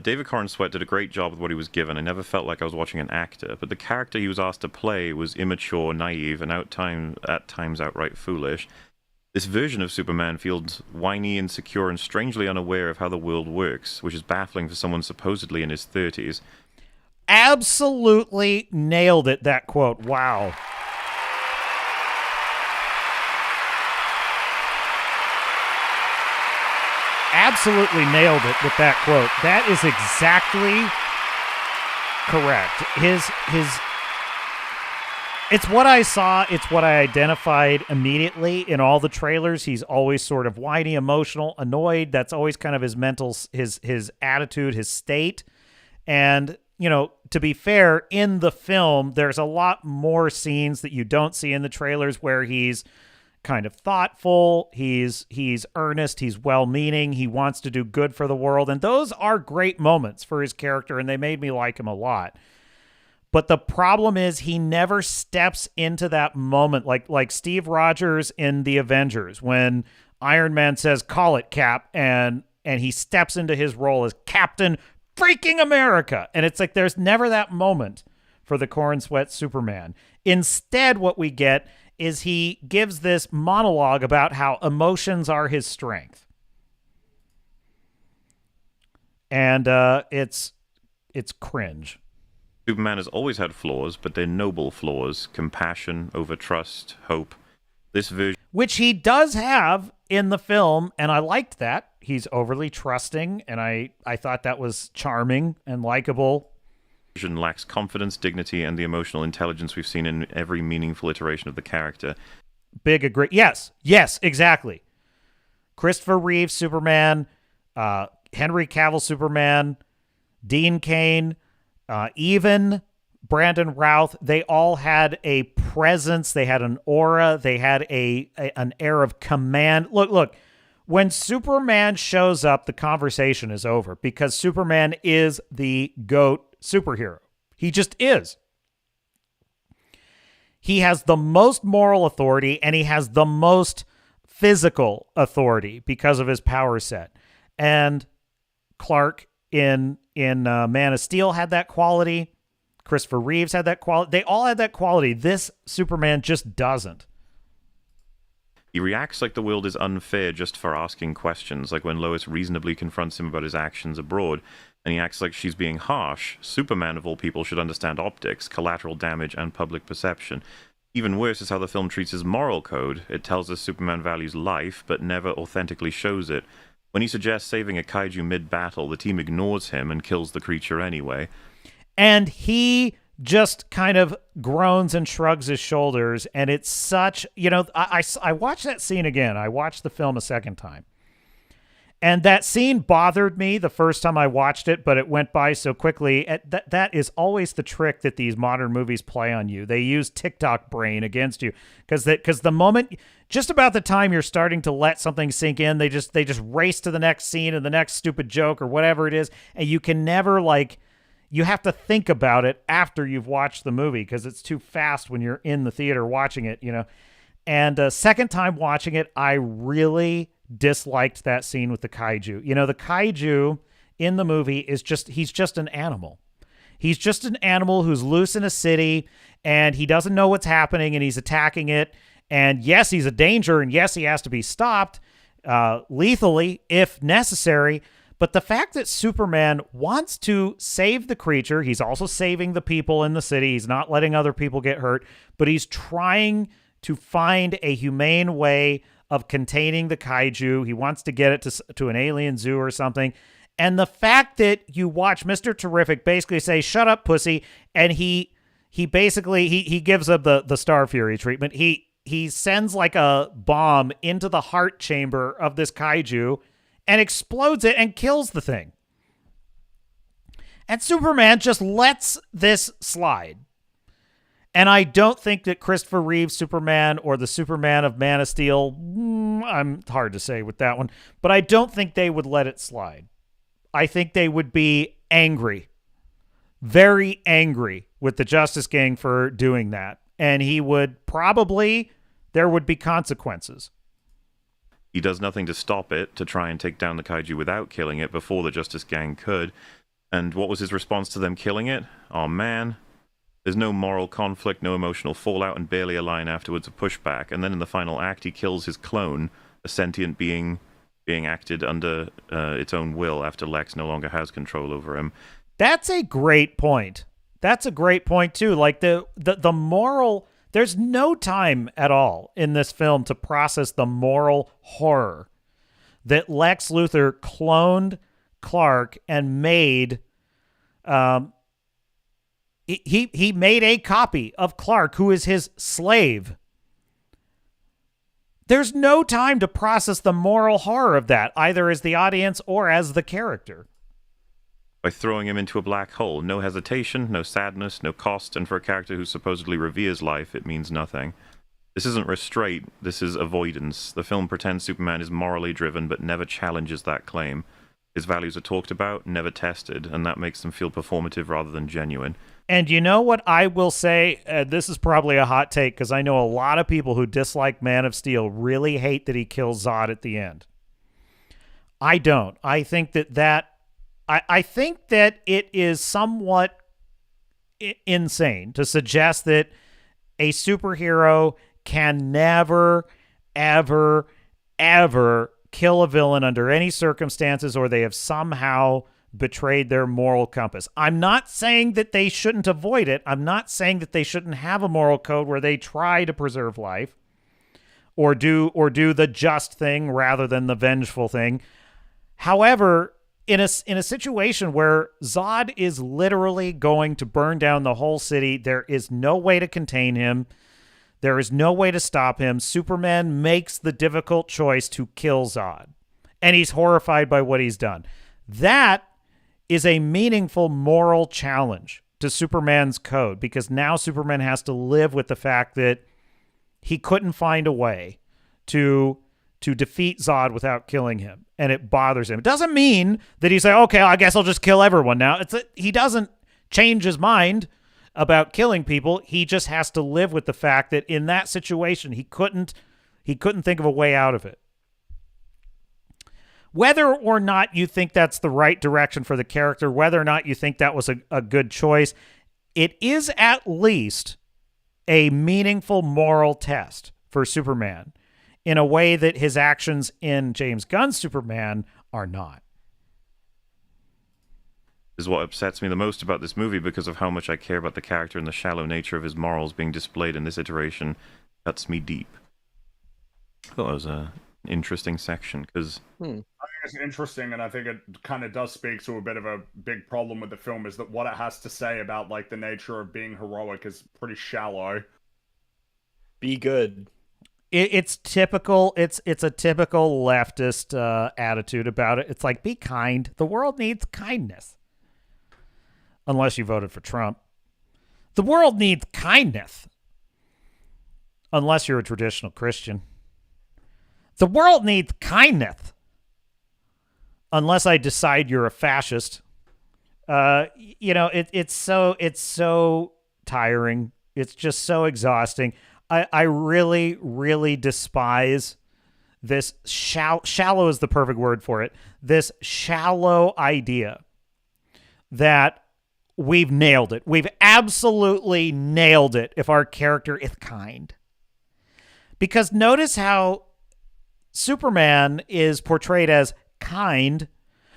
David Corn Sweat did a great job with what he was given. I never felt like I was watching an actor, but the character he was asked to play was immature, naive, and at times outright foolish. This version of Superman feels whiny, insecure, and strangely unaware of how the world works, which is baffling for someone supposedly in his 30s. Absolutely nailed it, that quote. Wow. absolutely nailed it with that quote. That is exactly correct. It's what I saw. It's what I identified immediately in all the trailers. He's always sort of whiny, emotional, annoyed. That's always kind of his mental, his attitude, his state. And, you know, to be fair, in the film, there's a lot more scenes that you don't see in the trailers where he's kind of thoughtful, he's earnest, he's well-meaning, he wants to do good for the world. And those are great moments for his character, and they made me like him a lot. But the problem is he never steps into that moment like Steve Rogers in The Avengers when Iron Man says, "Call it, Cap," and he steps into his role as Captain freaking America. And it's like there's never that moment for the corn sweat Superman. Instead, what we get is he gives this monologue about how emotions are his strength. And it's cringe. Superman has always had flaws, but they're noble flaws. Compassion over trust, hope. This version... Which he does have in the film, and I liked that. He's overly trusting, and I thought that was charming and likable. Version lacks confidence, dignity, and the emotional intelligence we've seen in every meaningful iteration of the character. Big agree. Yes, exactly. Christopher Reeve, Superman, Henry Cavill, Superman, Dean Cain, even Brandon Routh, they all had a presence, they had an aura, they had an air of command. Look, when Superman shows up, the conversation is over because Superman is the GOAT superhero. He just is. He has the most moral authority and he has the most physical authority because of his power set. And Clark in Man of Steel had that quality. Christopher Reeves had that quality. They all had that quality. This Superman just doesn't. He reacts like the world is unfair just for asking questions, like when Lois reasonably confronts him about his actions abroad, and he acts like she's being harsh. Superman, of all people, should understand optics, collateral damage, and public perception. Even worse is how the film treats his moral code. It tells us Superman values life, but never authentically shows it. When he suggests saving a kaiju mid-battle, the team ignores him and kills the creature anyway. And he just kind of groans and shrugs his shoulders, and it's such, I watched that scene again. I watched the film a second time. And that scene bothered me the first time I watched it, but it went by so quickly. That is always the trick that these modern movies play on you. They use TikTok brain against you because the moment, just about the time you're starting to let something sink in, they just race to the next scene and the next stupid joke or whatever it is, and you can never you have to think about it after you've watched the movie because it's too fast when you're in the theater watching it, And second time watching it, I really disliked that scene with the kaiju. The kaiju in the movie he's just an animal. He's just an animal who's loose in a city and he doesn't know what's happening and he's attacking it. And yes, he's a danger and yes, he has to be stopped lethally if necessary. But the fact that Superman wants to save the creature, he's also saving the people in the city. He's not letting other people get hurt, but he's trying to find a humane way of containing the kaiju. He wants to get it to an alien zoo or something. And the fact that you watch Mr. Terrific basically say, "Shut up, pussy," and he basically he gives up the Star Fury treatment. He sends like a bomb into the heart chamber of this kaiju and explodes it and kills the thing. And Superman just lets this slide. And I don't think that Christopher Reeve's Superman or the Superman of Man of Steel, I'm hard to say with that one, but I don't think they would let it slide. I think they would be angry, very angry with the Justice Gang for doing that. And there would be consequences. He does nothing to stop it, to try and take down the kaiju without killing it before the Justice Gang could. And what was his response to them killing it? Oh man. There's no moral conflict, no emotional fallout, and barely a line afterwards of pushback. And then in the final act, he kills his clone, a sentient being acted under its own will after Lex no longer has control over him. That's a great point. That's a great point, too. Like, the moral... There's no time at all in this film to process the moral horror that Lex Luthor cloned Clark and made he made a copy of Clark who is his slave. There's no time to process the moral horror of that, either as the audience or as the character. By throwing him into a black hole, no hesitation, no sadness, no cost, and for a character who supposedly reveres life, it means nothing. This isn't restraint, this is avoidance. The film pretends Superman is morally driven, but never challenges that claim. His values are talked about, never tested, and that makes them feel performative rather than genuine. And you know what I will say? This is probably a hot take, because I know a lot of people who dislike Man of Steel really hate that he kills Zod at the end. I don't. I think I think that it is somewhat insane to suggest that a superhero can never, ever, ever kill a villain under any circumstances, or they have somehow betrayed their moral compass. I'm not saying that they shouldn't avoid it. I'm not saying that they shouldn't have a moral code where they try to preserve life or do the just thing rather than the vengeful thing. However, in a situation where Zod is literally going to burn down the whole city, there is no way to contain him. There is no way to stop him. Superman makes the difficult choice to kill Zod, and he's horrified by what he's done. That is a meaningful moral challenge to Superman's code, because now Superman has to live with the fact that he couldn't find a way to defeat Zod without killing him, and it bothers him. It doesn't mean that he's like, okay, I guess I'll just kill everyone now. He doesn't change his mind about killing people. He just has to live with the fact that in that situation he couldn't think of a way out of it. Whether or not you think that's the right direction for the character, whether or not you think that was a good choice, it is at least a meaningful moral test for Superman in a way that his actions in James Gunn's Superman are not. Is what upsets me the most about this movie, because of how much I care about the character and the shallow nature of his morals being displayed in this iteration. Cuts me deep. I thought it was an interesting section, because I think it's interesting, and I think it kind of does speak to a bit of a big problem with the film, is that what it has to say about like the nature of being heroic is pretty shallow. Be good. It's typical. It's a typical leftist attitude about it. It's like, be kind. The world needs kindness. Unless you voted for Trump. The world needs kindness. Unless you're a traditional Christian. The world needs kindness. Unless I decide you're a fascist. It's so tiring. It's just so exhausting. I really, really despise this shallow is the perfect word for it. This shallow idea that we've nailed it. We've absolutely nailed it if our character is kind. Because notice how Superman is portrayed as kind,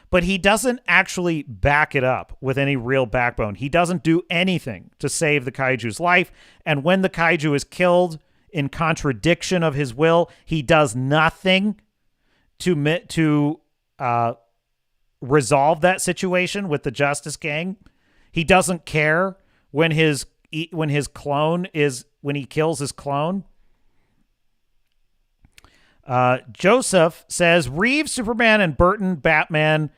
but he doesn't actually back it up with any real backbone. He doesn't do anything to save the kaiju's life, and when the kaiju is killed in contradiction of his will, he does nothing to resolve that situation with the Justice Gang. He doesn't care when he kills his clone. Joseph says Reeves, Superman, and Burton, Batman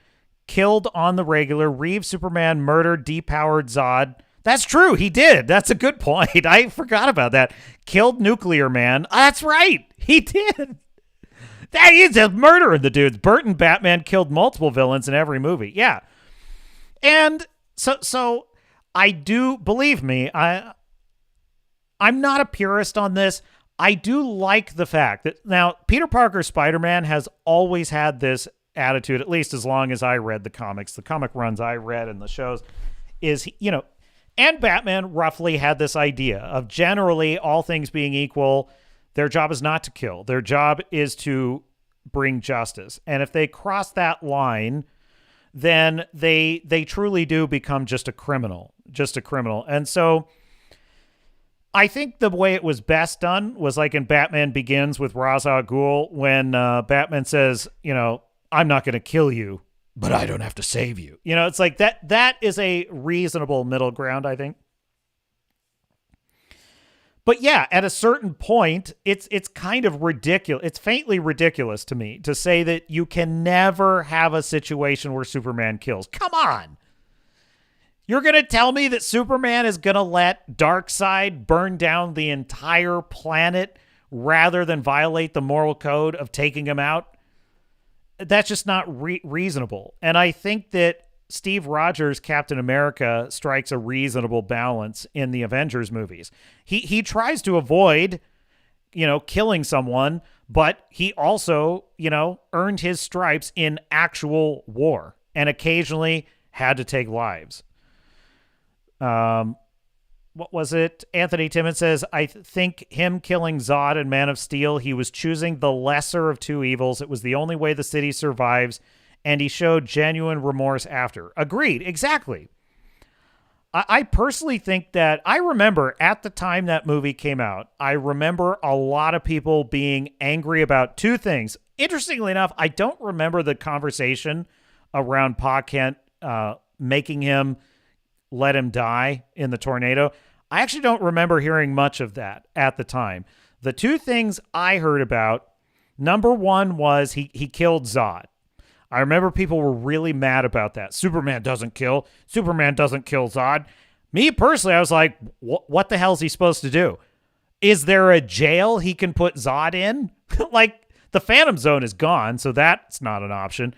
killed on the regular. Reeves, Superman, murdered, depowered Zod. That's true. He did. That's a good point. I forgot about that. Killed Nuclear Man. That's right. He did. That is a murder in the dudes. Burton, Batman killed multiple villains in every movie. Yeah. And so I do, believe me, I'm not a purist on this. I do like the fact that now Peter Parker's Spider-Man has always had this attitude, at least as long as I read the comics, the comic runs I read and the shows, is, and Batman roughly had this idea of generally all things being equal, their job is not to kill. Their job is to bring justice. And if they cross that line, then they truly do become just a criminal. And so I think the way it was best done was like in Batman Begins with Ra's al Ghul when Batman says, I'm not going to kill you, but I don't have to save you. It's like that is a reasonable middle ground, I think. But yeah, at a certain point, it's kind of ridiculous. It's faintly ridiculous to me to say that you can never have a situation where Superman kills. Come on. You're going to tell me that Superman is going to let Darkseid burn down the entire planet rather than violate the moral code of taking him out? That's just not reasonable. And I think that Steve Rogers' Captain America strikes a reasonable balance in the Avengers movies. He tries to avoid, killing someone, but he also, earned his stripes in actual war and occasionally had to take lives. What was it? Anthony Timmons says, I think him killing Zod in Man of Steel, he was choosing the lesser of two evils. It was the only way the city survives, and he showed genuine remorse after. Agreed. Exactly. I personally think that I remember at the time that movie came out, I remember a lot of people being angry about two things. Interestingly enough, I don't remember the conversation around Pa Kent making him let him die in the tornado. I actually don't remember hearing much of that at the time. The two things I heard about, number one was he killed Zod. I remember people were really mad about that. Superman doesn't kill Zod. Me personally, I was like, what the hell is he supposed to do? Is there a jail he can put Zod in? Like, the Phantom Zone is gone, so that's not an option.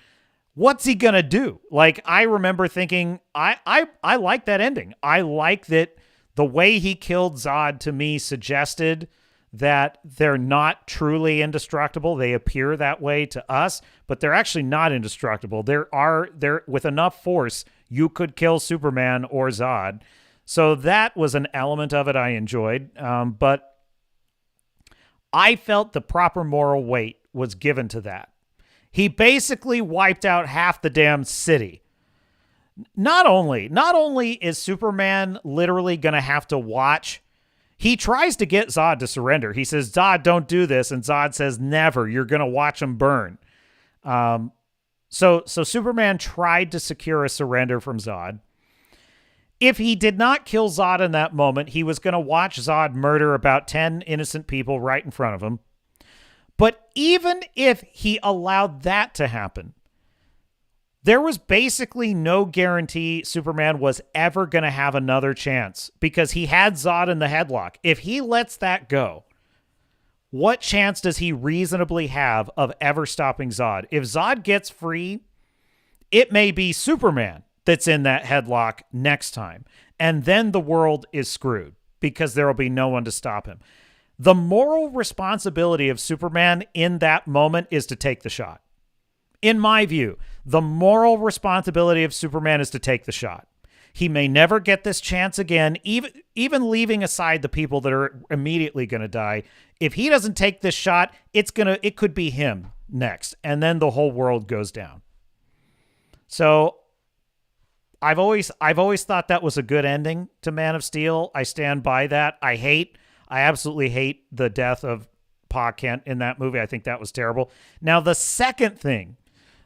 What's he going to do? Like, I remember thinking, I like that ending. I like that the way he killed Zod to me suggested that they're not truly indestructible. They appear that way to us, but they're actually not indestructible. They're with enough force, you could kill Superman or Zod. So that was an element of it I enjoyed. But I felt the proper moral weight was given to that. He basically wiped out half the damn city. Not only is Superman literally going to have to watch, he tries to get Zod to surrender. He says, Zod, don't do this. And Zod says, never. You're going to watch him burn. So Superman tried to secure a surrender from Zod. If he did not kill Zod in that moment, he was going to watch Zod murder about 10 innocent people right in front of him. But even if he allowed that to happen, there was basically no guarantee Superman was ever going to have another chance because he had Zod in the headlock. If he lets that go, what chance does he reasonably have of ever stopping Zod? If Zod gets free, it may be Superman that's in that headlock next time. And then the world is screwed because there will be no one to stop him. The moral responsibility of Superman in that moment is to take the shot. In my view, the moral responsibility of Superman is to take the shot. He may never get this chance again, even leaving aside the people that are immediately going to die. If he doesn't take this shot, it could be him next, and then the whole world goes down. So I've always thought that was a good ending to Man of Steel. I stand by that. I absolutely hate the death of Pa Kent in that movie. I think that was terrible. Now, the second thing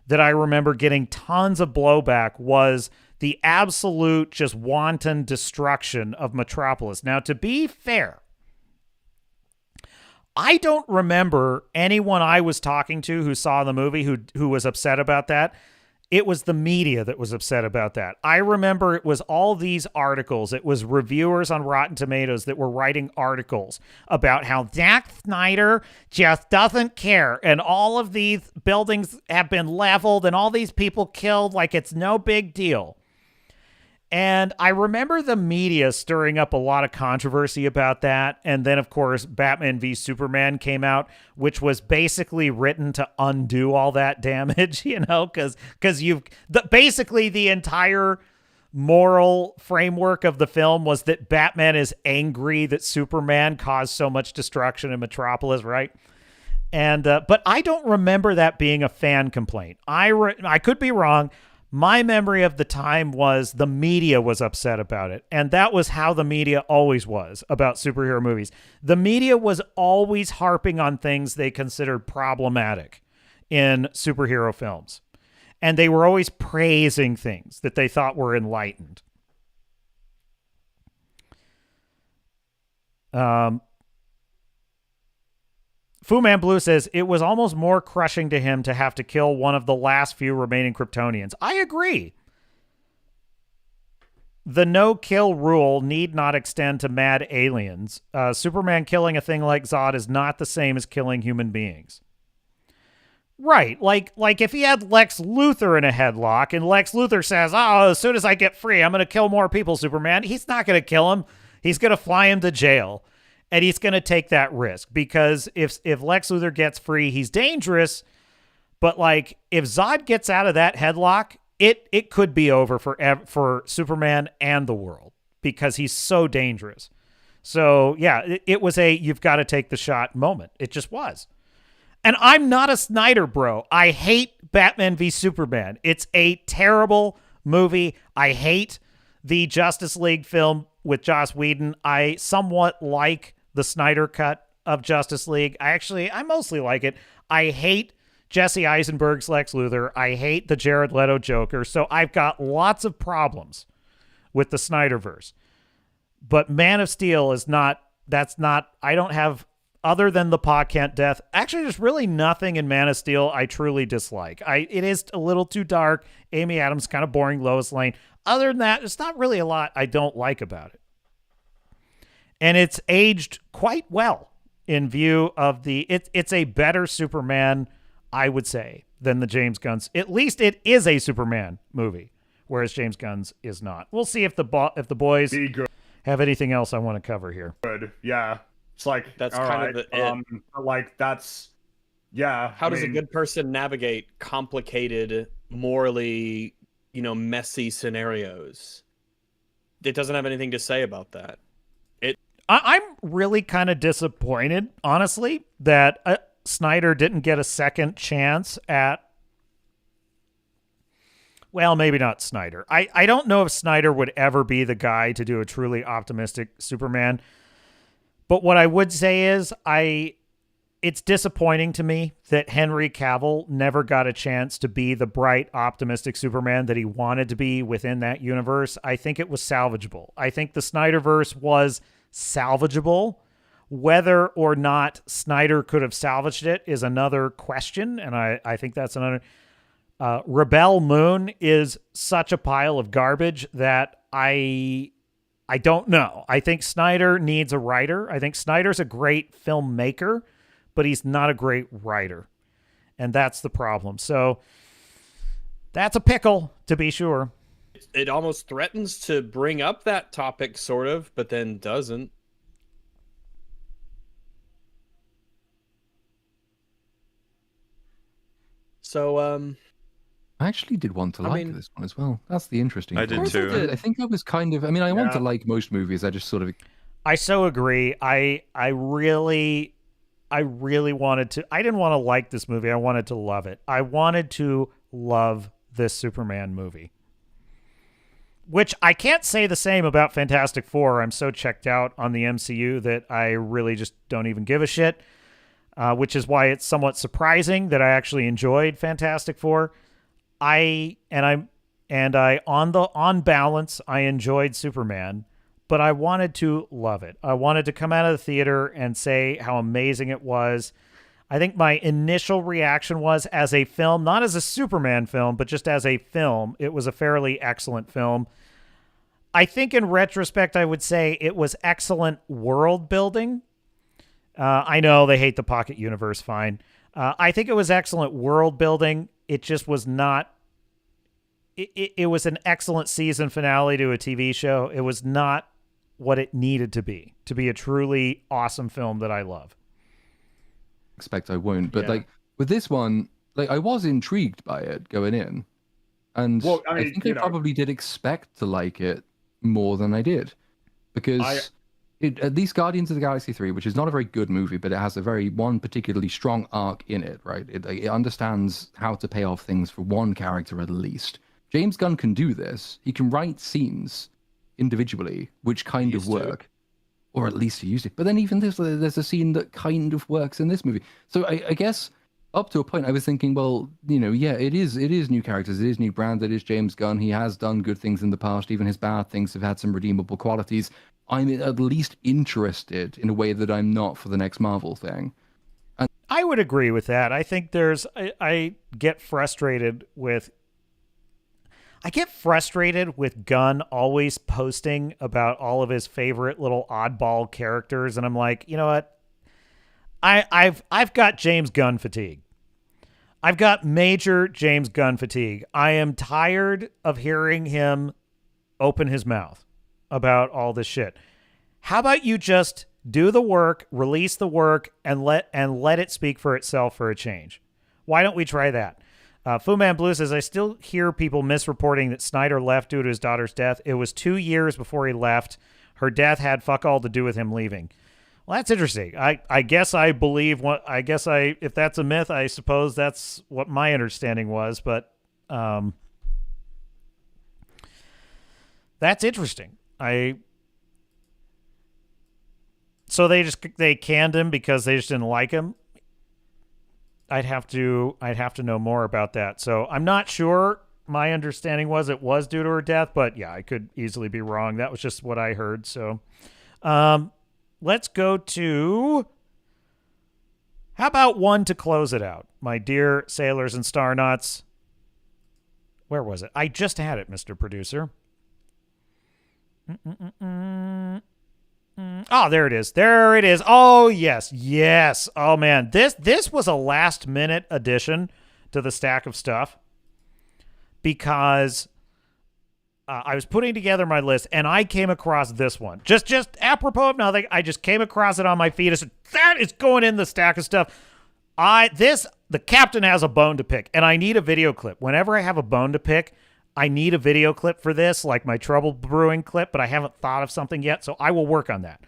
that I remember getting tons of blowback was the absolute just wanton destruction of Metropolis. Now, to be fair, I don't remember anyone I was talking to who saw the movie who was upset about that. It was the media that was upset about that. I remember it was all these articles. It was reviewers on Rotten Tomatoes that were writing articles about how Zack Snyder just doesn't care. And all of these buildings have been leveled and all these people killed like it's no big deal. And I remember the media stirring up a lot of controversy about that. And then, of course, Batman v Superman came out, which was basically written to undo all that damage, because basically the entire moral framework of the film was that Batman is angry that Superman caused so much destruction in Metropolis, right? And but I don't remember that being a fan complaint. I could be wrong. My memory of the time was the media was upset about it. And that was how the media always was about superhero movies. The media was always harping on things they considered problematic in superhero films. And they were always praising things that they thought were enlightened. Fu Man Blue says, it was almost more crushing to him to have to kill one of the last few remaining Kryptonians. I agree. The no-kill rule need not extend to mad aliens. Superman killing a thing like Zod is not the same as killing human beings. Right, like if he had Lex Luthor in a headlock and Lex Luthor says, oh, as soon as I get free, I'm going to kill more people, Superman. He's not going to kill him. He's going to fly him to jail. And he's going to take that risk because if Lex Luthor gets free, he's dangerous. But like if Zod gets out of that headlock, it could be over for Superman and the world because he's so dangerous. So yeah, it was a you've got to take the shot moment. It just was. And I'm not a Snyder bro. I hate Batman v Superman. It's a terrible movie. I hate the Justice League film with Joss Whedon. I somewhat like the Snyder cut of Justice League. I mostly like it. I hate Jesse Eisenberg's Lex Luthor. I hate the Jared Leto Joker. So I've got lots of problems with the Snyderverse. But Man of Steel is not, I don't have, other than the Pa Kent death, actually there's really nothing in Man of Steel I truly dislike. It is a little too dark. Amy Adams kind of boring, Lois Lane. Other than that, it's not really a lot I don't like about it. And it's aged quite well in view of it's a better Superman, I would say, than the James Gunn's. At least it is a Superman movie, whereas James Gunn's is not. We'll see if the boys have anything else I want to cover here. Good, yeah. It's like that's kind of the like that's yeah. How does a good person navigate complicated, morally, messy scenarios? It doesn't have anything to say about that. I'm really kind of disappointed, honestly, that Snyder didn't get a second chance at. Well, maybe not Snyder. I don't know if Snyder would ever be the guy to do a truly optimistic Superman. But what I would say is it's disappointing to me that Henry Cavill never got a chance to be the bright, optimistic Superman that he wanted to be within that universe. I think it was salvageable. I think the Snyderverse was salvageable. Whether or not Snyder could have salvaged it is another question, and I think that's another. Rebel Moon is such a pile of garbage that I don't know. I think Snyder needs a writer. I think Snyder's a great filmmaker, but he's not a great writer, and that's the problem. So that's a pickle, to be sure. It almost threatens to bring up that topic, sort of, but then doesn't. So, I actually did want to like this one as well. That's the interesting I thing. did too. I think I was kind of, I want to like most movies. I just sort of... I so agree. I really wanted to... I didn't want to like this movie. I wanted to love it. I wanted to love this Superman movie. Which I can't say the same about Fantastic Four. I'm so checked out on the MCU that I really just don't even give a shit. Which is why it's somewhat surprising that I actually enjoyed Fantastic Four. On balance, I enjoyed Superman, but I wanted to love it. I wanted to come out of the theater and say how amazing it was. I think my initial reaction was, as a film, not as a Superman film, but just as a film, it was a fairly excellent film. I think in retrospect, I would say it was excellent world building. I know they hate the Pocket Universe, fine. I think it was excellent world building. It just was not... It was an excellent season finale to a TV show. It was not what it needed to be a truly awesome film that I love. Expect I won't, but like with this one, like I was intrigued by it going in, and I think I probably did expect to like it more than I did, because at least Guardians of the Galaxy 3, which is not a very good movie, but it has one particularly strong arc in it, right? It understands how to pay off things for one character at least, James Gunn can do this. He can write scenes individually, which kind of work. Or at least he used it. But then even there's a scene that kind of works in this movie. So I guess up to a point I was thinking, well, yeah, it is new characters, it is new brand, it is James Gunn. He has done good things in the past. Even his bad things have had some redeemable qualities. I'm at least interested in a way that I'm not for the next Marvel thing. And I would agree with that. I think I get frustrated with Gunn always posting about all of his favorite little oddball characters, and I'm like, you know what? I've got James Gunn fatigue. I've got major James Gunn fatigue. I am tired of hearing him open his mouth about all this shit. How about you just do the work, release the work, and let it speak for itself for a change? Why don't we try that? Fu Man Blue says, I still hear people misreporting that Snyder left due to his daughter's death. It was 2 years before he left. Her death had fuck all to do with him leaving. Well, that's interesting. I guess I believe if that's a myth, I suppose that's what my understanding was, but that's interesting. So they canned him because they just didn't like him. I'd have to know more about that. So I'm not sure. My understanding was it was due to her death, but yeah, I could easily be wrong. That was just what I heard. So let's go to, how about one to close it out? My dear sailors and starnauts. Where was it? I just had it, Mr. Producer. Oh, there it is. There it is. Oh, yes. Yes. Oh, man. This was a last-minute addition to the stack of stuff because I was putting together my list, and I came across this one. Just apropos of nothing, I just came across it on my feed. I said, that is going in the stack of stuff. The captain has a bone to pick, and I need a video clip. Whenever I have a bone to pick, I need a video clip for this, like my Trouble Brewing clip, but I haven't thought of something yet, so I will work on that.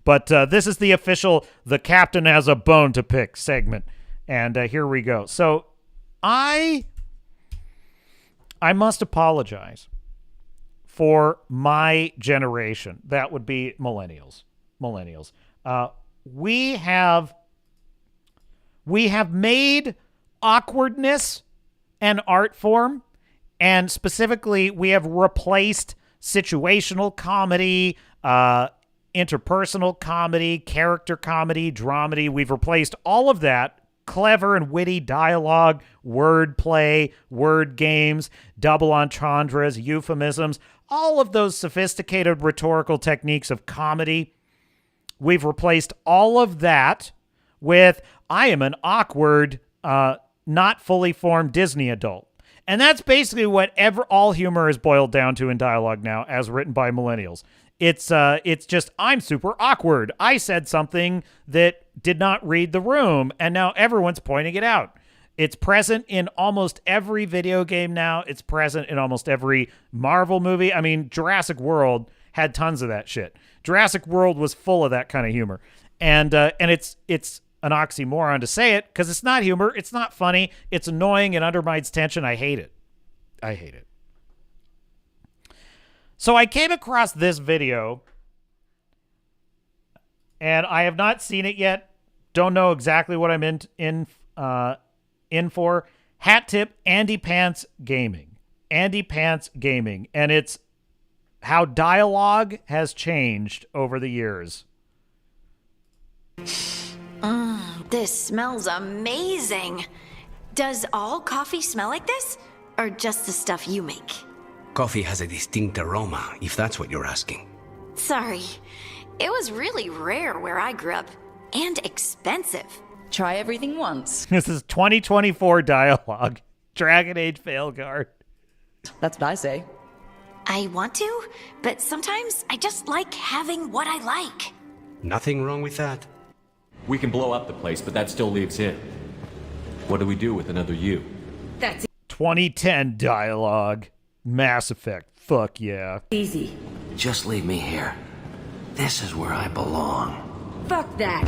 But this is the official The Captain Has a Bone to Pick segment, and here we go. So I must apologize for my generation. That would be millennials. We have made awkwardness an art form. And specifically, we have replaced situational comedy, interpersonal comedy, character comedy, dramedy. We've replaced all of that, clever and witty dialogue, wordplay, word games, double entendres, euphemisms, all of those sophisticated rhetorical techniques of comedy. We've replaced all of that with, I am an awkward, not fully formed Disney adult. And that's basically what all humor is boiled down to in dialogue now, as written by millennials. It's just, I'm super awkward. I said something that did not read the room, and now everyone's pointing it out. It's present in almost every video game now. It's present in almost every Marvel movie. I mean, Jurassic World had tons of that shit. Jurassic World was full of that kind of humor. And it's an oxymoron to say it because it's not humor. It's not funny. It's annoying and undermines tension. I hate it. So I came across this video and I have not seen it yet. Don't know exactly what I'm in for. Hat tip, Andy Pants Gaming. Andy Pants Gaming. And it's how dialogue has changed over the years. This smells amazing. Does all coffee smell like this? Or just the stuff you make? Coffee has a distinct aroma, if that's what you're asking. Sorry. It was really rare where I grew up. And expensive. Try everything once. This is 2024 dialogue. Dragon Age Failguard. That's what I say. I want to, but sometimes I just like having what I like. Nothing wrong with that. We can blow up the place, but that still leaves him. What do we do with another you? That's 2010 dialogue. Mass Effect. Fuck yeah. easy. Just leave me here. This is where I belong. Fuck that.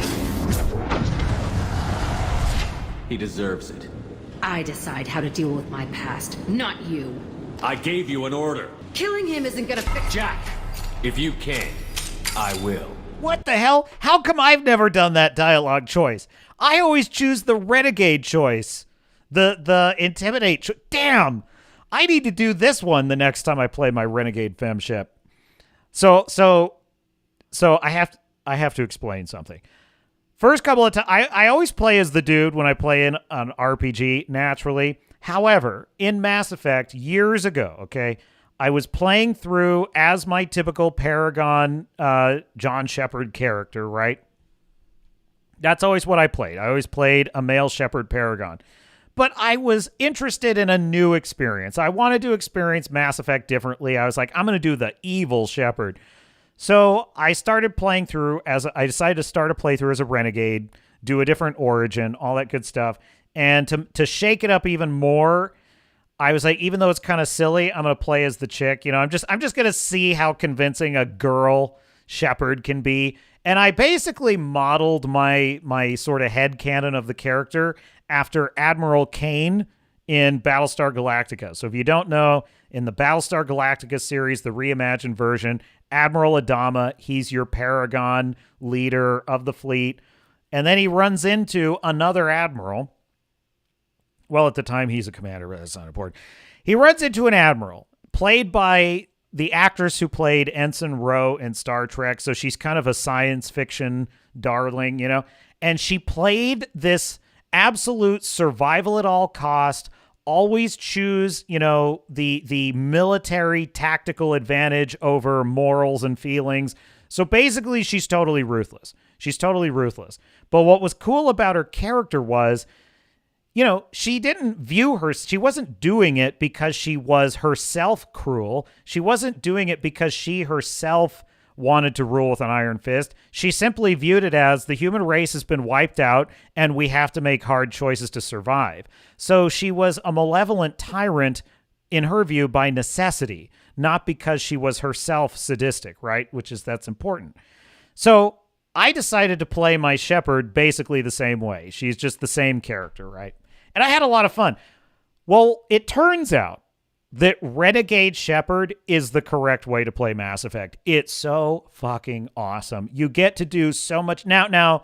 He deserves it. I decide how to deal with my past, not you. I gave you an order. Killing him isn't gonna fix Jack, if you can't, I will. What the hell? How come I've never done that dialogue choice? I always choose the renegade choice. The intimidate Damn! I need to do this one the next time I play my renegade femship. So I have to explain something. First couple of times, I always play as the dude when I play in an RPG, naturally. However, in Mass Effect, years ago, okay, I was playing through as my typical Paragon John Shepard character, right? That's always what I played. I always played a male Shepard Paragon. But I was interested in a new experience. I wanted to experience Mass Effect differently. I was like, I'm going to do the evil Shepard. So I started playing through I decided to start a playthrough as a renegade, do a different origin, all that good stuff. And to shake it up even more, I was like, even though it's kind of silly, I'm going to play as the chick. You know, I'm just going to see how convincing a girl Shepard can be. And I basically modeled my sort of headcanon of the character after Admiral Kane in Battlestar Galactica. So if you don't know, in the Battlestar Galactica series, the reimagined version, Admiral Adama, he's your Paragon leader of the fleet. And then he runs into another admiral. Well, at the time, he's a commander, but that's not important. He runs into an admiral, played by the actress who played Ensign Ro in Star Trek. So she's kind of a science fiction darling, you know. And she played this absolute survival at all cost, always choose, you know, the military tactical advantage over morals and feelings. So basically, she's totally ruthless. She's totally ruthless. But what was cool about her character was, you know, she wasn't doing it because she was herself cruel. She wasn't doing it because she herself wanted to rule with an iron fist. She simply viewed it as the human race has been wiped out and we have to make hard choices to survive. So she was a malevolent tyrant in her view by necessity, not because she was herself sadistic, right? That's important. So I decided to play my Shepard basically the same way. She's just the same character, right? And I had a lot of fun. Well, it turns out that Renegade Shepard is the correct way to play Mass Effect. It's so fucking awesome. You get to do so much. Now,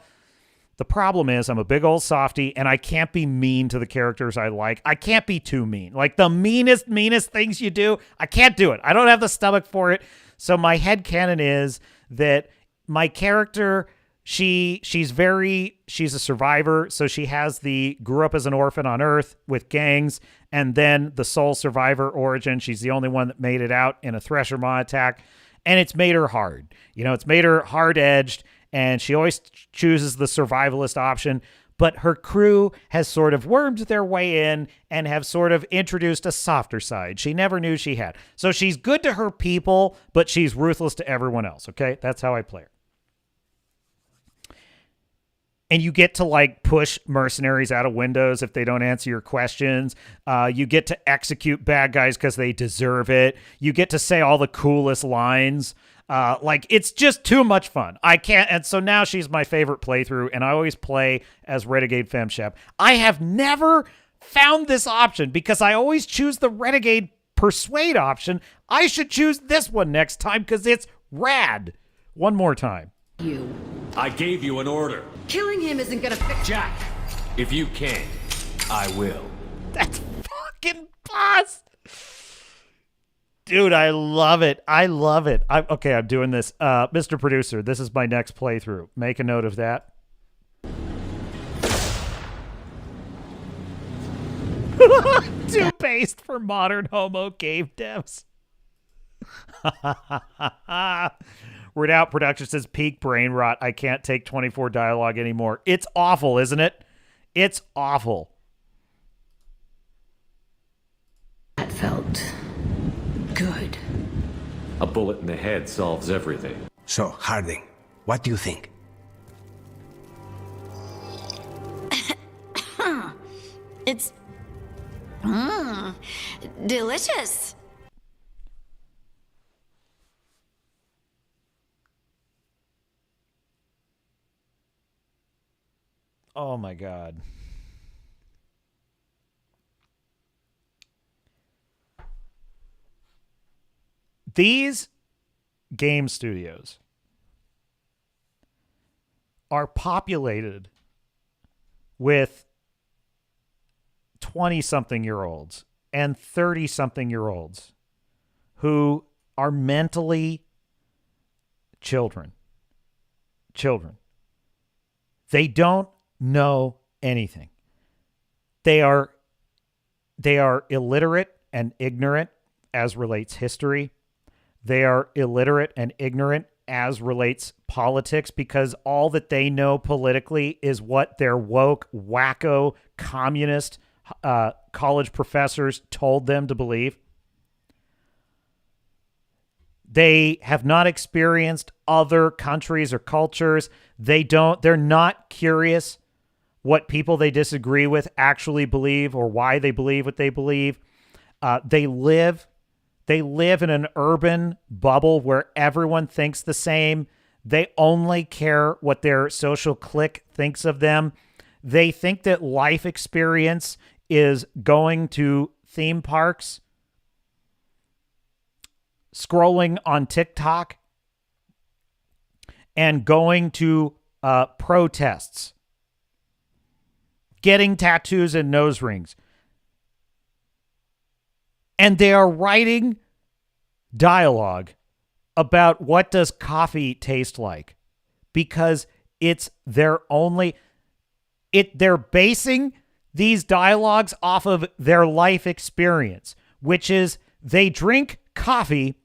the problem is I'm a big old softy, and I can't be mean to the characters I like. I can't be too mean. Like, the meanest things you do, I can't do it. I don't have the stomach for it. So my headcanon is that my character, she's a survivor, so she has grew up as an orphan on Earth with gangs, and then the sole survivor origin. She's the only one that made it out in a Thresher Maw attack, and it's made her hard. You know, it's made her hard-edged, and she always chooses the survivalist option, but her crew has sort of wormed their way in and have sort of introduced a softer side she never knew she had. So she's good to her people, but she's ruthless to everyone else, okay? That's how I play her. And you get to, like, push mercenaries out of windows if they don't answer your questions. You get to execute bad guys because they deserve it. You get to say all the coolest lines. It's just too much fun. I can't. And so now she's my favorite playthrough, and I always play as Renegade Femshep. I have never found this option because I always choose the Renegade Persuade option. I should choose this one next time because it's rad. One more time. I gave you an order. Killing him isn't gonna fix Jack, if you can't, I will. That's fucking boss. Dude, I love it. I love it. I'm doing this. Mr. Producer, this is my next playthrough. Make a note of that. Too based for modern homo cave devs. Word Out Production says peak brain rot. I can't take 24 dialogue anymore. It's awful, isn't it? It's awful. That felt good. A bullet in the head solves everything. So, Harding, what do you think? It's delicious. Oh my God. These game studios are populated with 20-something-year-olds and 30-something-year-olds who are mentally children. They don't know anything. They are illiterate and ignorant as relates history. They are illiterate and ignorant as relates politics, because all that they know politically is what their woke, wacko, communist college professors told them to believe. They have not experienced other countries or cultures. They're not curious what people they disagree with actually believe or why they believe what they believe. They live in an urban bubble where everyone thinks the same. They only care what their social clique thinks of them. They think that life experience is going to theme parks, scrolling on TikTok, and going to protests, getting tattoos and nose rings. And they are writing dialogue about what does coffee taste like, because it's their only... They're basing these dialogues off of their life experience, which is they drink coffee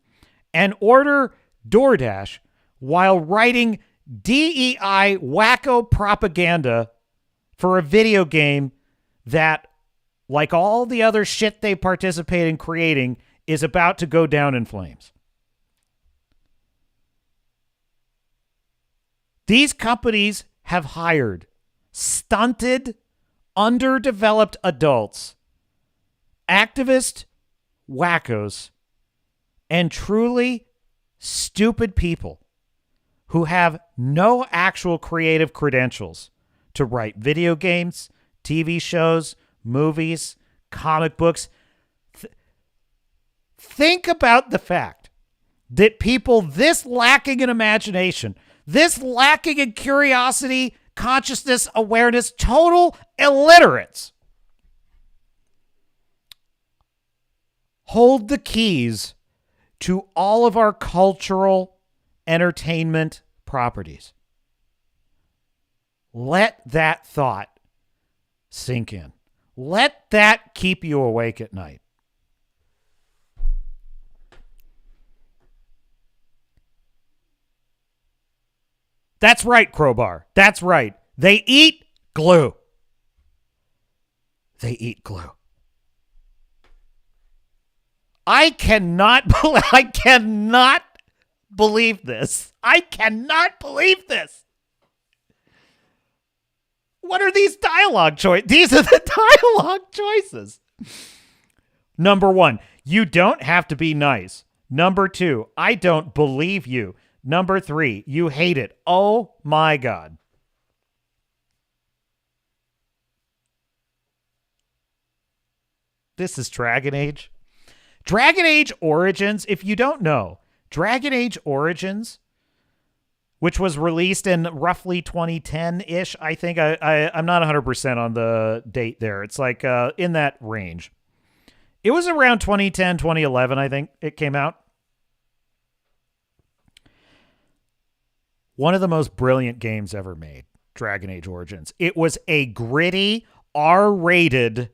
and order DoorDash while writing DEI wacko propaganda for a video game that, like all the other shit they participate in creating, is about to go down in flames. These companies have hired stunted, underdeveloped adults, activist wackos, and truly stupid people who have no actual creative credentials to write video games, TV shows, movies, comic books. Think about the fact that people this lacking in imagination, this lacking in curiosity, consciousness, awareness, total illiterates, hold the keys to all of our cultural entertainment properties. Let that thought sink in. Let that keep you awake at night. That's right, Crowbar. That's right. They eat glue. They eat glue. I cannot believe this. I cannot believe this. What are these dialogue choices? These are the dialogue choices. Number 1, you don't have to be nice. Number 2, I don't believe you. Number 3, you hate it. Oh my God. This is Dragon Age. Dragon Age Origins, if you don't know, Dragon Age Origins, which was released in roughly 2010-ish, I think. I'm not 100% on the date there. It's like in that range. It was around 2010, 2011, I think it came out. One of the most brilliant games ever made, Dragon Age Origins. It was a gritty, R-rated,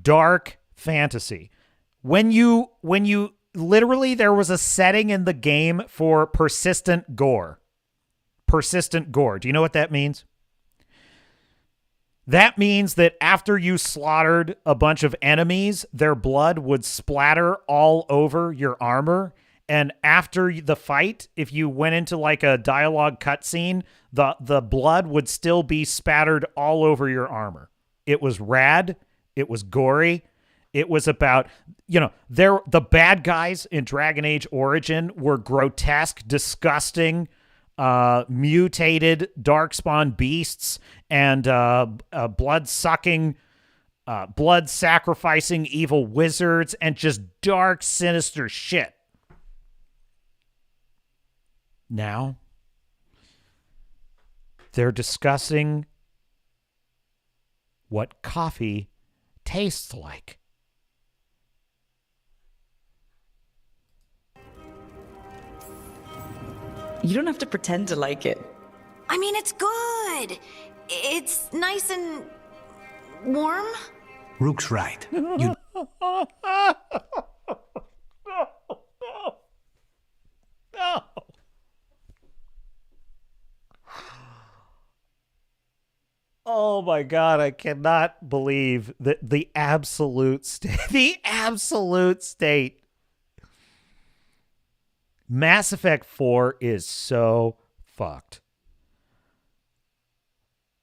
dark fantasy. When you literally, there was a setting in the game for persistent gore. Persistent gore. Do you know what that means? That means that after you slaughtered a bunch of enemies, their blood would splatter all over your armor. And after the fight, if you went into like a dialogue cutscene, the blood would still be spattered all over your armor. It was rad. It was gory. It was about, the bad guys in Dragon Age Origin were grotesque, disgusting, mutated darkspawn beasts and blood-sucking, blood-sacrificing evil wizards and just dark, sinister shit. now they're discussing what coffee tastes like. You don't have to pretend to like it. I mean, it's good. It's nice and warm. Rook's right. You No. Oh my God, I cannot believe that the absolute state. Mass Effect 4 is so fucked.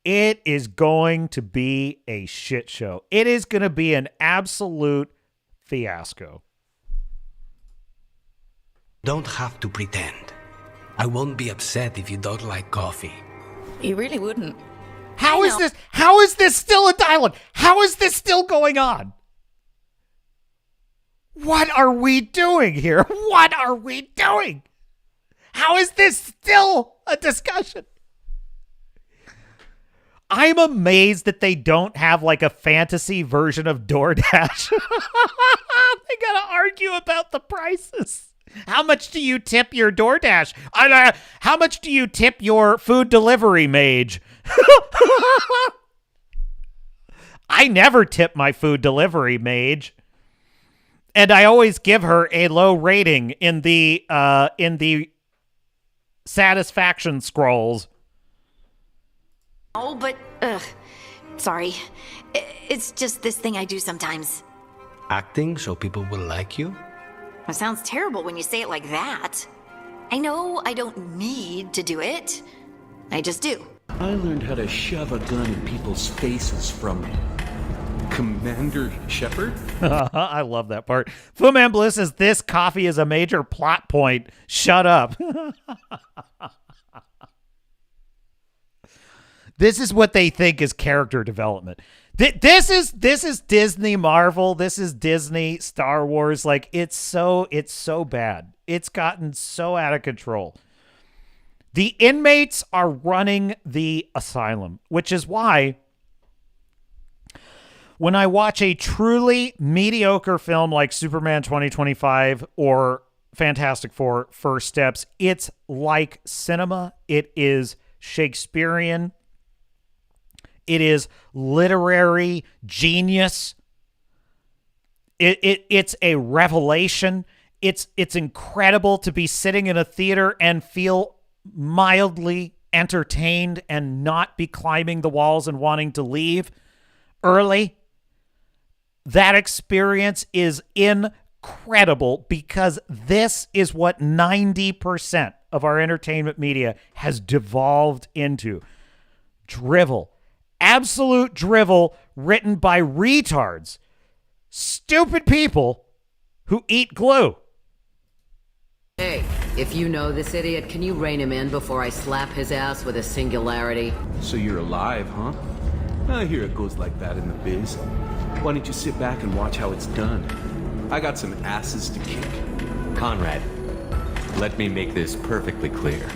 It is going to be a shit show. It is going to be an absolute fiasco. don't have to pretend. I won't be upset if you don't like coffee. You really wouldn't. How is this still a dialogue? How is this still going on? What are we doing here? What are we doing? How is this still a discussion? I'm amazed that they don't have like a fantasy version of DoorDash. They gotta argue about the prices. How much do you tip your DoorDash? How much do you tip your food delivery mage? I never tip my food delivery mage. And I always give her a low rating in the satisfaction scrolls. Oh, but, sorry. It's just this thing I do sometimes. Acting so people will like you? It sounds terrible when you say it like that. I know I don't need to do it. I just do. I learned how to shove a gun in people's faces from Commander Shepard. I love that part. Fu Man Blue says this coffee is a major plot point. Shut up. This is what they think is character development. This is Disney Marvel. This is Disney Star Wars. Like it's so bad. It's gotten so out of control. The inmates are running the asylum, which is why when I watch a truly mediocre film like Superman 2025 or Fantastic Four First Steps, it's like cinema. It is Shakespearean. It is literary genius. It's a revelation. It's incredible to be sitting in a theater and feel mildly entertained and not be climbing the walls and wanting to leave early. That experience is incredible because this is what 90% of our entertainment media has devolved into. Drivel. Absolute drivel written by retards. Stupid people who eat glue. Hey, if you know this idiot, can you rein him in before I slap his ass with a singularity? So you're alive, huh? I hear it goes like that in the biz. Why don't you sit back and watch how it's done? I got some asses to kick. Conrad, let me make this perfectly clear.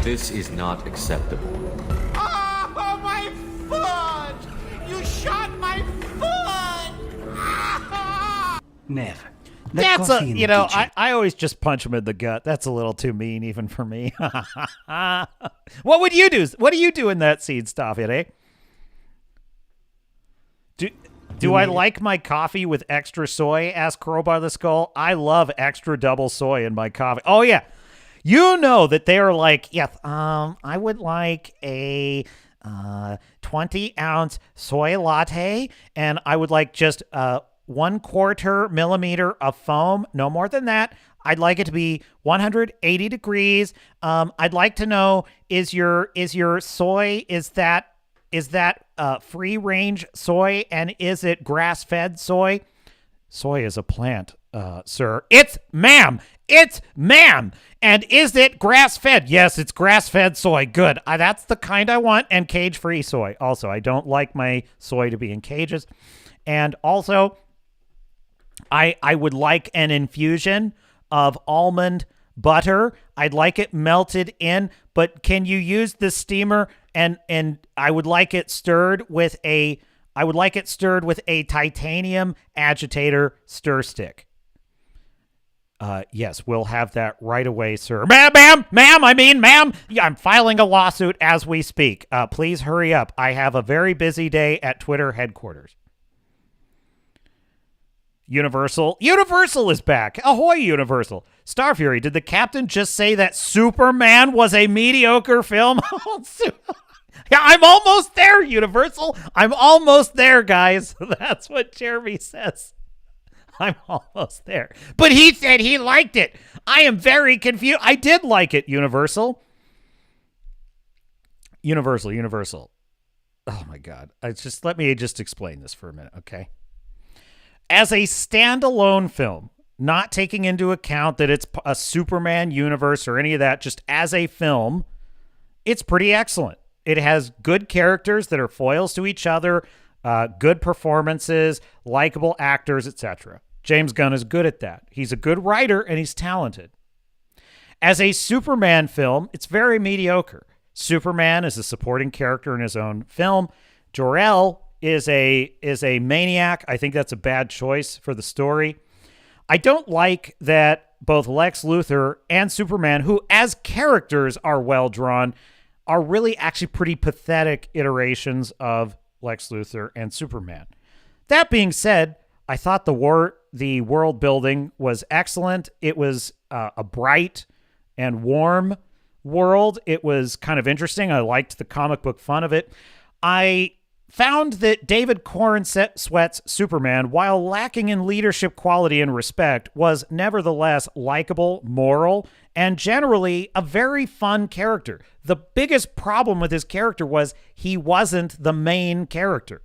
This is not acceptable. Oh, my foot! You shot my foot! Never. That's I always just punch him in the gut. That's a little too mean even for me. What would you do? What do you do in that scene, Stafford, eh? Do I like my coffee with extra soy? Asked Crowbar the Skull. I love extra double soy in my coffee. Oh, yeah. You know that they are like, yes, I would like a 20-ounce soy latte, and I would like just 1/4 millimeter of foam, no more than that. I'd like it to be 180 degrees. I'd like to know, is your soy, is that free range soy, and is it grass-fed soy? Soy is a plant, sir. It's ma'am. And is it grass-fed? Yes, it's grass-fed soy. Good. That's the kind I want. And cage-free soy. Also, I don't like my soy to be in cages. And also, I would like an infusion of almond butter. I'd like it melted in, but can you use the steamer and I would like it stirred with a titanium agitator stir stick. Yes, we'll have that right away, sir. Ma'am, yeah, I'm filing a lawsuit as we speak. Please hurry up. I have a very busy day at Twitter headquarters. Universal is back. Ahoy, Universal. Starfury, did the captain just say that Superman was a mediocre film? Yeah, I'm almost there, Universal. I'm almost there, guys. That's what Jeremy says. I'm almost there. But he said he liked it. I am very confused. I did like it, Universal. Universal. Oh, my God. Let me explain this for a minute, okay? As a standalone film, not taking into account that it's a Superman universe or any of that, just as a film, it's pretty excellent. It has good characters that are foils to each other, good performances, likable actors, etc. James Gunn is good at that. He's a good writer and he's talented. As a Superman film, it's very mediocre. Superman is a supporting character in his own film. Jor-El is a maniac. I think that's a bad choice for the story. I don't like that both Lex Luthor and Superman, who as characters are well drawn, are really actually pretty pathetic iterations of Lex Luthor and Superman. That being said, I thought the world building was excellent. It was a bright and warm world. It was kind of interesting. I liked the comic book fun of it. I found that David Corenswet's Superman, while lacking in leadership quality and respect, was nevertheless likable, moral, and generally a very fun character. The biggest problem with his character was he wasn't the main character.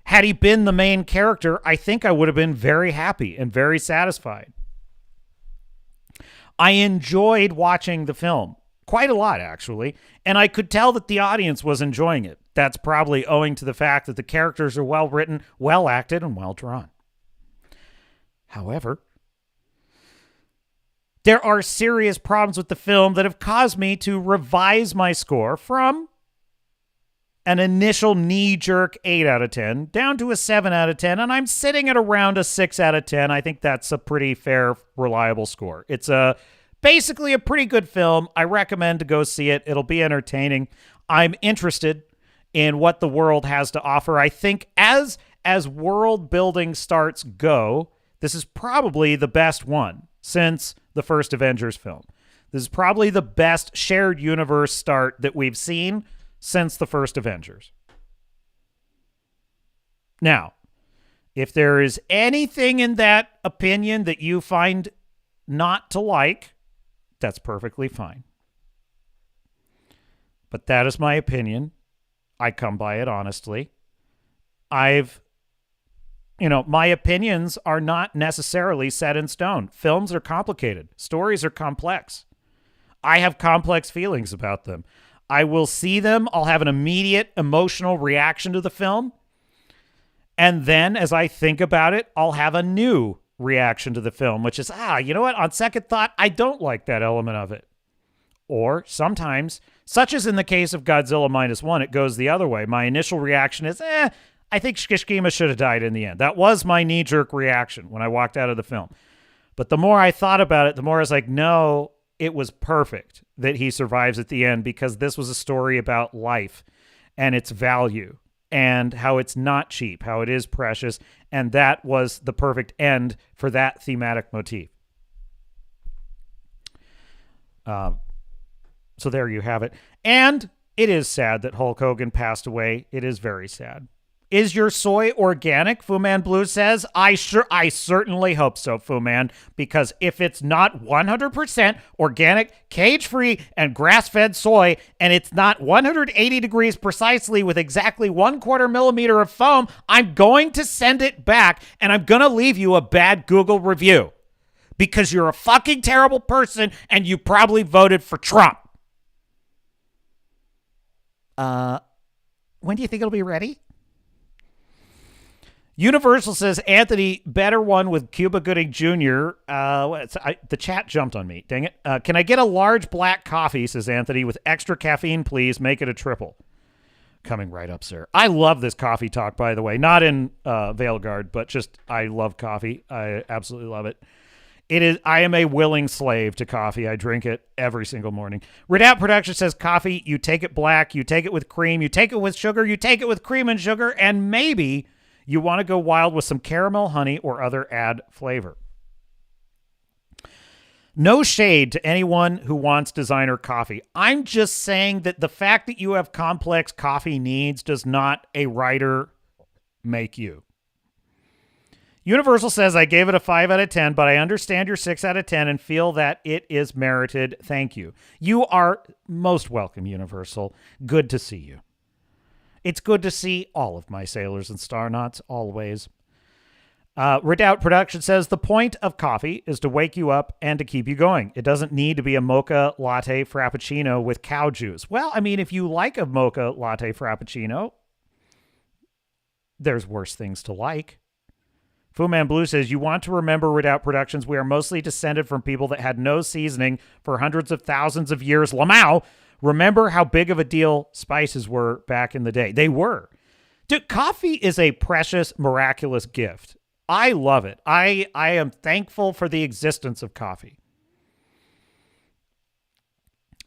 Had he been the main character, I think I would have been very happy and very satisfied. I enjoyed watching the film quite a lot, actually, and I could tell that the audience was enjoying it. That's probably owing to the fact that the characters are well written, well acted, and well drawn. However, there are serious problems with the film that have caused me to revise my score from an initial knee-jerk 8 out of 10 down to a 7 out of 10, and I'm sitting at around a 6 out of 10. I think that's a pretty fair, reliable score. It's basically a pretty good film. I recommend to go see it. It'll be entertaining. I'm interested in what the world has to offer. I think as world building starts go, this is probably the best one since the first Avengers film. This is probably the best shared universe start that we've seen since the first Avengers. Now, if there is anything in that opinion that you find not to like, that's perfectly fine. But that is my opinion. I come by it honestly. My opinions are not necessarily set in stone. Films are complicated. Stories are complex. I have complex feelings about them. I will see them. I'll have an immediate emotional reaction to the film. And then as I think about it, I'll have a new reaction to the film, which is, you know what? On second thought, I don't like that element of it. Or sometimes, such as in the case of Godzilla Minus One, it goes the other way. My initial reaction is, I think Shkishkima should have died in the end. That was my knee-jerk reaction when I walked out of the film. But the more I thought about it, the more I was like, no, it was perfect that he survives at the end, because this was a story about life and its value and how it's not cheap, how it is precious, and that was the perfect end for that thematic motif. So there you have it. And it is sad that Hulk Hogan passed away. It is very sad. Is your soy organic? Fu Man Blue says, I certainly hope so, Fu Man, because if it's not 100% organic, cage-free, and grass-fed soy, and it's not 180 degrees precisely with exactly 1/4 millimeter of foam, I'm going to send it back, and I'm going to leave you a bad Google review, because you're a fucking terrible person, and you probably voted for Trump. When do you think it'll be ready? Universal says, Anthony, better one with Cuba Gooding Jr. The chat jumped on me. Dang it. Can I get a large black coffee, says Anthony, with extra caffeine, please? Make it a triple. Coming right up, sir. I love this coffee talk, by the way. Not in Veilguard, but just I love coffee. I absolutely love it. I am a willing slave to coffee. I drink it every single morning. Redoubt Production says coffee, you take it black, you take it with cream, you take it with sugar, you take it with cream and sugar, and maybe you want to go wild with some caramel, honey, or other add flavor. No shade to anyone who wants designer coffee. I'm just saying that the fact that you have complex coffee needs does not a writer make you. Universal says, I gave it a 5 out of 10, but I understand your 6 out of 10 and feel that it is merited. Thank you. You are most welcome, Universal. Good to see you. It's good to see all of my sailors and Starnauts, always. Redoubt Production says, the point of coffee is to wake you up and to keep you going. It doesn't need to be a mocha latte frappuccino with cow juice. Well, I mean, if you like a mocha latte frappuccino, there's worse things to like. Fu Man Blue says, you want to remember, Redoubt Productions, we are mostly descended from people that had no seasoning for hundreds of thousands of years. Lamau, remember how big of a deal spices were back in the day. They were. Dude, coffee is a precious, miraculous gift. I love it. I am thankful for the existence of coffee.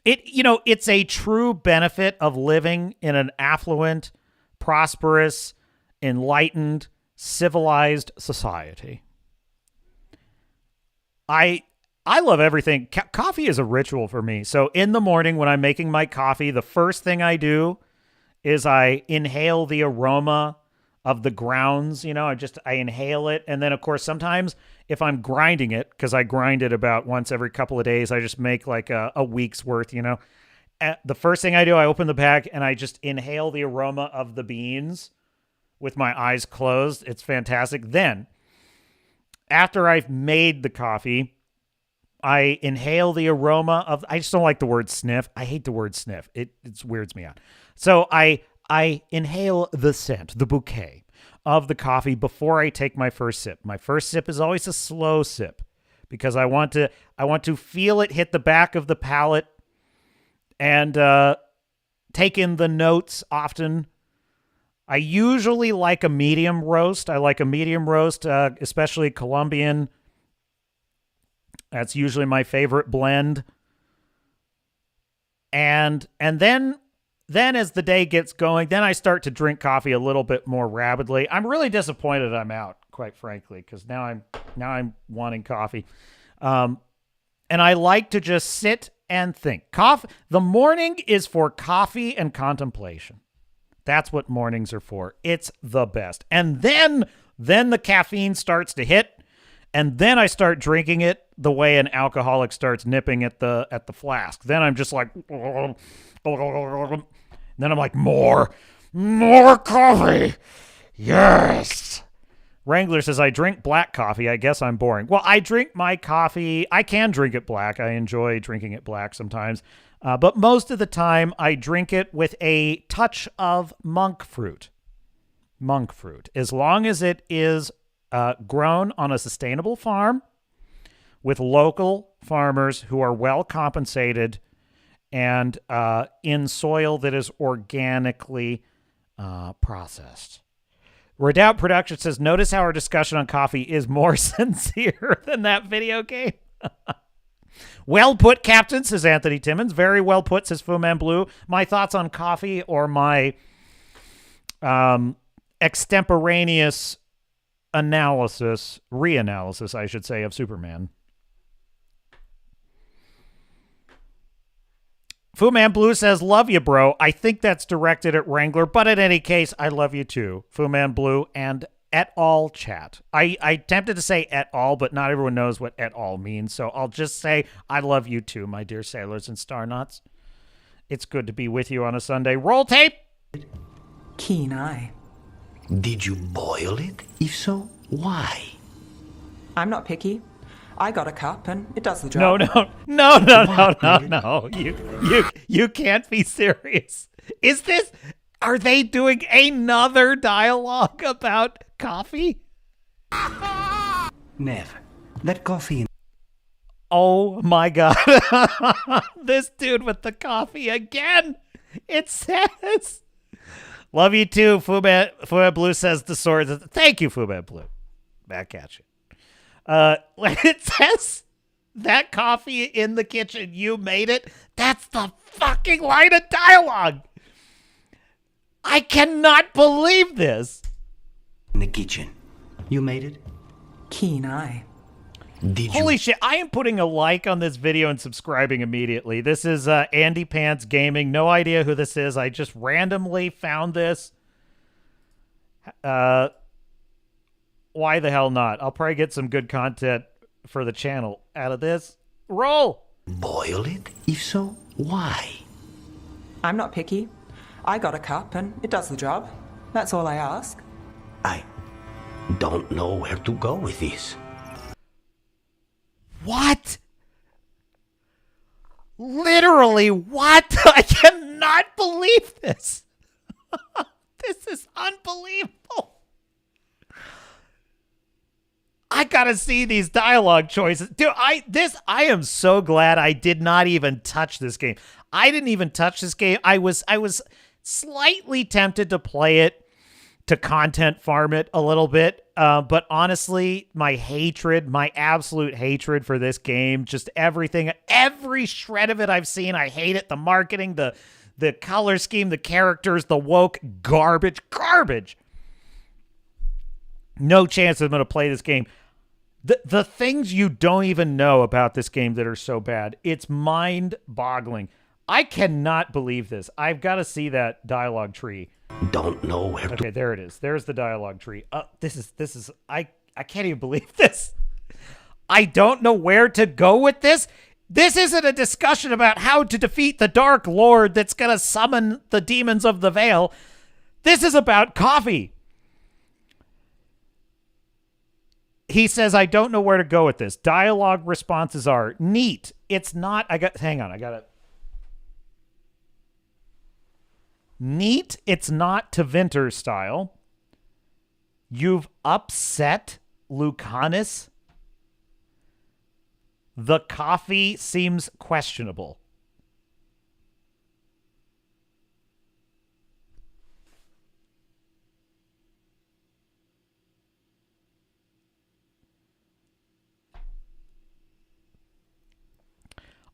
It's a true benefit of living in an affluent, prosperous, enlightened, civilized society. I love everything. Coffee is a ritual for me. So in the morning when I'm making my coffee, the first thing I do is I inhale the aroma of the grounds. I inhale it. And then, of course, sometimes if I'm grinding it, because I grind it about once every couple of days, I just make like a week's worth, The first thing I do, I open the bag and I just inhale the aroma of the beans with my eyes closed. It's fantastic. Then, after I've made the coffee, I inhale the aroma of, I just don't like the word sniff. I hate the word sniff. It weirds me out. So I inhale the scent, the bouquet of the coffee before I take my first sip. My first sip is always a slow sip because I want to feel it hit the back of the palate and take in the notes often. I usually like a medium roast. I like a medium roast, especially Colombian. That's usually my favorite blend. And then as the day gets going, then I start to drink coffee a little bit more rapidly. I'm really disappointed I'm out, quite frankly, because now I'm wanting coffee. And I like to just sit and think. The morning is for coffee and contemplation. That's what mornings are for. It's the best. And then the caffeine starts to hit, and then I start drinking it the way an alcoholic starts nipping at the flask. Then I'm just like, then I'm like, more coffee. Yes. Wrangler says, I drink black coffee. I guess I'm boring. Well, I drink my coffee. I can drink it black. I enjoy drinking it black sometimes. But most of the time, I drink it with a touch of monk fruit. Monk fruit. As long as it is grown on a sustainable farm with local farmers who are well compensated and in soil that is organically processed. Redoubt Production says, notice how our discussion on coffee is more sincere than that video game. Well put, Captain, says Anthony Timmons. Very well put, says Fu Man Blue. My thoughts on coffee or my extemporaneous reanalysis, I should say, of Superman. Fu Man Blue says, love you, bro. I think that's directed at Wrangler, but in any case, I love you too. Fu Man Blue and et al. Chat. I tempted to say et al., but not everyone knows what et al. Means, so I'll just say I love you too, my dear sailors and Starnauts. It's good to be with you on a Sunday. Roll tape! Keen eye. Did you boil it? If so, why? I'm not picky. I got a cup and it does the job. No. You can't be serious. Is this... Are they doing another dialogue about coffee? Never. That coffee. Oh my God. This dude with the coffee again. It says, love you too, Fuman Blue says the sword. Thank you, Fuman Blue. Back at you. It says, that coffee in the kitchen, you made it. That's the fucking line of dialogue. I cannot believe this. In the kitchen. You made it? Keen eye. Holy shit, I am putting a like on this video and subscribing immediately. This is Andy Pants Gaming. No idea who this is. I just randomly found this. Why the hell not? I'll probably get some good content for the channel out of this. Roll! Boil it? If so, why? I'm not picky. I got a cup and it does the job. That's all I ask. I don't know where to go with this. What? Literally, what? I cannot believe this. This is unbelievable. I gotta see these dialogue choices. Dude, I am so glad I did not even touch this game. I didn't even touch this game. I was slightly tempted to play it, to content farm it a little bit. But honestly, my absolute hatred for this game, just everything, every shred of it I've seen, I hate it. The marketing, the color scheme, the characters, the woke garbage. No chance I'm going to play this game. The things you don't even know about this game that are so bad, it's mind-boggling. I cannot believe this. I've got to see that dialogue tree. Don't know where to... Okay, there it is. There's the dialogue tree. This is I can't even believe this. I don't know where to go with this. This isn't a discussion about how to defeat the Dark Lord that's going to summon the demons of the Veil. This is about coffee. He says, I don't know where to go with this. Dialogue responses are neat. It's not, hang on, I got it. Neat, it's not Tevinter style. You've upset Lucanus. The coffee seems questionable.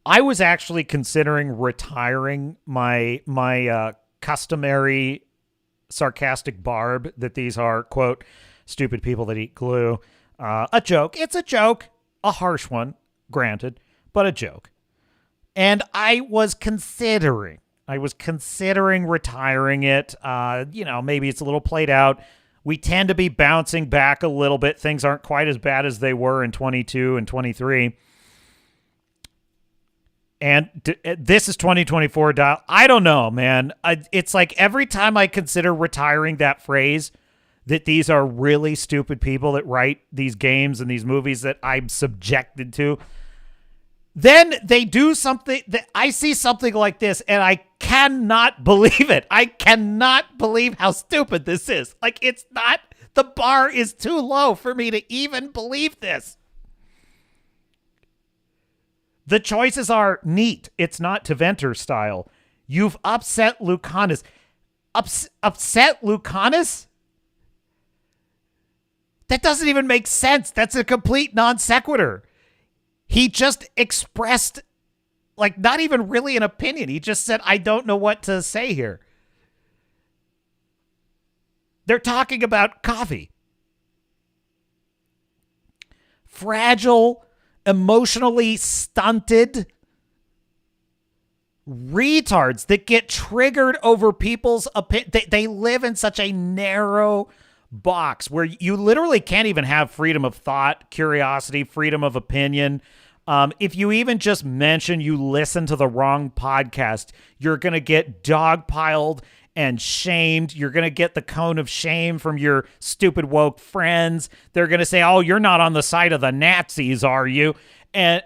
I was actually considering retiring my customary sarcastic barb that these are, quote, stupid people that eat glue. A joke. It's a joke. A harsh one, granted, but a joke. And I was considering retiring it. Maybe it's a little played out. We tend to be bouncing back a little bit. Things aren't quite as bad as they were in 22 and 23. And this is 2024. I don't know, man. It's like every time I consider retiring that phrase, that these are really stupid people that write these games and these movies that I'm subjected to, then they do something that I see something like this and I cannot believe it. I cannot believe how stupid this is. Like, it's not, the bar is too low for me to even believe this. The choices are neat. It's not Tevinter style. You've upset Lucanus. Upset Lucanus? That doesn't even make sense. That's a complete non sequitur. He just expressed, like, not even really an opinion. He just said, I don't know what to say here. They're talking about coffee. Fragile, emotionally stunted retards that get triggered over people's opinion. They live in such a narrow box where you literally can't even have freedom of thought, curiosity, freedom of opinion. If you even just mention you listen to the wrong podcast, you're going to get dogpiled and shamed. You're going to get the cone of shame from your stupid woke friends. They're going to say, oh, you're not on the side of the Nazis, are you? And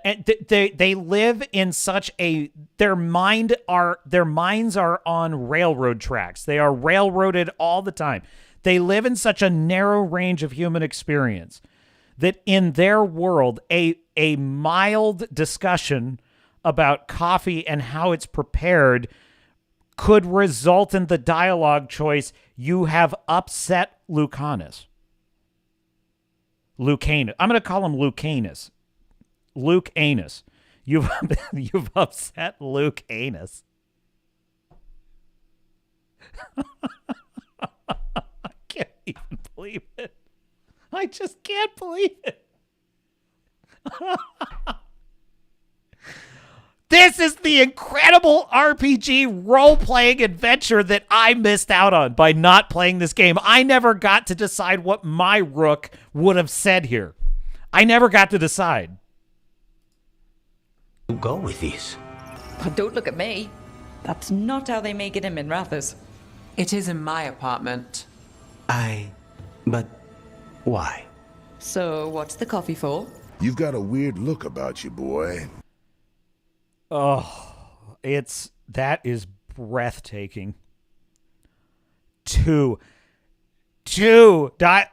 they live in such a their minds are on railroad tracks. They are railroaded all the time. They live in such a narrow range of human experience that in their world, a mild discussion about coffee and how it's prepared could result in the dialogue choice, you have upset Lucanus. Lucanus. I'm going to call him Lucanus. Luke Anus. You've upset Luke Anus. I can't even believe it. I just can't believe it. This is the incredible RPG role-playing adventure that I missed out on by not playing this game. I never got to decide what my rook would have said here. I never got to decide. Go with these. Oh, don't look at me. That's not how they make it in Minrathous. It is in my apartment. But why? So, what's the coffee for? You've got a weird look about you, boy. Oh, that is breathtaking. Two.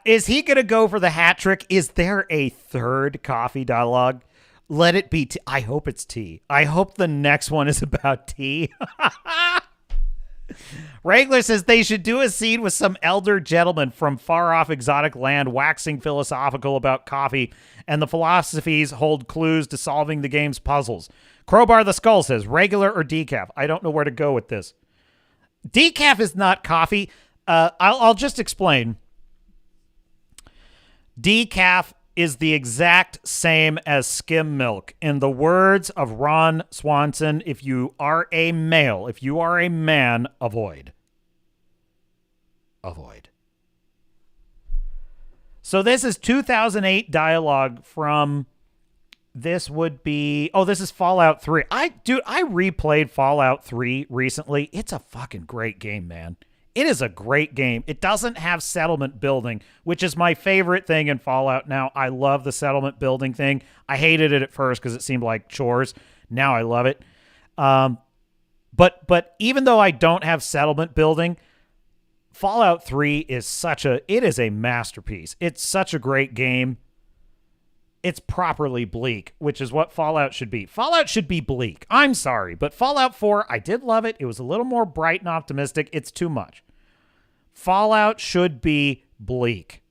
Is he going to go for the hat trick? Is there a third coffee dialogue? Let it be tea. I hope it's tea. I hope the next one is about tea. Wrangler says they should do a scene with some elder gentleman from far-off exotic land waxing philosophical about coffee, and the philosophies hold clues to solving the game's puzzles. Crowbar the Skull says, regular or decaf? I don't know where to go with this. Decaf is not coffee. I'll just explain. Decaf is the exact same as skim milk. In the words of Ron Swanson, if you are a male, if you are a man, avoid. Avoid. So this is 2008 dialogue from, this would be, this is Fallout 3. I replayed Fallout 3 recently. It's a fucking great game, man. It is a great game. It doesn't have settlement building, which is my favorite thing in Fallout now. I love the settlement building thing. I hated it at first because it seemed like chores. Now I love it. But even though I don't have settlement building, Fallout 3 is it is a masterpiece. It's such a great game. It's properly bleak, which is what Fallout should be. Fallout should be bleak. I'm sorry, but Fallout 4, I did love it. It was a little more bright and optimistic. It's too much. Fallout should be bleak.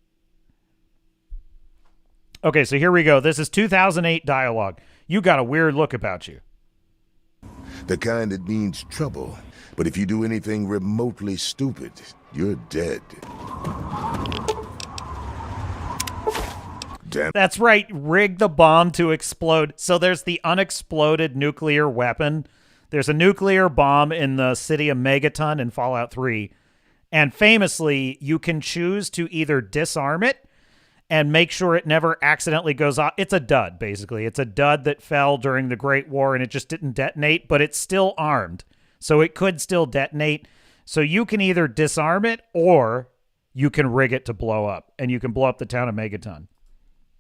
Okay, so here we go. This is 2008 dialogue. You got a weird look about you. The kind that means trouble. But if you do anything remotely stupid, you're dead. Damn. That's right. Rig the bomb to explode. So there's the unexploded nuclear weapon. There's a nuclear bomb in the city of Megaton in Fallout 3. And famously, you can choose to either disarm it and make sure it never accidentally goes off. It's a dud, basically. It's a dud that fell during the Great War and it just didn't detonate, but it's still armed. So it could still detonate. So you can either disarm it or you can rig it to blow up. And you can blow up the town of Megaton.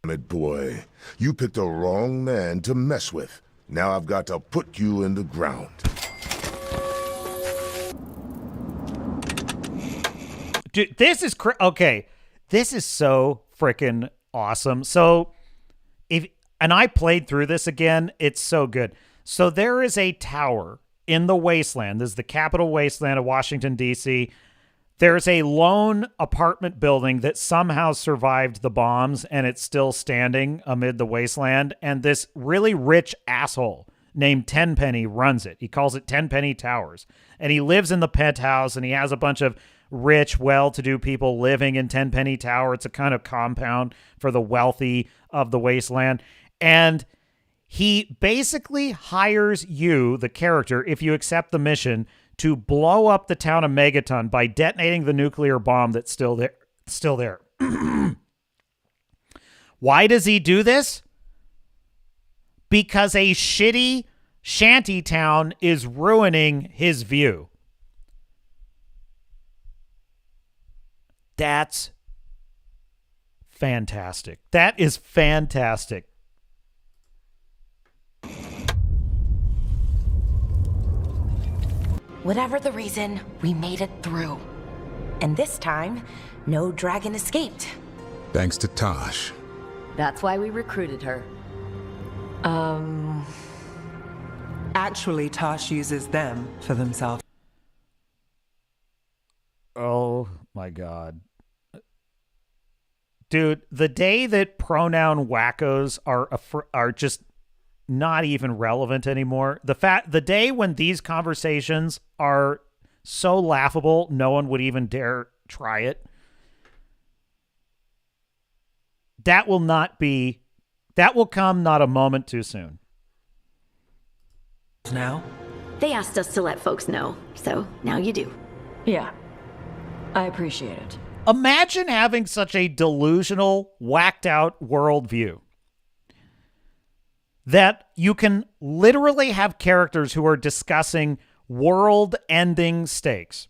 Damn it, boy. You picked the wrong man to mess with. Now I've got to put you in the ground. Dude, this is okay. This is so freaking awesome. So I played through this again. It's so good. So there is a tower in the wasteland. This is the capital wasteland of Washington, D.C. There's a lone apartment building that somehow survived the bombs and it's still standing amid the wasteland. And this really rich asshole named Tenpenny runs it. He calls it Tenpenny Towers. And he lives in the penthouse and he has a bunch of rich, well-to-do people living in Tenpenny Tower. It's a kind of compound for the wealthy of the wasteland. And he basically hires you, the character, if you accept the mission, to blow up the town of Megaton by detonating the nuclear bomb that's still there. Why does he do this? Because a shitty shanty town is ruining his view. That's fantastic. That is fantastic. Whatever the reason, we made it through. And this time, no dragon escaped. Thanks to Tosh. That's why we recruited her. Actually, Tosh uses them for themselves. Oh my God. Dude, the day that pronoun wackos are just not even relevant anymore. The day when these conversations are so laughable, no one would even dare try it. That will come not a moment too soon. Now? They asked us to let folks know, so now you do. Yeah. I appreciate it. Imagine having such a delusional, whacked out worldview that you can literally have characters who are discussing world-ending stakes.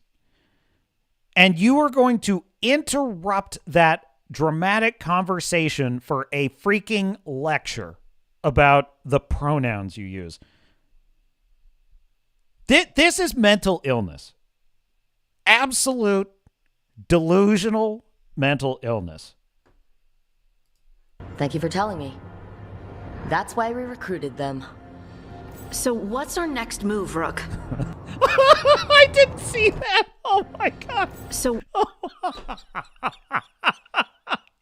And you are going to interrupt that dramatic conversation for a freaking lecture about the pronouns you use. This is mental illness. Absolute delusional mental illness. Thank you for telling me. That's why we recruited them. So what's our next move, Rook? I didn't see that. Oh my God. So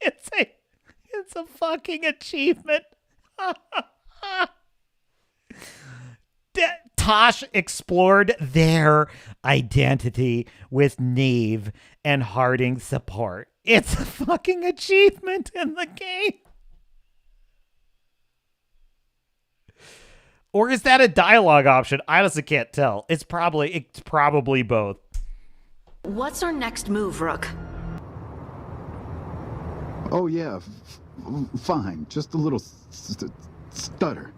it's a fucking achievement. Tosh explored their identity with Neve and Harding's support. It's a fucking achievement in the game. Or is that a dialogue option? I honestly can't tell. It's probably both. what's our next move, Rook? Oh yeah, fine. Just a little stutter.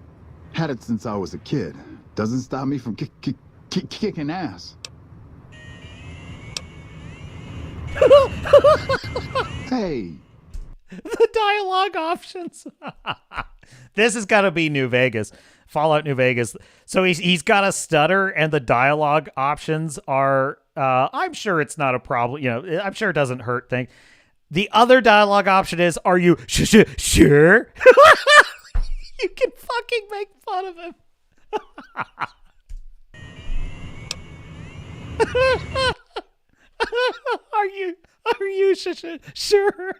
Had it since I was a kid. Doesn't stop me from kicking ass. Hey. The dialogue options. This has got to be New Vegas. Fallout New Vegas. So he's got a stutter, and the dialogue options are, I'm sure it's not a problem. You know, I'm sure it doesn't hurt things. The other dialogue option is, are you sure? You can fucking make fun of him. Are you sure?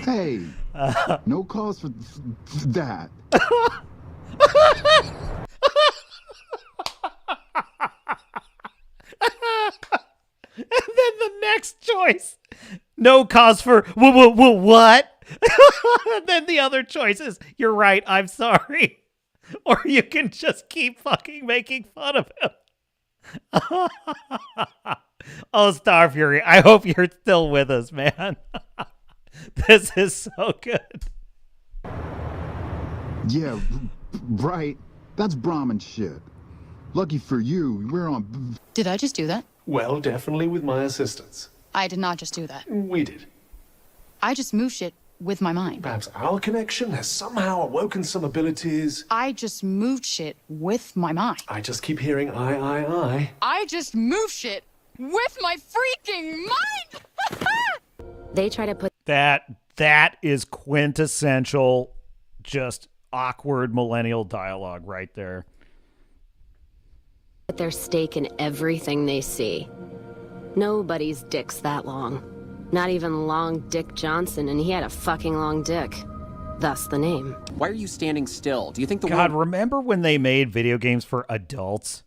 Hey, no cause for that. And then the next choice, no cause for what? And then the other choice is, you're right, I'm sorry. Or you can just keep fucking making fun of him. Oh, Star Fury, I hope you're still with us, man. This is so good. Yeah, right. That's Brahmin shit. Lucky for you, we're on... Did I just do that? Well, definitely with my assistance. I did not just do that. We did. I just moved shit with my mind. Perhaps our connection has somehow awoken some abilities. I just moved shit with my mind. I just keep hearing I. I just moved shit with my freaking mind! They try to put... That is quintessential, just awkward millennial dialogue right there. Put their stake in everything they see. Nobody's dick's that long. Not even Long Dick Johnson, and he had a fucking long dick. Thus the name. Why are you standing still? Do you think the God, remember when they made video games for adults?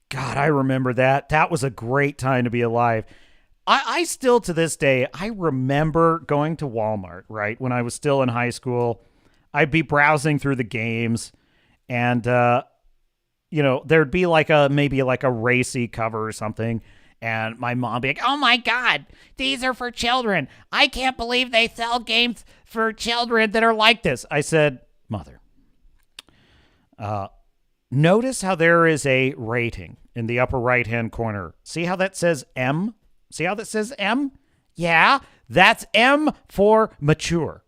God, I remember that. That was a great time to be alive. I still, to this day, I remember going to Walmart, right? When I was still in high school, I'd be browsing through the games, and, you know, there'd be maybe a racy cover or something. And my mom be like, oh my God, these are for children. I can't believe they sell games for children that are like this. I said, Mother, notice how there is a rating in the upper right-hand corner. See how that says M? See how that says M? Yeah, that's M for mature.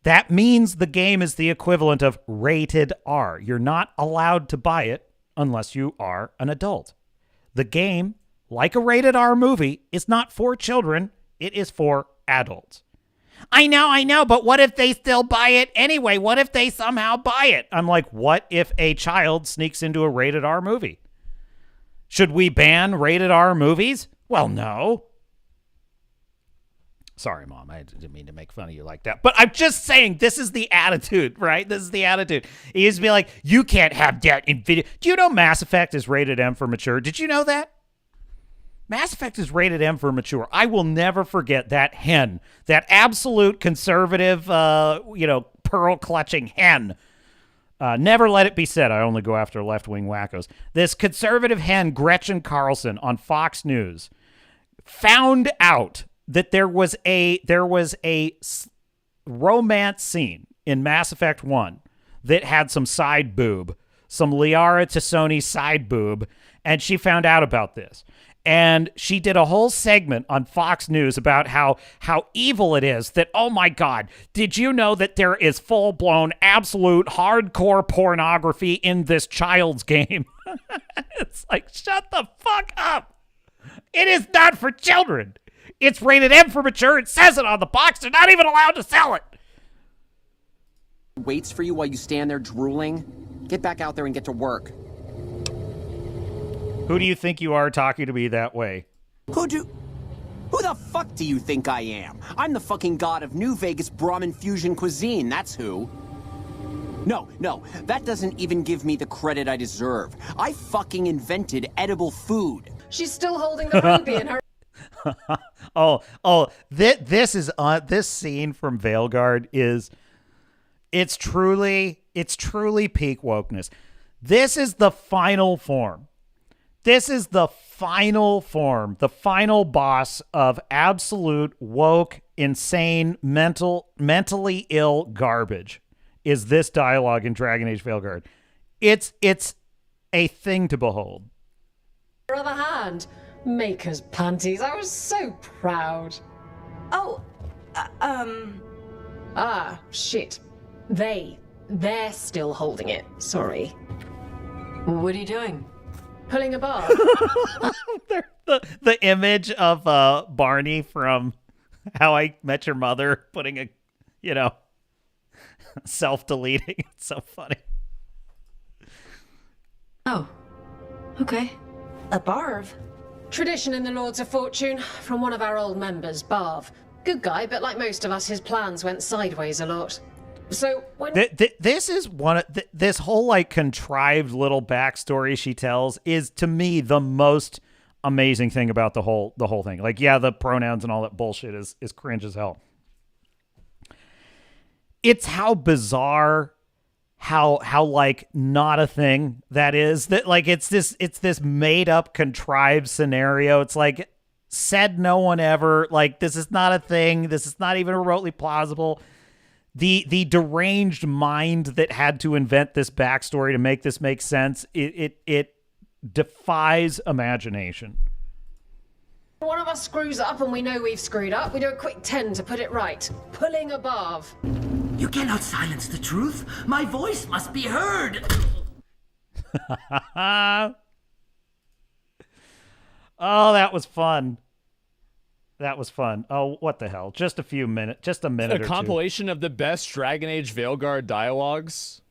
That means the game is the equivalent of rated R. You're not allowed to buy it unless you are an adult. The game, like a rated R movie, is not for children. It is for adults. I know, but what if they still buy it anyway? What if they somehow buy it? I'm like, what if a child sneaks into a rated R movie? Should we ban rated R movies? Well, no. Sorry, Mom. I didn't mean to make fun of you like that. But I'm just saying, this is the attitude, right? This is the attitude. He used to be like, you can't have that in video. Do you know Mass Effect is rated M for mature? Did you know that? Mass Effect is rated M for mature. I will never forget that hen, that absolute conservative, pearl-clutching hen. Never let it be said I only go after left-wing wackos. This conservative hen, Gretchen Carlson, on Fox News, found out that there was a romance scene in Mass Effect 1 that had some side boob, some Liara Tassoni side boob, and she found out about this. And she did a whole segment on Fox News about how evil it is that, oh my God, did you know that there is full-blown, absolute, hardcore pornography in this child's game? It's like, shut the fuck up. It is not for children. It's rated M for mature. It says it on the box. They're not even allowed to sell it. Waits for you while you stand there drooling. Get back out there and get to work. Who do you think you are talking to me that way? Who the fuck do you think I am? I'm the fucking god of New Vegas Brahmin fusion cuisine, that's who. No, that doesn't even give me the credit I deserve. I fucking invented edible food. She's still holding the baby in her. This scene from Veilguard it's truly peak wokeness. This is the final form. This is the final form, the final boss of absolute woke, insane, mentally ill garbage. Is this dialogue in Dragon Age Veilguard? It's a thing to behold. On the other hand, Maker's panties. I was so proud. Oh, Ah, shit. They're still holding it. Sorry. What are you doing? Pulling a bar. the image of Barney from How I Met Your Mother putting a, self-deleting. It's so funny. Oh, okay. A barv? Tradition in the Lords of Fortune from one of our old members, Barv. Good guy, but like most of us, his plans went sideways a lot. So when this is one of this whole contrived little backstory she tells is to me the most amazing thing about the whole thing. The pronouns and all that bullshit is cringe as hell. It's how bizarre, how not a thing that is, that it's this made up contrived scenario. It's said no one ever, this is not a thing. This is not even remotely plausible. The deranged mind that had to invent this backstory to make this make sense, it defies imagination. one of us screws up and we know we've screwed up, we do a quick 10 to put it right. Pulling a barv. You cannot silence the truth. My voice must be heard. Oh, that was fun. That was fun. Oh, what the hell? Just a minute or two. A compilation of the best Dragon Age Veilguard dialogues?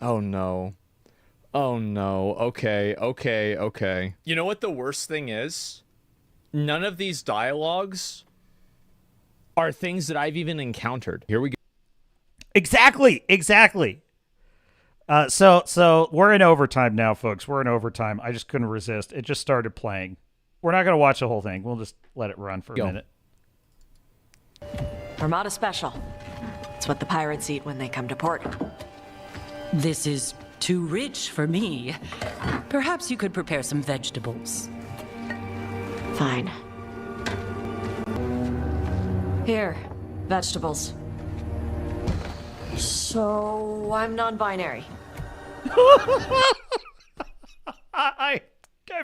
Oh no. Oh no. Okay. You know what the worst thing is? None of these dialogues are things that I've even encountered. Here we go. Exactly. So we're in overtime now, folks. We're in overtime. I just couldn't resist. It just started playing. We're not going to watch the whole thing. We'll just let it run for a minute. Armada Special. It's what the pirates eat when they come to port. This is too rich for me. Perhaps you could prepare some vegetables. Fine. Here, vegetables. So, I'm non-binary. I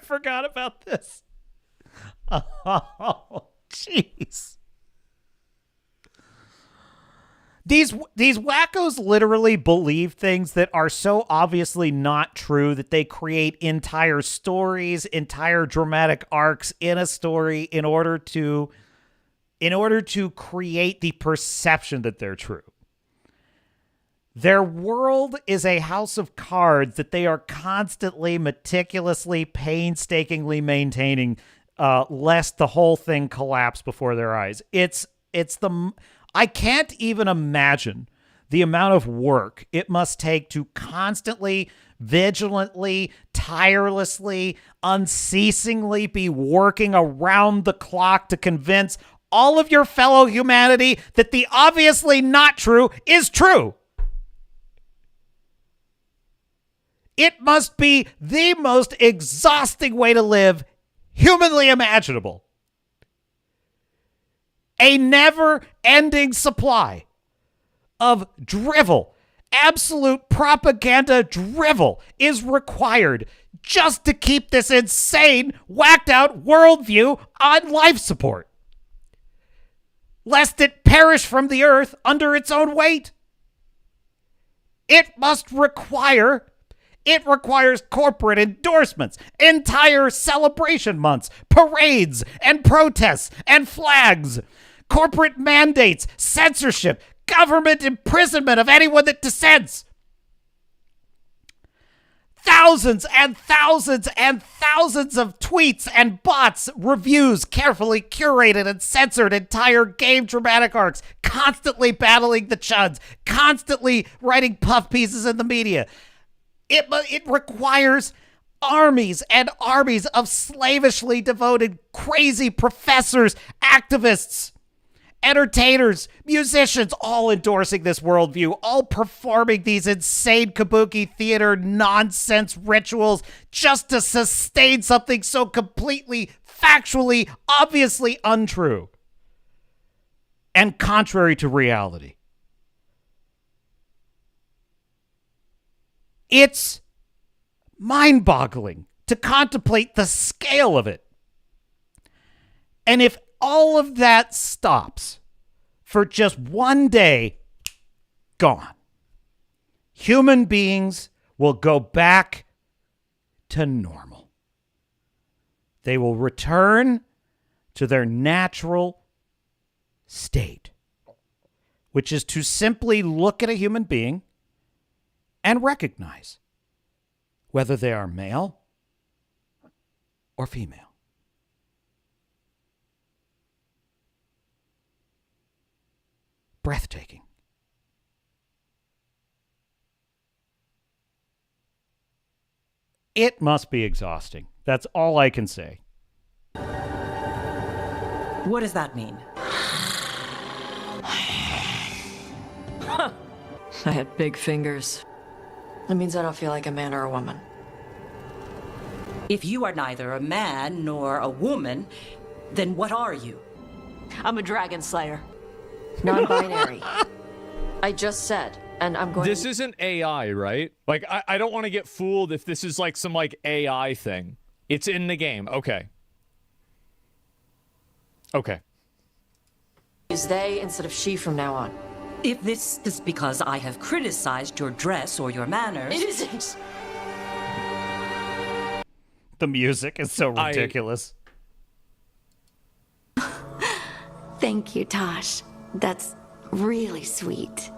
forgot about this. Oh, jeez. These wackos literally believe things that are so obviously not true that they create entire stories, entire dramatic arcs in a story in order to create the perception that they're true. Their world is a house of cards that they are constantly, meticulously, painstakingly maintaining, lest the whole thing collapse before their eyes. I can't even imagine the amount of work it must take to constantly, vigilantly, tirelessly, unceasingly be working around the clock to convince all of your fellow humanity that the obviously not true is true. It must be the most exhausting way to live humanly imaginable. A never-ending supply of drivel, absolute propaganda drivel is required just to keep this insane, whacked-out worldview on life support, lest it perish from the earth under its own weight. It requires corporate endorsements, entire celebration months, parades and protests and flags, corporate mandates, censorship, government imprisonment of anyone that dissents. Thousands and thousands and thousands of tweets and bots, reviews, carefully curated and censored entire game dramatic arcs, constantly battling the chuds, constantly writing puff pieces in the media. It requires armies and armies of slavishly devoted, crazy professors, activists, entertainers, musicians, all endorsing this worldview, all performing these insane kabuki theater nonsense rituals just to sustain something so completely, factually, obviously untrue and contrary to reality. It's mind-boggling to contemplate the scale of it. And if all of that stops for just one day, gone, human beings will go back to normal. They will return to their natural state, which is to simply look at a human being and recognize whether they are male or female. Breathtaking. It must be exhausting. That's all I can say. What does that mean? I had big fingers. That means I don't feel like a man or a woman. If you are neither a man nor a woman, then what are you? I'm a dragon slayer. Non-binary. I just said, and I'm going This isn't AI, right? Like, I don't want to get fooled if this is like some like AI thing. It's in the game. Okay. Okay. Use they instead of she from now on. If this is because I have criticized your dress or your manners... It isn't! The music is so ridiculous. Thank you, Tosh. That's really sweet.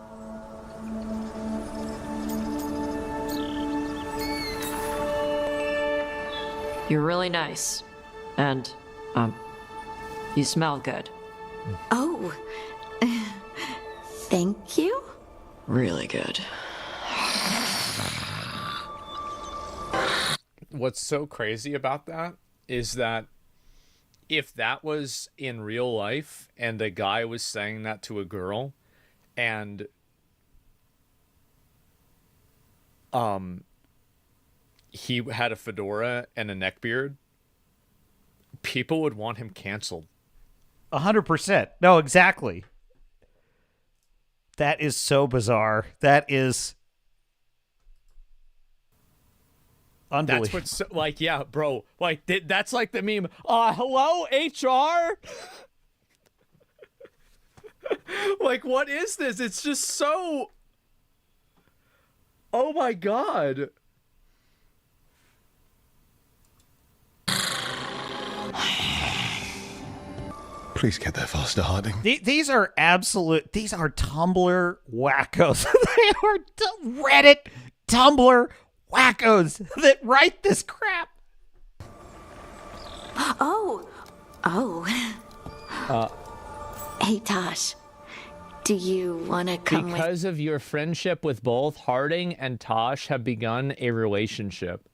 You're really nice. And, you smell good. Oh, thank you. Really good. What's so crazy about that is that if that was in real life and a guy was saying that to a girl and he had a fedora and a neckbeard, people would want him canceled. 100%. No, exactly. That is so bizarre. That is unbelievable. That's what's so, like, yeah, bro. Like, that's like the meme. Hello, HR? Like, what is this? It's just so... Oh my god. Please get there faster, Harding. These are Tumblr wackos. They are Reddit Tumblr wackos that write this crap. Oh. Hey, Tosh. Do you want to come with... Because of your friendship with both, Harding and Tosh have begun a relationship.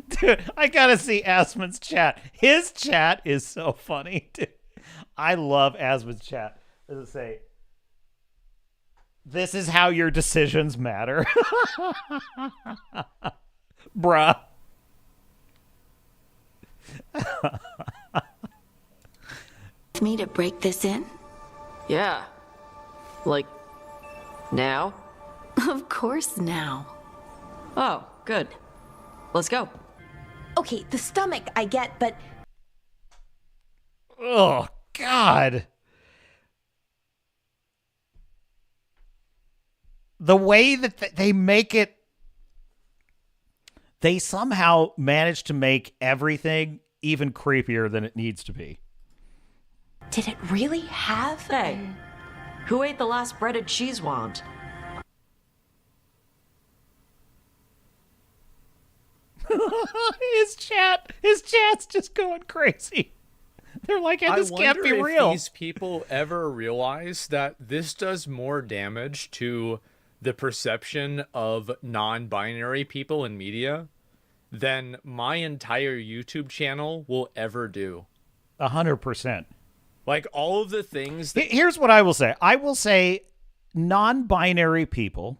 Dude, I gotta see Asmon's chat. His chat is so funny, dude. I love Asmon's chat. Does it say, "This is how your decisions matter"? Bruh. me to break this in? Yeah. Like, now? Of course now. Oh, good. Let's go. Okay, the stomach I get, but... Oh, God. The way that they make it, they somehow manage to make everything even creepier than it needs to be. Did it really have... Hey, who ate the last breaded cheese wand? His chat's just going crazy. They're like, hey, this can't be real. I wonder if these people ever realize that this does more damage to the perception of non-binary people in media than my entire YouTube channel will ever do. 100%. Like, all of the things that... Here's what I will say. I will say non-binary people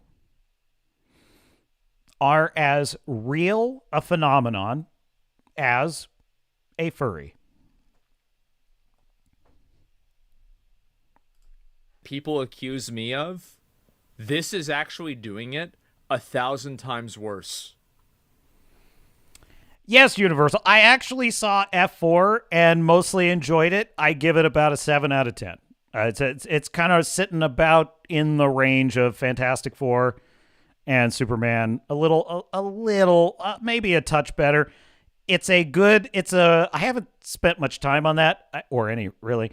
are as real a phenomenon as a furry. People accuse me of, this is actually doing it 1,000 times worse. Yes, Universal. I actually saw F4 and mostly enjoyed it. I give it about a 7 out of 10. It's kind of sitting about in the range of Fantastic Four and Superman. A little, maybe a touch better. I haven't spent much time on that, or any, really.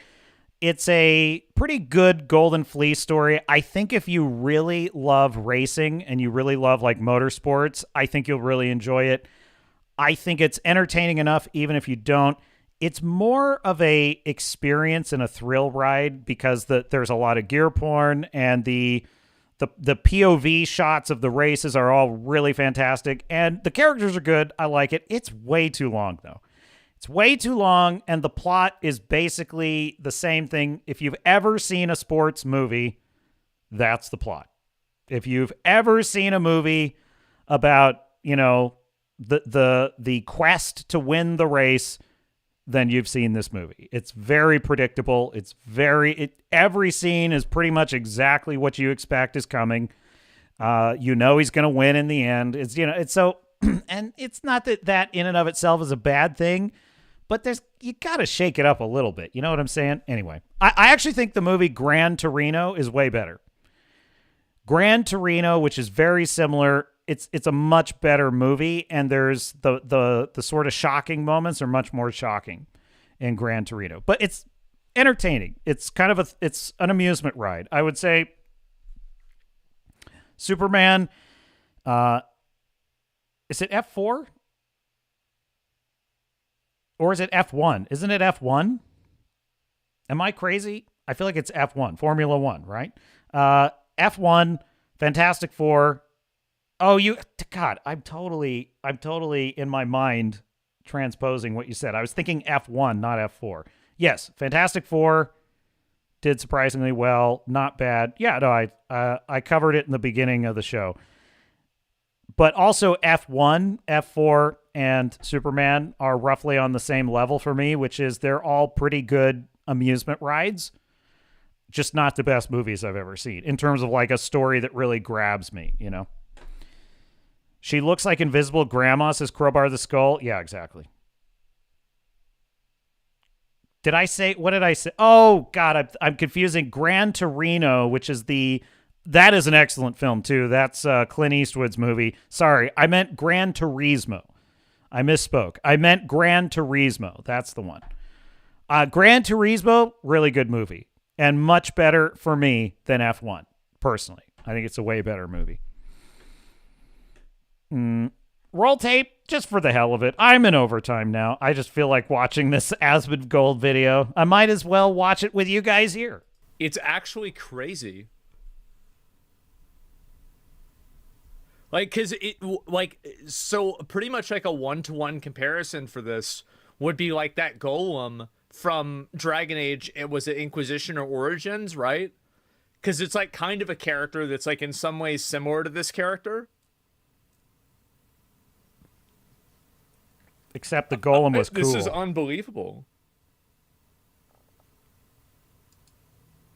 It's a pretty good Golden Fleece story. I think if you really love racing and you really love like motorsports, I think you'll really enjoy it. I think it's entertaining enough, even if you don't. It's more of a experience and a thrill ride because there's a lot of gear porn, and the POV shots of the races are all really fantastic, and the characters are good. I like it. It's way too long, though. It's way too long, and the plot is basically the same thing. If you've ever seen a sports movie, that's the plot. If you've ever seen a movie about, the quest to win the race, then you've seen this movie. It's very predictable. Every scene is pretty much exactly what you expect is coming. He's going to win in the end. It's so, and it's not that in and of itself is a bad thing, but you got to shake it up a little bit. You know what I'm saying? Anyway, I actually think the movie Gran Torino is way better. Gran Torino, which is very similar, it's a much better movie, and there's the sort of shocking moments are much more shocking in Gran Torino. But it's entertaining. It's kind of it's an amusement ride. I would say Superman, is it F4? Or is it F1? Isn't it F1? Am I crazy? I feel like it's F1, Formula One, right? F1, Fantastic Four. Oh, God, I'm totally in my mind transposing what you said. I was thinking F1, not F4. Yes, Fantastic Four did surprisingly well. Not bad. Yeah, no, I covered it in the beginning of the show. But also F1, F4, and Superman are roughly on the same level for me, which is they're all pretty good amusement rides, just not the best movies I've ever seen in terms of like a story that really grabs me, She looks like Invisible Grandma, says Crowbar the Skull. Yeah, exactly. Did I say, what did I say? Oh, God, I'm confusing Gran Torino, which is that is an excellent film, too. That's Clint Eastwood's movie. Sorry, I meant Gran Turismo. I misspoke. I meant Gran Turismo. That's the one. Gran Turismo, really good movie. And much better for me than F1, personally. I think it's a way better movie. Roll tape, just for the hell of it. I'm in overtime now. I just feel like watching this Asmongold video. I might as well watch it with you guys here. It's actually crazy. Like, because so pretty much like a one-to-one comparison for this would be like that golem from Dragon Age. It was it Inquisition or Origins, right? Because it's like kind of a character that's like in some ways similar to this character. Except the golem was cool. This is unbelievable.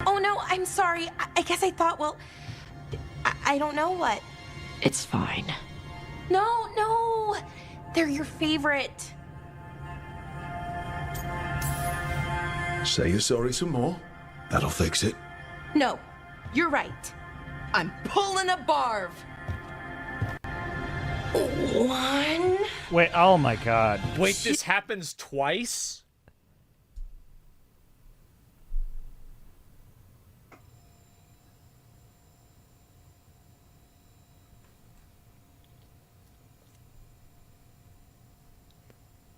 Oh no, I'm sorry. I guess I thought, well, I don't know what. It's fine. No. They're your favorite. Say you're sorry some more. That'll fix it. No, you're right. I'm pulling a barv. One. Wait, oh my God. Wait, this happens twice?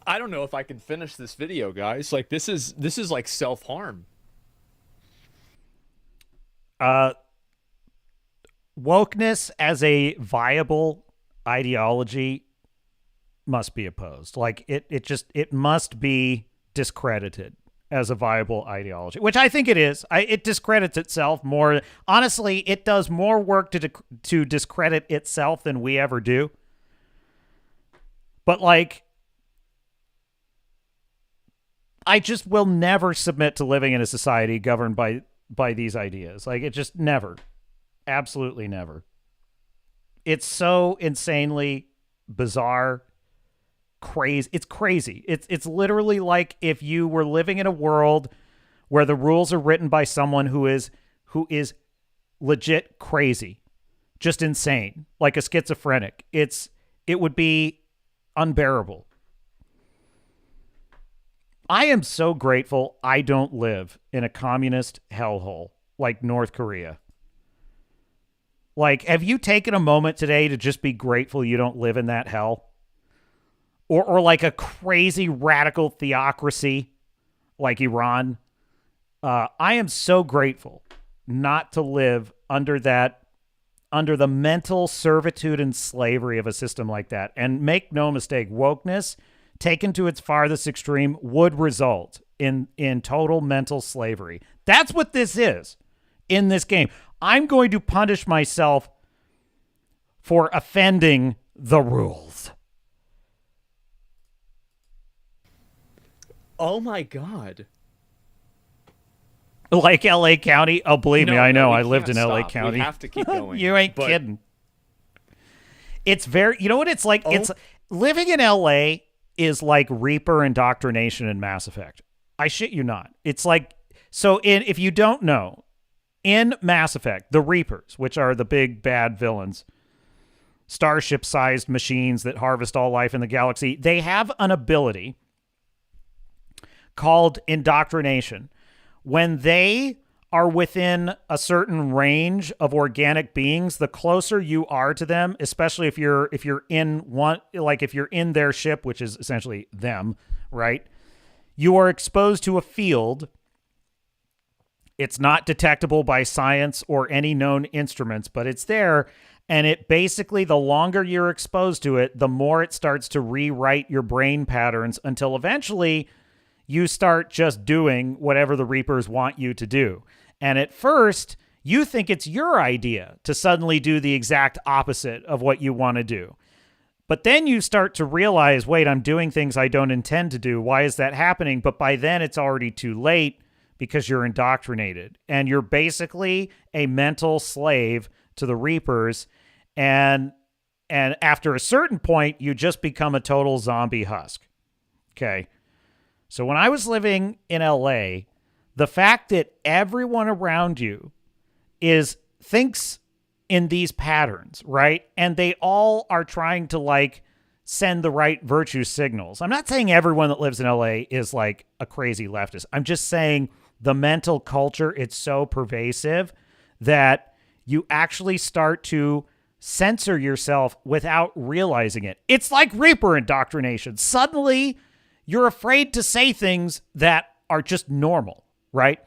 I don't know if I can finish this video, guys. Like, this is like self-harm. Wokeness as a viable ideology must be opposed. Like, it must be discredited as a viable ideology, which I think it is. It discredits itself more. Honestly, it does more work to discredit itself than we ever do. But, like, I just will never submit to living in a society governed by these ideas. Like, it just never. Absolutely never. It's so insanely bizarre, crazy. It's crazy. It's literally like if you were living in a world where the rules are written by someone who is legit crazy, just insane, like a schizophrenic. It would be unbearable. I am so grateful I don't live in a communist hellhole like North Korea. Like, have you taken a moment today to just be grateful you don't live in that hell? Or like a crazy radical theocracy like Iran? I am so grateful not to live under the mental servitude and slavery of a system like that. And make no mistake, wokeness, taken to its farthest extreme, would result in total mental slavery. That's what this is in this game. I'm going to punish myself for offending the rules. Oh my God. Like LA County? Oh, believe me, I know. We I lived in can't LA stop. County. We have to keep going. You ain't kidding. It's very, you know what it's like? It's living in LA is like Reaper indoctrination in Mass Effect. I shit you not. It's like, so if you don't know, in Mass Effect, the Reapers, which are the big bad villains, starship-sized machines that harvest all life in the galaxy, they have an ability called indoctrination. When they are within a certain range of organic beings, the closer you are to them, especially if you're in one, like if you're in their ship, which is essentially them, right? You are exposed to a field. It's not detectable by science or any known instruments, but it's there. And it basically, the longer you're exposed to it, the more it starts to rewrite your brain patterns until eventually you start just doing whatever the Reapers want you to do. And at first, you think it's your idea to suddenly do the exact opposite of what you want to do. But then you start to realize, wait, I'm doing things I don't intend to do. Why is that happening? But by then it's already too late because you're indoctrinated. And you're basically a mental slave to the Reapers. And And after a certain point, you just become a total zombie husk. Okay. So when I was living in LA, the fact that everyone around you thinks in these patterns, right? And they all are trying to like send the right virtue signals. I'm not saying everyone that lives in LA is like a crazy leftist. I'm just saying the mental culture, it's so pervasive that you actually start to censor yourself without realizing it. It's like Reaper indoctrination. Suddenly, you're afraid to say things that are just normal, right?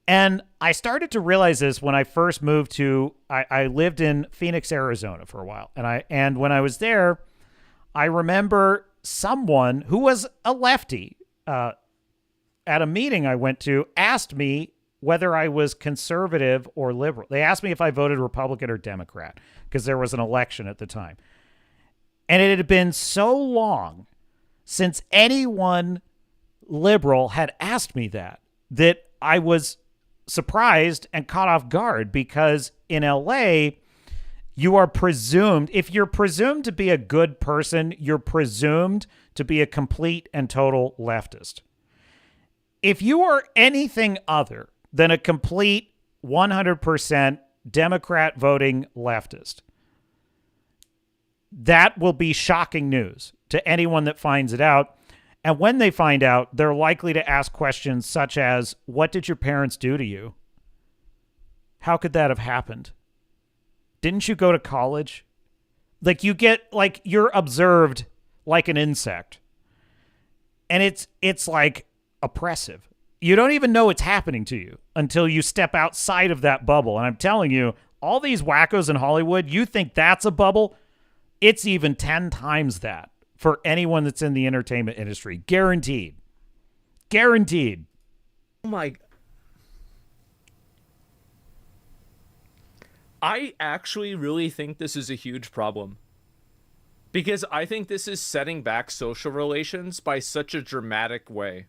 And I started to realize this when I first moved to, I lived in Phoenix, Arizona for a while. And when I was there, I remember someone who was a lefty at a meeting I went to asked me whether I was conservative or liberal. They asked me if I voted Republican or Democrat because there was an election at the time. And it had been so long since anyone liberal had asked me that I was surprised and caught off guard, because in LA, you are presumed, if you're presumed to be a good person, you're presumed to be a complete and total leftist. If you are anything other than a complete 100% Democrat voting leftist, that will be shocking news to anyone that finds it out. And when they find out, they're likely to ask questions such as, what did your parents do to you? How could that have happened? Didn't you go to college? Like, you're observed like an insect. And it's like oppressive. You don't even know it's happening to you until you step outside of that bubble. And I'm telling you, all these wackos in Hollywood, you think that's a bubble? It's even 10 times that for anyone that's in the entertainment industry. Guaranteed. Guaranteed. Oh my. I actually really think this is a huge problem. Because I think this is setting back social relations by such a dramatic way.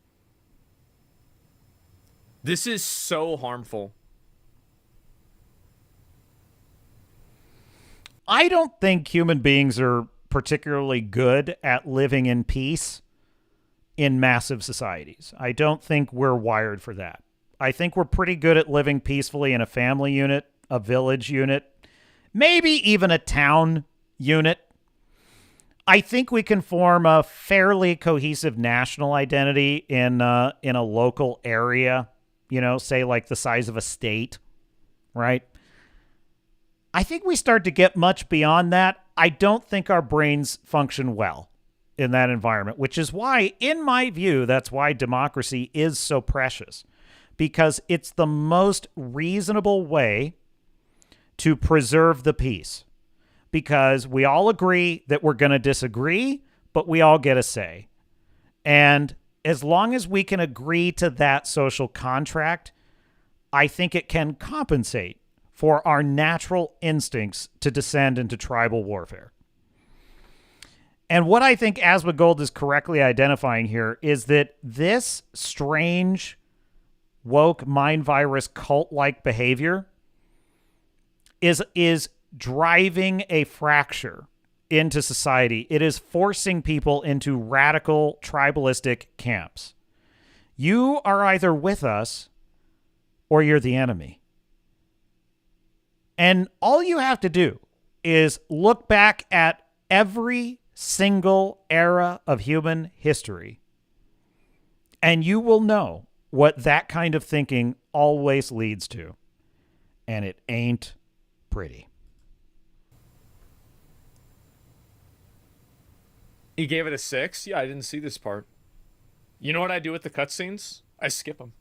This is so harmful. I don't think human beings are particularly good at living in peace in massive societies. I don't think we're wired for that. I think we're pretty good at living peacefully in a family unit, a village unit, maybe even a town unit. I think we can form a fairly cohesive national identity in a local area, say like the size of a state, right? I think we start to get much beyond that. I don't think our brains function well in that environment, which is why, in my view, that's why democracy is so precious, because it's the most reasonable way to preserve the peace, because we all agree that we're going to disagree, but we all get a say. And as long as we can agree to that social contract, I think it can compensate for our natural instincts to descend into tribal warfare. And what I think Asmongold is correctly identifying here is that this strange, woke, mind virus cult-like behavior is driving a fracture into society. It is forcing people into radical tribalistic camps. You are either with us or you're the enemy. And all you have to do is look back at every single era of human history, and you will know what that kind of thinking always leads to. And it ain't pretty. He gave it a 6? Yeah, I didn't see this part. You know what I do with the cutscenes? I skip them.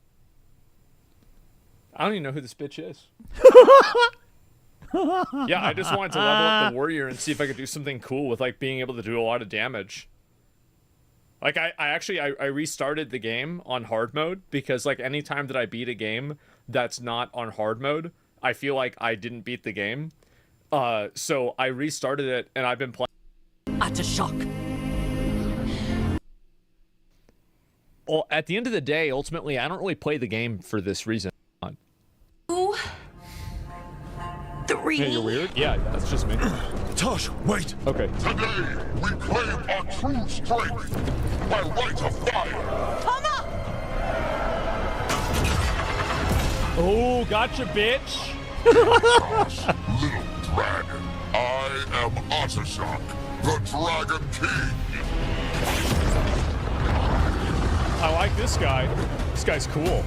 I don't even know who this bitch is. Yeah, I just wanted to level up the warrior and see if I could do something cool with like being able to do a lot of damage. Like I restarted the game on hard mode because like anytime that I beat a game that's not on hard mode, I feel like I didn't beat the game. So I restarted it and I've been playing. Utter shock. Well, at the end of the day, ultimately, I don't really play the game for this reason. 2, 3. Hey, you're weird? Yeah, that's just me. Tosh, wait! Okay. Today, we claim our true strength by right of fire. Mama! Oh, gotcha, bitch! Little dragon, I am Ottershock, the Dragon King. I like this guy. This guy's cool.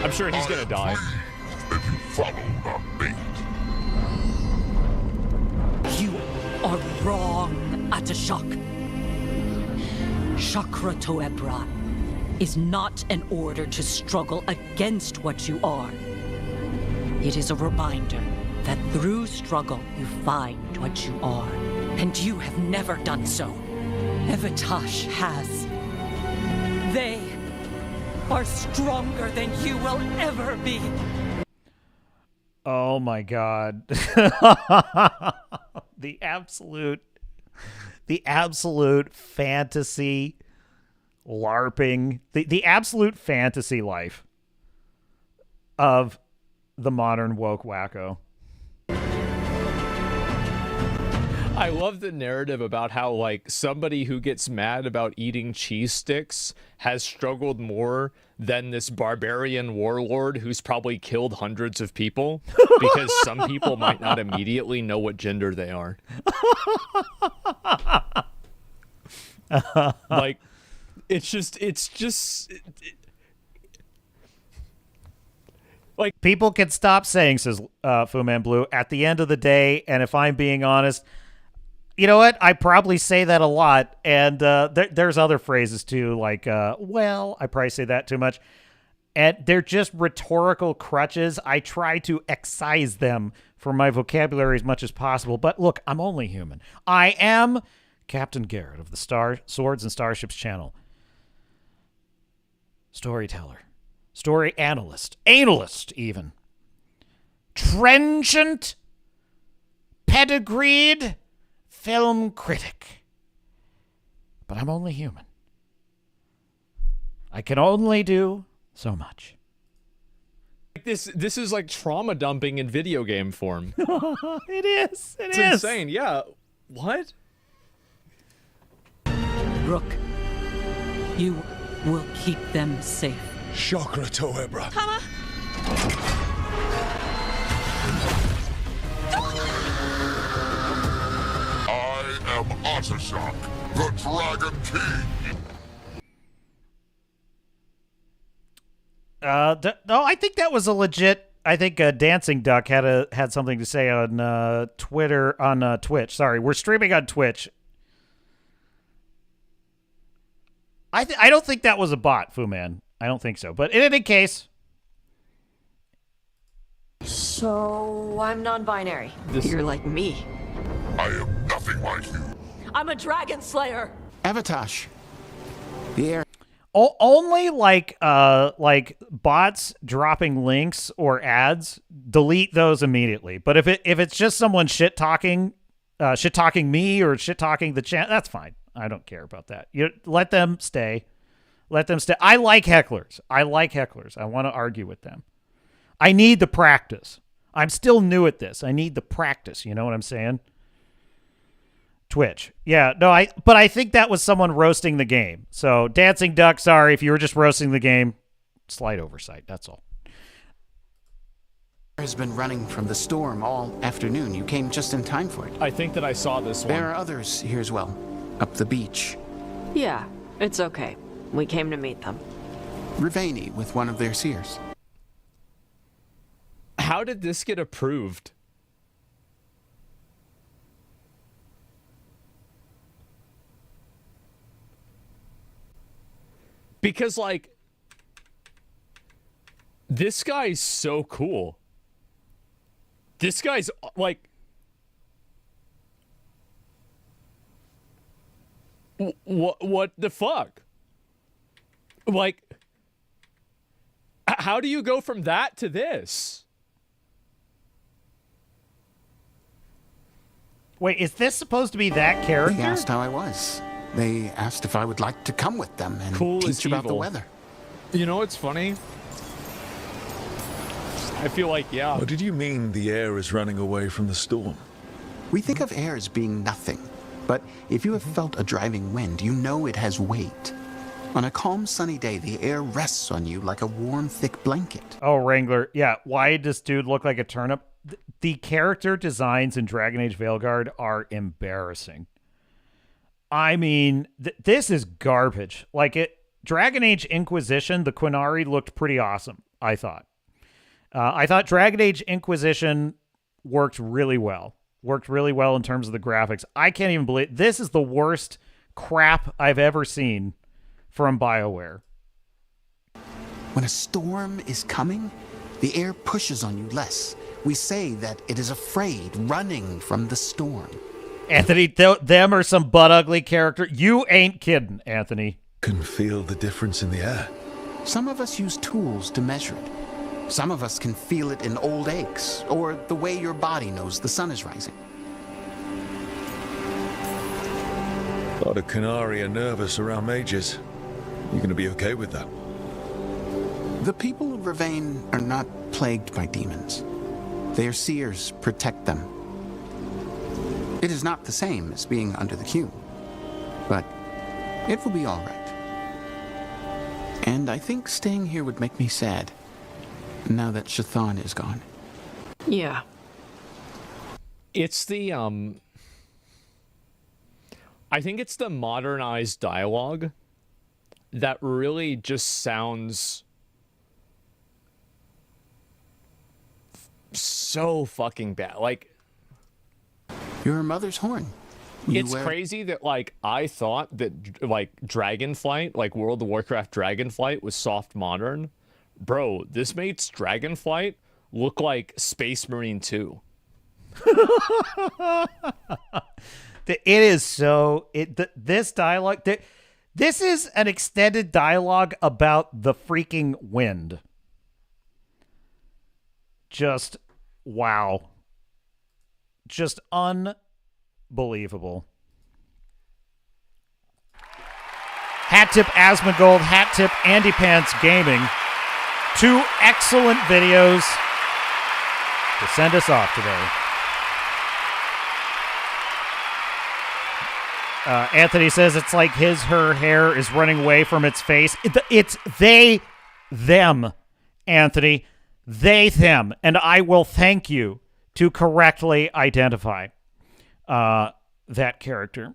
I'm sure he's gonna die. If you follow our mate. You are wrong, Atashok. Chakra Toebra is not an order to struggle against what you are. It is a reminder that through struggle you find what you are. And you have never done so. Evitash has. They are stronger than you will ever be. Oh my god. The absolute fantasy LARPing, the absolute fantasy life of the modern woke wacko. I love the narrative about how, like, somebody who gets mad about eating cheese sticks has struggled more than this barbarian warlord who's probably killed hundreds of people, because some people might not immediately know what gender they are. Like, it's just like, people can stop saying, says Fu Man Blue, at the end of the day, and if I'm being honest, you know what? I probably say that a lot, and there's other phrases too, like, well, I probably say that too much, and they're just rhetorical crutches. I try to excise them from my vocabulary as much as possible, but look, I'm only human. I am Captain Garrett of the Swords and Starships channel. Storyteller. Story analyst. Analyst, even. Trenchant. Pedigreed. Film critic. But I'm only human. I can only do so much. This is like trauma dumping in video game form. It is. It's insane. Yeah. What? Rook, you will keep them safe. Chakra Toebra. Mama! I am Ottershock, the Dragon King. No, I think that was a legit. I think Dancing Duck had something to say on Twitch. Sorry, we're streaming on Twitch. I don't think that was a bot, Fu Man. I don't think so. But in any case. So, I'm non-binary. You're like me. I am nothing like you. I'm a dragon slayer. Evitash. The air. Only like bots dropping links or ads, delete those immediately. But if it's just someone shit talking me or shit talking the chat, that's fine. I don't care about that. You let them stay. Let them stay. I like hecklers. I want to argue with them. I need the practice. I'm still new at this. I need the practice. You know what I'm saying? Twitch. Yeah, no, but I think that was someone roasting the game. So, Dancing Duck, sorry if you were just roasting the game. Slight oversight, that's all. Has been running from the storm all afternoon. You came just in time for it. I think that I saw this one. There are others here as well, up the beach. Yeah, it's okay. We came to meet them. Rivani with one of their seers. How did this get approved? Because, like, this guy's so cool. This guy's, like... What the fuck? Like, how do you go from that to this? Wait, is this supposed to be that character? They asked how I was. They asked if I would like to come with them and teach about the weather. You know what's funny? I feel like, yeah. What did you mean the air is running away from the storm? We think of air as being nothing, but if you have felt a driving wind, you know it has weight. On a calm, sunny day, the air rests on you like a warm, thick blanket. Oh, Wrangler. Yeah, why does dude look like a turnip? The character designs in Dragon Age Veilguard are embarrassing. I mean, this is garbage. Dragon Age Inquisition, the Quinari looked pretty awesome, I thought. I thought Dragon Age Inquisition worked really well. Worked really well in terms of the graphics. I can't even believe this is the worst crap I've ever seen from BioWare. When a storm is coming, the air pushes on you less. We say that it is afraid, running from the storm. Anthony, them are some butt-ugly character. You ain't kidding, Anthony. Can feel the difference in the air. Some of us use tools to measure it. Some of us can feel it in old aches, or the way your body knows the sun is rising. A lot of Qunari are nervous around mages. You going to be okay with that? The people of Ravain are not plagued by demons. Their seers protect them. It is not the same as being under the Q, but it will be all right. And I think staying here would make me sad, now that Shathan is gone. Yeah. It's the, I think it's the modernized dialogue that really just sounds so fucking bad. Your mother's horn. It's crazy that, I thought that, Dragonflight, World of Warcraft Dragonflight was soft modern. Bro, this makes Dragonflight look like Space Marine 2. It is so... This dialogue... This is an extended dialogue about the freaking wind. Just, wow. Just unbelievable. Hat tip Asmongold, hat tip Andy Pants Gaming. 2 excellent videos to send us off today. Anthony says it's like her hair is running away from its face. It's they, them, Anthony. They, them. And I will thank you to correctly identify that character.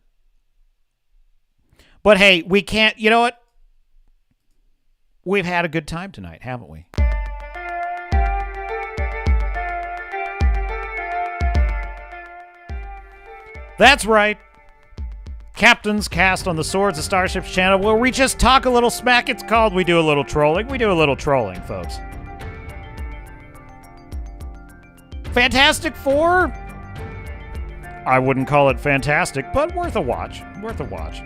But hey, we can't... You know what? We've had a good time tonight, haven't we? That's right. Captain's Cast on the Swords of Starships channel, where we just talk a little smack. It's called We Do a Little Trolling. We do a little trolling, folks. Fantastic Four? I wouldn't call it fantastic, but worth a watch. Worth a watch.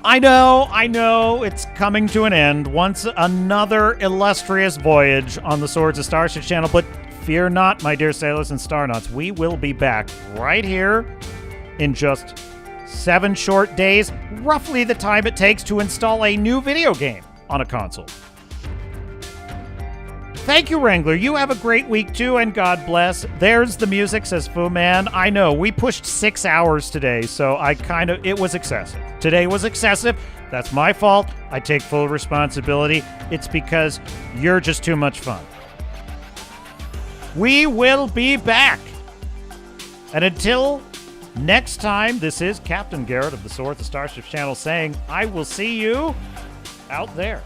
I know, it's coming to an end. Once another illustrious voyage on the Swords of Starships channel, but fear not, my dear sailors and starnauts. We will be back right here in just 7 short days, roughly the time it takes to install a new video game on a console. Thank you, Wrangler. You have a great week, too, and God bless. There's the music, says Fu Man. I know, we pushed 6 hours today, so it was excessive. Today was excessive. That's my fault. I take full responsibility. It's because you're just too much fun. We will be back. And until next time, this is Captain Garrett of the Swords of Starships channel saying, I will see you out there.